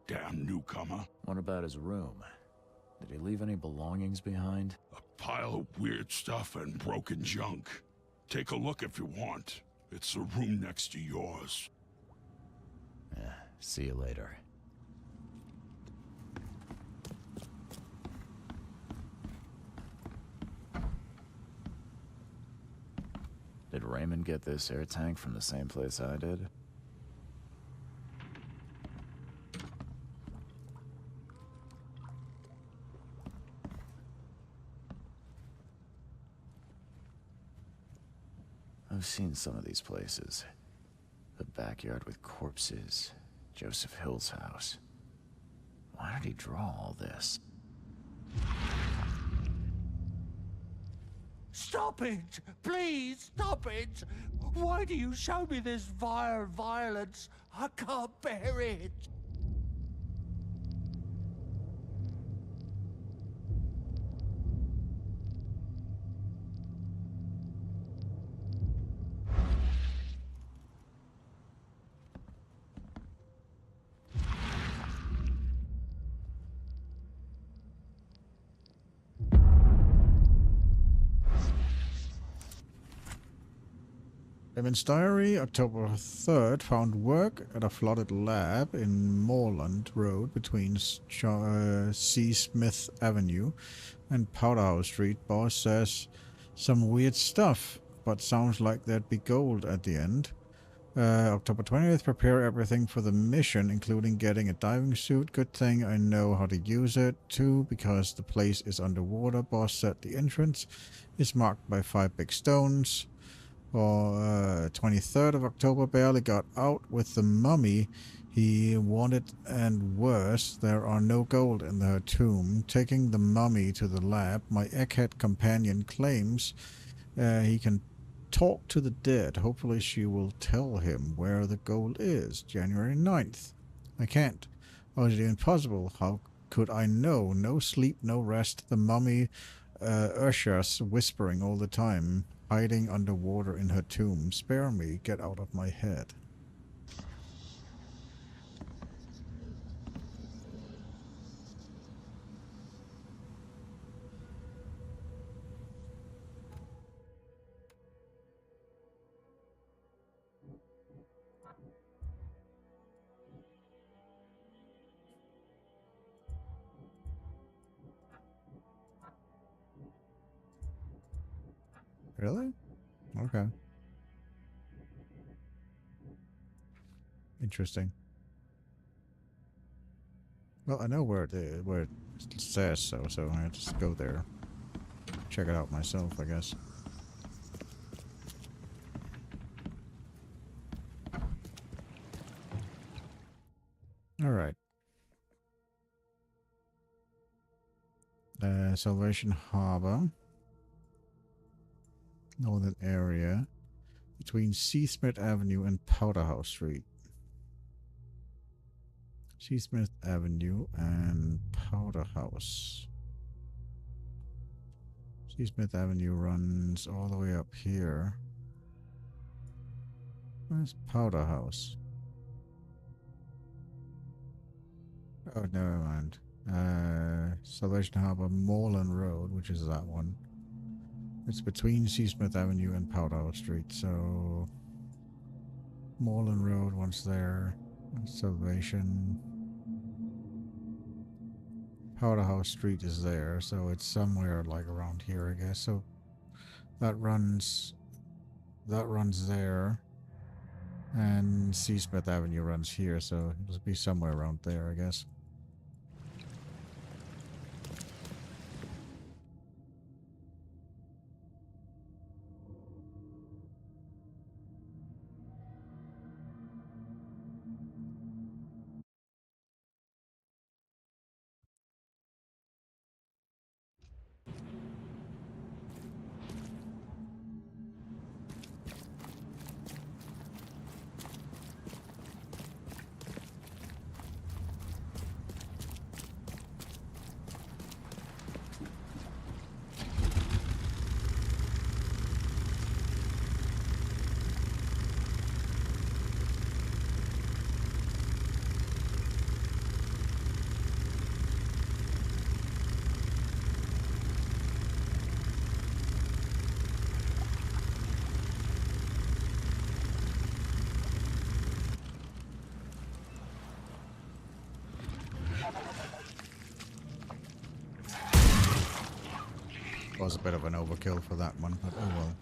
Damn newcomer. What about his room? Did he leave any belongings behind? A pile of weird stuff and broken junk. Take a look if you want. It's the room next to yours. Yeah, see you later. Did Raymond get this air tank from the same place I did? I've seen some of these places. The backyard with corpses. Joseph Hill's house. Why did he draw all this? Stop it! Please, stop it! Why do you show me this vile violence? I can't bear it! Raymond's diary, October 3rd, found work at a flooded lab in Moreland Road between C. Smith Avenue and Powderhouse Street. Boss says some weird stuff, but sounds like there'd be gold at the end. October 20th, prepare everything for the mission, including getting a diving suit. Good thing I know how to use it, too, because the place is underwater. Boss said the entrance is marked by 5 big stones. Or 23rd of October, barely got out with the mummy he wanted, and worse, there are no gold in her tomb. Taking the mummy to the lab, my egghead companion claims he can talk to the dead. Hopefully she will tell him where the gold is. January 9th. I can't. How is it even possible? How could I know? No sleep, no rest. The mummy Ursha's whispering all the time. Hiding underwater in her tomb. Spare me. Get out of my head. Really? Okay. Interesting. Well, I know where it says so I just go there. Check it out myself, I guess. Alright. Salvation Harbor. Northern area. between Seasmith Avenue and Powderhouse Street. Seasmith Avenue and Powderhouse. Seasmith Avenue runs all the way up here. Where's Powderhouse? Oh, never mind. Salvation Harbor, Moreland Road, which is that one. It's between Seasmith Avenue and Powderhouse Street, so Moreland Road once there. Salvation. Powderhouse Street is there, so it's somewhere like around here, I guess. So that runs there, and Seasmith Avenue runs here, so it'll be somewhere around there, I guess. Was a bit of an overkill for that one, but oh well.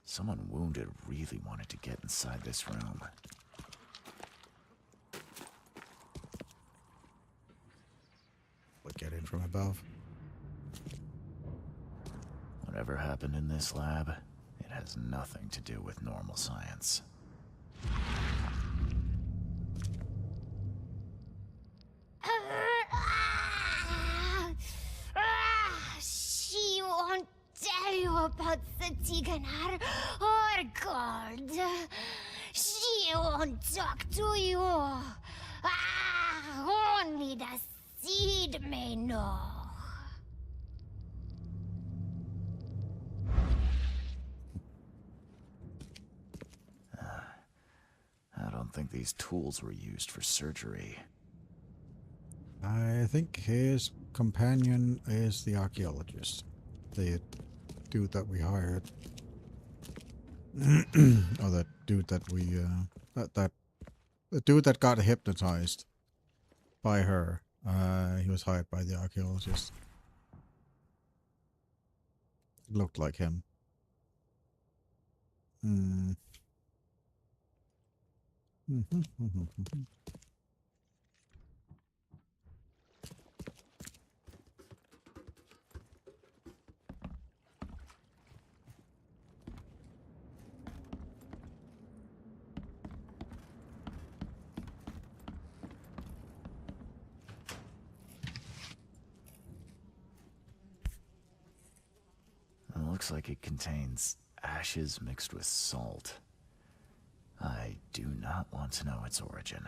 Someone wounded really wanted to get inside this room. Would get in from above. Whatever happened in this lab, it has nothing to do with normal science. She won't tell you about Satiganar or gold. She won't talk to you. Only the seed may know. I don't think these tools were used for surgery. I think his companion is the archaeologist. The dude that we hired. Or that dude that we, the dude that got hypnotized by her. He was hired by the archaeologist. It looked like him. It looks like it contains ashes mixed with salt. I do not want to know its origin.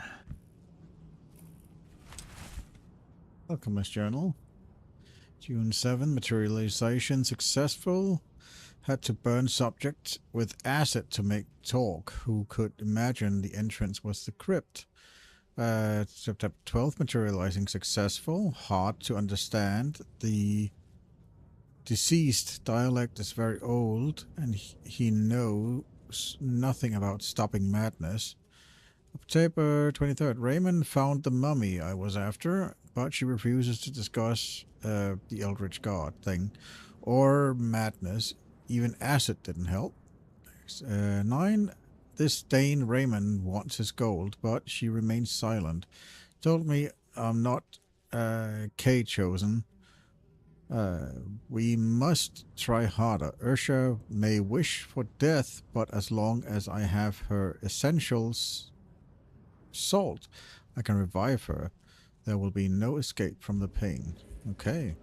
Alchemist Journal. June 7, materialization successful. Had to burn subject with acid to make talk. Who could imagine the entrance was the crypt? September 12th, materializing successful. Hard to understand. The deceased dialect is very old, and he knows nothing about stopping madness. October 23rd, Raymond found the mummy I was after, but she refuses to discuss the Eldritch God thing or madness. Even acid didn't help. 9. This Dane Raymond wants his gold, but she remains silent. Told me I'm not K-chosen. We must try harder. Ursha may wish for death, but as long as I have her essentials salt, I can revive her. There will be no escape from the pain. Okay.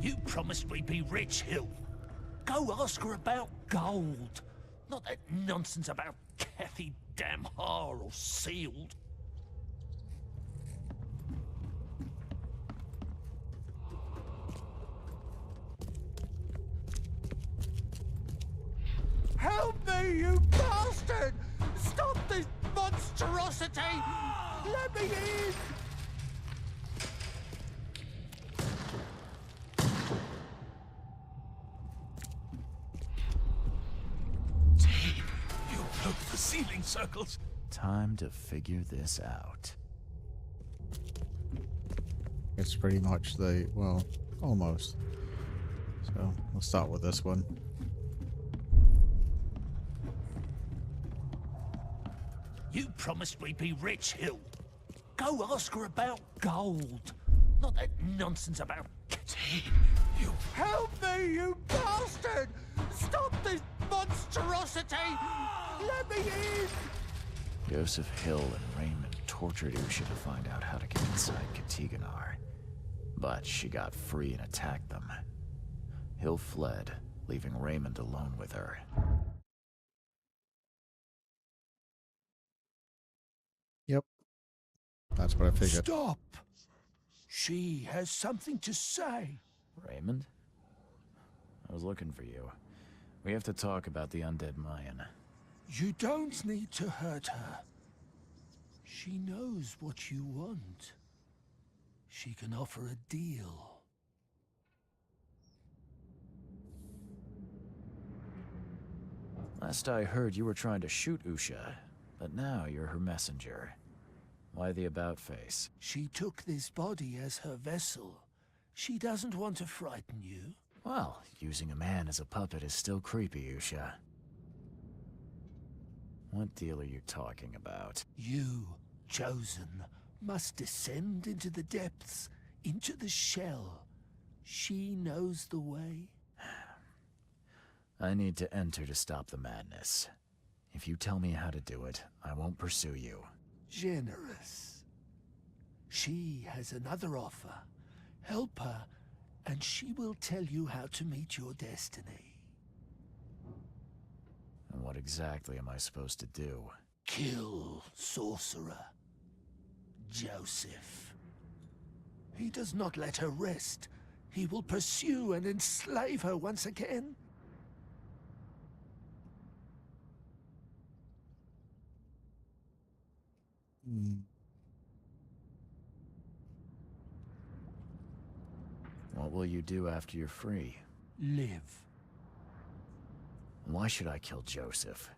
You promised we'd be rich, Hill. Go ask her about gold. Not that nonsense about Kathy Damhar or sealed. Help me, you bastard! Stop this monstrosity! Let me in! The ceiling circles. Time to figure this out. It's pretty much the, well, almost. So, we'll start with this one. You promised we'd be rich, Hill. Go ask her about gold. Not that nonsense about... You... Help me, you bastard! Stop this monstrosity! Let me in! Joseph Hill and Raymond tortured Usha to find out how to get inside Katiganar. But she got free and attacked them. Hill fled, leaving Raymond alone with her. Yep. That's what I figured. Stop! She has something to say. Raymond? I was looking for you. We have to talk about the undead Mayan. You don't need to hurt her. She knows what you want. She can offer a deal. Last I heard, you were trying to shoot Usha, but now you're her messenger. Why the about-face? She took this body as her vessel. She doesn't want to frighten you. Well, using a man as a puppet is still creepy, Usha. What deal are you talking about? You, chosen, must descend into the depths, into the shell. She knows the way. I need to enter to stop the madness. If you tell me how to do it, I won't pursue you. Generous. She has another offer. Help her, and she will tell you how to meet your destiny. And what exactly am I supposed to do? Kill sorcerer Joseph. He does not let her rest. He will pursue and enslave her once again. What will you do after you're free? Live. Why should I kill Joseph?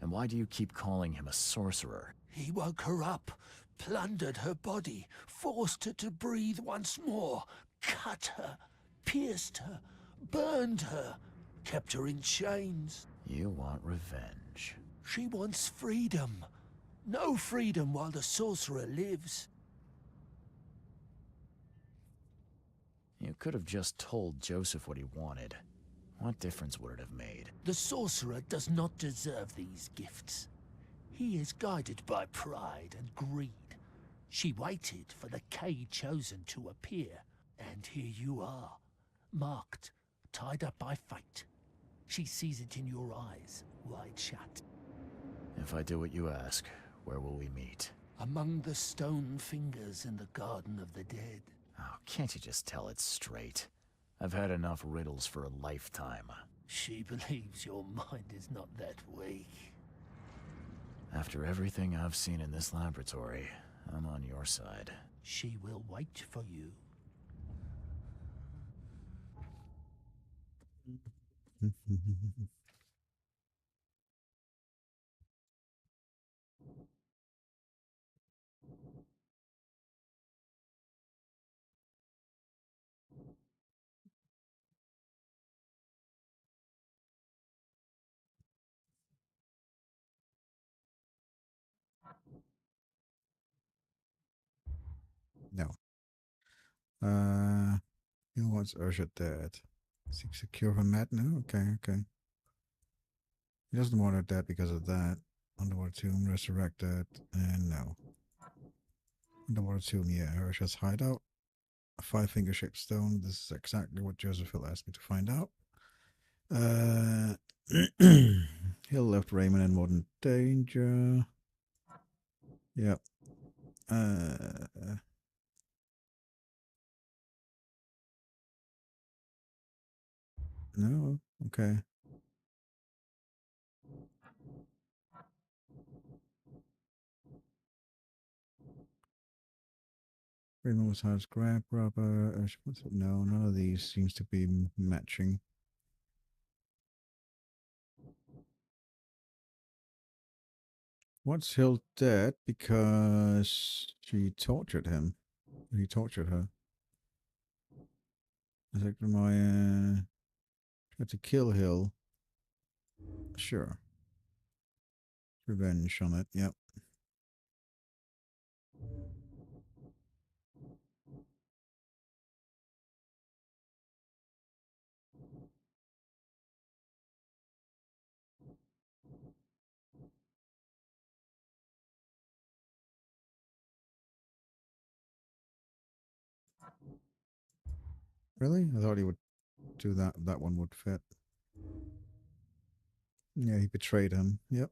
And why do you keep calling him a sorcerer? He woke her up, plundered her body, forced her to breathe once more, cut her, pierced her, burned her, kept her in chains. You want revenge. She wants freedom. No freedom while the sorcerer lives. You could have just told Joseph what he wanted. What difference would it have made? The sorcerer does not deserve these gifts. He is guided by pride and greed. She waited for the K-chosen to appear, and here you are, marked, tied up by fate. She sees it in your eyes, wide shut. If I do what you ask, where will we meet? Among the stone fingers in the Garden of the Dead. Oh, can't you just tell it straight? I've had enough riddles for a lifetime. She believes your mind is not that weak. After everything I've seen in this laboratory, I'm on your side. She will wait for you. No. He wants Ursha dead. Seek secure her madness? Okay, okay. He doesn't want her dead because of that. Underwater tomb, resurrected, and no. Underwater tomb, yeah. Ursha's hideout. A 5-finger-shaped stone. This is exactly what Joseph Hill asked me to find out. Hill left Raymond in modern danger. Yep. No, okay. Raymond was hard scrap rubber. No, none of these seems to be matching. What's Hill dead because she tortured him? He tortured her. Is that my tried to kill Hill? Sure. Revenge on it. Yep. Really? I thought he would do that. That one would fit. Yeah, he betrayed him. Yep.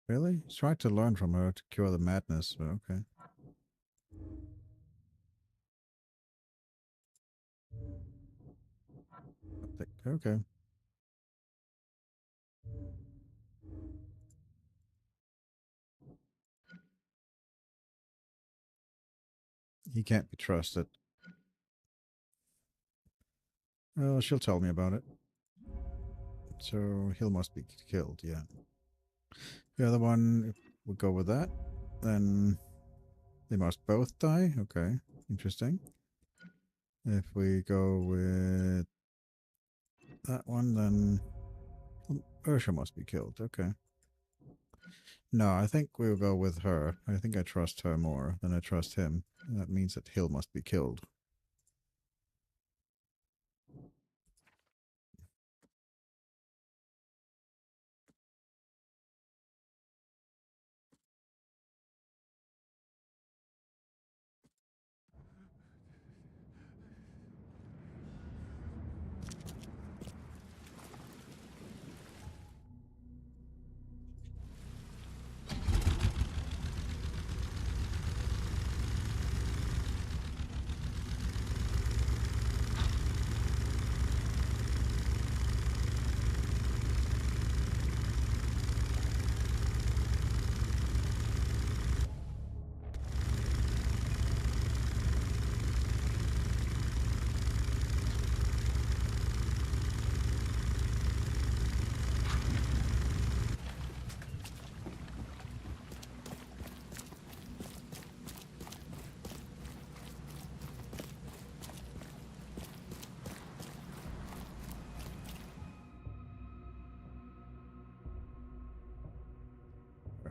Really? He's tried to learn from her to cure the madness, but okay. Okay. He can't be trusted. Well, she'll tell me about it. So Hill must be killed, yeah. The other one, if we go with that, then they must both die. Okay, interesting. If we go with that one, then Ursha must be killed. Okay. No, I think we'll go with her. I think I trust her more than I trust him. That means that Hill must be killed.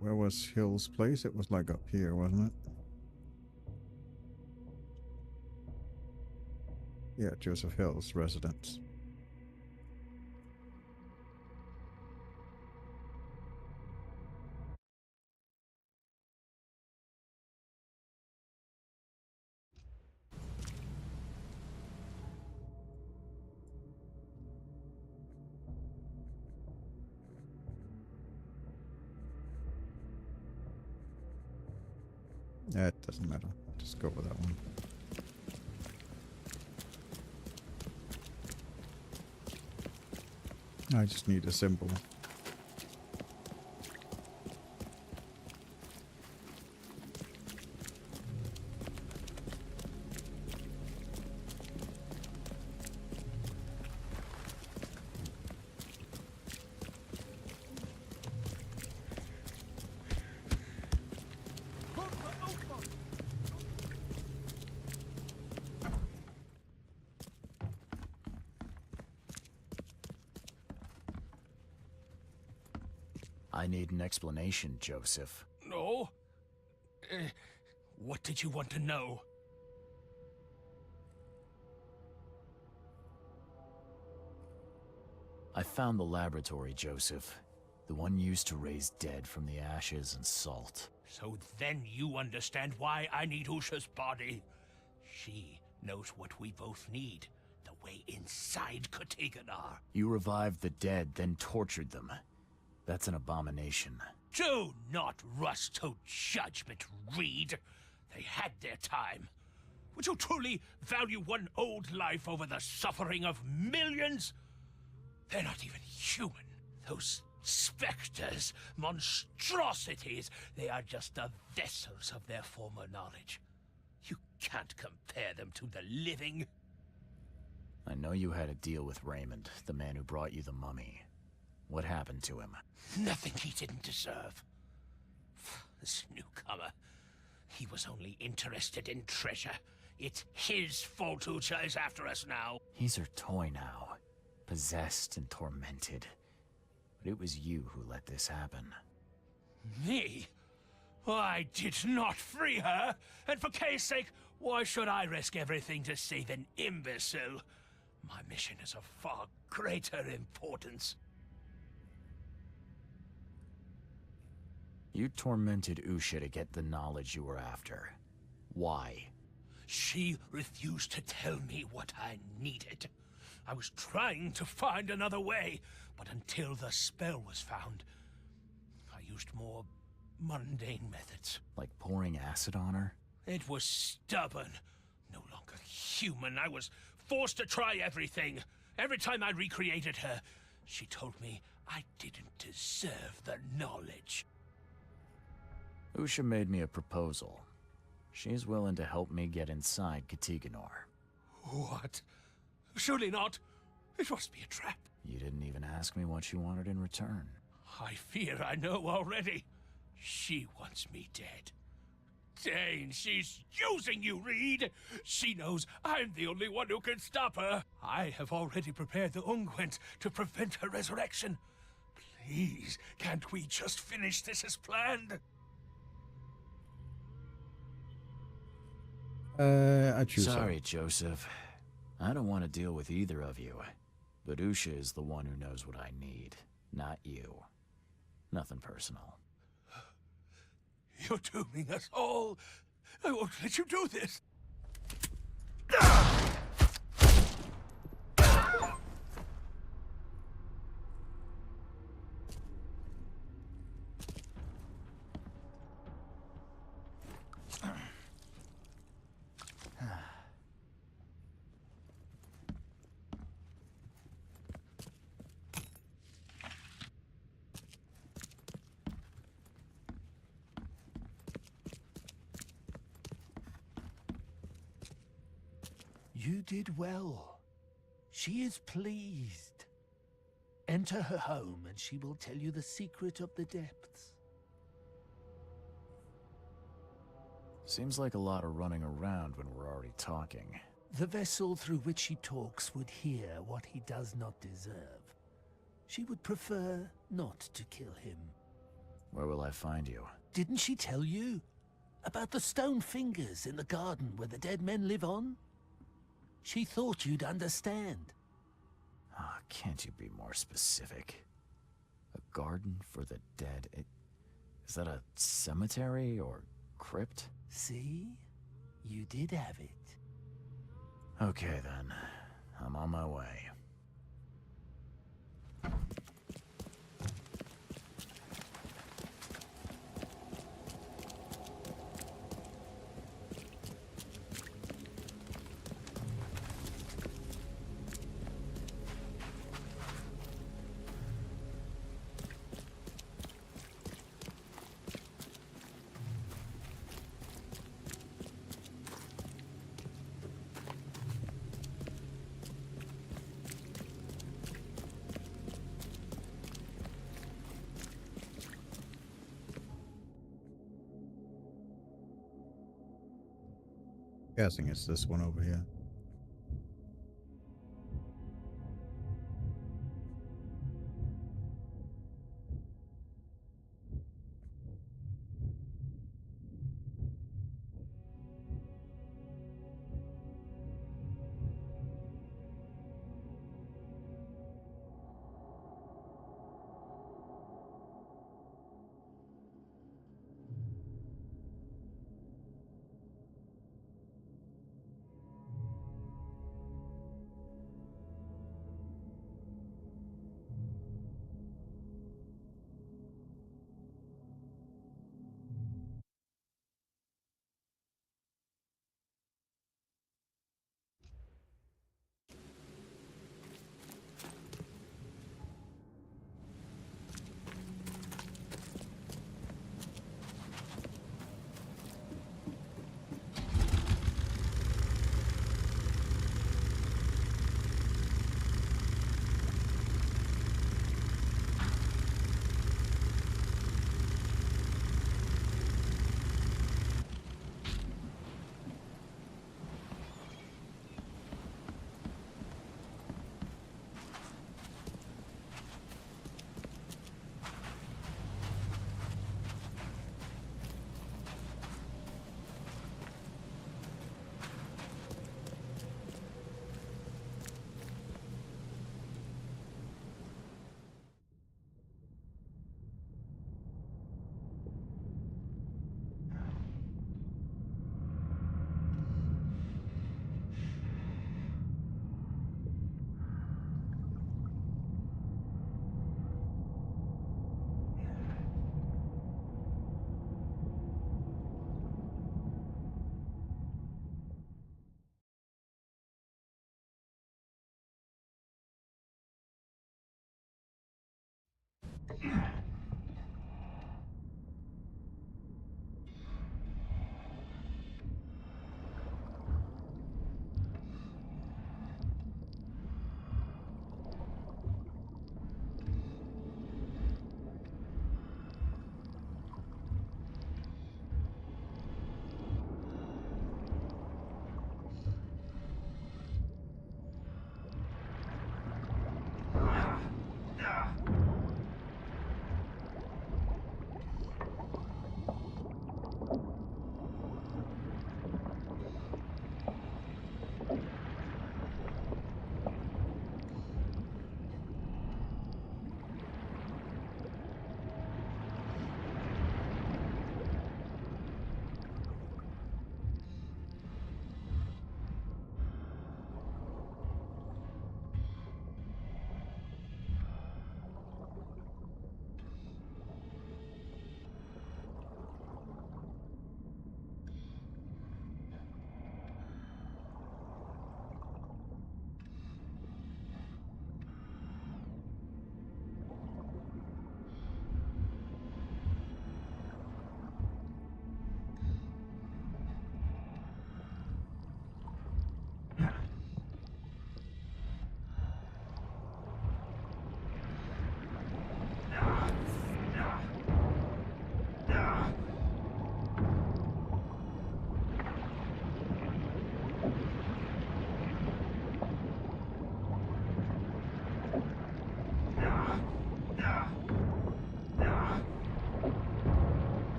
Where was Hill's place? It was like up here, wasn't it? Yeah, Joseph Hill's residence. Yeah, it doesn't matter. Just go with that one. I just need a symbol. I need an explanation, Joseph. No? What did you want to know? I found the laboratory, Joseph. The one used to raise dead from the ashes and salt. So then you understand why I need Usha's body. She knows what we both need. The way inside Katiganar. You revived the dead, then tortured them. That's an abomination. Do not rush to judgment, Reed. They had their time. Would you truly value one old life over the suffering of millions? They're not even human. Those specters, monstrosities, they are just the vessels of their former knowledge. You can't compare them to the living. I know you had a deal with Raymond, the man who brought you the mummy. What happened to him? Nothing he didn't deserve. This newcomer, he was only interested in treasure. It's his fault Ucha is after us now. He's her toy now, possessed and tormented. But it was you who let this happen. Me? I did not free her, and for Kay's sake, why should I risk everything to save an imbecile? My mission is of far greater importance. You tormented Usha to get the knowledge you were after. Why? She refused to tell me what I needed. I was trying to find another way, but until the spell was found, I used more mundane methods. Like pouring acid on her? It was stubborn, no longer human. I was forced to try everything. Every time I recreated her, she told me I didn't deserve the knowledge. Usha made me a proposal. She's willing to help me get inside Katiganar. What? Surely not. It must be a trap. You didn't even ask me what she wanted in return. I fear I know already. She wants me dead. Dane, she's using you, Reed. She knows I'm the only one who can stop her. I have already prepared the unguent to prevent her resurrection. Please, can't we just finish this as planned? I choose. Sorry, Joseph. I don't want to deal with either of you. But Usha is the one who knows what I need, not you. Nothing personal. You're dooming us all. I won't let you do this. You did well. She is pleased. Enter her home and she will tell you the secret of the depths. Seems like a lot of running around when we're already talking. The vessel through which he talks would hear what he does not deserve. She would prefer not to kill him. Where will I find you? Didn't she tell you? About the stone fingers in the garden where the dead men live on? She thought you'd understand. Ah, can't you be more specific? A garden for the dead? Is that a cemetery or crypt? See? You did have it. Okay then. I'm on my way. Guessing it's this one over here.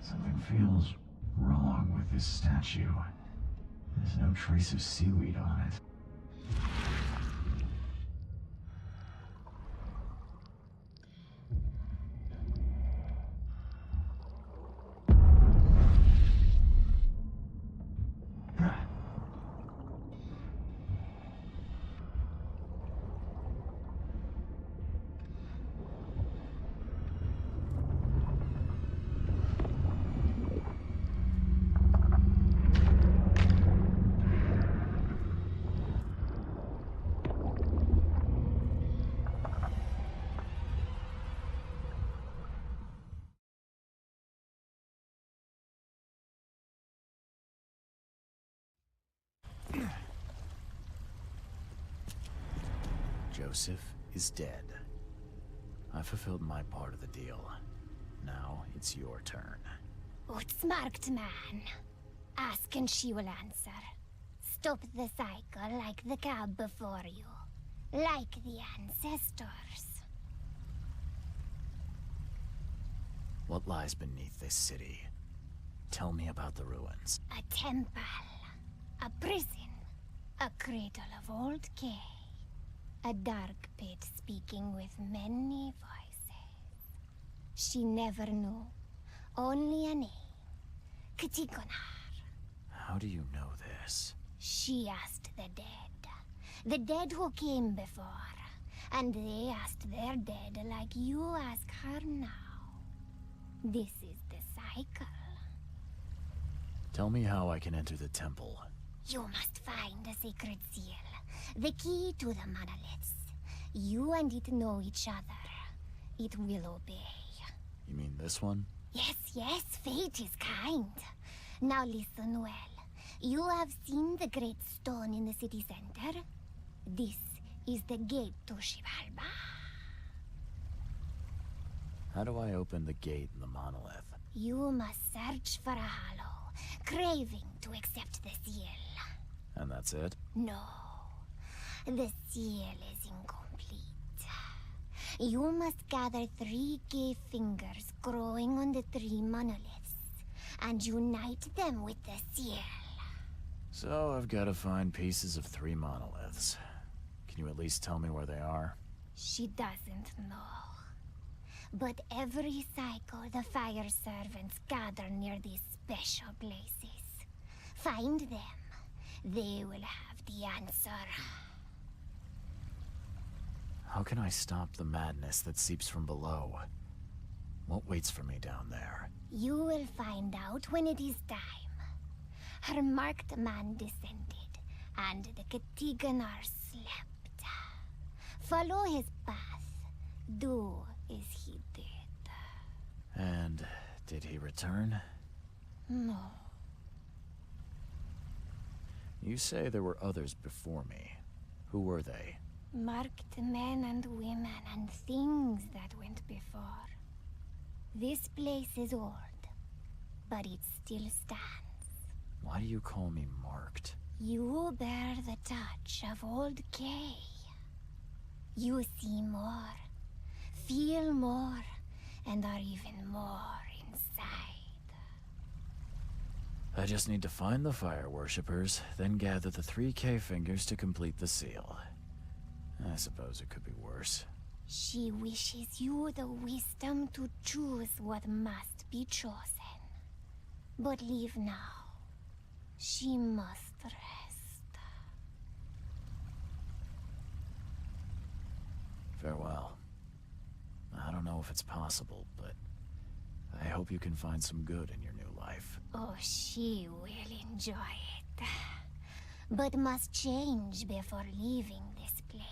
Something feels wrong with this statue. There's no trace of seaweed on it. Joseph is dead. I fulfilled my part of the deal. Now it's your turn. Outsmarked man. Ask and she will answer. Stop the cycle like the cab before you. Like the ancestors. What lies beneath this city? Tell me about the ruins. A temple. A prison. A cradle of old K. A dark pit speaking with many voices. She never knew. Only a name. Ktikonar. How do you know this? She asked the dead. The dead who came before. And they asked their dead like you ask her now. This is the cycle. Tell me how I can enter the temple. You must find a sacred seal. The key to the monoliths. You and it know each other. It will obey. You mean this one? Yes, yes, fate is kind. Now listen well. You have seen the great stone in the city center? This is the gate to Shivalba. How do I open the gate in the monolith? You must search for a hollow, craving to accept the seal. And that's it? No. The seal is incomplete. You must gather 3 cave fingers growing on the 3 monoliths, and unite them with the seal. So I've got to find pieces of 3 monoliths. Can you at least tell me where they are? She doesn't know. But every cycle the fire servants gather near these special places. Find them. They will have the answer. How can I stop the madness that seeps from below? What waits for me down there? You will find out when it is time. Her marked man descended, and the Katiganar slept. Follow his path. Do as he did. And did he return? No. You say there were others before me. Who were they? Marked men and women and things that went before. This place is old, but it still stands. Why do you call me marked? You bear the touch of old Kay. You see more, feel more, and are even more inside. I just need to find the fire worshippers, then gather the 3 cave fingers to complete the seal. I suppose it could be worse. She wishes you the wisdom to choose what must be chosen. But leave now. She must rest. Farewell. I don't know if it's possible, but I hope you can find some good in your new life. Oh, she will enjoy it. But must change before leaving this place.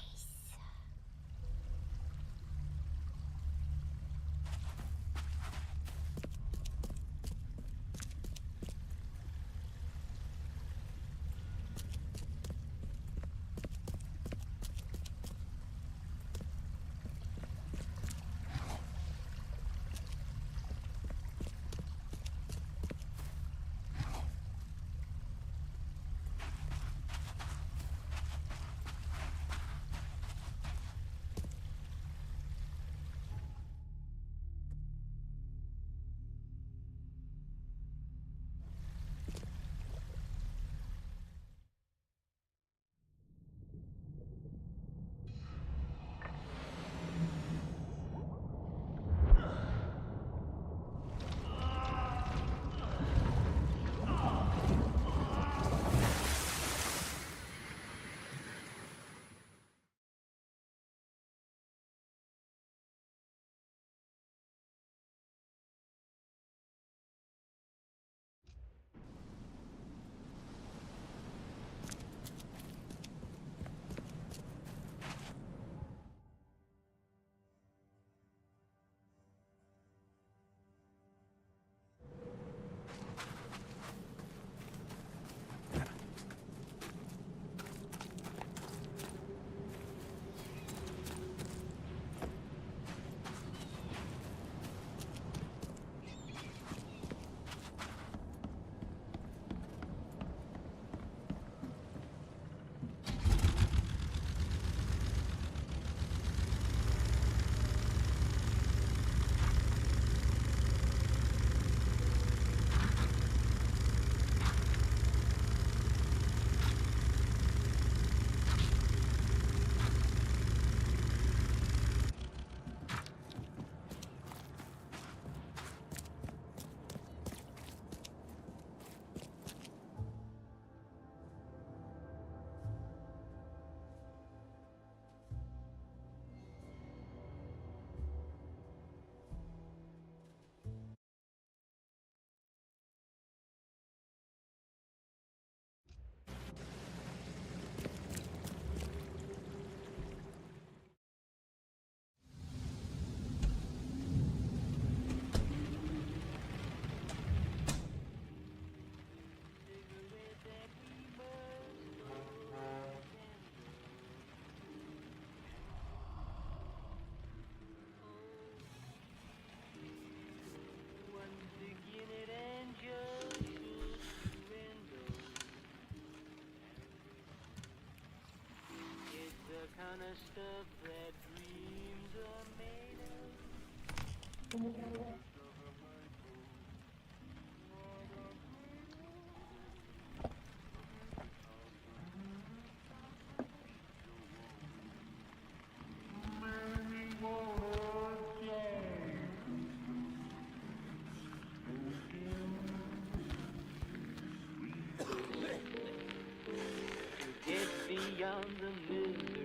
Beyond the misery.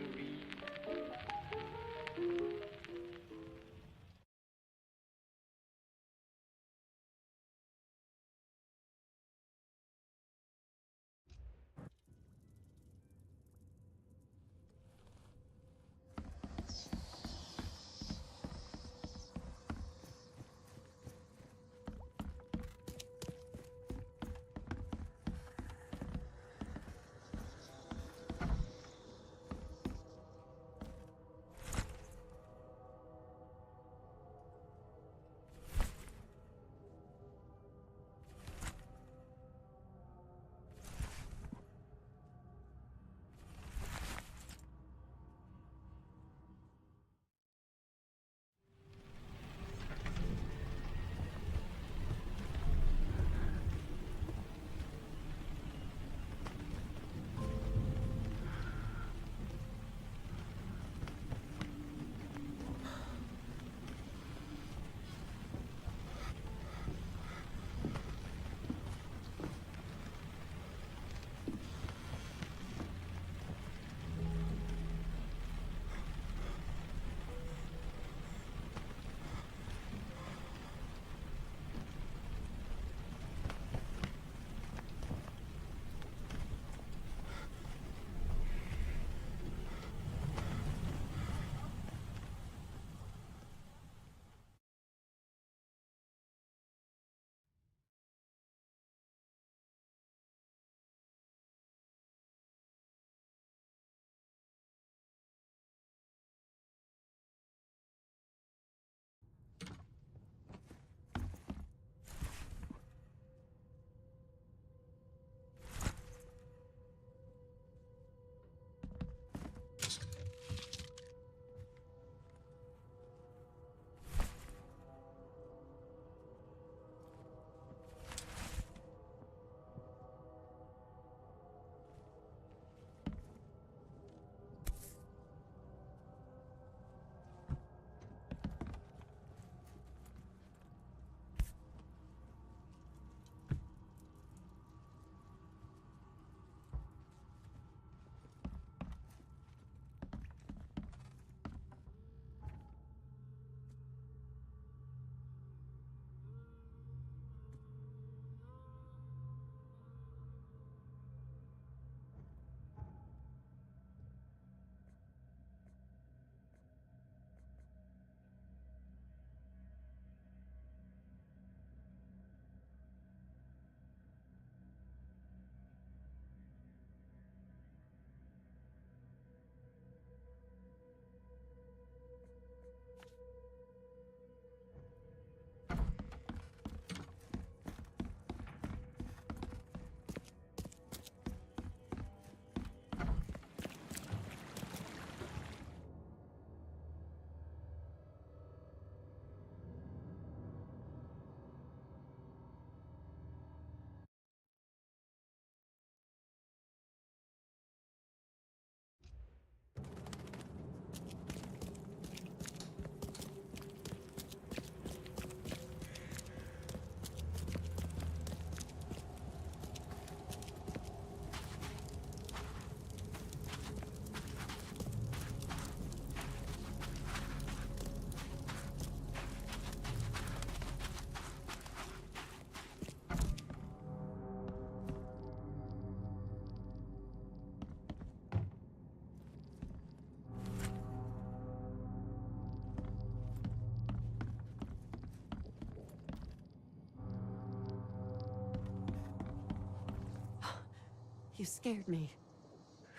You scared me.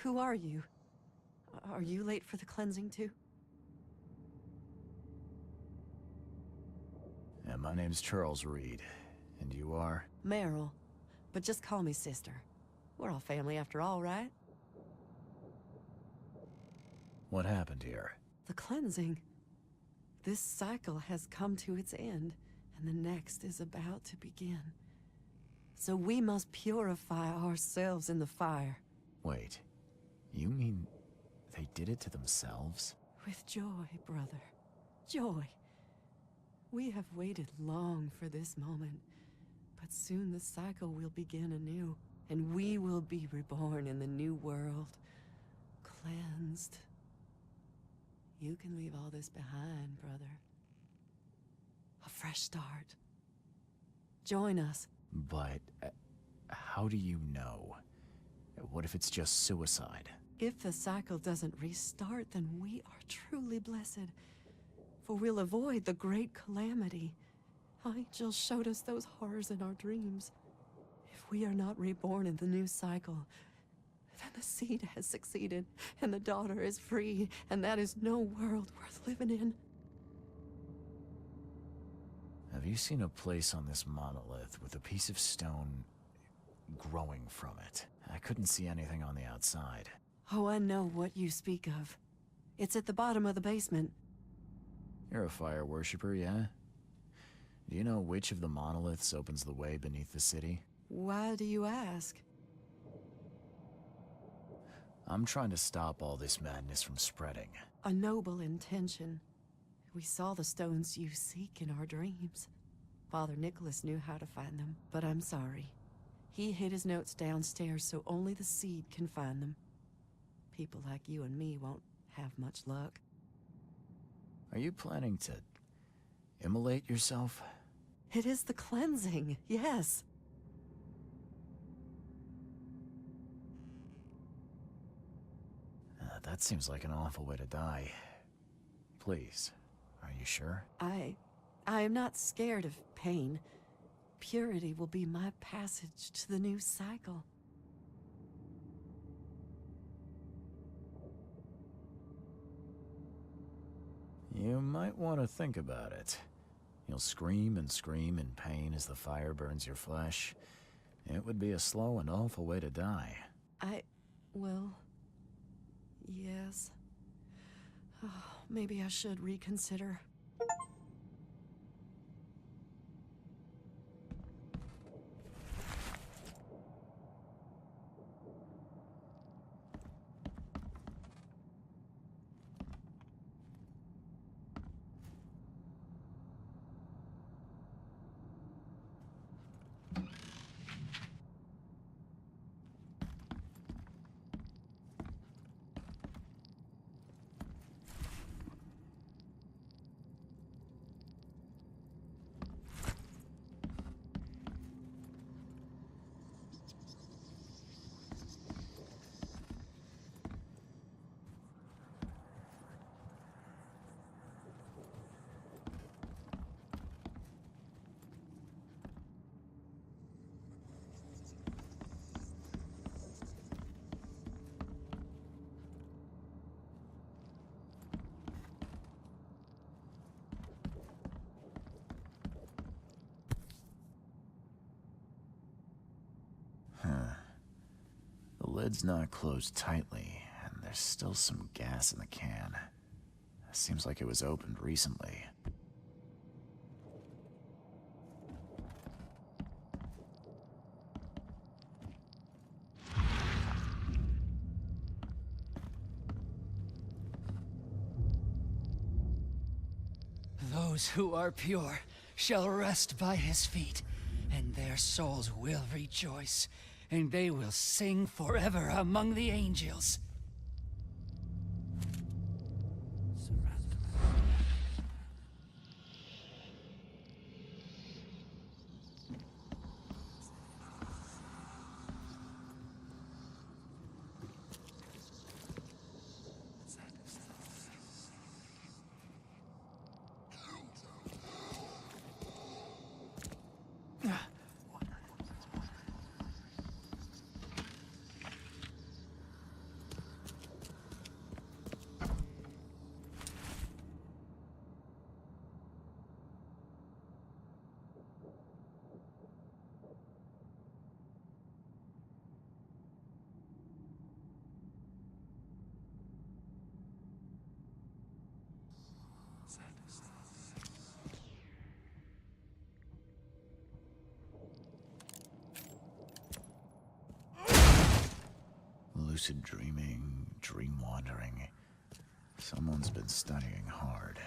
Who are you? Are you late for the cleansing too? Yeah, my name's Charles Reed. And you are? Meryl. But just call me sister. We're all family after all, right? What happened here? The cleansing. This cycle has come to its end, and the next is about to begin. So we must purify ourselves in the fire. Wait, you mean they did it to themselves? With joy, brother. Joy. We have waited long for this moment, but soon the cycle will begin anew, and we will be reborn in the new world, cleansed. You can leave all this behind, brother. A fresh start. Join us. But how do you know? What if it's just suicide? If the cycle doesn't restart, then we are truly blessed. For we'll avoid the great calamity. Angel showed us those horrors in our dreams. If we are not reborn in the new cycle, then the seed has succeeded, and the daughter is free, and that is no world worth living in. Have you seen a place on this monolith with a piece of stone growing from it? I couldn't see anything on the outside. Oh, I know what you speak of. It's at the bottom of the basement. You're a fire worshiper, yeah? Do you know which of the monoliths opens the way beneath the city? Why do you ask? I'm trying to stop all this madness from spreading. A noble intention. We saw the stones you seek in our dreams. Father Nicholas knew how to find them, but I'm sorry. He hid his notes downstairs so only the seed can find them. People like you and me won't have much luck. Are you planning to immolate yourself? It is the cleansing, yes. That seems like an awful way to die. Please, are you sure? I am not scared of pain. Purity will be my passage to the new cycle. You might want to think about it. You'll scream and scream in pain as the fire burns your flesh. It would be a slow and awful way to die. Well, yes. Oh, maybe I should reconsider. The lid's not closed tightly, and there's still some gas in the can. Seems like it was opened recently. Those who are pure shall rest by his feet, and their souls will rejoice, and they will sing forever among the angels. lucid dreaming, dream wandering. Someone's been studying hard.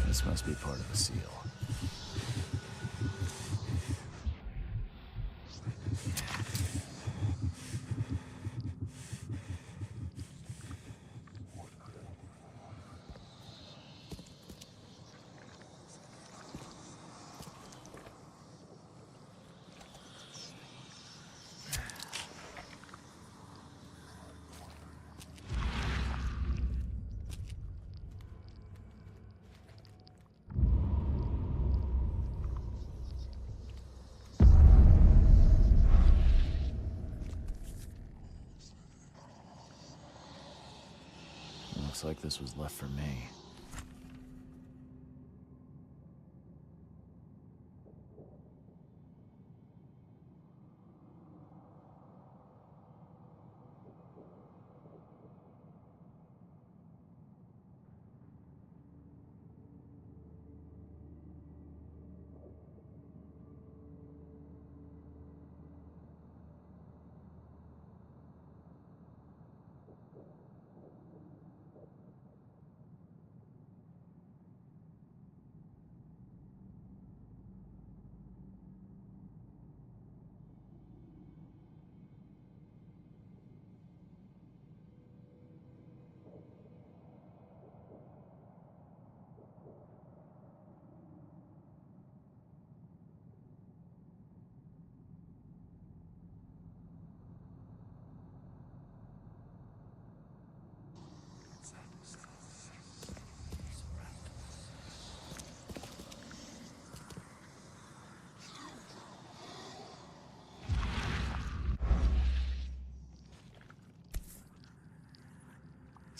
This must be part of the seal. Looks like this was left for me.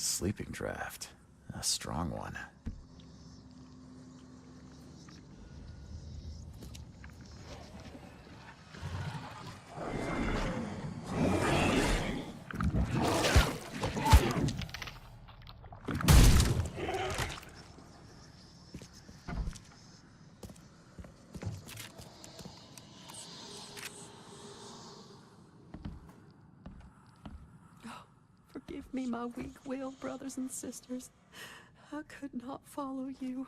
Sleeping draft. A strong one. Forgive me, my weak will, brothers and sisters. I could not follow you.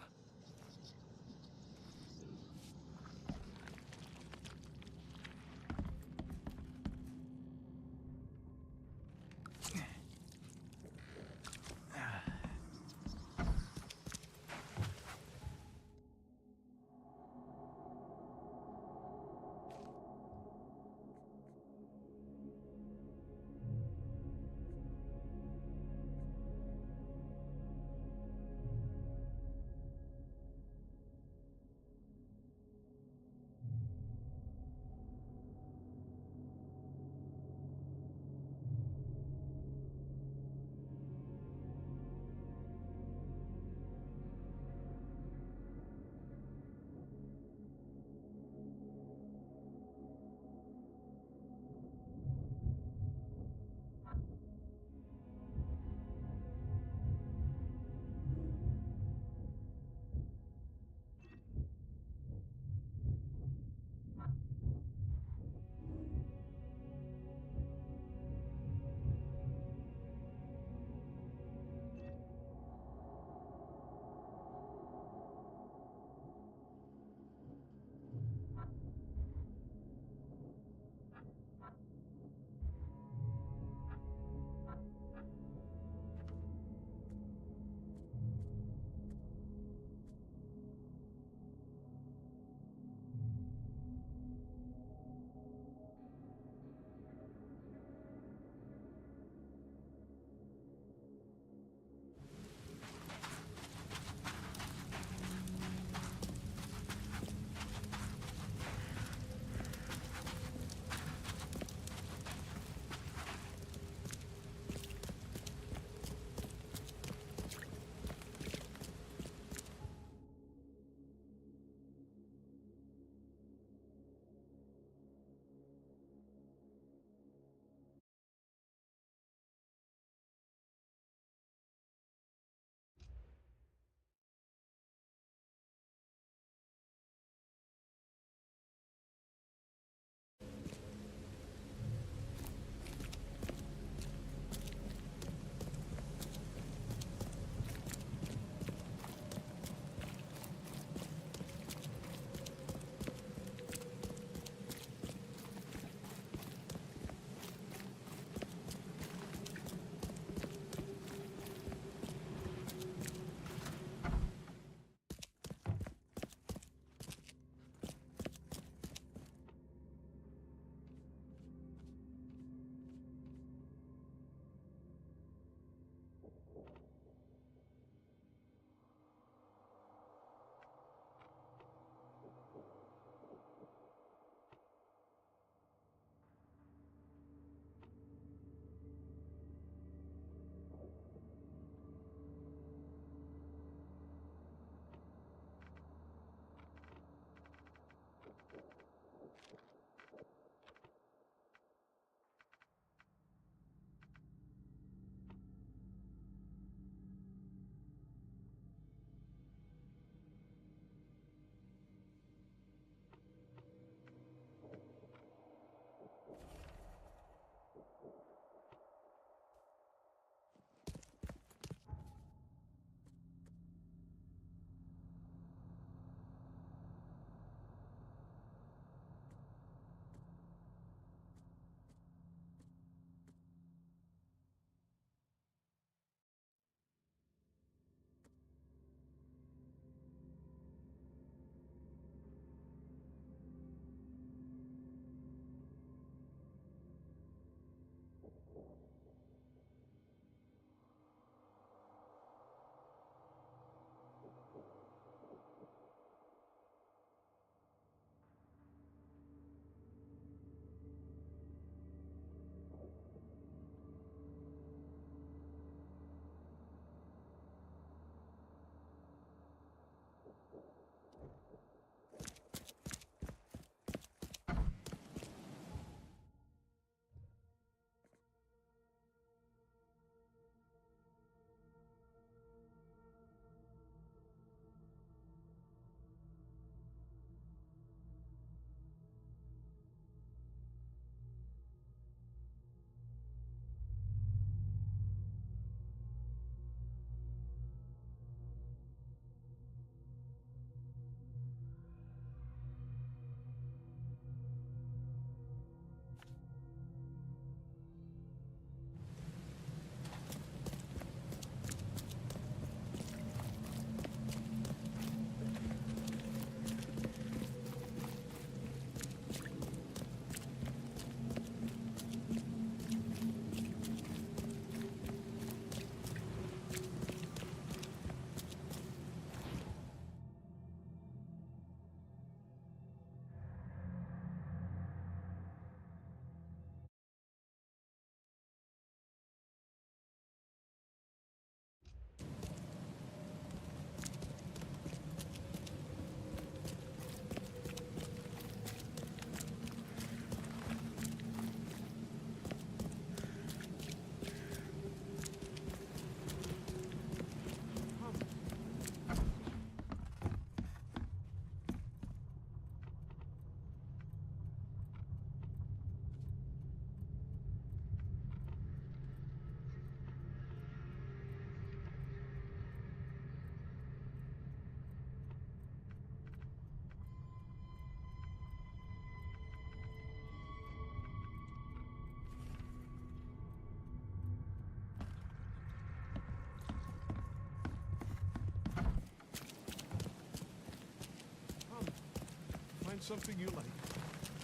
find something you like.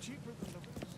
Cheaper than the rest.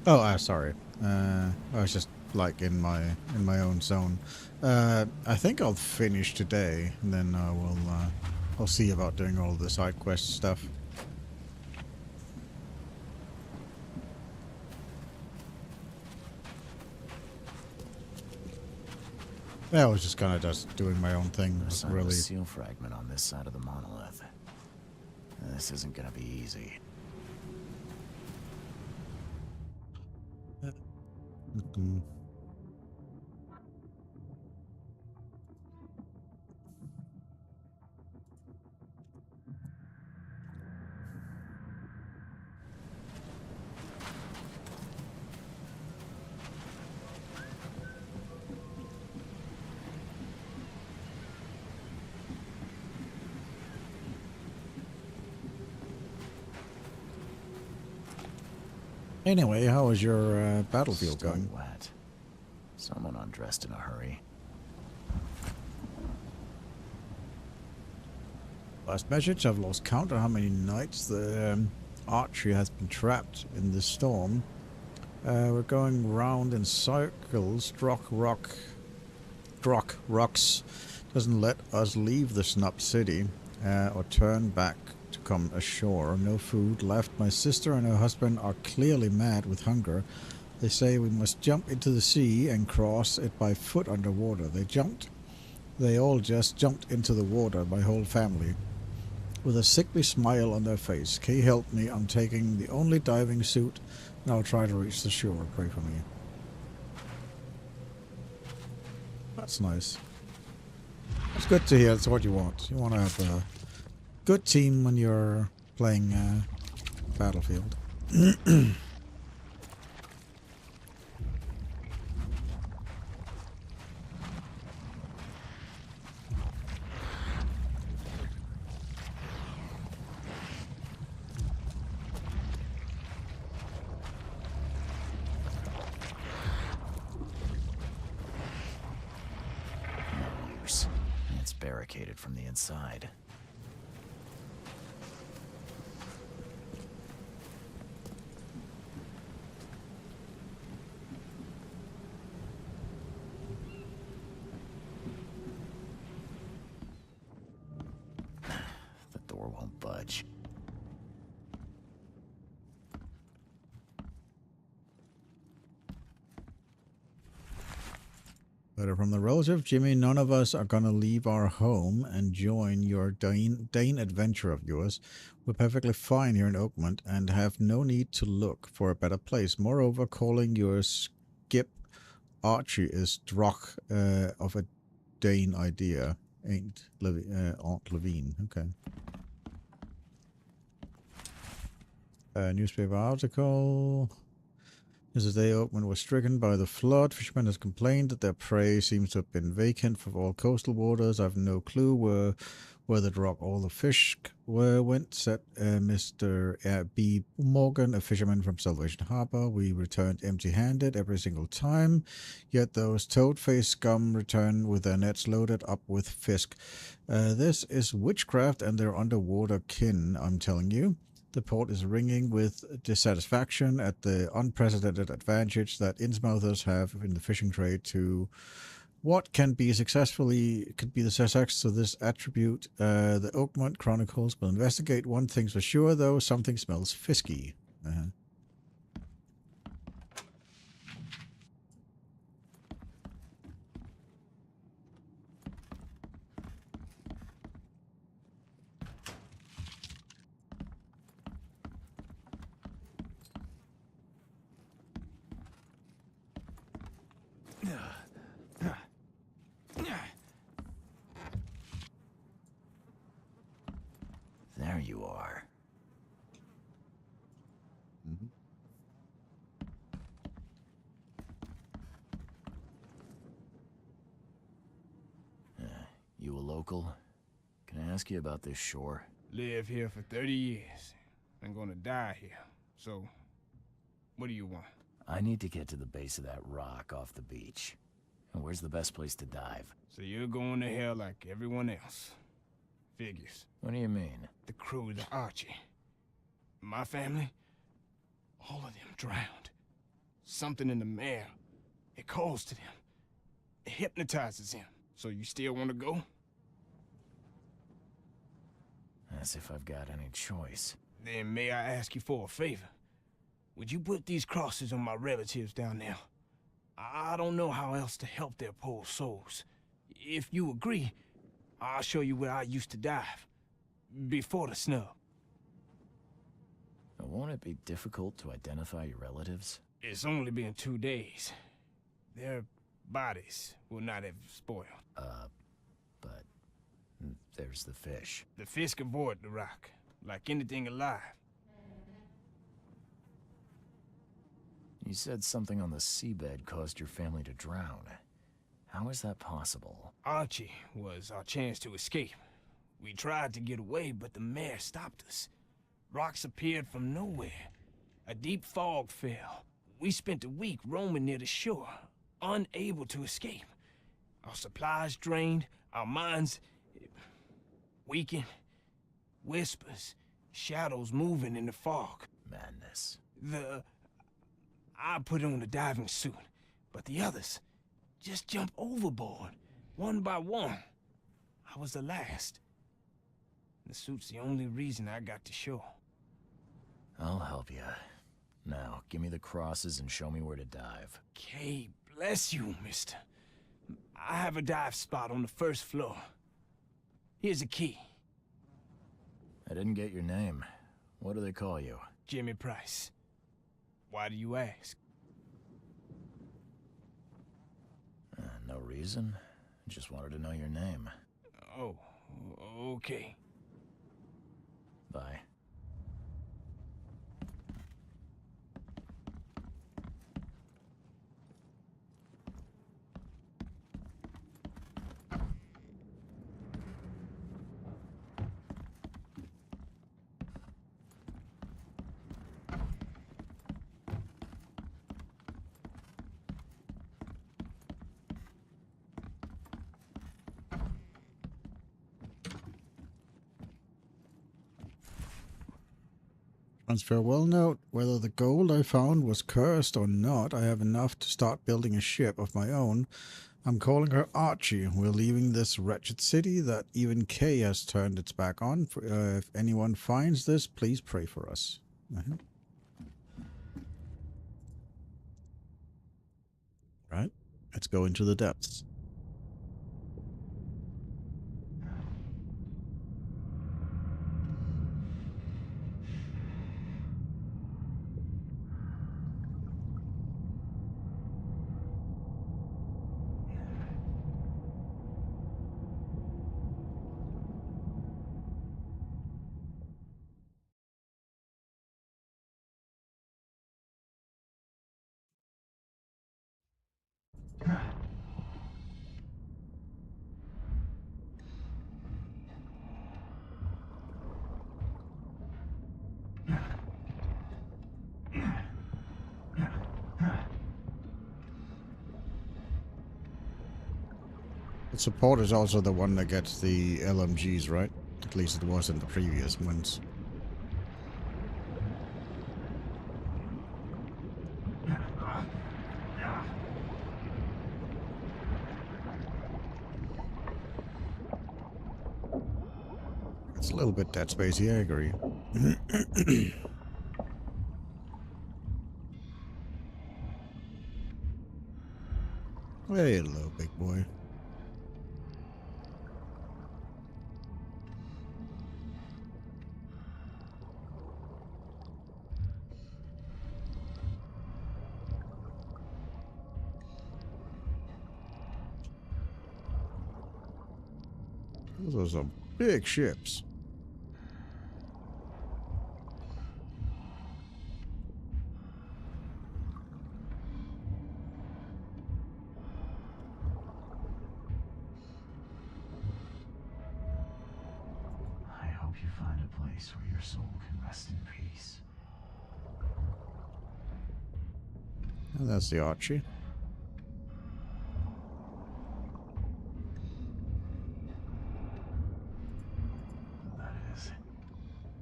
Oh, sorry. I was just like in my own zone. I think I'll finish today, and then I'll see about doing all the side quest stuff. Yeah, I was just kind of just doing my own thing. There's Really. a seal fragment on this side of the monolith. This isn't gonna be easy. Mm-mm. Anyway, how is your battlefield Still going? wet. Someone undressed in a hurry. Last message, I've lost count of how many nights the archery has been trapped in this storm. We're going round in circles. Rocks doesn't let us leave the snub city or turn back to come ashore. No food left. My sister and her husband are clearly mad with hunger. They say we must jump into the sea and cross it by foot underwater. They all just jumped into the water, my whole family, with a sickly smile on their face. Kay, help me. I'm taking the only diving suit, and I'll try to reach the shore. Pray for me. That's nice. It's good to hear. That's what you want. You want to have a good team when you're playing Battlefield. It's barricaded from the inside. The door won't budge. Letter from the relative, Jimmy, none of us are gonna leave our home and join your Dane adventure of yours. We're perfectly fine here in Oakmont and have no need to look for a better place. Moreover, calling your skip Archie is drock of a Dane idea. Ain't Aunt Levine. Okay. Newspaper article. This is the day Oakmont was stricken by the flood. Fishermen has complained that their prey seems to have been vacant for all coastal waters. I've no clue where the drop all the fish went, said Mr. B. Morgan, a fisherman from Salvation Harbor. We returned empty-handed every single time, yet those toad-faced scum return with their nets loaded up with fisk. This is witchcraft and their underwater kin, I'm telling you. The port is ringing with dissatisfaction at the unprecedented advantage that Innsmouthers have in the fishing trade to what could be the success to this attribute. The Oakmont Chronicles will investigate. One thing's for sure, though, something smells fisky. There you are. You a local? Can I ask you about this shore? Live here for 30 years. I'm gonna die here. So, what do you want? I need to get to the base of that rock off the beach. And where's the best place to dive? So you're going to hell like everyone else. Figures. What do you mean? The crew, the Archie. My family, all of them drowned. Something in the mail. It calls to them. It hypnotizes them. So you still want to go? As if I've got any choice. Then may I ask you for a favor? Would you put these crosses on my relatives down there? I don't know how else to help their poor souls. If you agree, I'll show you where I used to dive. Before the snub. Won't it be difficult to identify your relatives? It's only been 2 days. Their bodies will not have spoiled. But there's the fish. The fish avoid the rock, like anything alive. You said something on the seabed caused your family to drown. How is that possible? Archie was our chance to escape. We tried to get away, but the mare stopped us. Rocks appeared from nowhere. A deep fog fell. We spent a week roaming near the shore, unable to escape. Our supplies drained, our minds weakened. Whispers, shadows moving in the fog. Madness. I put on a diving suit, but the others just jumped overboard, one by one. I was the last. The suit's the only reason I got to shore. I'll help you. Now, give me the crosses and show me where to dive. Okay, bless you, mister. I have a dive spot on the first floor. Here's a key. I didn't get your name. What do they call you? Jimmy Price. Why do you ask? No reason. Just wanted to know your name. Oh, okay. Bye. As farewell note, whether the gold I found was cursed or not, I have enough to start building a ship of my own. I'm calling her Archie. We're leaving this wretched city that even Kay has turned its back on. If anyone finds this, please pray for us. Right, let's go into the depths. The support is also the one that gets the LMGs, right? At least it was in the previous ones. It's a little bit Dead Spacey, I agree. Hey, hello, big boy. Those are some big ships. I hope you find a place where your soul can rest in peace. And that's the Archie.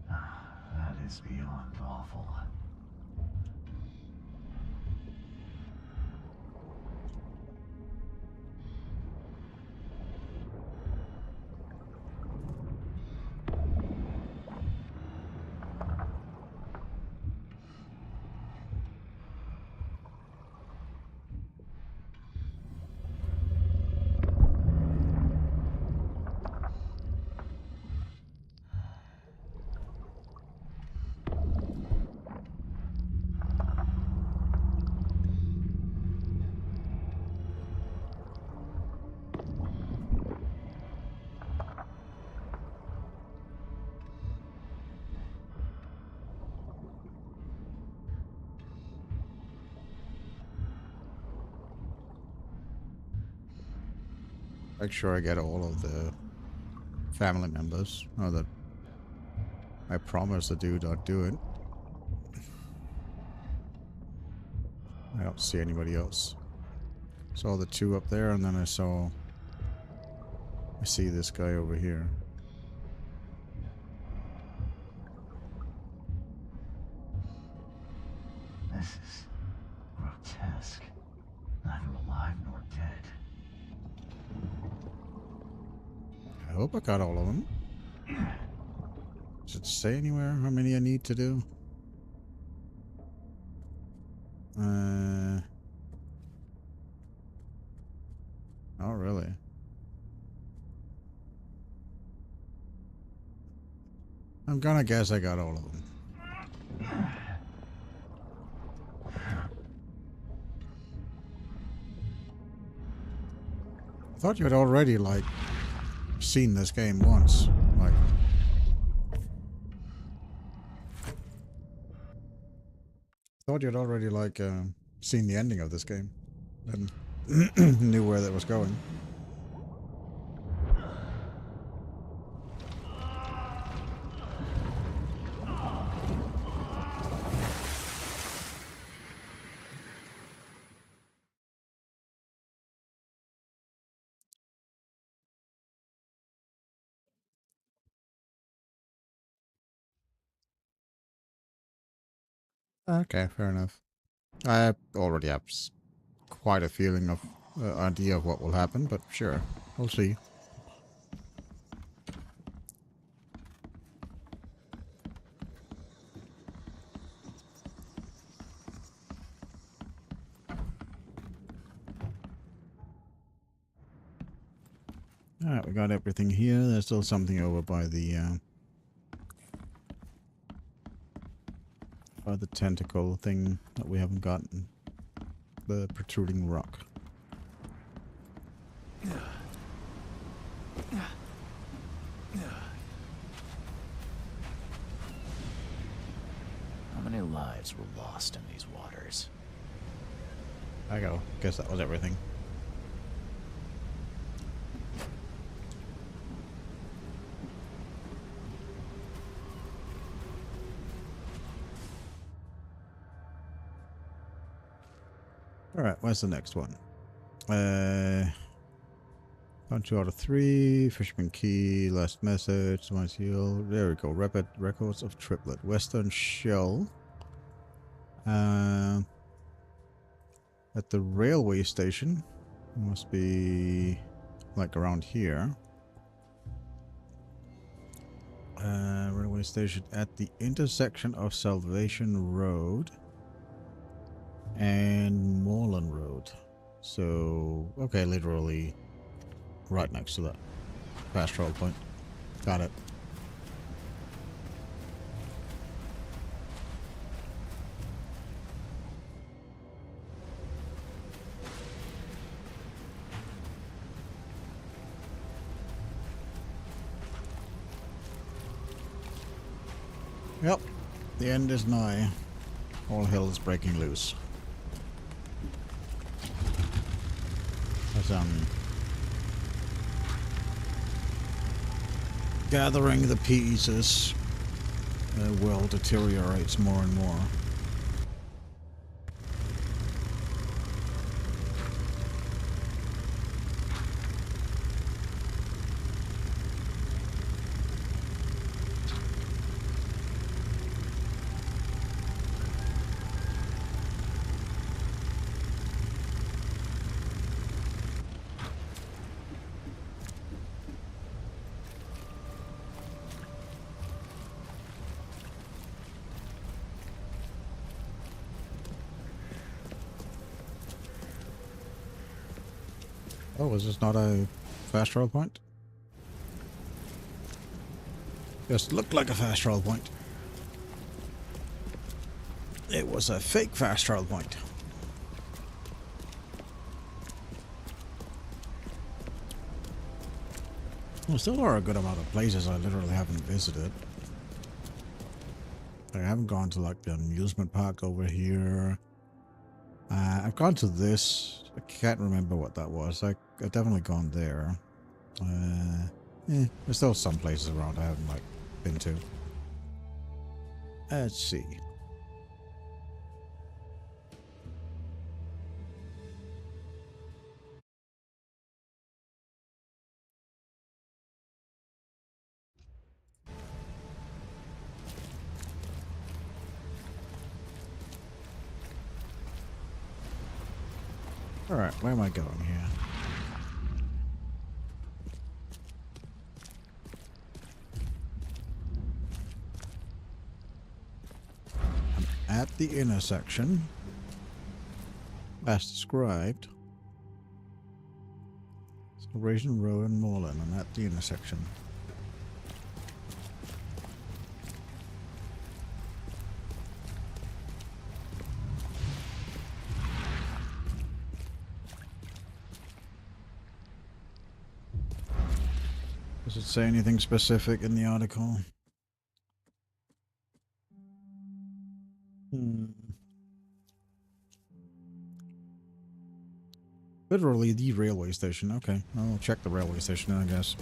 That is beyond awful. Make sure I get all of the family members. Or that I promise the dude I'd do it. I don't see anybody else. Saw the two up there, and then I see this guy over here. This is grotesque. Neither alive nor dead. I hope I got all of them. Does it say anywhere how many I need to do? Oh, really? I'm gonna guess I got all of them. I thought you had already, like, seen this game once. Like, I thought you'd already, like, seen the ending of this game. And knew where that was going. Okay, fair enough. I already have quite a feeling of idea of what will happen, but sure, we'll see. Alright, we got everything here. There's still something over by the tentacle thing that we haven't gotten. The protruding rock. How many lives were lost in these waters? I go. Guess that was everything. Alright, where's the next one? Found 2 out of 3. Fisherman key. Last message. Someone's heal. There we go. Rapid records of triplet. Western shell. At the railway station. Must be like around here. Railway station at the intersection of Salvation Road and Moreland Road. So, okay, literally right next to that fast travel point. Got it. Yep, the end is nigh. All hell is breaking loose. As gathering the pieces, the world deteriorates more and more. Oh, is this not a fast travel point? Just looked like a fast travel point. It was a fake fast travel point. Well, still are a good amount of places I literally haven't visited. I haven't gone to like the amusement park over here. I've gone to this. I can't remember what that was. I've definitely gone there. There's still some places around I haven't like been to. Let's see. Alright, where am I going here? I'm at the intersection, as described. Celebration Road and Moreland. I'm at the intersection. Does it say anything specific in the article? Literally the railway station. Okay, I'll check the railway station, I guess.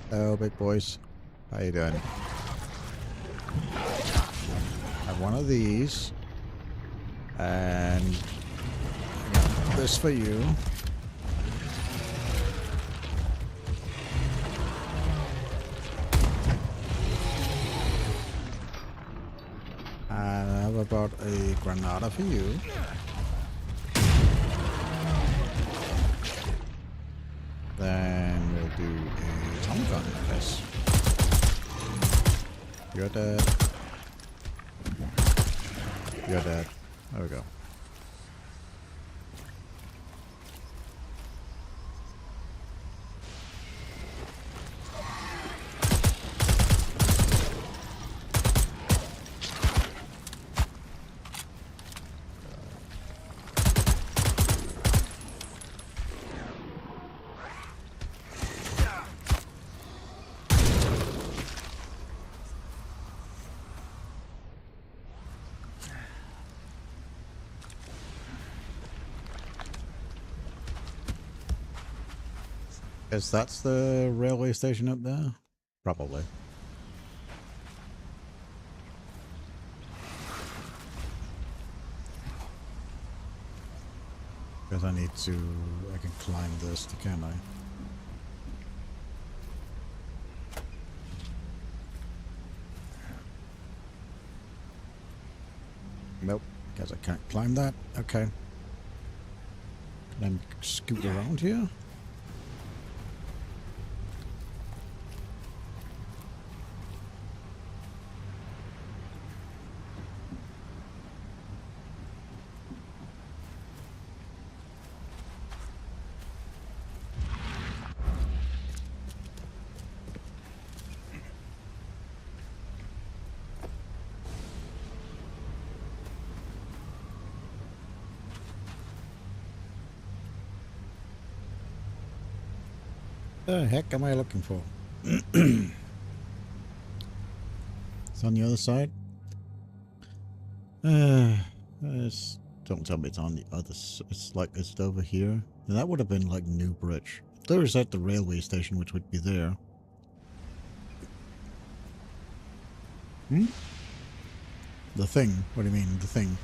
Hello, big boys. How you doing? Have one of these. And this for you. And I have about a granada for you. Then we'll do a Tommy gun, I guess. You're dead. You're dead. There we go. Guess that's the railway station up there? Probably. Because I can climb this, can I? Nope, guess I can't climb that. Okay. Can I scoot around here? The heck am I looking for? It's on the other side. Don't tell me it's on the other side. It's like it's over here. That would have been like New Bridge. There's at the railway station, which would be there. Hmm? The thing. What do you mean, the thing?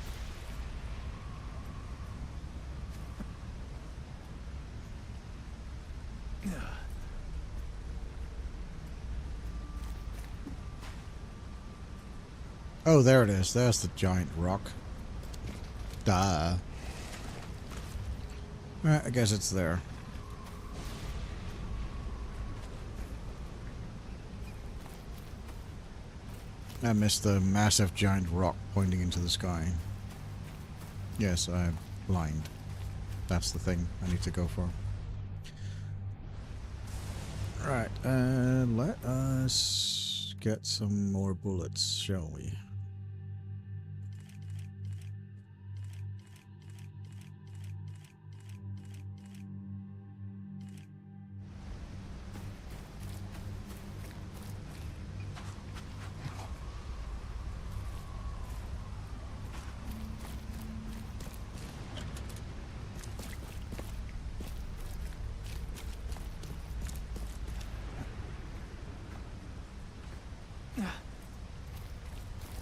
Oh, there it is. There's the giant rock. Duh. Alright, I guess it's there. I missed the massive giant rock pointing into the sky. Yes, I'm blind. That's the thing I need to go for. Right, let us get some more bullets, shall we?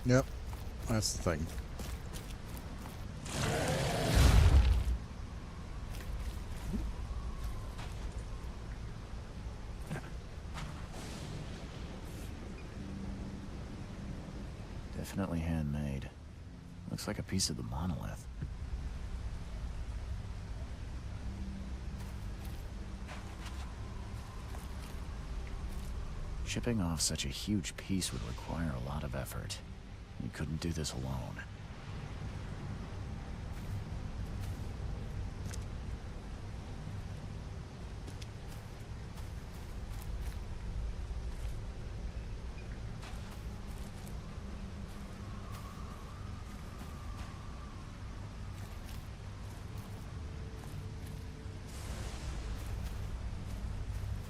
Yep, that's the thing. Definitely handmade. Looks like a piece of the monolith. Shipping off such a huge piece would require a lot of effort. You couldn't do this alone.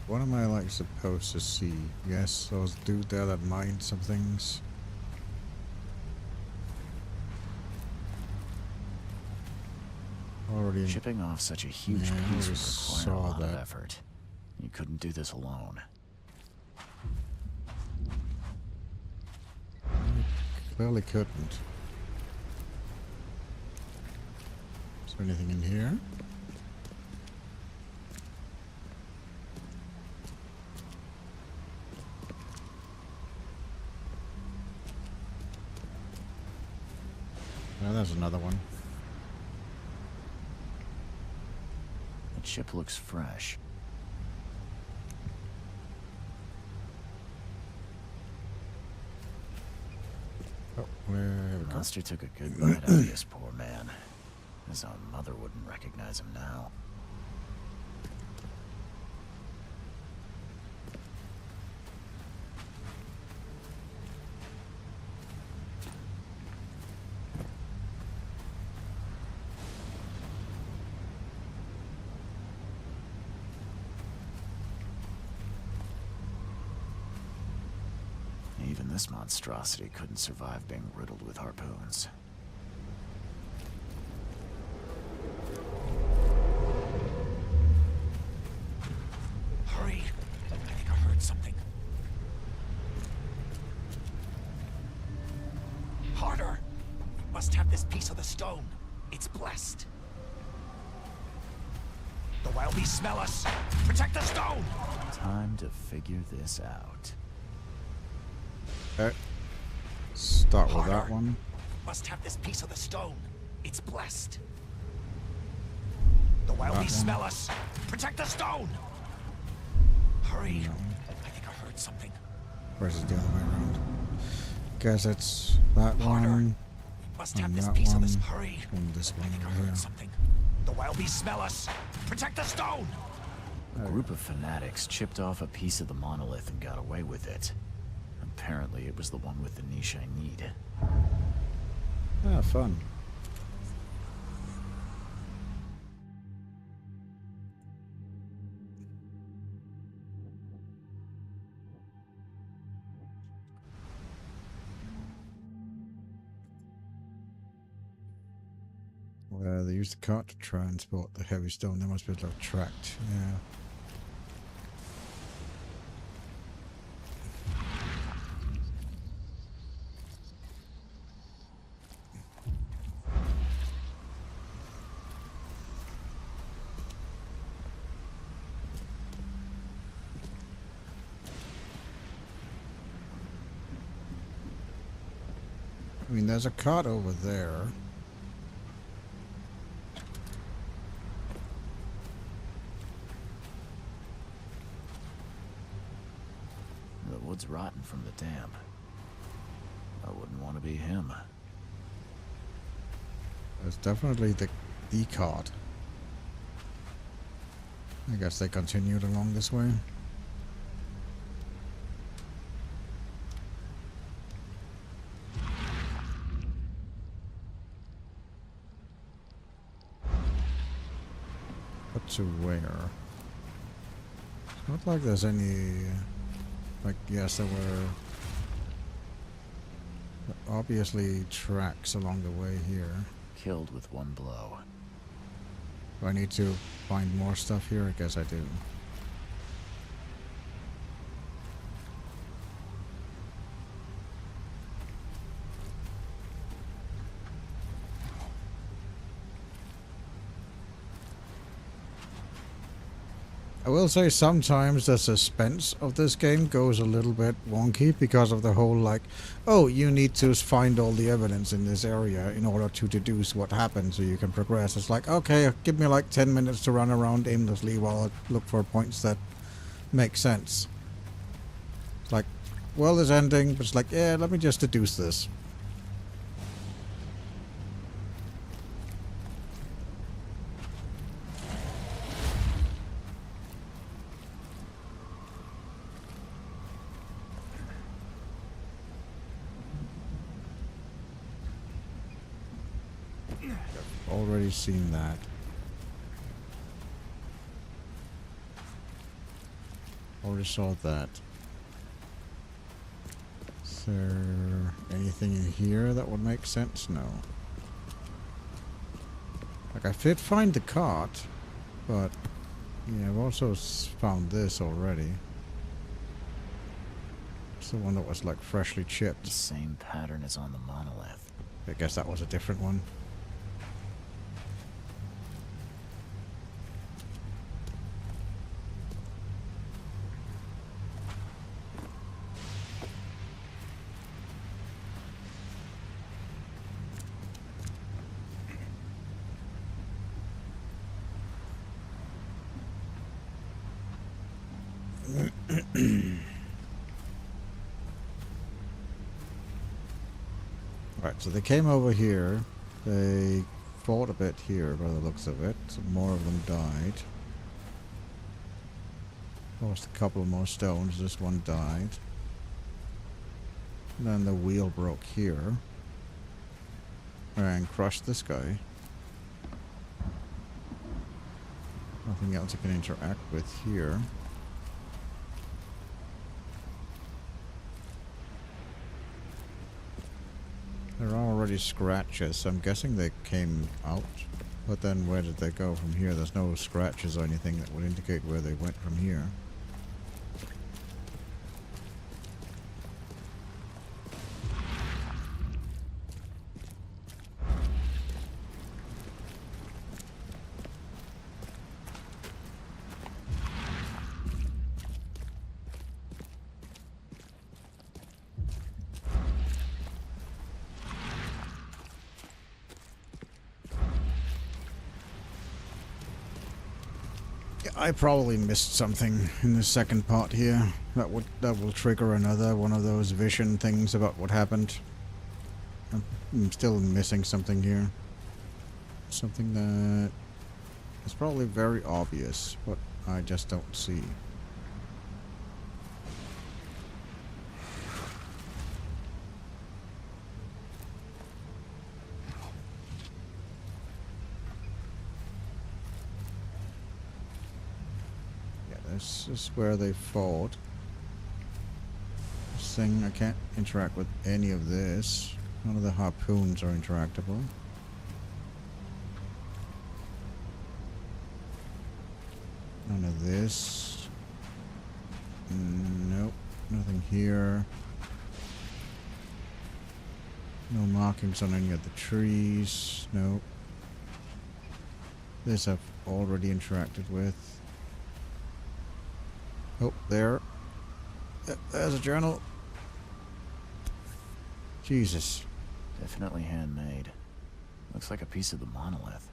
What am I like supposed to see? Yes, those dude there that mined some things. Already shipping off such a huge piece would require a lot of effort. You couldn't do this alone. Clearly couldn't. Is there anything in here? Oh, there's another one. The ship looks fresh. Oh, there we go. Monster took a good bite out of this poor man. His own mother wouldn't recognize him now. Even this monstrosity couldn't survive being riddled with harpoons. Must have this piece of the stone. It's blessed. The wild beasts smell us. Protect the stone! Time to figure this out. Okay. Start with that one. Must have this piece of the stone. It's blessed. The wild That beasts one. smell us. Protect the stone! Hurry. I think I heard something. Where's it the other way around? Guess it's that one. Must have And this that piece one. of this. Hurry. And this one I think I over heard here. something. The wild beasts smell us. Protect the stone! A group of fanatics chipped off a piece of the monolith and got away with it. Apparently it was the one with the niche I need. Ah, fun. Well, they used the cart to transport the heavy stone. They must be like tracked. Yeah. I mean, there's a cart over there. The wood's rotten from the damp. I wouldn't want to be him. There's definitely the cart. I guess they continued along this way. But to where? It's not like there's any... Like, yes, there were obviously tracks along the way here. Killed with one blow. Do I need to find more stuff here? I guess I do. I will say sometimes the suspense of this game goes a little bit wonky because of the whole like, oh, you need to find all the evidence in this area in order to deduce what happened so you can progress. It's like, okay, give me like 10 minutes to run around aimlessly while I look for points that make sense. It's like, well, this ending, but it's like, yeah, let me just deduce this. Already seen that. Already saw that. Is there anything in here that would make sense? No. Like, I did find the cart, but yeah, I've also found this already. It's the one that was like freshly chipped. The same pattern as on the monolith. I guess that was a different one. Right, so they came over here. They fought a bit here by the looks of it. Some more of them died. Lost a couple more stones. This one died. And then the wheel broke here. And crushed this guy. Nothing else I can interact with here. There are already scratches, so I'm guessing they came out. But then where did they go from here? There's no scratches or anything that would indicate where they went from here. I probably missed something in the second part here. That will trigger another one of those vision things about what happened. I'm still missing something here. Something that is probably very obvious, but I just don't see. This is where they fought. This thing, I can't interact with any of this. None of the harpoons are interactable. None of this. Nope, nothing here. No markings on any of the trees. Nope. This I've already interacted with. Oh, there. There's a journal. Jesus. Definitely handmade. Looks like a piece of the monolith.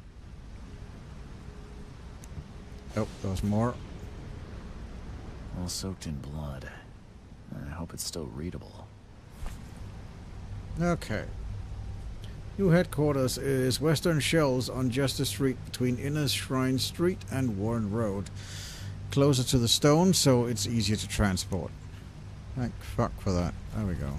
Oh, there's more. All soaked in blood. I hope it's still readable. Okay. New headquarters is Western Shells on Justice Street between Inner Shrine Street and Warren Road. Closer to the stone, so it's easier to transport. Thank fuck for that. There we go.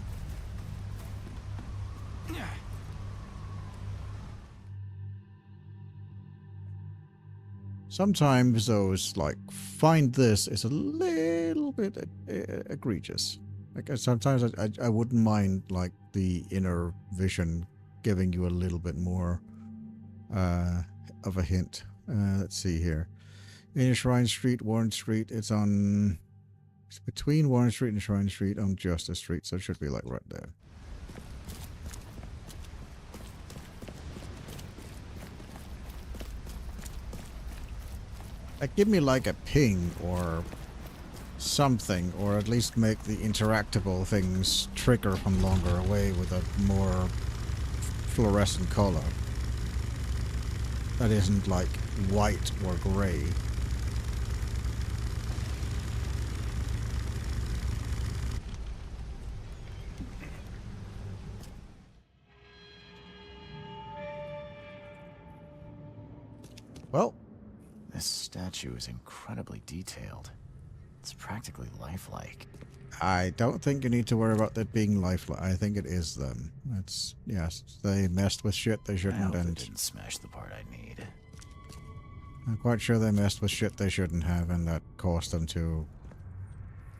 Sometimes those, like, find this is a little bit egregious. Like, sometimes I wouldn't mind, like, the inner vision giving you a little bit more of a hint. Let's see here. Inner Shrine Street, Warren Street. It's between Warren Street and Shrine Street on Justice Street, so it should be like right there. Like, give me like a ping or something, or at least make the interactable things trigger from longer away with a more fluorescent color. That isn't like white or gray. Well, this statue is incredibly detailed. It's practically lifelike. I don't think you need to worry about that being lifelike. I think it is them. It's, yes, they messed with shit they shouldn't. I hope And it didn't smash the part I need. I'm quite sure they messed with shit they shouldn't have, and that caused them to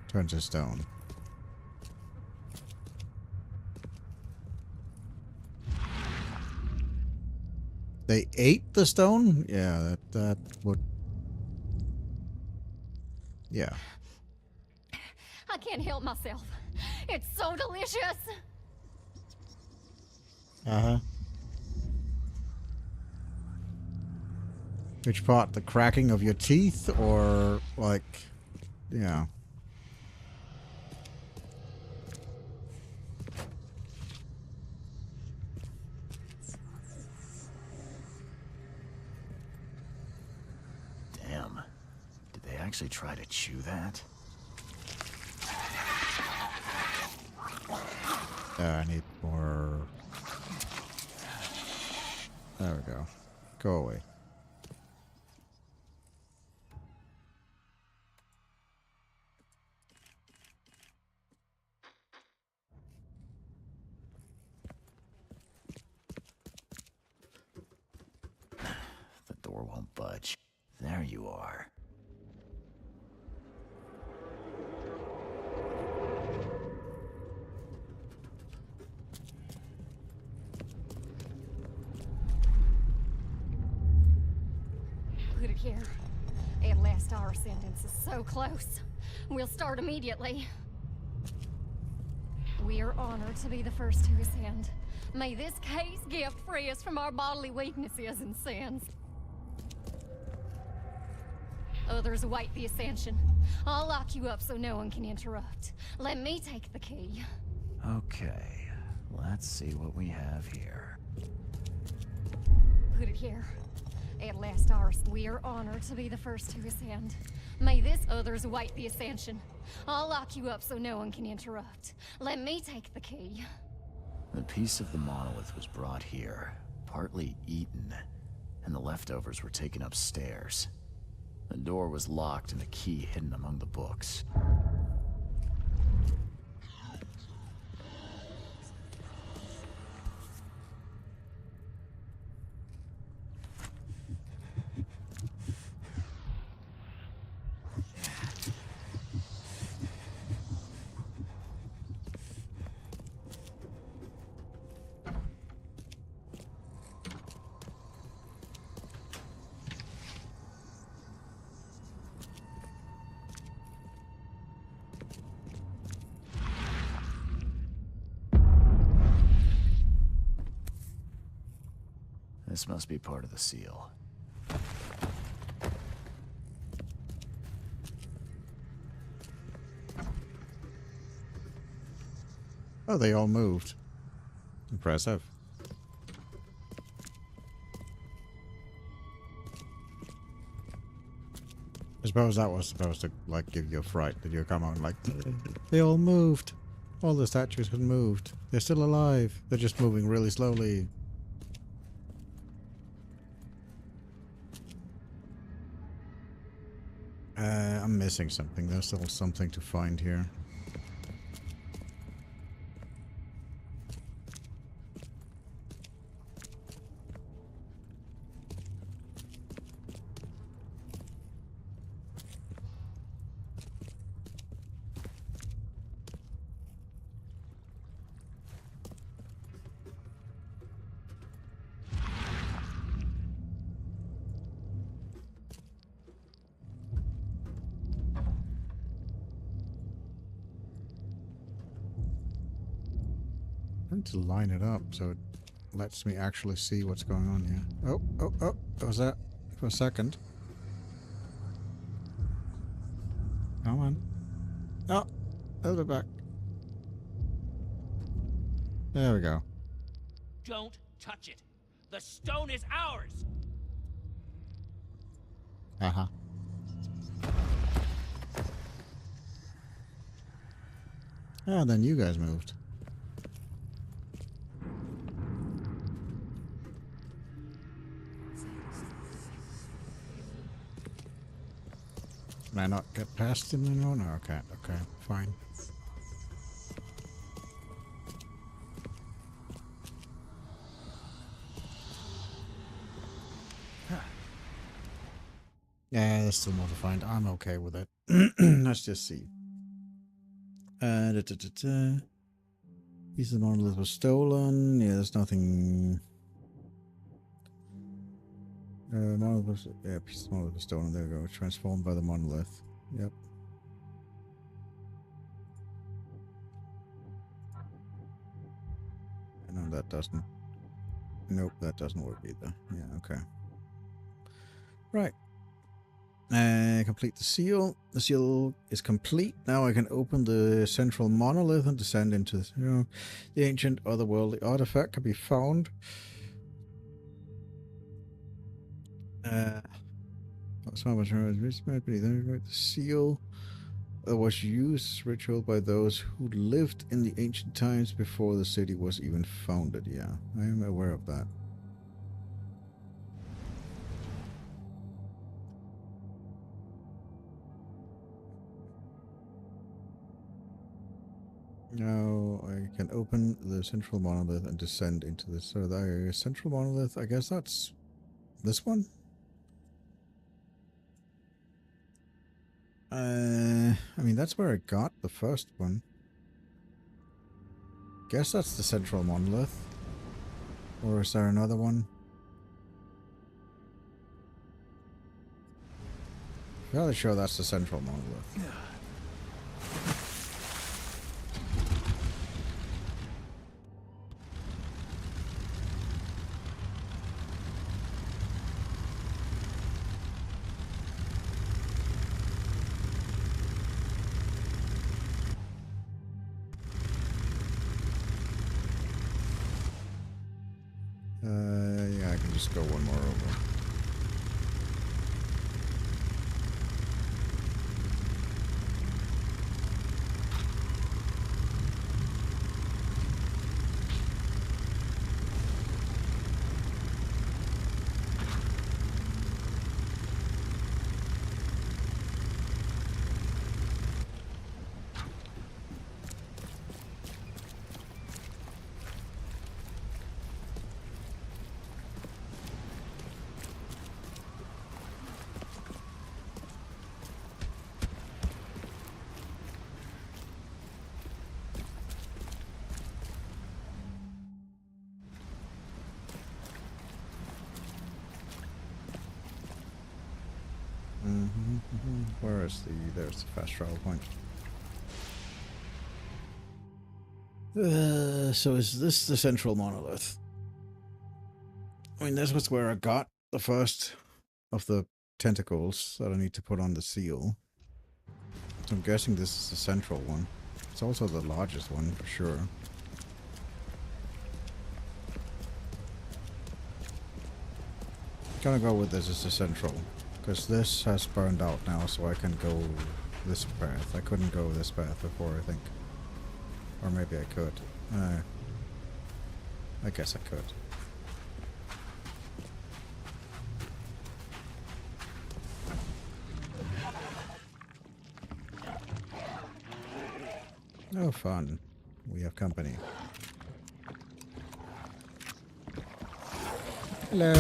turn to stone. They ate the stone? Yeah, that would... Yeah. I can't help myself. It's so delicious. Uh-huh. Which part? The cracking of your teeth? Or, like... Yeah. Damn. Did they actually try to chew that? I need more... There we go. Go away. The door won't budge. There you are. Put it here. At last, our sentence is so close. We'll start immediately. We are honored to be the first to ascend. May this case gift free us from our bodily weaknesses and sins. Others await the ascension. I'll lock you up so no one can interrupt. Let me take the key. Okay, let's see what we have here. Put it here. At last hours, we are honored to be the first to ascend. May this others wait the ascension. I'll lock you up so no one can interrupt. Let me take the key. The piece of the monolith was brought here, partly eaten, and the leftovers were taken upstairs. The door was locked and the key hidden among the books. This must be part of the seal. Oh, they all moved. Impressive. I suppose that was supposed to, like, give you a fright. Did you come out like, they all moved. All the statues had moved. They're still alive. They're just moving really slowly. I'm missing something. There's still something to find here. To line it up so it lets me actually see what's going on here. Oh, was that for a second? Come on. Oh, a little bit back. There we go. Don't touch it. The stone is ours. Uh-huh. Ah, then you guys moved. Can I not get past him anymore? No, okay, okay, fine. Yeah, there's still more to find. I'm okay with it. Let's just see. Piece of the monolith was stolen. Yeah, there's nothing. Monolith was, yeah, piece of the monolith was stolen. There we go. Transformed by the monolith. Yep. No, that doesn't. Nope, that doesn't work either. Yeah, okay. Right. Complete the seal. The seal is complete. Now I can open the central monolith and descend into the ancient otherworldly artifact can be found. The seal was used as ritual by those who lived in the ancient times before the city was even founded. Yeah, I am aware of that. Now I can open the central monolith and descend into this. So the central monolith, I guess that's this one? I mean, that's where I got the first one. Guess that's the central monolith. Or is there another one? Fairly sure that's the central monolith. Yeah, I can just go one more over. there's the fast travel point. So is this the central monolith? I mean, this was where I got the first of the tentacles that I need to put on the seal. So I'm guessing this is the central one. It's also the largest one for sure. Gonna go with this as the central, because this has burned out now, so I can go this path. I couldn't go this path before, I think. Or maybe I could. I guess I could. Oh, fun. We have company. Hello.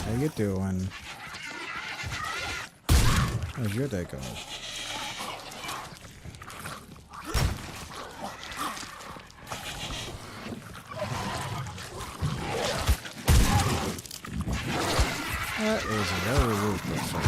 How you doing? How's your day going? That is very rude, person.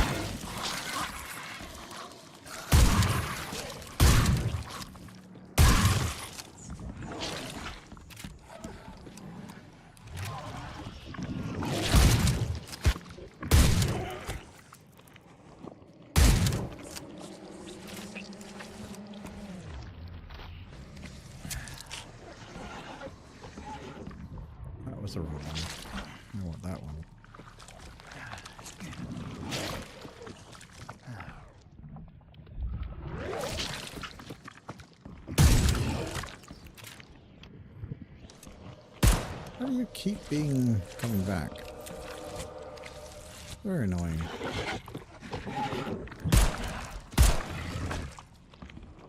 That was the wrong one. I want that one. How do you keep coming back? Very annoying.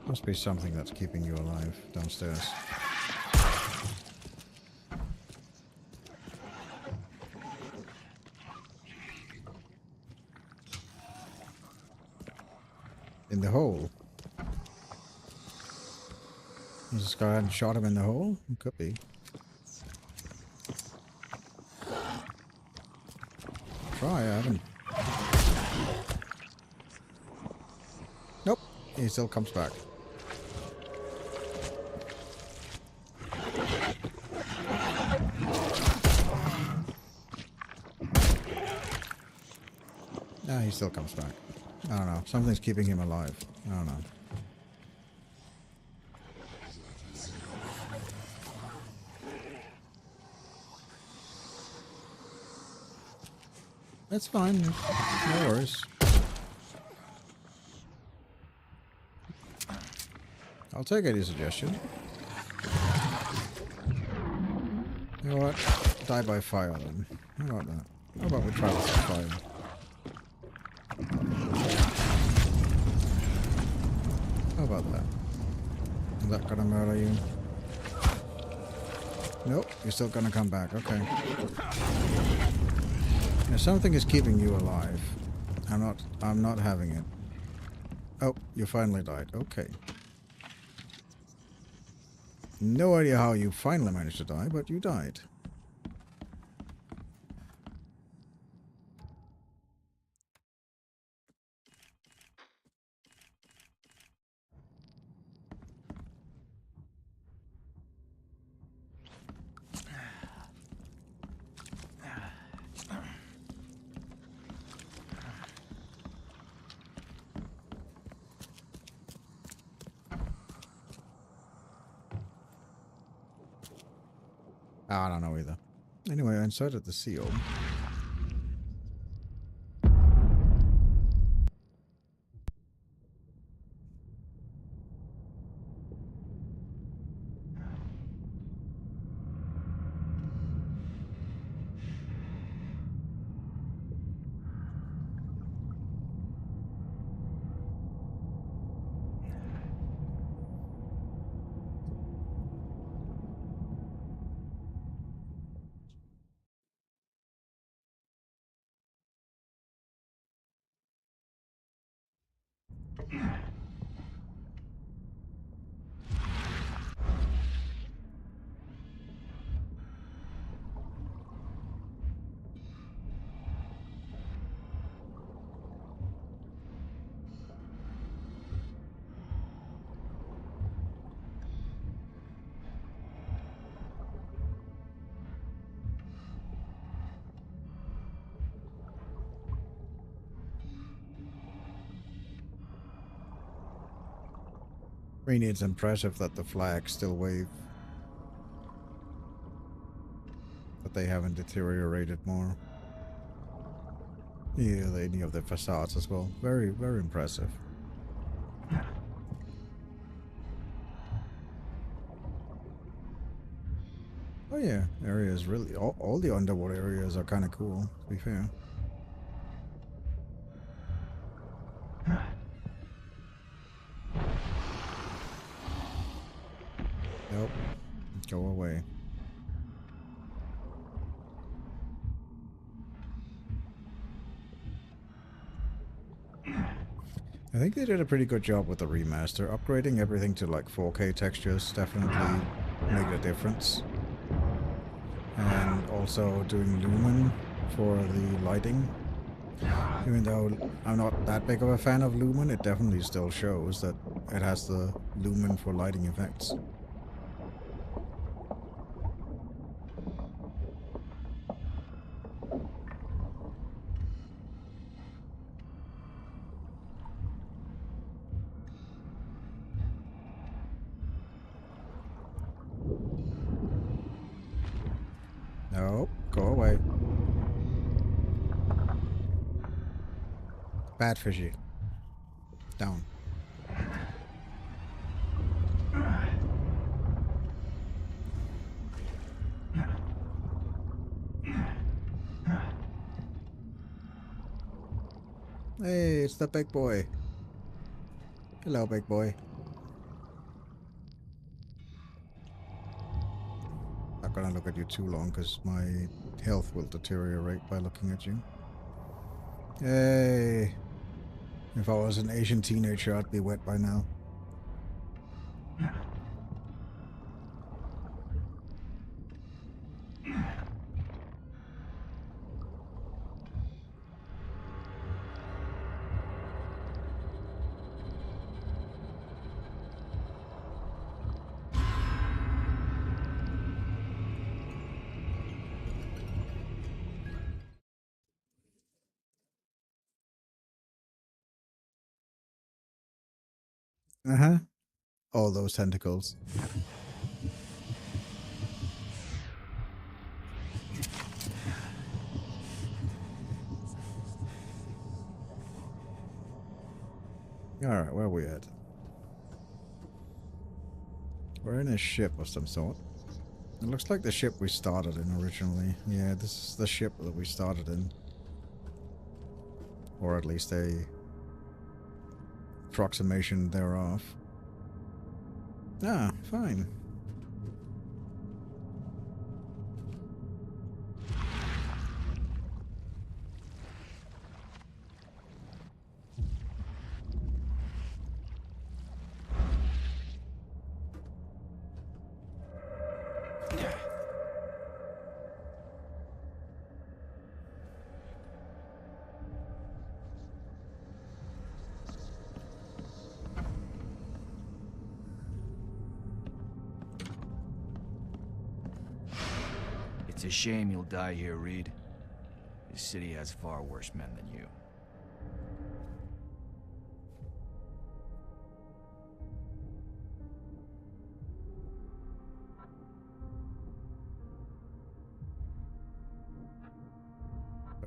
Must be something that's keeping you alive downstairs. In the hole. Is this guy hadn't shot him in the hole? Could be. Try, I haven't. Nope, he still comes back. Ah, he still comes back. I don't know. Something's keeping him alive. I don't know. That's fine. No worries. I'll take any suggestion. You know what? Die by fire then. How about that? How about we try this with fire? How about that? Is that gonna murder you? Nope, you're still gonna come back. Okay. Now something is keeping you alive. I'm not having it. Oh, you finally died. Okay. No idea how you finally managed to die, but you died. I don't know either. Anyway, I inserted the seal. I mean, it's impressive that the flags still wave. That they haven't deteriorated more. Yeah, any of the facades as well. Very, very impressive. Oh yeah, areas really, all the underwater areas are kind of cool, to be fair. Nope. Go away. I think they did a pretty good job with the remaster. Upgrading everything to like 4K textures definitely made a difference. And also doing Lumen for the lighting. Even though I'm not that big of a fan of Lumen, it definitely still shows that it has the Lumen for lighting effects. No, go away. Bad fishy. Down. Hey, it's the big boy. Hello, big boy. Not gonna look at you too long because my health will deteriorate by looking at you. Hey. If I was an Asian teenager, I'd be wet by now. Uh-huh. All those tentacles. Alright, where are we at? We're in a ship of some sort. It looks like the ship we started in originally. Yeah, this is the ship that we started in. Or at least a approximation thereof. Ah, fine. It's a shame you'll die here, Reed. This city has far worse men than you.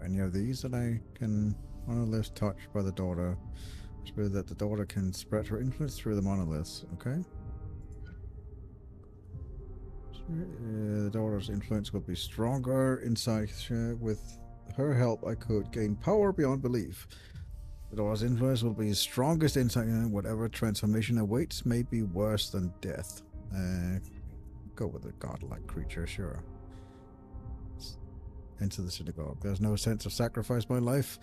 Any of these that I can monolith touched by the daughter. So that the daughter can spread her influence through the monoliths, okay? The daughter's influence will be stronger inside. With her help, I could gain power beyond belief. The daughter's influence will be strongest inside. Whatever transformation awaits may be worse than death. Go with a godlike creature, sure. Enter the synagogue. There's no sense of sacrifice by life.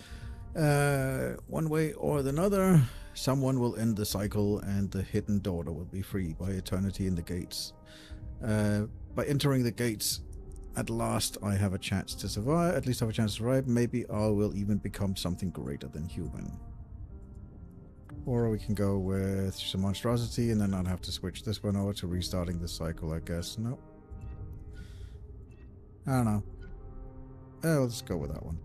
One way or another, someone will end the cycle, and the hidden daughter will be free by eternity in the gates. By entering the gates, at last I have a chance to survive. At least I have a chance to survive. Maybe I will even become something greater than human. Or we can go with some monstrosity, and then I'd have to switch this one over to restarting the cycle, I guess. No. I don't know. Let's go with that one.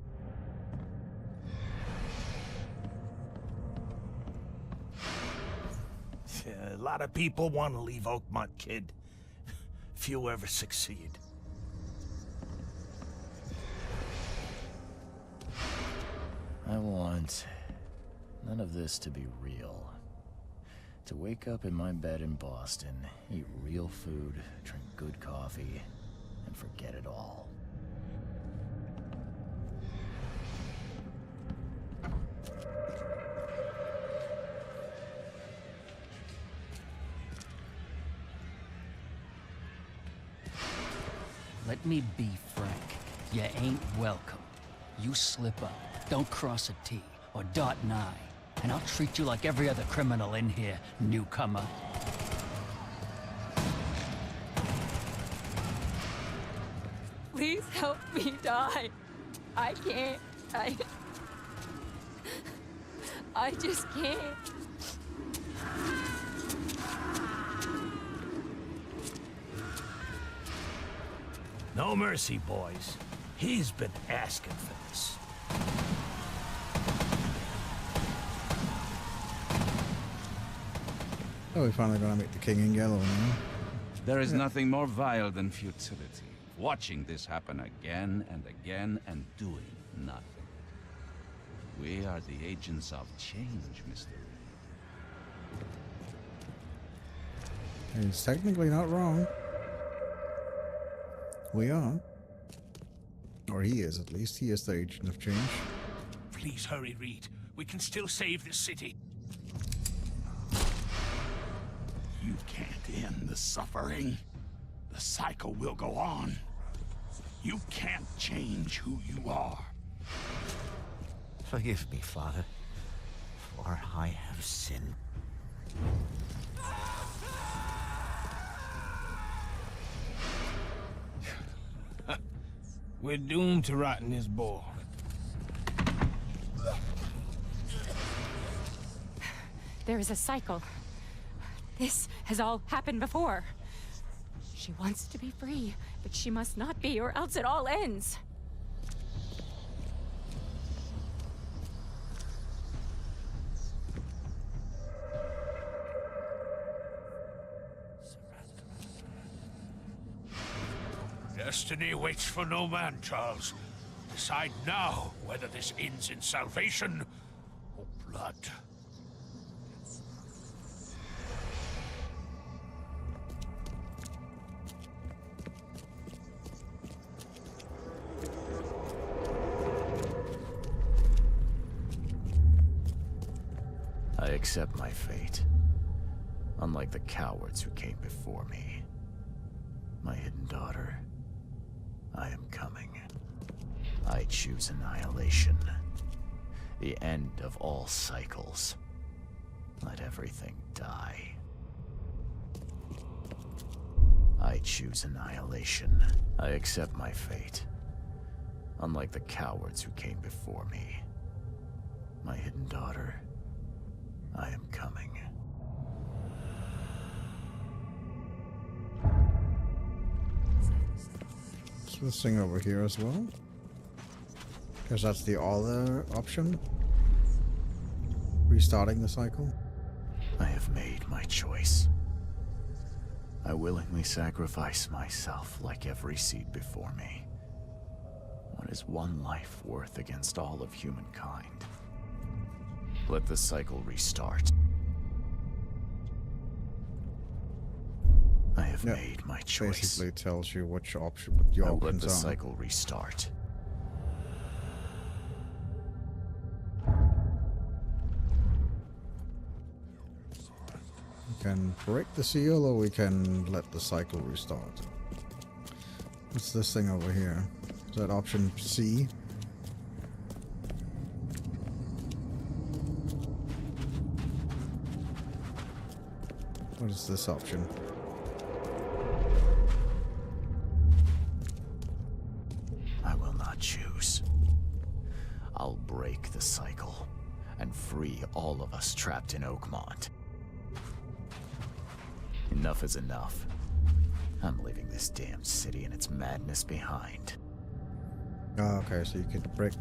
lot of people want to leave Oakmont, kid. Few ever succeed. I want none of this to be real. To wake up in my bed in Boston, eat real food, drink good coffee, and forget it all. Let me be frank. You ain't welcome. You slip up, don't cross a T or dot an I, and I'll treat you like every other criminal in here, newcomer. Please help me die. I can't. I just can't. No mercy, boys. He's been asking for this. Oh, we're finally gonna meet the king in yellow now. There is nothing more vile than futility. Watching this happen again and again and doing nothing. We are the agents of change, Mr. He's technically not wrong. We are. Or he is, at least. He is the agent of change. Please hurry, Reed. We can still save this city. You can't end the suffering. The cycle will go on. You can't change who you are. Forgive me, Father, for I have sinned. We're doomed to rot in this bowl. There is a cycle. This has all happened before. She wants to be free, but she must not be, or else it all ends. Destiny waits for no man, Charles. Decide now whether this ends in salvation or blood. I accept my fate. Unlike the cowards who came before me. My hidden daughter, I am coming. I choose annihilation. The end of all cycles. Let everything die. I choose annihilation. I accept my fate. Unlike the cowards who came before me. My hidden daughter, I am coming. So this thing over here as well. Because that's the other option. Restarting the cycle. I have made my choice. I willingly sacrifice myself like every seed before me. What is one life worth against all of humankind? Let the cycle restart. I have made my choice. Basically tells you which option, what your options are. Let the cycle restart. We can break the seal, or we can let the cycle restart. What's this thing over here? Is that option C? What is this option? I will not choose. I'll break the cycle and free all of us trapped in Oakmont. Enough is enough. I'm leaving this damn city and its madness behind. Oh, okay, so you can break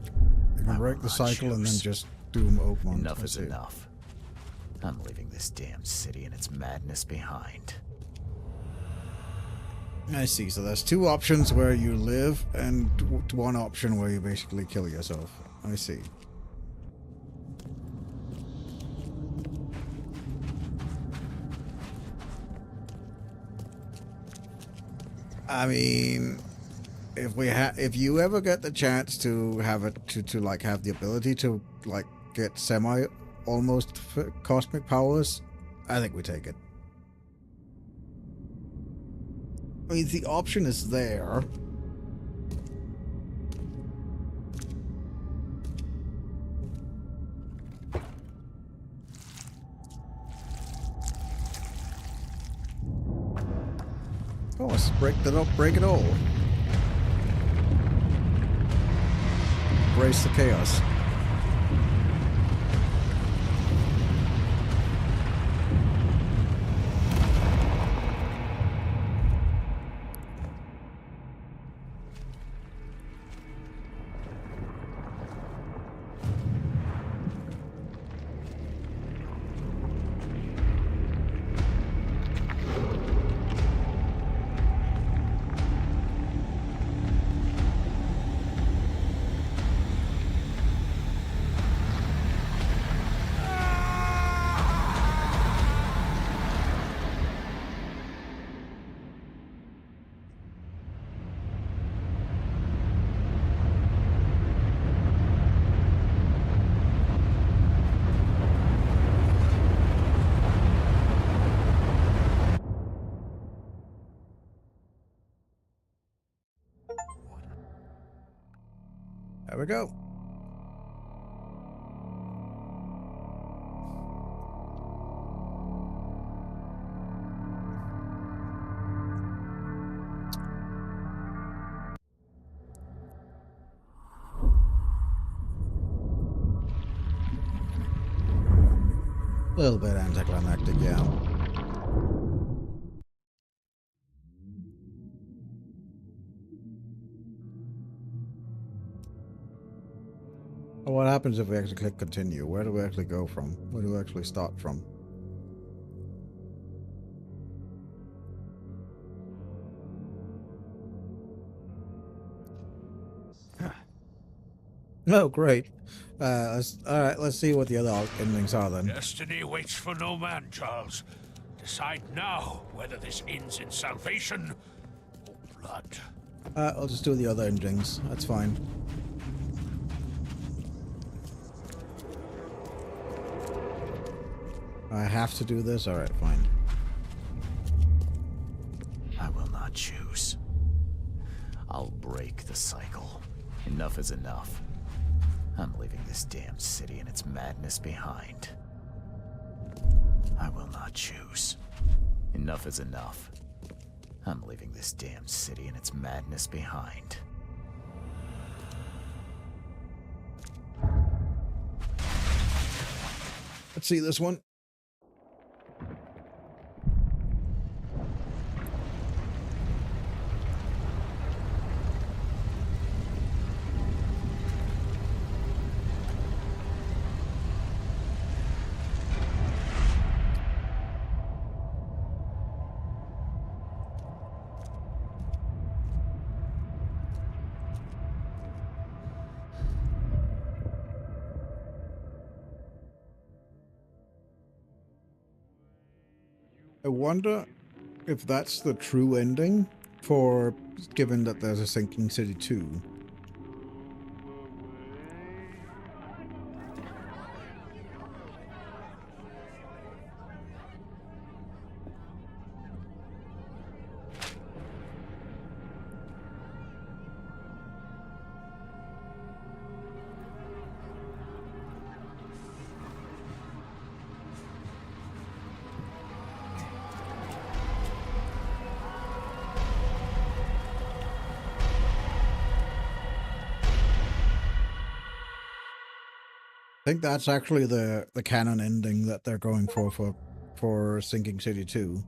the cycle and then just doom Oakmont. Enough is enough. I'm leaving this damn city and its madness behind. I see. So there's two options where you live and one option where you basically kill yourself. I see. I mean, if you ever get the chance to have it to like have the ability to like get almost cosmic powers, I think we take it. I mean, the option is there. Oh, let's break it all. Embrace the chaos. There we go. A little bit anticlimactic, yeah. What happens if we actually click continue? Where do we actually go from? Where do we actually start from? Oh, great. Alright, let's see what the other endings are then. Destiny waits for no man, Charles. Decide now whether this ends in salvation or blood. I'll just do the other endings. That's fine. I have to do this? Alright, fine. I will not choose. I'll break the cycle. Enough is enough. I'm leaving this damn city and its madness behind. I will not choose. Enough is enough. I'm leaving this damn city and its madness behind. Let's see this one. I wonder if that's the true ending for, given that there's a Sinking City 2. I think that's actually the canon ending that they're going for Sinking City 2.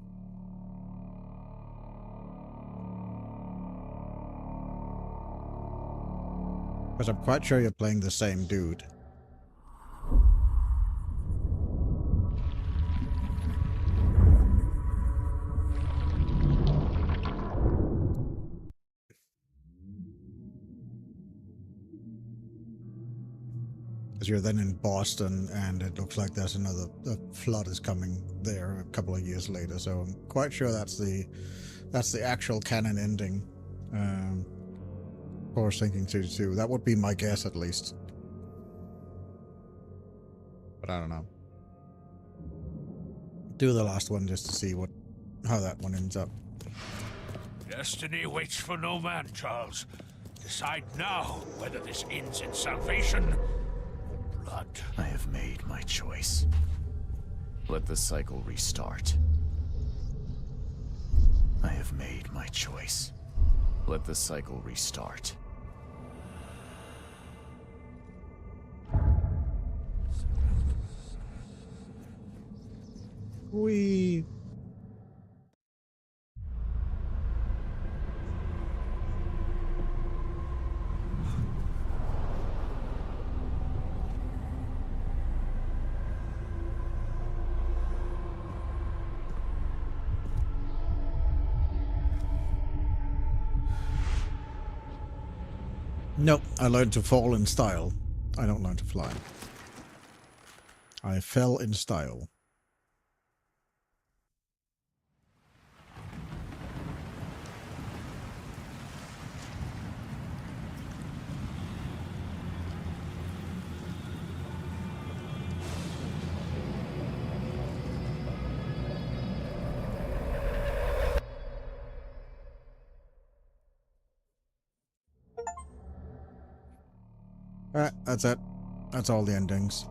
Because I'm quite sure you're playing the same dude. Because you're then in Boston, and it looks like there's another flood is coming there a couple of years later. So I'm quite sure that's the actual canon ending. Of course, thinking 2-2. That would be my guess, at least. But I don't know. Do the last one just to see how that one ends up. Destiny waits for no man, Charles. Decide now whether this ends in salvation or blood. I have made my choice. Let the cycle restart. I have made my choice. Let the cycle restart. We. Nope, I learned to fall in style. I don't learn to fly. I fell in style. Alright, that's it. That's all the endings.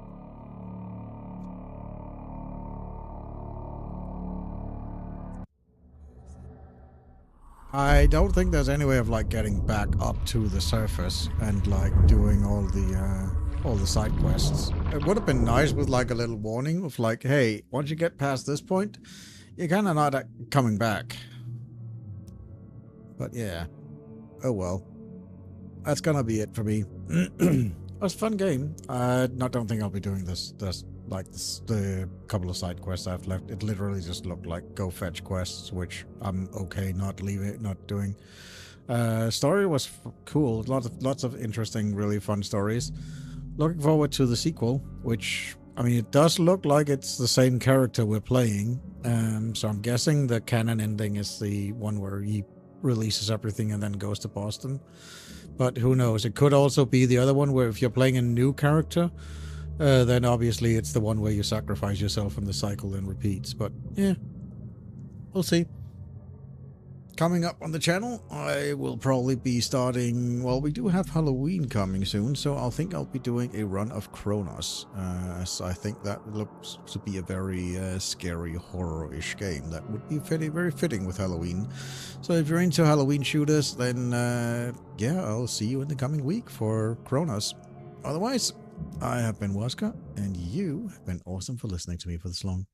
I don't think there's any way of like getting back up to the surface and like doing all the side quests. It would have been nice with like a little warning of like, hey, once you get past this point, you're kind of not coming back. But yeah. Oh well. That's gonna be it for me. It was a fun game. I don't think I'll be doing the couple of side quests I've left. It literally just looked like go fetch quests, which I'm okay not doing. Story was cool. Lots of interesting, really fun stories. Looking forward to the sequel, which, I mean, it does look like it's the same character we're playing. So I'm guessing the canon ending is the one where he releases everything and then goes to Boston. But who knows? It could also be the other one where if you're playing a new character, then obviously it's the one where you sacrifice yourself and the cycle then repeats. But yeah, we'll see. Coming up on the channel, I will probably be starting... Well, we do have Halloween coming soon, so I think I'll be doing a run of Kronos. So I think that looks to be a very scary, horror-ish game. That would be very fitting with Halloween. So if you're into Halloween shooters, then yeah, I'll see you in the coming week for Kronos. Otherwise, I have been Wazka, and you have been awesome for listening to me for this long.